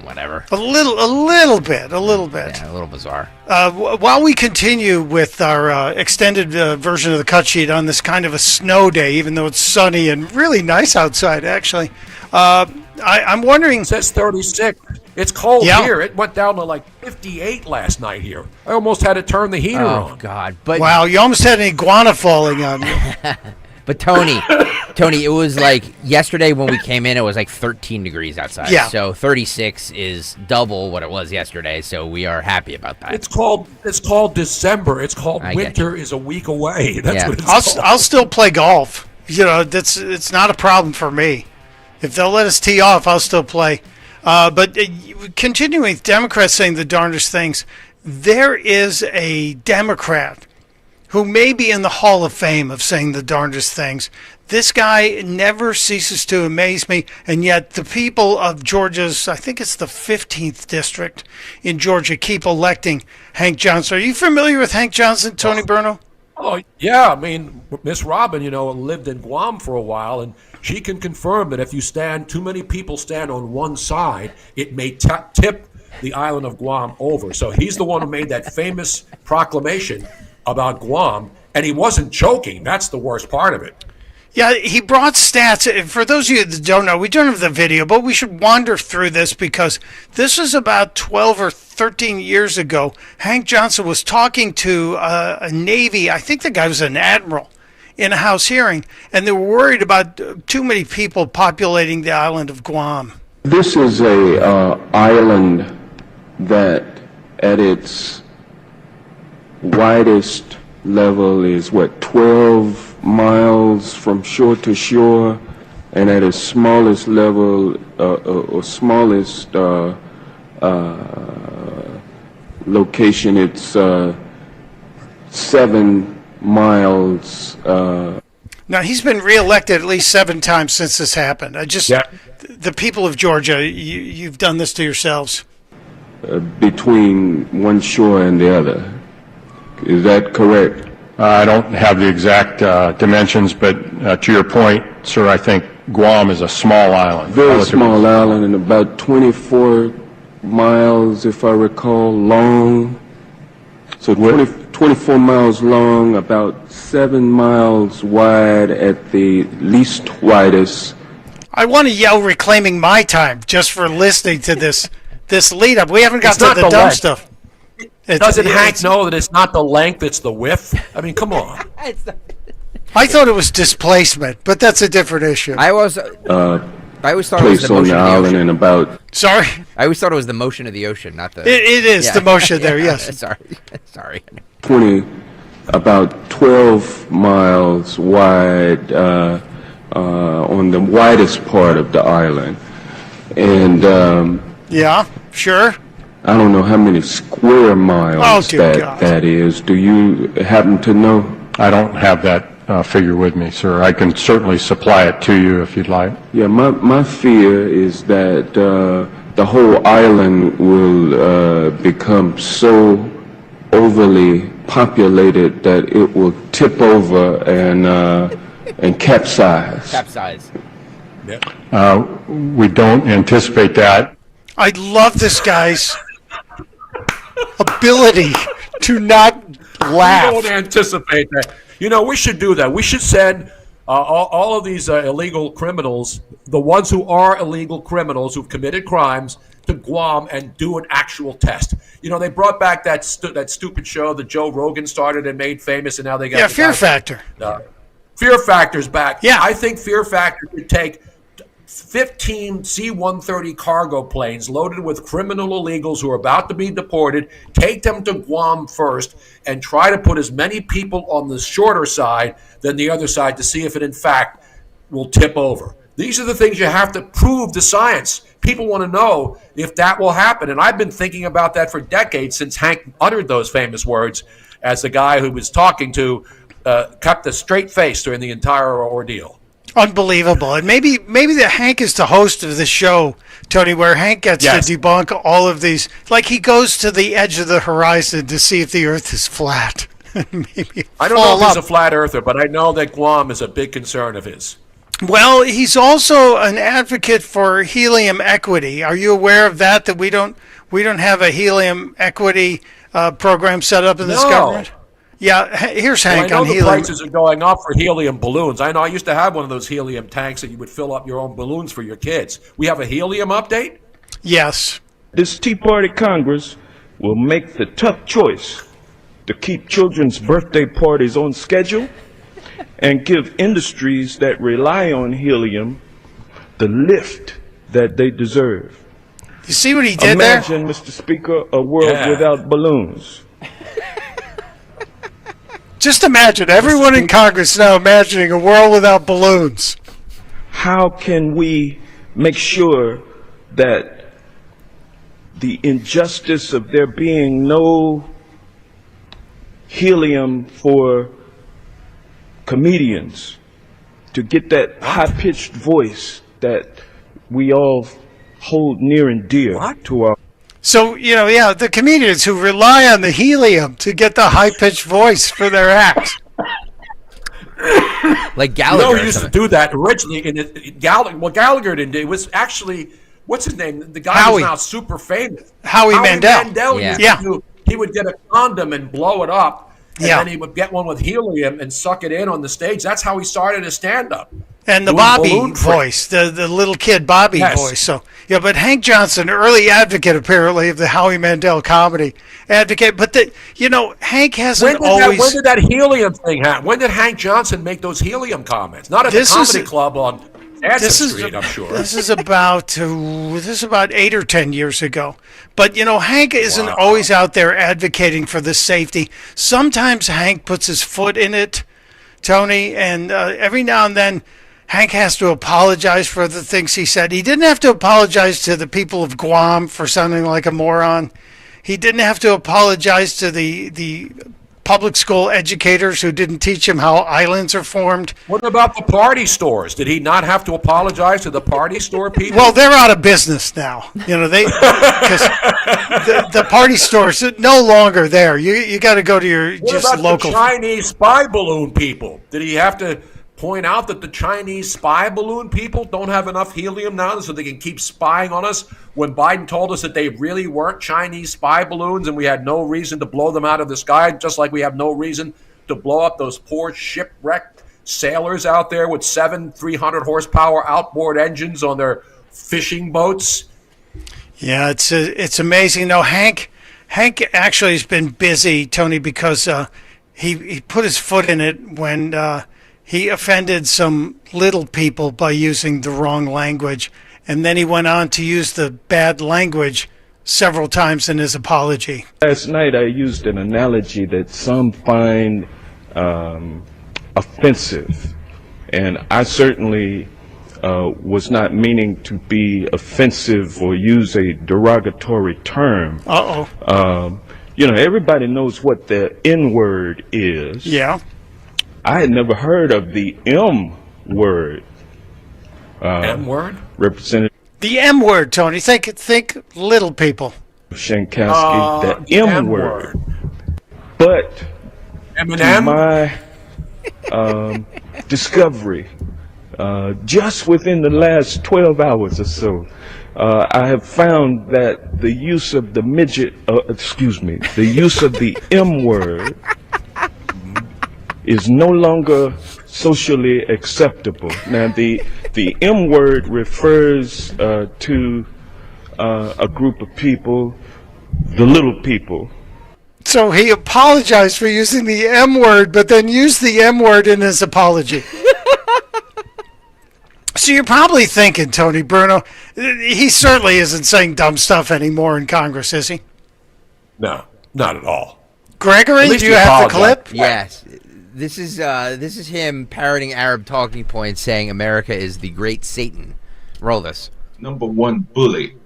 Whatever. A little bit. Yeah, a little bizarre. While we continue with our extended version of the cut sheet on this kind of a snow day, even though it's sunny and really nice outside, actually, I'm wondering. It says 36. It's cold here. It went down to like 58 last night here. I almost had to turn the heater on. Oh, God. But wow, you almost had an iguana falling on you. But Tony, it was like yesterday when we came in, it was like 13 degrees outside. Yeah. So 36 is double what it was yesterday. So we are happy about that. It's called December. It's called winter is a week away. That's what it's called. I'll still play golf. You know, it's not a problem for me. If they'll let us tee off, I'll still play. But continuing with Democrats saying the darndest things, there is a Democrat who may be in the Hall of Fame of saying the darndest things. This guy never ceases to amaze me, and yet the people of Georgia's, I think it's the 15th district in Georgia, keep electing Hank Johnson. Are you familiar with Hank Johnson, Tony Bruno? Oh, yeah. I mean, Miss Robin, lived in Guam for a while, and she can confirm that if you too many people stand on one side, it may tip the island of Guam over. So he's the one who made that famous proclamation about Guam, and he wasn't joking. That's the worst part of it. Yeah, he brought stats. For those of you that don't know, we don't have the video, but we should wander through this because this was about 12 or 13 years ago. Hank Johnson was talking to a Navy, I think the guy was an admiral, in a House hearing, and they were worried about too many people populating the island of Guam. This is a island that at its widest level is 12 miles from shore to shore, and at its smallest level or smallest location, it's 7 miles. Now, he's been reelected at least 7 times since this happened. The people of Georgia, you've done this to yourselves. Between one shore and the other. Is that correct? I don't have the exact dimensions, but to your point, sir, I think Guam is a small island. Very small island, and about 24 miles, if I recall, long. So 24 miles long, about 7 miles wide at the least widest. I want to yell reclaiming my time just for listening to this lead up. We haven't got to the dumb stuff. Doesn't Hank know that it's not the length, it's the width? I mean, come on. I thought it was displacement, but that's a different issue. I always thought it was the motion of the island ocean. and about. Sorry? I always thought it was the motion of the ocean, not the. It is the motion there, yes. Sorry. 20, about 12 miles wide on the widest part of the island. And. Yeah, sure. I don't know how many square miles that is. Do you happen to know? I don't have that figure with me, sir. I can certainly supply it to you if you'd like. Yeah, my fear is that the whole island will become so overly populated that it will tip over and capsize. We don't anticipate that. I love this guy's ability to not laugh. You don't anticipate that. We should do that. We should send all of these illegal criminals, the ones who are illegal criminals who've committed crimes, to Guam and do an actual test. They brought back that stupid show that Joe Rogan started and made famous, and now they got Fear Factor. Fear Factor's back. Yeah, I think Fear Factor could take 15 C-130 cargo planes loaded with criminal illegals who are about to be deported, take them to Guam first, and try to put as many people on the shorter side than the other side to see if it, in fact, will tip over. These are the things you have to prove to science. People want to know if that will happen. And I've been thinking about that for decades, since Hank uttered those famous words, as the guy who was talking to kept a straight face during the entire ordeal. Unbelievable. And maybe that Hank is the host of the show, Tony, where Hank gets to debunk all of these. Like, he goes to the edge of the horizon to see if the earth is flat. Maybe I don't know if he's a flat earther, but I know that Guam is a big concern of his. Well, he's also an advocate for helium equity. Are you aware of that we don't have a helium equity program set up in this government? Yeah, here's Hank on helium. I know the prices are going up for helium balloons. I know I used to have one of those helium tanks that you would fill up your own balloons for your kids. We have a helium update? Yes. This Tea Party Congress will make the tough choice to keep children's birthday parties on schedule and give industries that rely on helium the lift that they deserve. You see what he did there? Imagine, Mr. Speaker, a world without balloons. Just imagine, everyone in Congress now imagining a world without balloons. How can we make sure that the injustice of there being no helium for comedians to get that high-pitched voice that we all hold near and dear to our... So, the comedians who rely on the helium to get the high-pitched voice for their acts. Like Gallagher. He used to do that originally. Gallagher didn't do it. It was actually, what's his name? The guy who's now super famous. Howie Mandel. He would get a condom and blow it up, and then he would get one with helium and suck it in on the stage. That's how he started his stand-up. And the Bobby voice, the little kid Bobby voice. So but Hank Johnson, early advocate apparently of the Howie Mandel comedy advocate. But Hank hasn't always. When did that helium thing happen? When did Hank Johnson make those helium comments? Not at the comedy club on Anson Street, I'm sure. This is about 8 or 10 years ago. But Hank isn't always out there advocating for the safety. Sometimes Hank puts his foot in it, Tony, and every now and then Hank has to apologize for the things he said. He didn't have to apologize to the people of Guam for sounding like a moron. He didn't have to apologize to the public school educators who didn't teach him how islands are formed. What about the party stores? Did he not have to apologize to the party store people? Well, they're out of business now. Because the party stores are no longer there. You got to go to your what about local. The Chinese spy balloon people? Did he have to point out that the Chinese spy balloon people don't have enough helium now so they can keep spying on us, when Biden told us that they really weren't Chinese spy balloons and we had no reason to blow them out of the sky, just like we have no reason to blow up those poor shipwrecked sailors out there with 7 300 horsepower outboard engines on their fishing boats? Yeah, it's amazing. No, Hank actually has been busy, Tony, because he put his foot in it when he offended some little people by using the wrong language, and then he went on to use the bad language several times in his apology. Last night I used an analogy that some find offensive, and I certainly was not meaning to be offensive or use a derogatory term. Everybody knows what the N-word is. Yeah. I had never heard of the M word. M-word? Representative. The M word, Tony. Think little people. Shankowski, the M word. But to my discovery, just within the last 12 hours or so, I have found that the use of the the use of the M word is no longer socially acceptable. Now, the M word refers to a group of people, the little people. So he apologized for using the M word, but then used the M word in his apology. So you're probably thinking, Tony Bruno, he certainly isn't saying dumb stuff anymore in Congress, is he? No, not at all. Gregory, do you have the clip? Yes. This is him parroting Arab talking points, saying America is the great Satan. Roll this. Number one bully,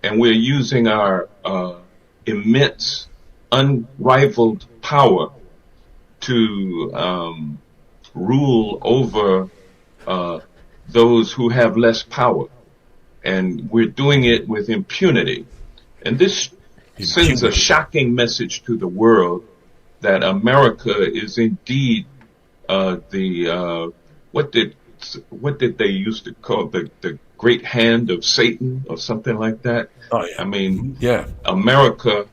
and we're using our immense, unrivaled power to rule over those who have less power, and we're doing it with impunity. And this sends a shocking message to the world that America is indeed the what did they used to call the great hand of Satan or something like that. Oh, yeah. I mean, yeah, America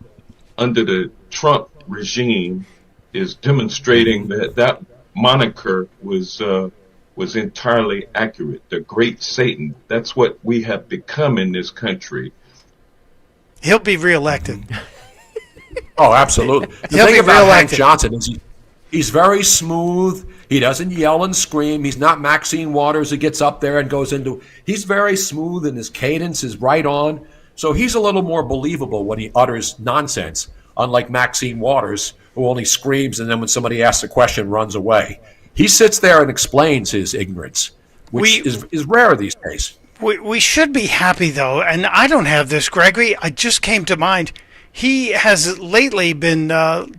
under the Trump regime is demonstrating that moniker was entirely accurate. The great Satan. That's what we have become in this country. He'll be reelected. Oh, absolutely. The He'll thing be about Hank reelected. Johnson is he's very smooth. He doesn't yell and scream. He's not Maxine Waters who gets up there and goes into. He's very smooth and his cadence is right on. So he's a little more believable when he utters nonsense, unlike Maxine Waters, who only screams and then when somebody asks a question, runs away. He sits there and explains his ignorance, which is rare these days. We should be happy, though, and I don't have this, Gregory. I just came to mind. He has lately been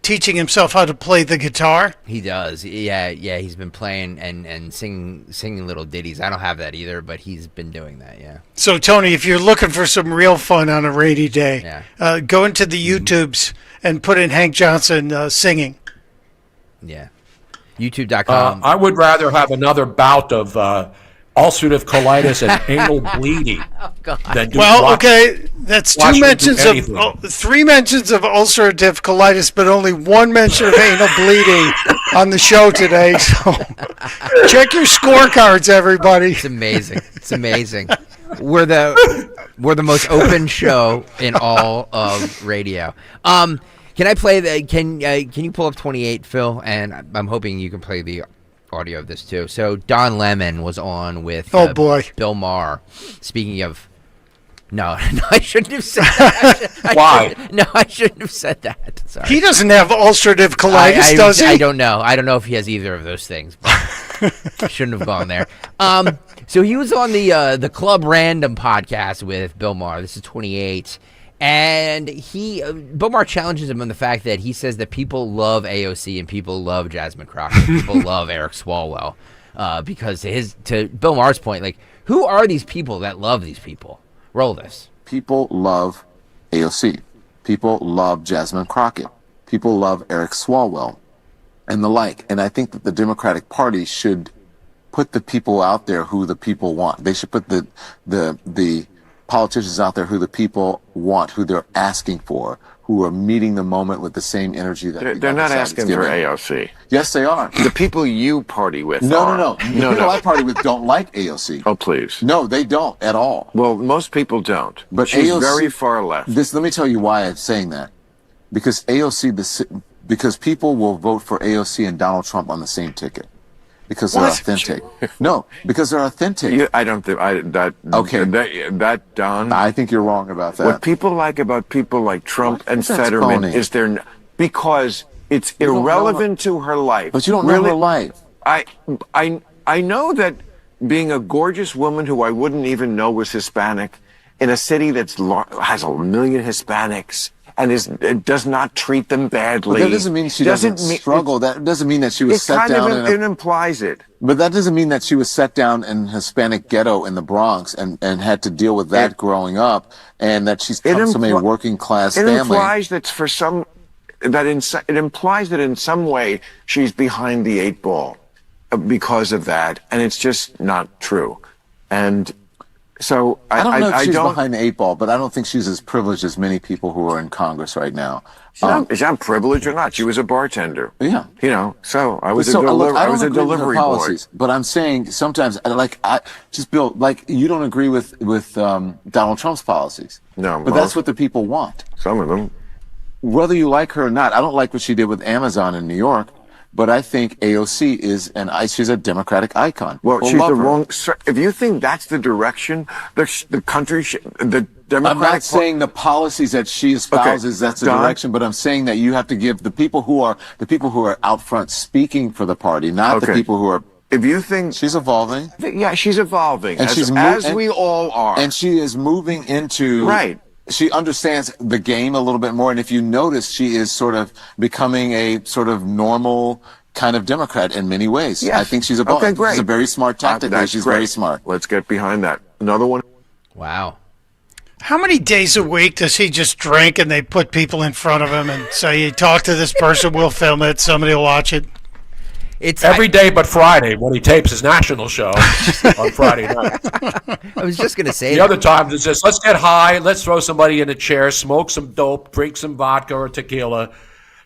teaching himself how to play the guitar. He does. Yeah, he's been playing and singing little ditties. I don't have that either, but he's been doing that, yeah. So, Tony, if you're looking for some real fun on a rainy day, go into the YouTubes and put in Hank Johnson singing. Yeah. YouTube.com. I would rather have another bout of ulcerative colitis and anal bleeding than do that's three mentions of ulcerative colitis, but only one mention of anal bleeding on the show today. So check your scorecards, everybody. It's amazing. It's amazing. We're the most open show in all of radio. Can I play the? Can you pull up 28, Phil? And I'm hoping you can play the audio of this too. So Don Lemon was on with Bill Maher. Speaking of, no, I shouldn't have said that. Why? I shouldn't have said that. Sorry. He doesn't have ulcerative colitis, does he? I don't know. I don't know if he has either of those things. But I shouldn't have gone there. So he was on the Club Random podcast with Bill Maher. This is 28. And Bill Maher challenges him on the fact that he says that people love AOC and people love Jasmine Crockett, people love Eric Swalwell, because to Bill Maher's point, like, who are these people that love these people? Roll this. People love AOC. People love Jasmine Crockett. People love Eric Swalwell and the like. And I think that the Democratic Party should put the people out there who the people want. They should put the politicians out there who the people want, who they're asking for, who are meeting the moment with the same energy that they're not asking for AOC. Yes, they are. The people you party with No. The people I party with don't like AOC. Oh, please. No, they don't at all. Well, most people don't. But she's AOC, very far left. Let me tell you why I'm saying that. Because because people will vote for AOC and Donald Trump on the same ticket. Because they're authentic. No, because they're authentic. I don't think that Don. I think you're wrong about that. What people like about people like Trump and Fetterman is because it's irrelevant to her life. But you don't know her life. I know that being a gorgeous woman who I wouldn't even know was Hispanic in a city that has 1 million Hispanics and does not treat them badly. But that doesn't mean she doesn't struggle. That doesn't mean that she was set down. It implies it. But that doesn't mean that she was set down in a Hispanic ghetto in the Bronx and had to deal with that growing up, and that she's come from a working class family. It implies that it implies that in some way she's behind the 8 ball because of that, and it's just not true. And So I don't know if she's don't. behind the eight ball, but I don't think she's as privileged as many people who are in Congress right now. She's not privileged or not. She was a bartender. Yeah. So I was So, look, I I don't was a agree with her delivery boy. policies, but I'm saying sometimes, Bill, you don't agree with Donald Trump's policies. No, but that's what the people want. Some of them. Whether you like her or not, I don't like what she did with Amazon in New York, but I think AOC she's a Democratic icon. Well, People she's love the her. wrong. If you think that's the direction the country, the Democratic. I'm not saying the policies that she espouses that's the direction, but I'm saying that you have to give the people who are out front speaking for the party, not the people who are. If you think she's evolving, yeah, she's evolving, and as we all are, and she is moving into right. She understands the game a little bit more, and if you notice, she is sort of becoming a sort of normal kind of Democrat in many ways. Yes. I think she's evolving. Okay, great. She's a very smart tactic. She's great. very smart. Let's get behind that. Another one. Wow. How many days a week does he just drink and they put people in front of him and say, you talk to this person, we'll film it, somebody will watch it? It's every day but Friday when he tapes his national show on Friday night. I was just going to say the other times it's just, let's get high, let's throw somebody in a chair, smoke some dope, drink some vodka or tequila,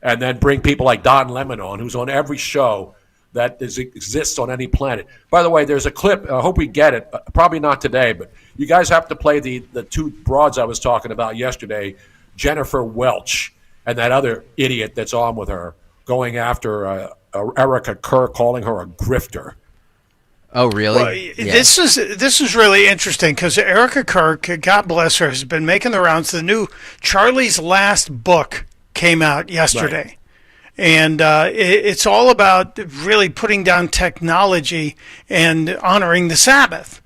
and then bring people like Don Lemon on, who's on every show that exists on any planet. By the way, there's a clip. I hope we get it. Probably not today, but you guys have to play the two broads I was talking about yesterday, Jennifer Welch and that other idiot that's on with her, going after Erica Kirk, calling her a grifter. Oh, really? Well, this is really interesting because Erica Kirk, God bless her, has been making the rounds. The new Charlie's Last book came out yesterday. Right. And it's all about really putting down technology and honoring the Sabbath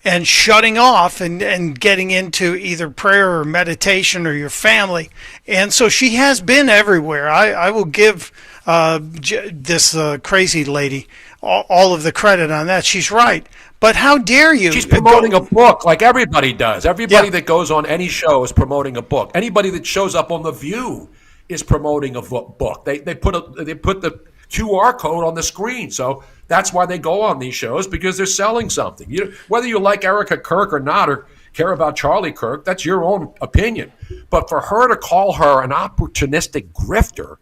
and shutting off and getting into either prayer or meditation or your family. And so she has been everywhere. I will give this crazy lady all of the credit on that. She's right. But how dare you? She's promoting a book like everybody does. Everybody that goes on any show is promoting a book. Anybody that shows up on The View is promoting a book. They put the QR code on the screen. So that's why they go on these shows, because they're selling something. Whether you like Erica Kirk or not, or care about Charlie Kirk, that's your own opinion. But for her to call her an opportunistic grifter,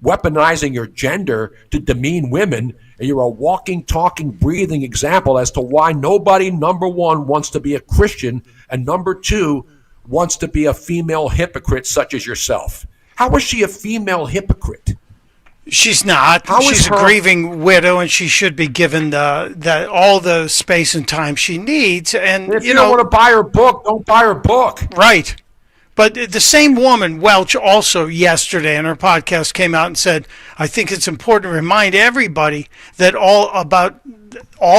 weaponizing your gender to demean women, and you're a walking, talking, breathing example as to why nobody, number one, wants to be a Christian, and number two, wants to be a female hypocrite such as yourself. How is she a female hypocrite? She's not. She's a grieving widow, and she should be given all the space and time she needs. And if you don't want to buy her book, don't buy her book. Right. But the same woman, Welch, also yesterday in her podcast came out and said, I think it's important to remind everybody that all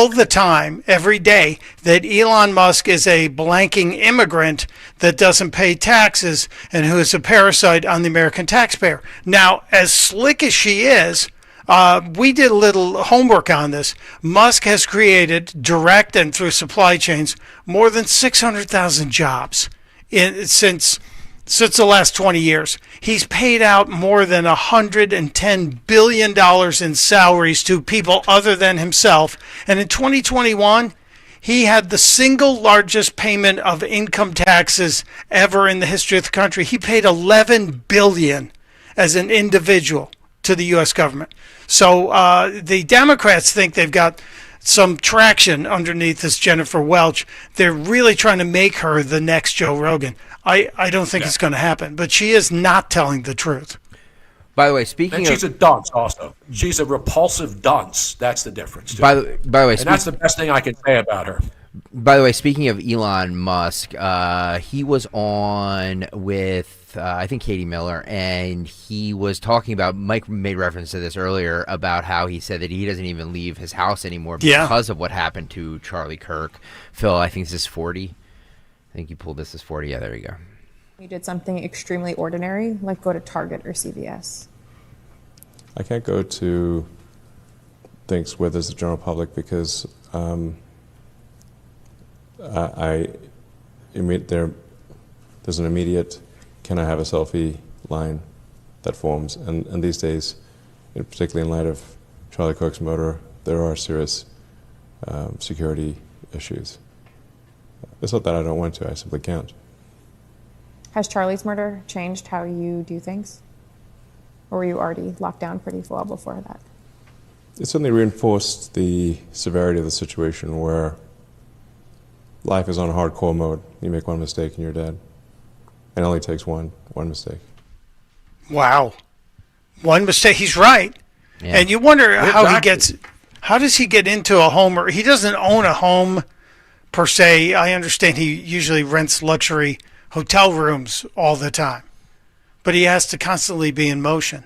the time, every day, that Elon Musk is a blanking immigrant that doesn't pay taxes and who is a parasite on the American taxpayer. Now, as slick as she is, we did a little homework on this. Musk has created, direct and through supply chains, more than 600,000 jobs since the last 20 years. He's paid out more than $110 billion in salaries to people other than himself. And in 2021, he had the single largest payment of income taxes ever in the history of the country. He paid $11 billion as an individual to the U.S. government. So the Democrats think they've got some traction underneath this Jennifer Welch. They're really trying to make her the next Joe Rogan. I don't think it's going to happen, but she is not telling the truth. By the way, speaking she's a dunce also. She's a repulsive dunce. That's the difference, too. By the way, and that's the best thing I can say about her. By the way, speaking of Elon Musk, he was on with, I think, Katie Miller, and he was talking about, Mike made reference to this earlier, about how he said that he doesn't even leave his house anymore because of what happened to Charlie Kirk. Phil, I think this is 40. I think you pulled this as 40. Yeah, there you go. You did something extremely ordinary, like go to Target or CVS. I can't go to things where there's the general public because there's an immediate, can I have a selfie line that forms. And these days, particularly in light of Charlie Kirk's murder, there are serious security issues. It's not that I don't want to, I simply can't. Has Charlie's murder changed how you do things? Or were you already locked down pretty well before that? It certainly reinforced the severity of the situation where life is on hardcore mode. You make one mistake and you're dead. It only takes one mistake. Wow. One mistake. He's right. Yeah. And you wonder how Exactly. how does he get into a home? Or he doesn't own a home per se. I understand he usually rents luxury hotel rooms all the time, but he has to constantly be in motion.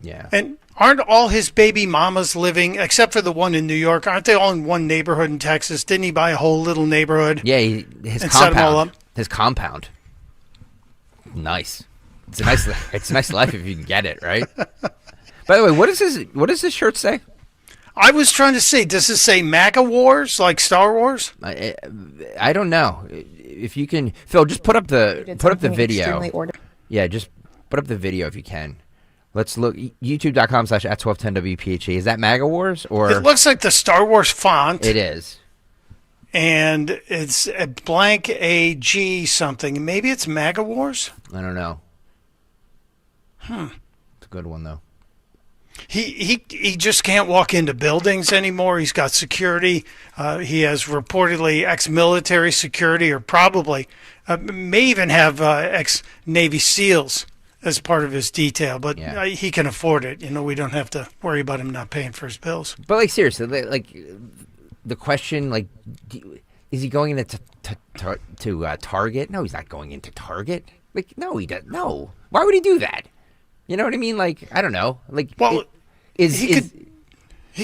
Yeah. And aren't all his baby mamas living, except for the one in New York, aren't they all in one neighborhood in Texas? Didn't he buy a whole little neighborhood? Yeah, his and set them all compound. up? His compound. Nice. It's a nice. It's a nice life if you can get it, right? By the way, what does this shirt say? I was trying to say, does it say MAGA Wars like Star Wars? I don't know. If you can, Phil, just put up the video. Extremely ordinary. Yeah, just put up the video if you can. Let's look. YouTube.com/@1210WPHT. Is that MAGA Wars or? It looks like the Star Wars font. It is. And it's a blank AG something. Maybe it's MAGA Wars? I don't know. Hmm. It's a good one though. He just can't walk into buildings anymore. He's got security. He has reportedly ex-military security, or probably may even have ex-Navy SEALs as part of his detail. But he can afford it. You know, we don't have to worry about him not paying for his bills. But like seriously, like the question, like, is he going into Target? No, he's not going into Target. Like, no, he doesn't. No, why would he do that? You know what I mean? Like, I don't know. Like, well, he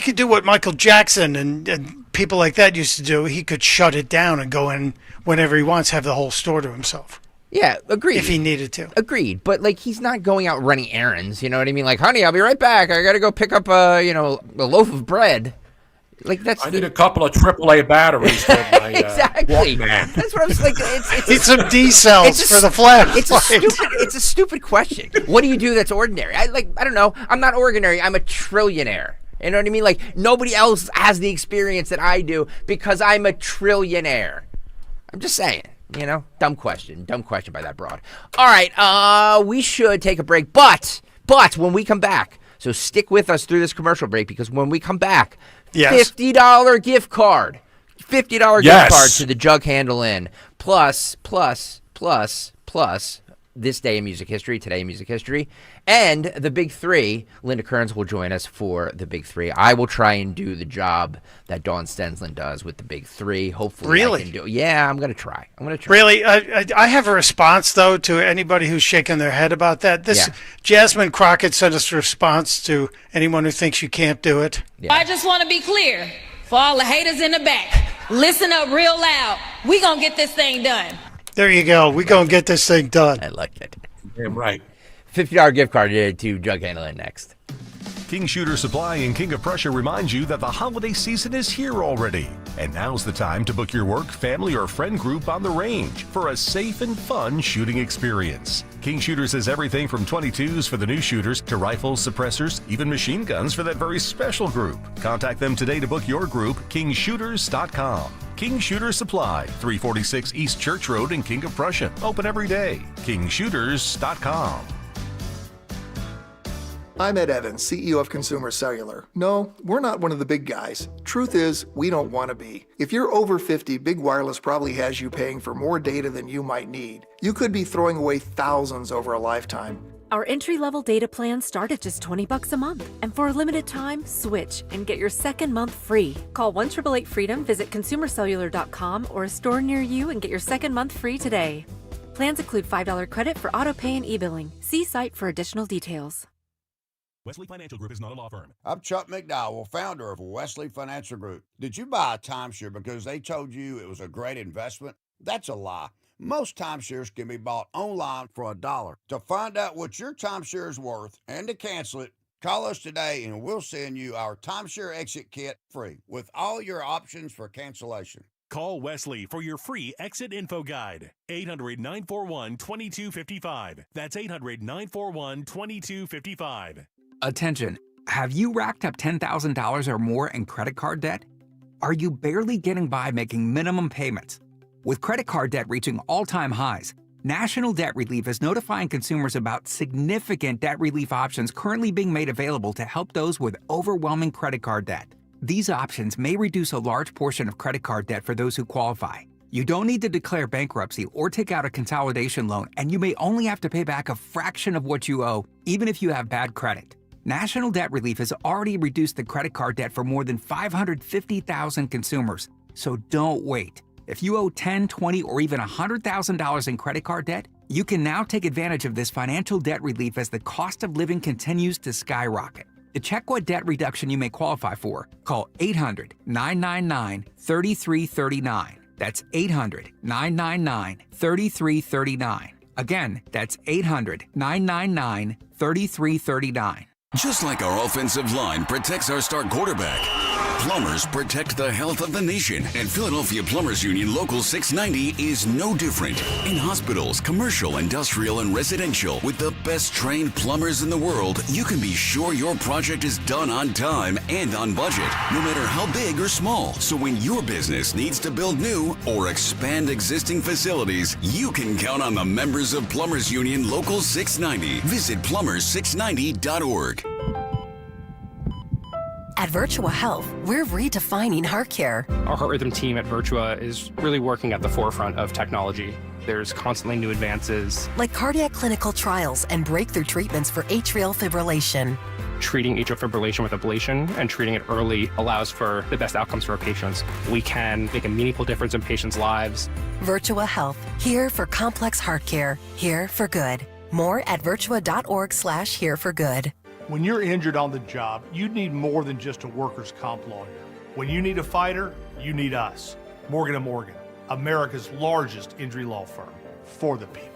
could do what Michael Jackson and people like that used to do. He could shut it down and go in whenever he wants, have the whole store to himself. Yeah, agreed. If he needed to. Agreed. But, like, he's not going out running errands. You know what I mean? Like, honey, I'll be right back. I got to go pick up, a loaf of bread. Like, I need a couple of AAA batteries for my exactly. Walkman. That's what I was like. Need some D cells for the flashlight. It's a stupid question. What do you do that's ordinary? I don't know. I'm not ordinary. I'm a trillionaire. You know what I mean? Like, nobody else has the experience that I do because I'm a trillionaire. I'm just saying. You know, dumb question by that broad. All right, we should take a break, but when we come back, so stick with us through this commercial break, because when we come back, yes. $50 gift card, gift card to the Jug Handle Inn, plus this day in music history, today in music history, and the Big Three. Linda Kearns will join us for the Big Three. I will try and do the job that Dawn Stensland does with the Big Three. Hopefully, really? I can do it. Yeah, I'm going to try. Really? I have a response, though, to anybody who's shaking their head about that. Jasmine Crockett sent us a response to anyone who thinks you can't do it. Yeah. I just want to be clear for all the haters in the back. Listen up real loud. We going to get this thing done. There you go. We going to get this thing done. I like it. Damn right. $50 gift card to Jug Handle Inn next. King Shooter Supply and King of Prussia remind you that the holiday season is here already. And now's the time to book your work, family, or friend group on the range for a safe and fun shooting experience. King Shooters has everything from .22s for the new shooters to rifles, suppressors, even machine guns for that very special group. Contact them today to book your group, kingshooters.com. King Shooter Supply, 346 East Church Road in King of Prussia. Open every day. kingshooters.com. I'm Ed Evans, CEO of Consumer Cellular. No, we're not one of the big guys. Truth is, we don't want to be. If you're over 50, Big Wireless probably has you paying for more data than you might need. You could be throwing away thousands over a lifetime. Our entry-level data plans start at just $20 a month. And for a limited time, switch and get your second month free. Call 1-888-FREEDOM, visit consumercellular.com or a store near you and get your second month free today. Plans include $5 credit for auto pay and e-billing. See site for additional details. Wesley Financial Group is not a law firm. I'm Chuck McDowell, founder of Wesley Financial Group. Did you buy a timeshare because they told you it was a great investment? That's a lie. Most timeshares can be bought online for $1. To find out what your timeshare is worth and to cancel it, call us today and we'll send you our timeshare exit kit free with all your options for cancellation. Call Wesley for your free exit info guide. 800-941-2255. That's 800-941-2255. Attention, have you racked up $10,000 or more in credit card debt? Are you barely getting by making minimum payments? With credit card debt reaching all-time highs, National Debt Relief is notifying consumers about significant debt relief options currently being made available to help those with overwhelming credit card debt. These options may reduce a large portion of credit card debt for those who qualify. You don't need to declare bankruptcy or take out a consolidation loan, and you may only have to pay back a fraction of what you owe, even if you have bad credit. National Debt Relief has already reduced the credit card debt for more than 550,000 consumers. So don't wait. If you owe $10, $20, or even $100,000 in credit card debt, you can now take advantage of this financial debt relief as the cost of living continues to skyrocket. To check what debt reduction you may qualify for, call 800-999-3339. That's 800-999-3339. Again, that's 800-999-3339. Just like our offensive line protects our star quarterback, plumbers protect the health of the nation. And Philadelphia Plumbers Union Local 690 is no different. In hospitals, commercial, industrial, and residential, with the best trained plumbers in the world, you can be sure your project is done on time and on budget, no matter how big or small. So when your business needs to build new or expand existing facilities, you can count on the members of Plumbers Union Local 690. Visit plumbers690.org. At Virtua Health, we're redefining heart care. Our heart rhythm team at Virtua is really working at the forefront of technology. There's constantly new advances. Like cardiac clinical trials and breakthrough treatments for atrial fibrillation. Treating atrial fibrillation with ablation and treating it early allows for the best outcomes for our patients. We can make a meaningful difference in patients' lives. Virtua Health, here for complex heart care, here for good. More at virtua.org/hereforgood. When you're injured on the job, you need more than just a workers' comp lawyer. When you need a fighter, you need us. Morgan & Morgan, America's largest injury law firm. For the people.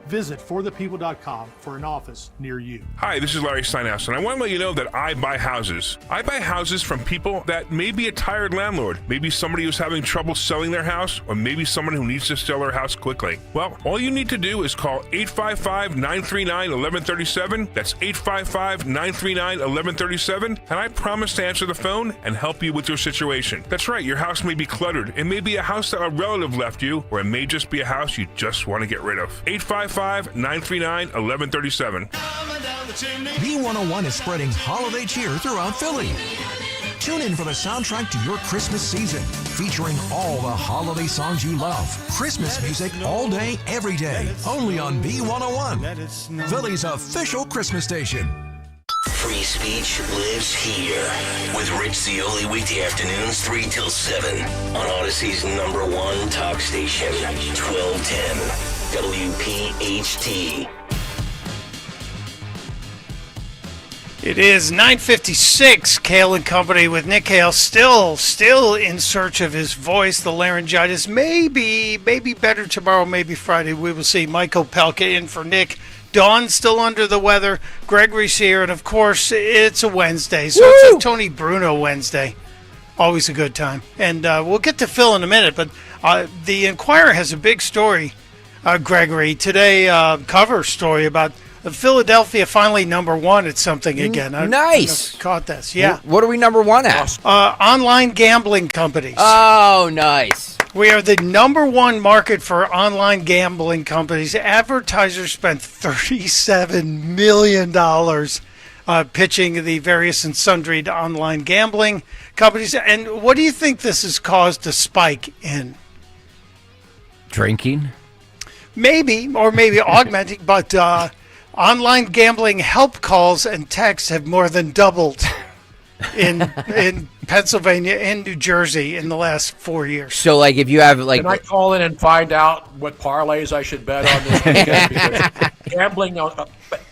Visit forthepeople.com for an office near you. Hi, this is Larry Steinhaus, and I want to let you know that I buy houses. I buy houses from people that may be a tired landlord, maybe somebody who's having trouble selling their house, or maybe someone who needs to sell their house quickly. Well, all you need to do is call 855-939-1137. That's 855-939-1137, and I promise to answer the phone and help you with your situation. That's right, your house may be cluttered. It may be a house that a relative left you, or it may just be a house you just want to get rid of. 855-939-1137. B101 is spreading holiday cheer throughout Philly. Tune in for the soundtrack to your Christmas season, featuring all the holiday songs you love. Christmas music all day, every day, only on B101, Philly's official Christmas station. Free speech lives here with Rich Zioli weekday afternoons 3 till 7 on Odyssey's #1 talk station, 1210 WPHT. It is 9:56. Kayal and Company with Nick Kayal, still in search of his voice. The laryngitis may be better tomorrow, maybe Friday. We will see. Michael Pelka in for Nick. Dawn's still under the weather. Gregory's here, and of course it's a Wednesday, so it's a Tony Bruno Wednesday. Always a good time. And we'll get to Phil in a minute, but the Inquirer has a big story, Gregory. Today, cover story about Philadelphia finally #1 at something again. Nice. I don't know if you caught this. Yeah. What are we #1 at? Online gambling companies. Oh, nice. We are the #1 market for online gambling companies. Advertisers spent $37 million pitching the various and sundry online gambling companies. And what do you think this has caused a spike in? Drinking? Maybe, or maybe augmenting, but online gambling help calls and texts have more than doubled in Pennsylvania and New Jersey in the last 4 years. So, like, if you have, like... Can I call in and find out what parlays I should bet on this weekend? Because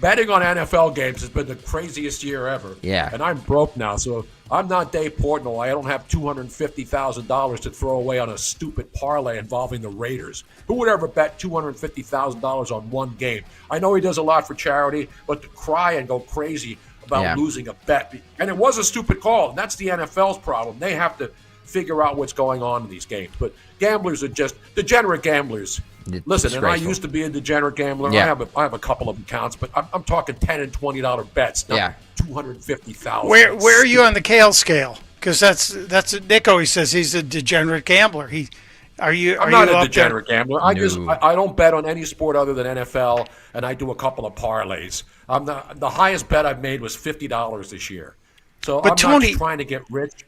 betting on NFL games has been the craziest year ever. Yeah. And I'm broke now, so I'm not Dave Portnoy. I don't have $250,000 to throw away on a stupid parlay involving the Raiders. Who would ever bet $250,000 on one game? I know he does a lot for charity, but to cry and go crazy about losing a bet. And it was a stupid call. And that's the NFL's problem. They have to figure out what's going on in these games. But gamblers are just degenerate gamblers. Listen, and I used to be a degenerate gambler. Yeah. I have a couple of accounts, but I'm talking $10 and $20 bets, not $250,000. Where are you on the Kayal scale? Because that's Nick always says he's a degenerate gambler. I'm not a degenerate gambler. I don't bet on any sport other than NFL, and I do a couple of parlays. The highest bet I've made was $50 this year. So But I'm Tony, not trying to get rich.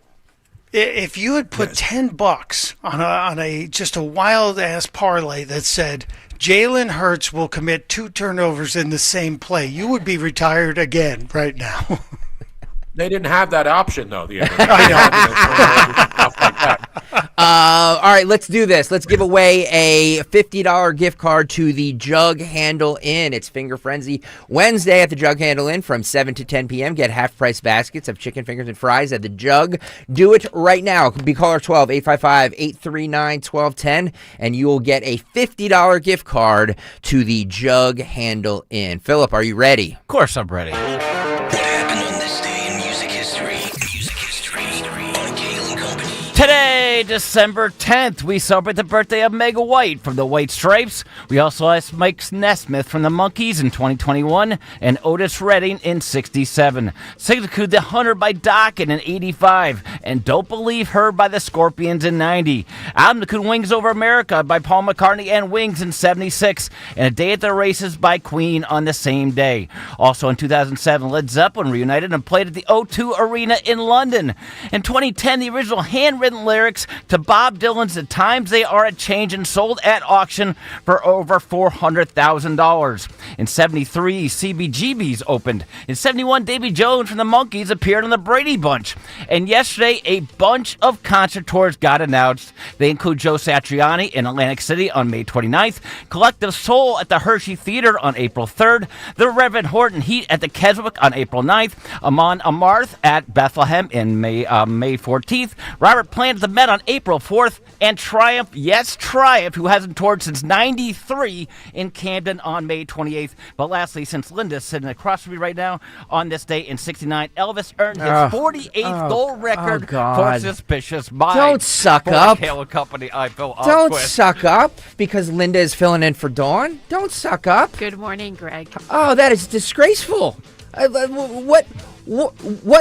If you had put $10 on a just a wild ass parlay that said Jalen Hurts will commit 2 turnovers in the same play, you would be retired again right now. They didn't have that option though the other day. Stuff like that. All right, let's do this. Let's give away a $50 gift card to the Jug Handle Inn. It's Finger Frenzy Wednesday at the Jug Handle Inn from 7 to 10 p.m. Get half-price baskets of chicken fingers and fries at the Jug. Do it right now. Be caller 12, 855-839-1210, and you will get a $50 gift card to the Jug Handle Inn. Philip, are you ready? Of course I'm ready. What happened on this day in music history? Music history on Kayal and Company. Today, December 10th, we celebrate the birthday of Mega White from the White Stripes. We also asked Mike Nesmith from the Monkees in 2021 and Otis Redding in 67. Signature the Hunter by Dokken in 85 and Don't Believe Her by the Scorpions in 90. Album Could Wings Over America by Paul McCartney and Wings in 76 and A Day at the Races by Queen on the same day. Also in 2007, Led Zeppelin reunited and played at the O2 Arena in London. In 2010, the original handwritten lyrics to Bob Dylan's The Times They Are a-Changin' sold at auction for over $400,000. In 73, CBGB's opened. In 71, Davy Jones from the Monkees appeared on the Brady Bunch. And yesterday, a bunch of concert tours got announced. They include Joe Satriani in Atlantic City on May 29th, Collective Soul at the Hershey Theater on April 3rd, the Reverend Horton Heat at the Keswick on April 9th, Amon Amarth at Bethlehem in May 14th, Robert Plant at the Met on April 4th, and Triumph, yes, Triumph, who hasn't toured since 93 in Camden on May 28th. But lastly, since Linda's sitting across from me right now, on this day in 69, Elvis earned his 48th gold record for Suspicious Minds. Don't suck up. Kayal Company, I feel Don't suck up because Linda is filling in for Dawn. Don't suck up. Good morning, Greg. Oh, that is disgraceful. What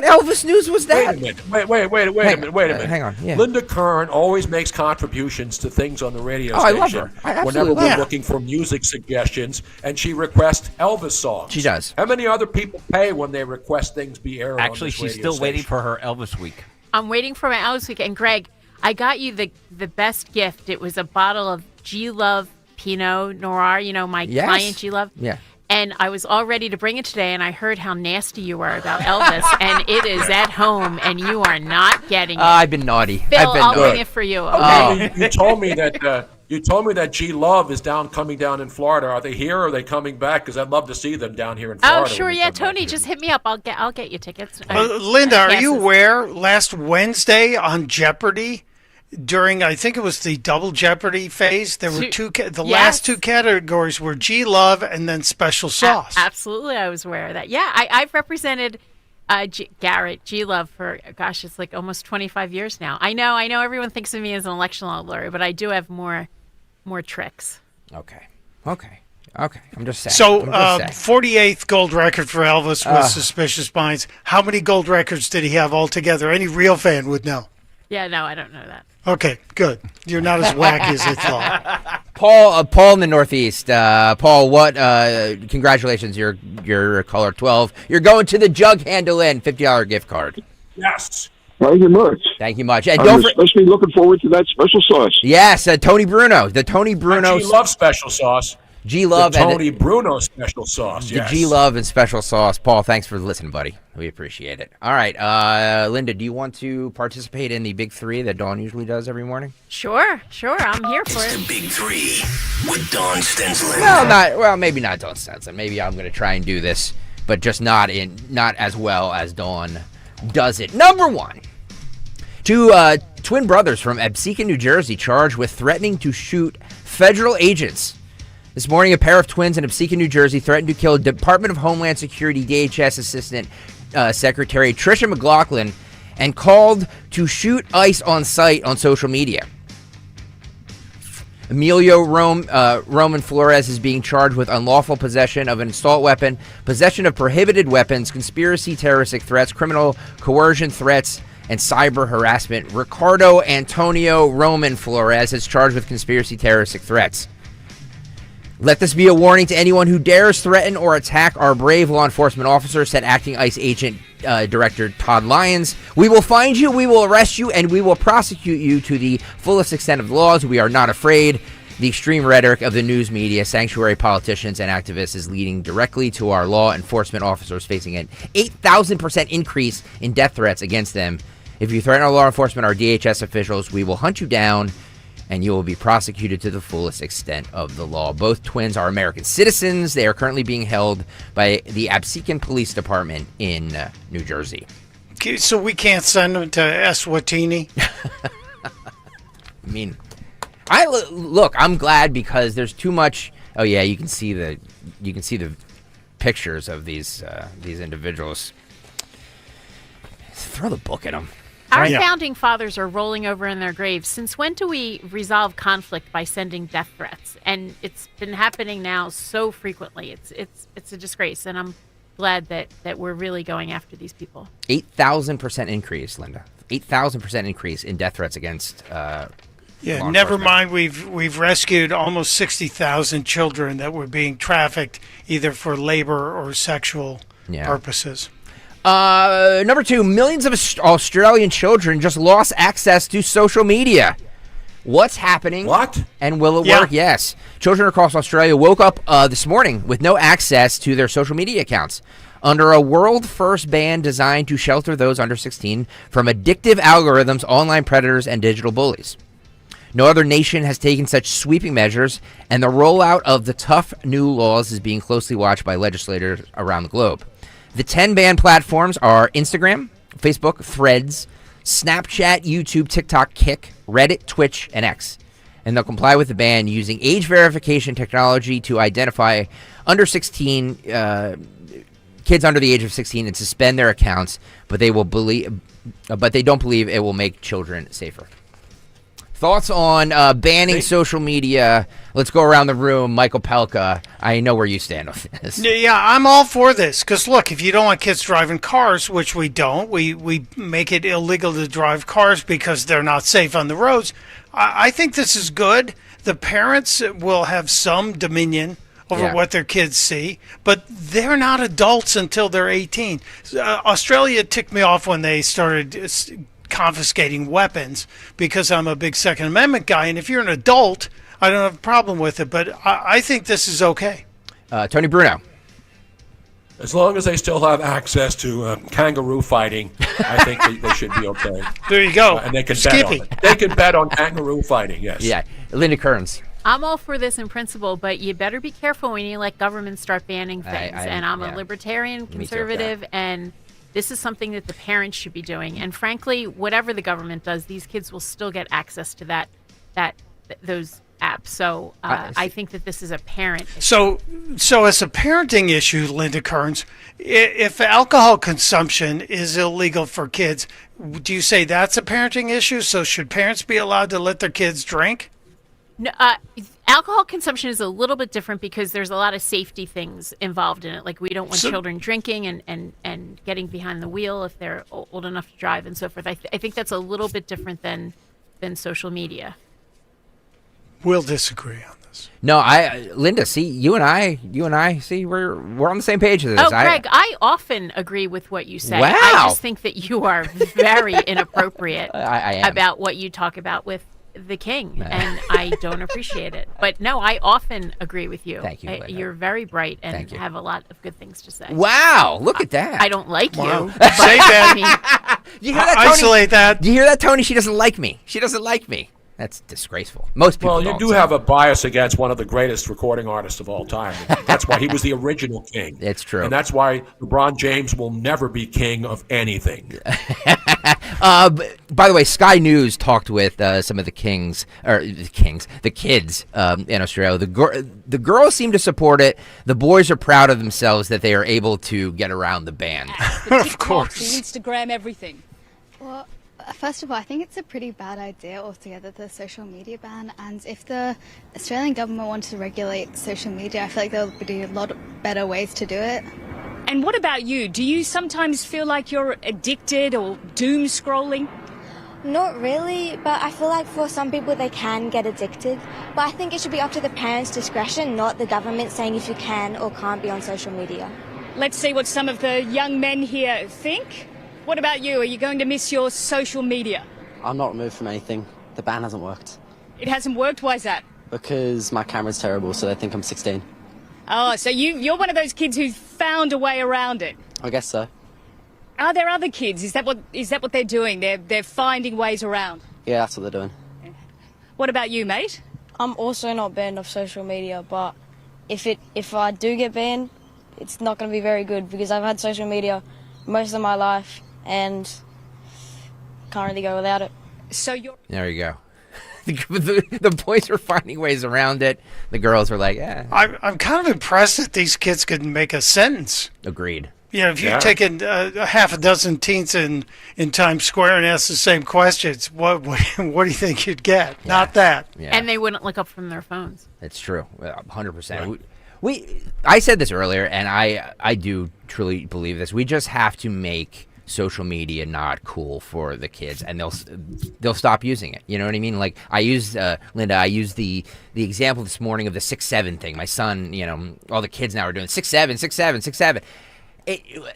Elvis news was that? Wait a minute. Hang on. Yeah. Linda Kern always makes contributions to things on the radio I station. love her. Whenever we're looking for music suggestions, and she requests Elvis songs. She does. How many other people pay when they request things be aired? Actually, she's still waiting for her Elvis week. I'm waiting for my Elvis week. And Greg, I got you the best gift. It was a bottle of G-Love Pinot Noir. You know, my client G-Love. Yeah. And I was all ready to bring it today, and I heard how nasty you were about Elvis, and it is at home, and you are not getting it. I've been naughty. Phil, I'll bring it for you. Okay? You told me that G Love is coming down in Florida. Are they here or are they coming back? Because I'd love to see them down here in Florida. Oh, sure, yeah, Tony, just hit me up. I'll get you tickets. Linda, are you aware last Wednesday on Jeopardy? During, I think it was the double Jeopardy phase, there were last two categories were G-Love and then Special Sauce. Absolutely, I was aware of that. Yeah, I've represented Garrett G-Love for, gosh, it's like almost 25 years now. I know everyone thinks of me as an election law lawyer, but I do have more tricks. Okay. I'm just saying. So, 48th gold record for Elvis was Suspicious Minds. How many gold records did he have altogether? Any real fan would know. Yeah, no, I don't know that. Okay, good. You're not as wacky as I thought. Paul in the Northeast. Paul, what? Congratulations, you're caller 12. You're going to the Jug Handle Inn, $50 gift card. Yes. Thank you much. Thank you much. And I'm especially looking forward to that special sauce. Yes, Tony Bruno. The Tony Bruno. G Love special sauce. G Love and Tony Bruno special sauce. The G Love and special sauce. Paul, thanks for listening, buddy. We appreciate it. All right, Linda, do you want to participate in the Big Three that Dawn usually does every morning? Sure. I'm here for it. The Big Three with Dawn Stenslin. Maybe not Dawn Stenslin. Maybe I'm going to try and do this, but just not as well as Dawn does it. Number one, two twin brothers from Absecon, New Jersey, charged with threatening to shoot federal agents. This morning, a pair of twins in Absecon, New Jersey, threatened to kill Department of Homeland Security DHS Assistant Secretary Tricia McLaughlin and called to shoot ICE on site on social media. Emilio Roman Flores is being charged with unlawful possession of an assault weapon, possession of prohibited weapons, conspiracy, terroristic threats, criminal coercion threats, and cyber harassment. Ricardo Antonio Roman Flores is charged with conspiracy terroristic threats. Let this be a warning to anyone who dares threaten or attack our brave law enforcement officers, said Acting ICE Agent Director Todd Lyons. We will find you, we will arrest you, and we will prosecute you to the fullest extent of the laws. We are not afraid. The extreme rhetoric of the news media, sanctuary politicians, and activists is leading directly to our law enforcement officers facing an 8,000% increase in death threats against them. If you threaten our law enforcement or DHS officials, we will hunt you down, and you will be prosecuted to the fullest extent of the law. Both twins are American citizens. They are currently being held by the Absecon Police Department in New Jersey. Okay, so we can't send them to Eswatini? I mean, look, I'm glad because there's too much. Oh yeah, you can see the pictures of these individuals. Throw the book at them. Our founding fathers are rolling over in their graves. Since when do we resolve conflict by sending death threats? And it's been happening now so frequently. It's a disgrace, and I'm glad that we're really going after these people. 8,000% increase, Linda. 8,000% increase in death threats against. Yeah, never mind. We've rescued almost 60,000 children that were being trafficked either for labor or sexual purposes. Number 2, millions of Australian children just lost access to social media. What's happening? What? And will it work? Yes. Children across Australia woke up this morning with no access to their social media accounts under a world-first ban designed to shelter those under 16 from addictive algorithms, online predators, and digital bullies. No other nation has taken such sweeping measures, and the rollout of the tough new laws is being closely watched by legislators around the globe. The 10 banned platforms are Instagram, Facebook, Threads, Snapchat, YouTube, TikTok, Kik, Reddit, Twitch, and X. And they'll comply with the ban using age verification technology to identify under 16 kids under the age of 16 and suspend their accounts, but they don't believe it will make children safer. Thoughts on banning social media? Let's go around the room. Michael Pelka, I know where you stand on this. Yeah, I'm all for this. Because, look, if you don't want kids driving cars, which we don't, we make it illegal to drive cars because they're not safe on the roads. I think this is good. The parents will have some dominion over what their kids see, but they're not adults until they're 18. Australia ticked me off when they started confiscating weapons because I'm a big Second Amendment guy, and if you're an adult, I don't have a problem with it, but I think this is okay. Tony Bruno. As long as they still have access to kangaroo fighting, I think they should be okay. There you go. And they can bet on it. They can bet on kangaroo fighting, yes. Yeah. Linda Kearns. I'm all for this in principle, but you better be careful when you let governments start banning things. And I'm a libertarian, conservative, and this is something that the parents should be doing. And frankly, whatever the government does, these kids will still get access to those apps. So I think that this is a parent issue. So as a parenting issue, Linda Kearns, if alcohol consumption is illegal for kids, do you say that's a parenting issue? So should parents be allowed to let their kids drink? No, alcohol consumption is a little bit different because there's a lot of safety things involved in it. Like we don't want children drinking and getting behind the wheel if they're old enough to drive and so forth. I think that's a little bit different than social media. We'll disagree on this. No, Linda, see, you and I, see, we're on the same page with this. Oh, Greg, I often agree with what you say. Wow. I just think that you are very inappropriate I am. about what you talk about with the king, and I don't appreciate it. But no, I often agree with you. Thank you, Linda. You're very bright and have a lot of good things to say. Wow, look at that. I don't like you. But say that. Do you hear that, Tony? Isolate that. Do you hear that, Tony? She doesn't like me. She doesn't like me. That's disgraceful. Most people Well, you don't, do have a bias against one of the greatest recording artists of all time. That's why he was the original king. It's true. And that's why LeBron James will never be king of anything. By the way, Sky News talked with some of the kids in Australia. The girls seem to support it. The boys are proud of themselves that they are able to get around the ban. Of course. Instagram, everything. Well, first of all, I think it's a pretty bad idea altogether, the social media ban. And if the Australian government wanted to regulate social media, I feel like there would be a lot better ways to do it. And what about you? Do you sometimes feel like you're addicted or doom scrolling? Not really, but I feel like for some people they can get addicted. But I think it should be up to the parents' discretion, not the government saying if you can or can't be on social media. Let's see what some of the young men here think. What about you? Are you going to miss your social media? I'm not removed from anything. The ban hasn't worked. It hasn't worked? Why is that? Because my camera's terrible, so they think I'm 16. Oh, so you're one of those kids who found a way around it. I guess so. Are there other kids? Is that what they're doing? They're finding ways around. Yeah, that's what they're doing. What about you, mate? I'm also not banned off social media, but if I do get banned, it's not going to be very good because I've had social media most of my life and can't really go without it. So you're... There you go. The boys are finding ways around it. The girls are like, yeah. I'm kind of impressed that these kids could make a sentence. Agreed. You know, if you've taken a half a dozen teens in Times Square and asked the same questions, what do you think you'd get? Yeah. Not that. Yeah. And they wouldn't look up from their phones. It's true. 100%. I said this earlier, and I do truly believe this. We just have to make social media not cool for the kids, and they'll stop using it. You know what I mean? Like I used Linda. I used the example this morning of the 6'7" thing. My son, you know, all the kids now are doing 6'7", 6'7", 6'7".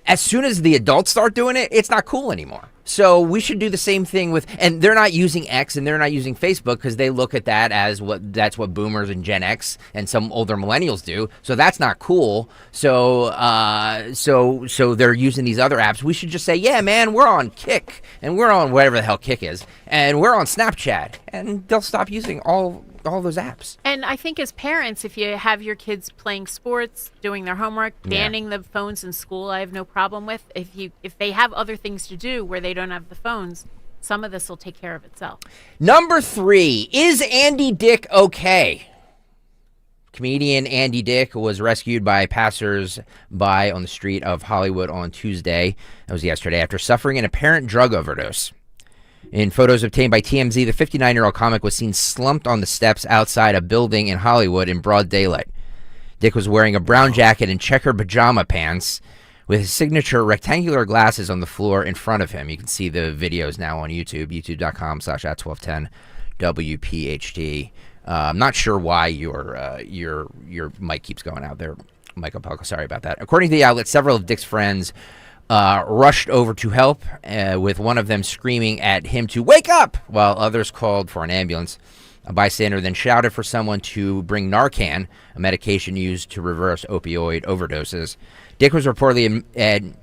As soon as the adults start doing it, it's not cool anymore. So we should do the same thing with, and they're not using X and they're not using Facebook because they look at that as that's what boomers and Gen X and some older millennials do. So that's not cool. So they're using these other apps. We should just say, yeah, man, we're on Kick and we're on whatever the hell Kick is, and we're on Snapchat, and they'll stop using all those apps. And I think as parents, if you have your kids playing sports, doing their homework, banning the phones in school, I have no problem with. If they have other things to do where they don't have the phones, some of this will take care of itself. Number 3, is Andy Dick okay? Comedian Andy Dick was rescued by passers-by on the street of Hollywood on Tuesday. That was yesterday, after suffering an apparent drug overdose. In photos obtained by TMZ, the 59-year-old comic was seen slumped on the steps outside a building in Hollywood in broad daylight. Dick was wearing a brown jacket and checkered pajama pants with his signature rectangular glasses on the floor in front of him. You can see the videos now on YouTube, youtube.com/@1210 WPHT. I'm not sure why your mic keeps going out there, Michael Pelko. Sorry about that. According to the outlet, several of Dick's friends rushed over to help, with one of them screaming at him to wake up, while others called for an ambulance. A bystander then shouted for someone to bring Narcan, a medication used to reverse opioid overdoses. Dick was reportedly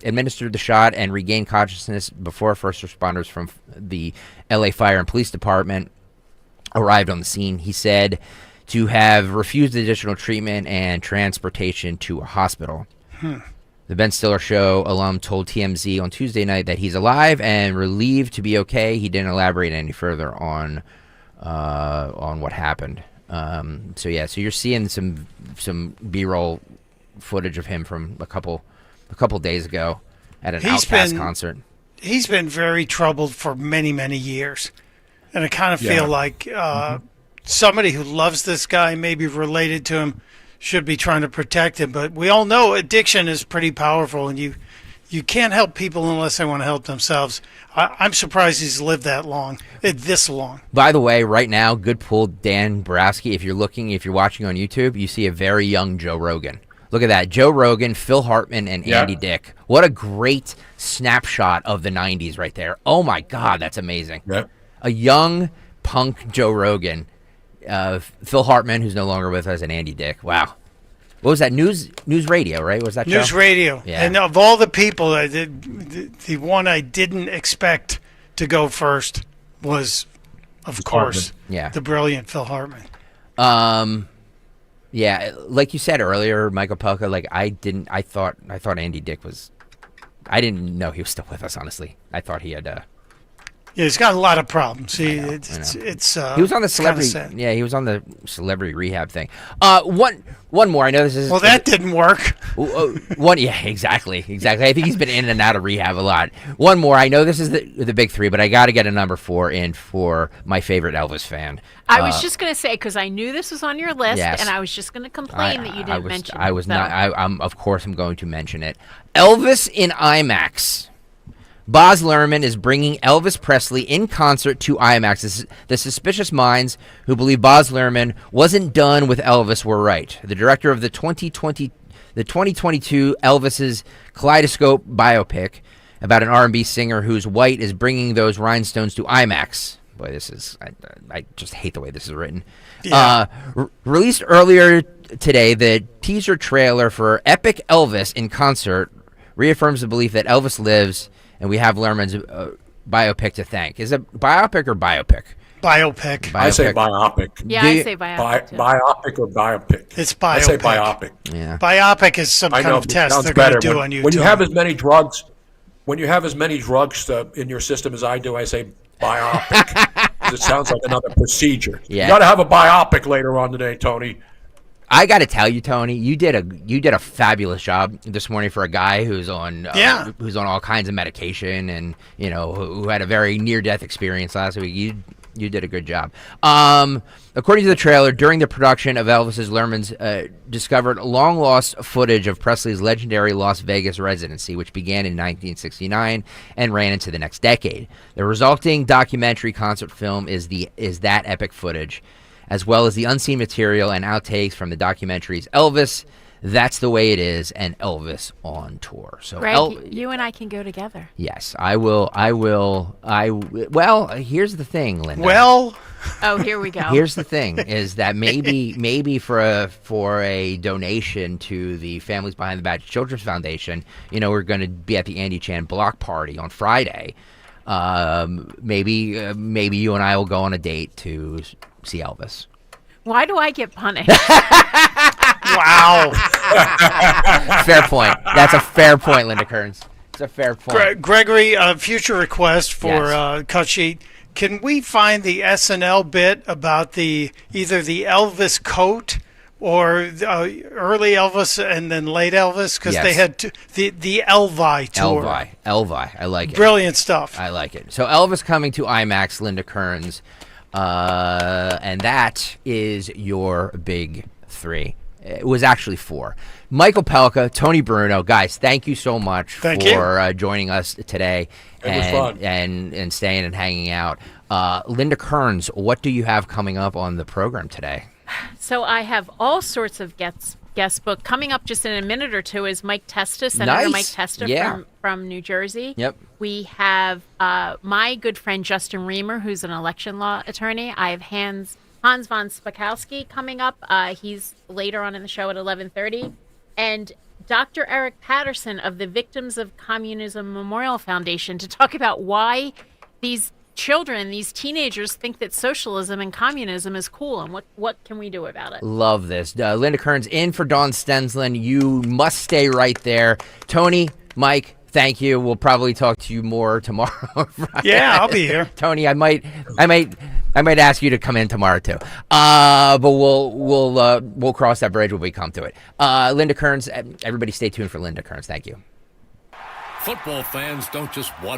administered the shot and regained consciousness before first responders from the LA Fire and Police Department arrived on the scene. He said to have refused additional treatment and transportation to a hospital. The Ben Stiller Show alum told TMZ on Tuesday night that he's alive and relieved to be okay. He didn't elaborate any further on what happened. So you're seeing some B-roll footage of him from a couple days ago at an Outkast concert. He's been very troubled for many, many years, and I kind of feel like somebody who loves this guy, maybe related to him, should be trying to protect him. But we all know addiction is pretty powerful, and you can't help people unless they want to help themselves. I'm surprised he's lived this long. By the way, right now, good pull, Dan Borowski. If you're watching on YouTube, you see a very young Joe Rogan. Look at that. Joe Rogan, Phil Hartman, and Andy Dick. What a great snapshot of the 90s right there. Oh, my God, that's amazing. Yep. A young punk Joe Rogan, Phil Hartman, who's no longer with us, and Andy Dick. Wow. What was that? News Radio, right? Was that News show? Radio. Yeah. And of all the people, the one I didn't expect to go first was, of course, the brilliant Phil Hartman. Yeah, like you said earlier, Michael Pelka, like I thought Andy Dick was, I didn't know he was still with us, honestly. I thought he had Yeah, he's got a lot of problems. It's he was on the it's kinda celebrity. sad. Yeah, he was on the celebrity rehab thing. One more. I know this is. Well, that didn't work. One. Yeah, exactly. I think he's been in and out of rehab a lot. One more. I know this is the big three, but I got to get a number 4 in for my favorite Elvis fan. I was just going to say, because I knew this was on your list, Yes. and I was just going to complain that you didn't mention it. I was so. not. I'm of course I'm going to mention it. Elvis in IMAX. Baz Luhrmann is bringing Elvis Presley in concert to IMAX. The suspicious minds who believe Baz Luhrmann wasn't done with Elvis were right. The director of the 2022 Elvis's Kaleidoscope biopic about an R&B singer whose white is bringing those rhinestones to IMAX. Boy, this is I just hate the way this is written. Yeah. Released earlier today, the teaser trailer for Epic Elvis in Concert reaffirms the belief that Elvis lives. And we have Luhrmann's biopic to thank. Is it biopic or biopic? Biopic. I say biopic. Yeah, I say biopic. Biopic or biopic? It's biopic. I say biopic. Yeah. Biopic is some kind of test they're going to do on you. When you have as many drugs, in your system as I do, I say biopic. 'Cause it sounds like another procedure. Yeah. You got to have a biopic later on today, Tony. I got to tell you, Tony, you did a fabulous job this morning for a guy who's on all kinds of medication and who had a very near death experience last week. You did a good job. According to the trailer, during the production of Elvis's, Luhrmann's discovered long lost footage of Presley's legendary Las Vegas residency, which began in 1969 and ran into the next decade. The resulting documentary concert film is that epic footage, as well as the unseen material and outtakes from the documentaries Elvis, That's the Way It Is, and Elvis on Tour. So, Greg, you and I can go together. Yes, I will. Well, here's the thing, Linda. Well, here we go. Here's the thing: is that maybe for a donation to the Families Behind the Badge Children's Foundation, we're going to be at the Andy Chan block party on Friday. Maybe you and I will go on a date to see Elvis. Why do I get punished? Wow. Fair point. That's a fair point, Linda Kearns. It's a fair point. Gregory, future request for cut sheet. Can we find the SNL bit about either the Elvis coat or early Elvis and then late Elvis? Because they had the Elvi tour. Elvi. I like it. Brilliant stuff. I like it. So Elvis coming to IMAX, Linda Kearns. And that is your big three. It was actually 4. Michael Pelka, Tony Bruno, guys, thank you so much for joining us today was fun. and staying and hanging out. Linda Kearns, what do you have coming up on the program today? So I have all sorts of guest book. Coming up just in a minute or two is Mike Testa, Senator Mike Testa from New Jersey. Yep. We have my good friend Justin Reamer, who's an election law attorney. I have Hans von Spakowski coming up. He's later on in the show at 11:30. And Dr. Eric Patterson of the Victims of Communism Memorial Foundation to talk about why these children, these teenagers, think that socialism and communism is cool, and what can we do about it? Love this. Linda Kearns in for Dawn Stensland. You must stay right there. Tony, Mike, thank you. We'll probably talk to you more tomorrow. Yeah, I'll be here. Tony, I might ask you to come in tomorrow too. But we'll cross that bridge when we come to it. Linda Kearns, everybody stay tuned for Linda Kearns. Thank you. Football fans don't just watch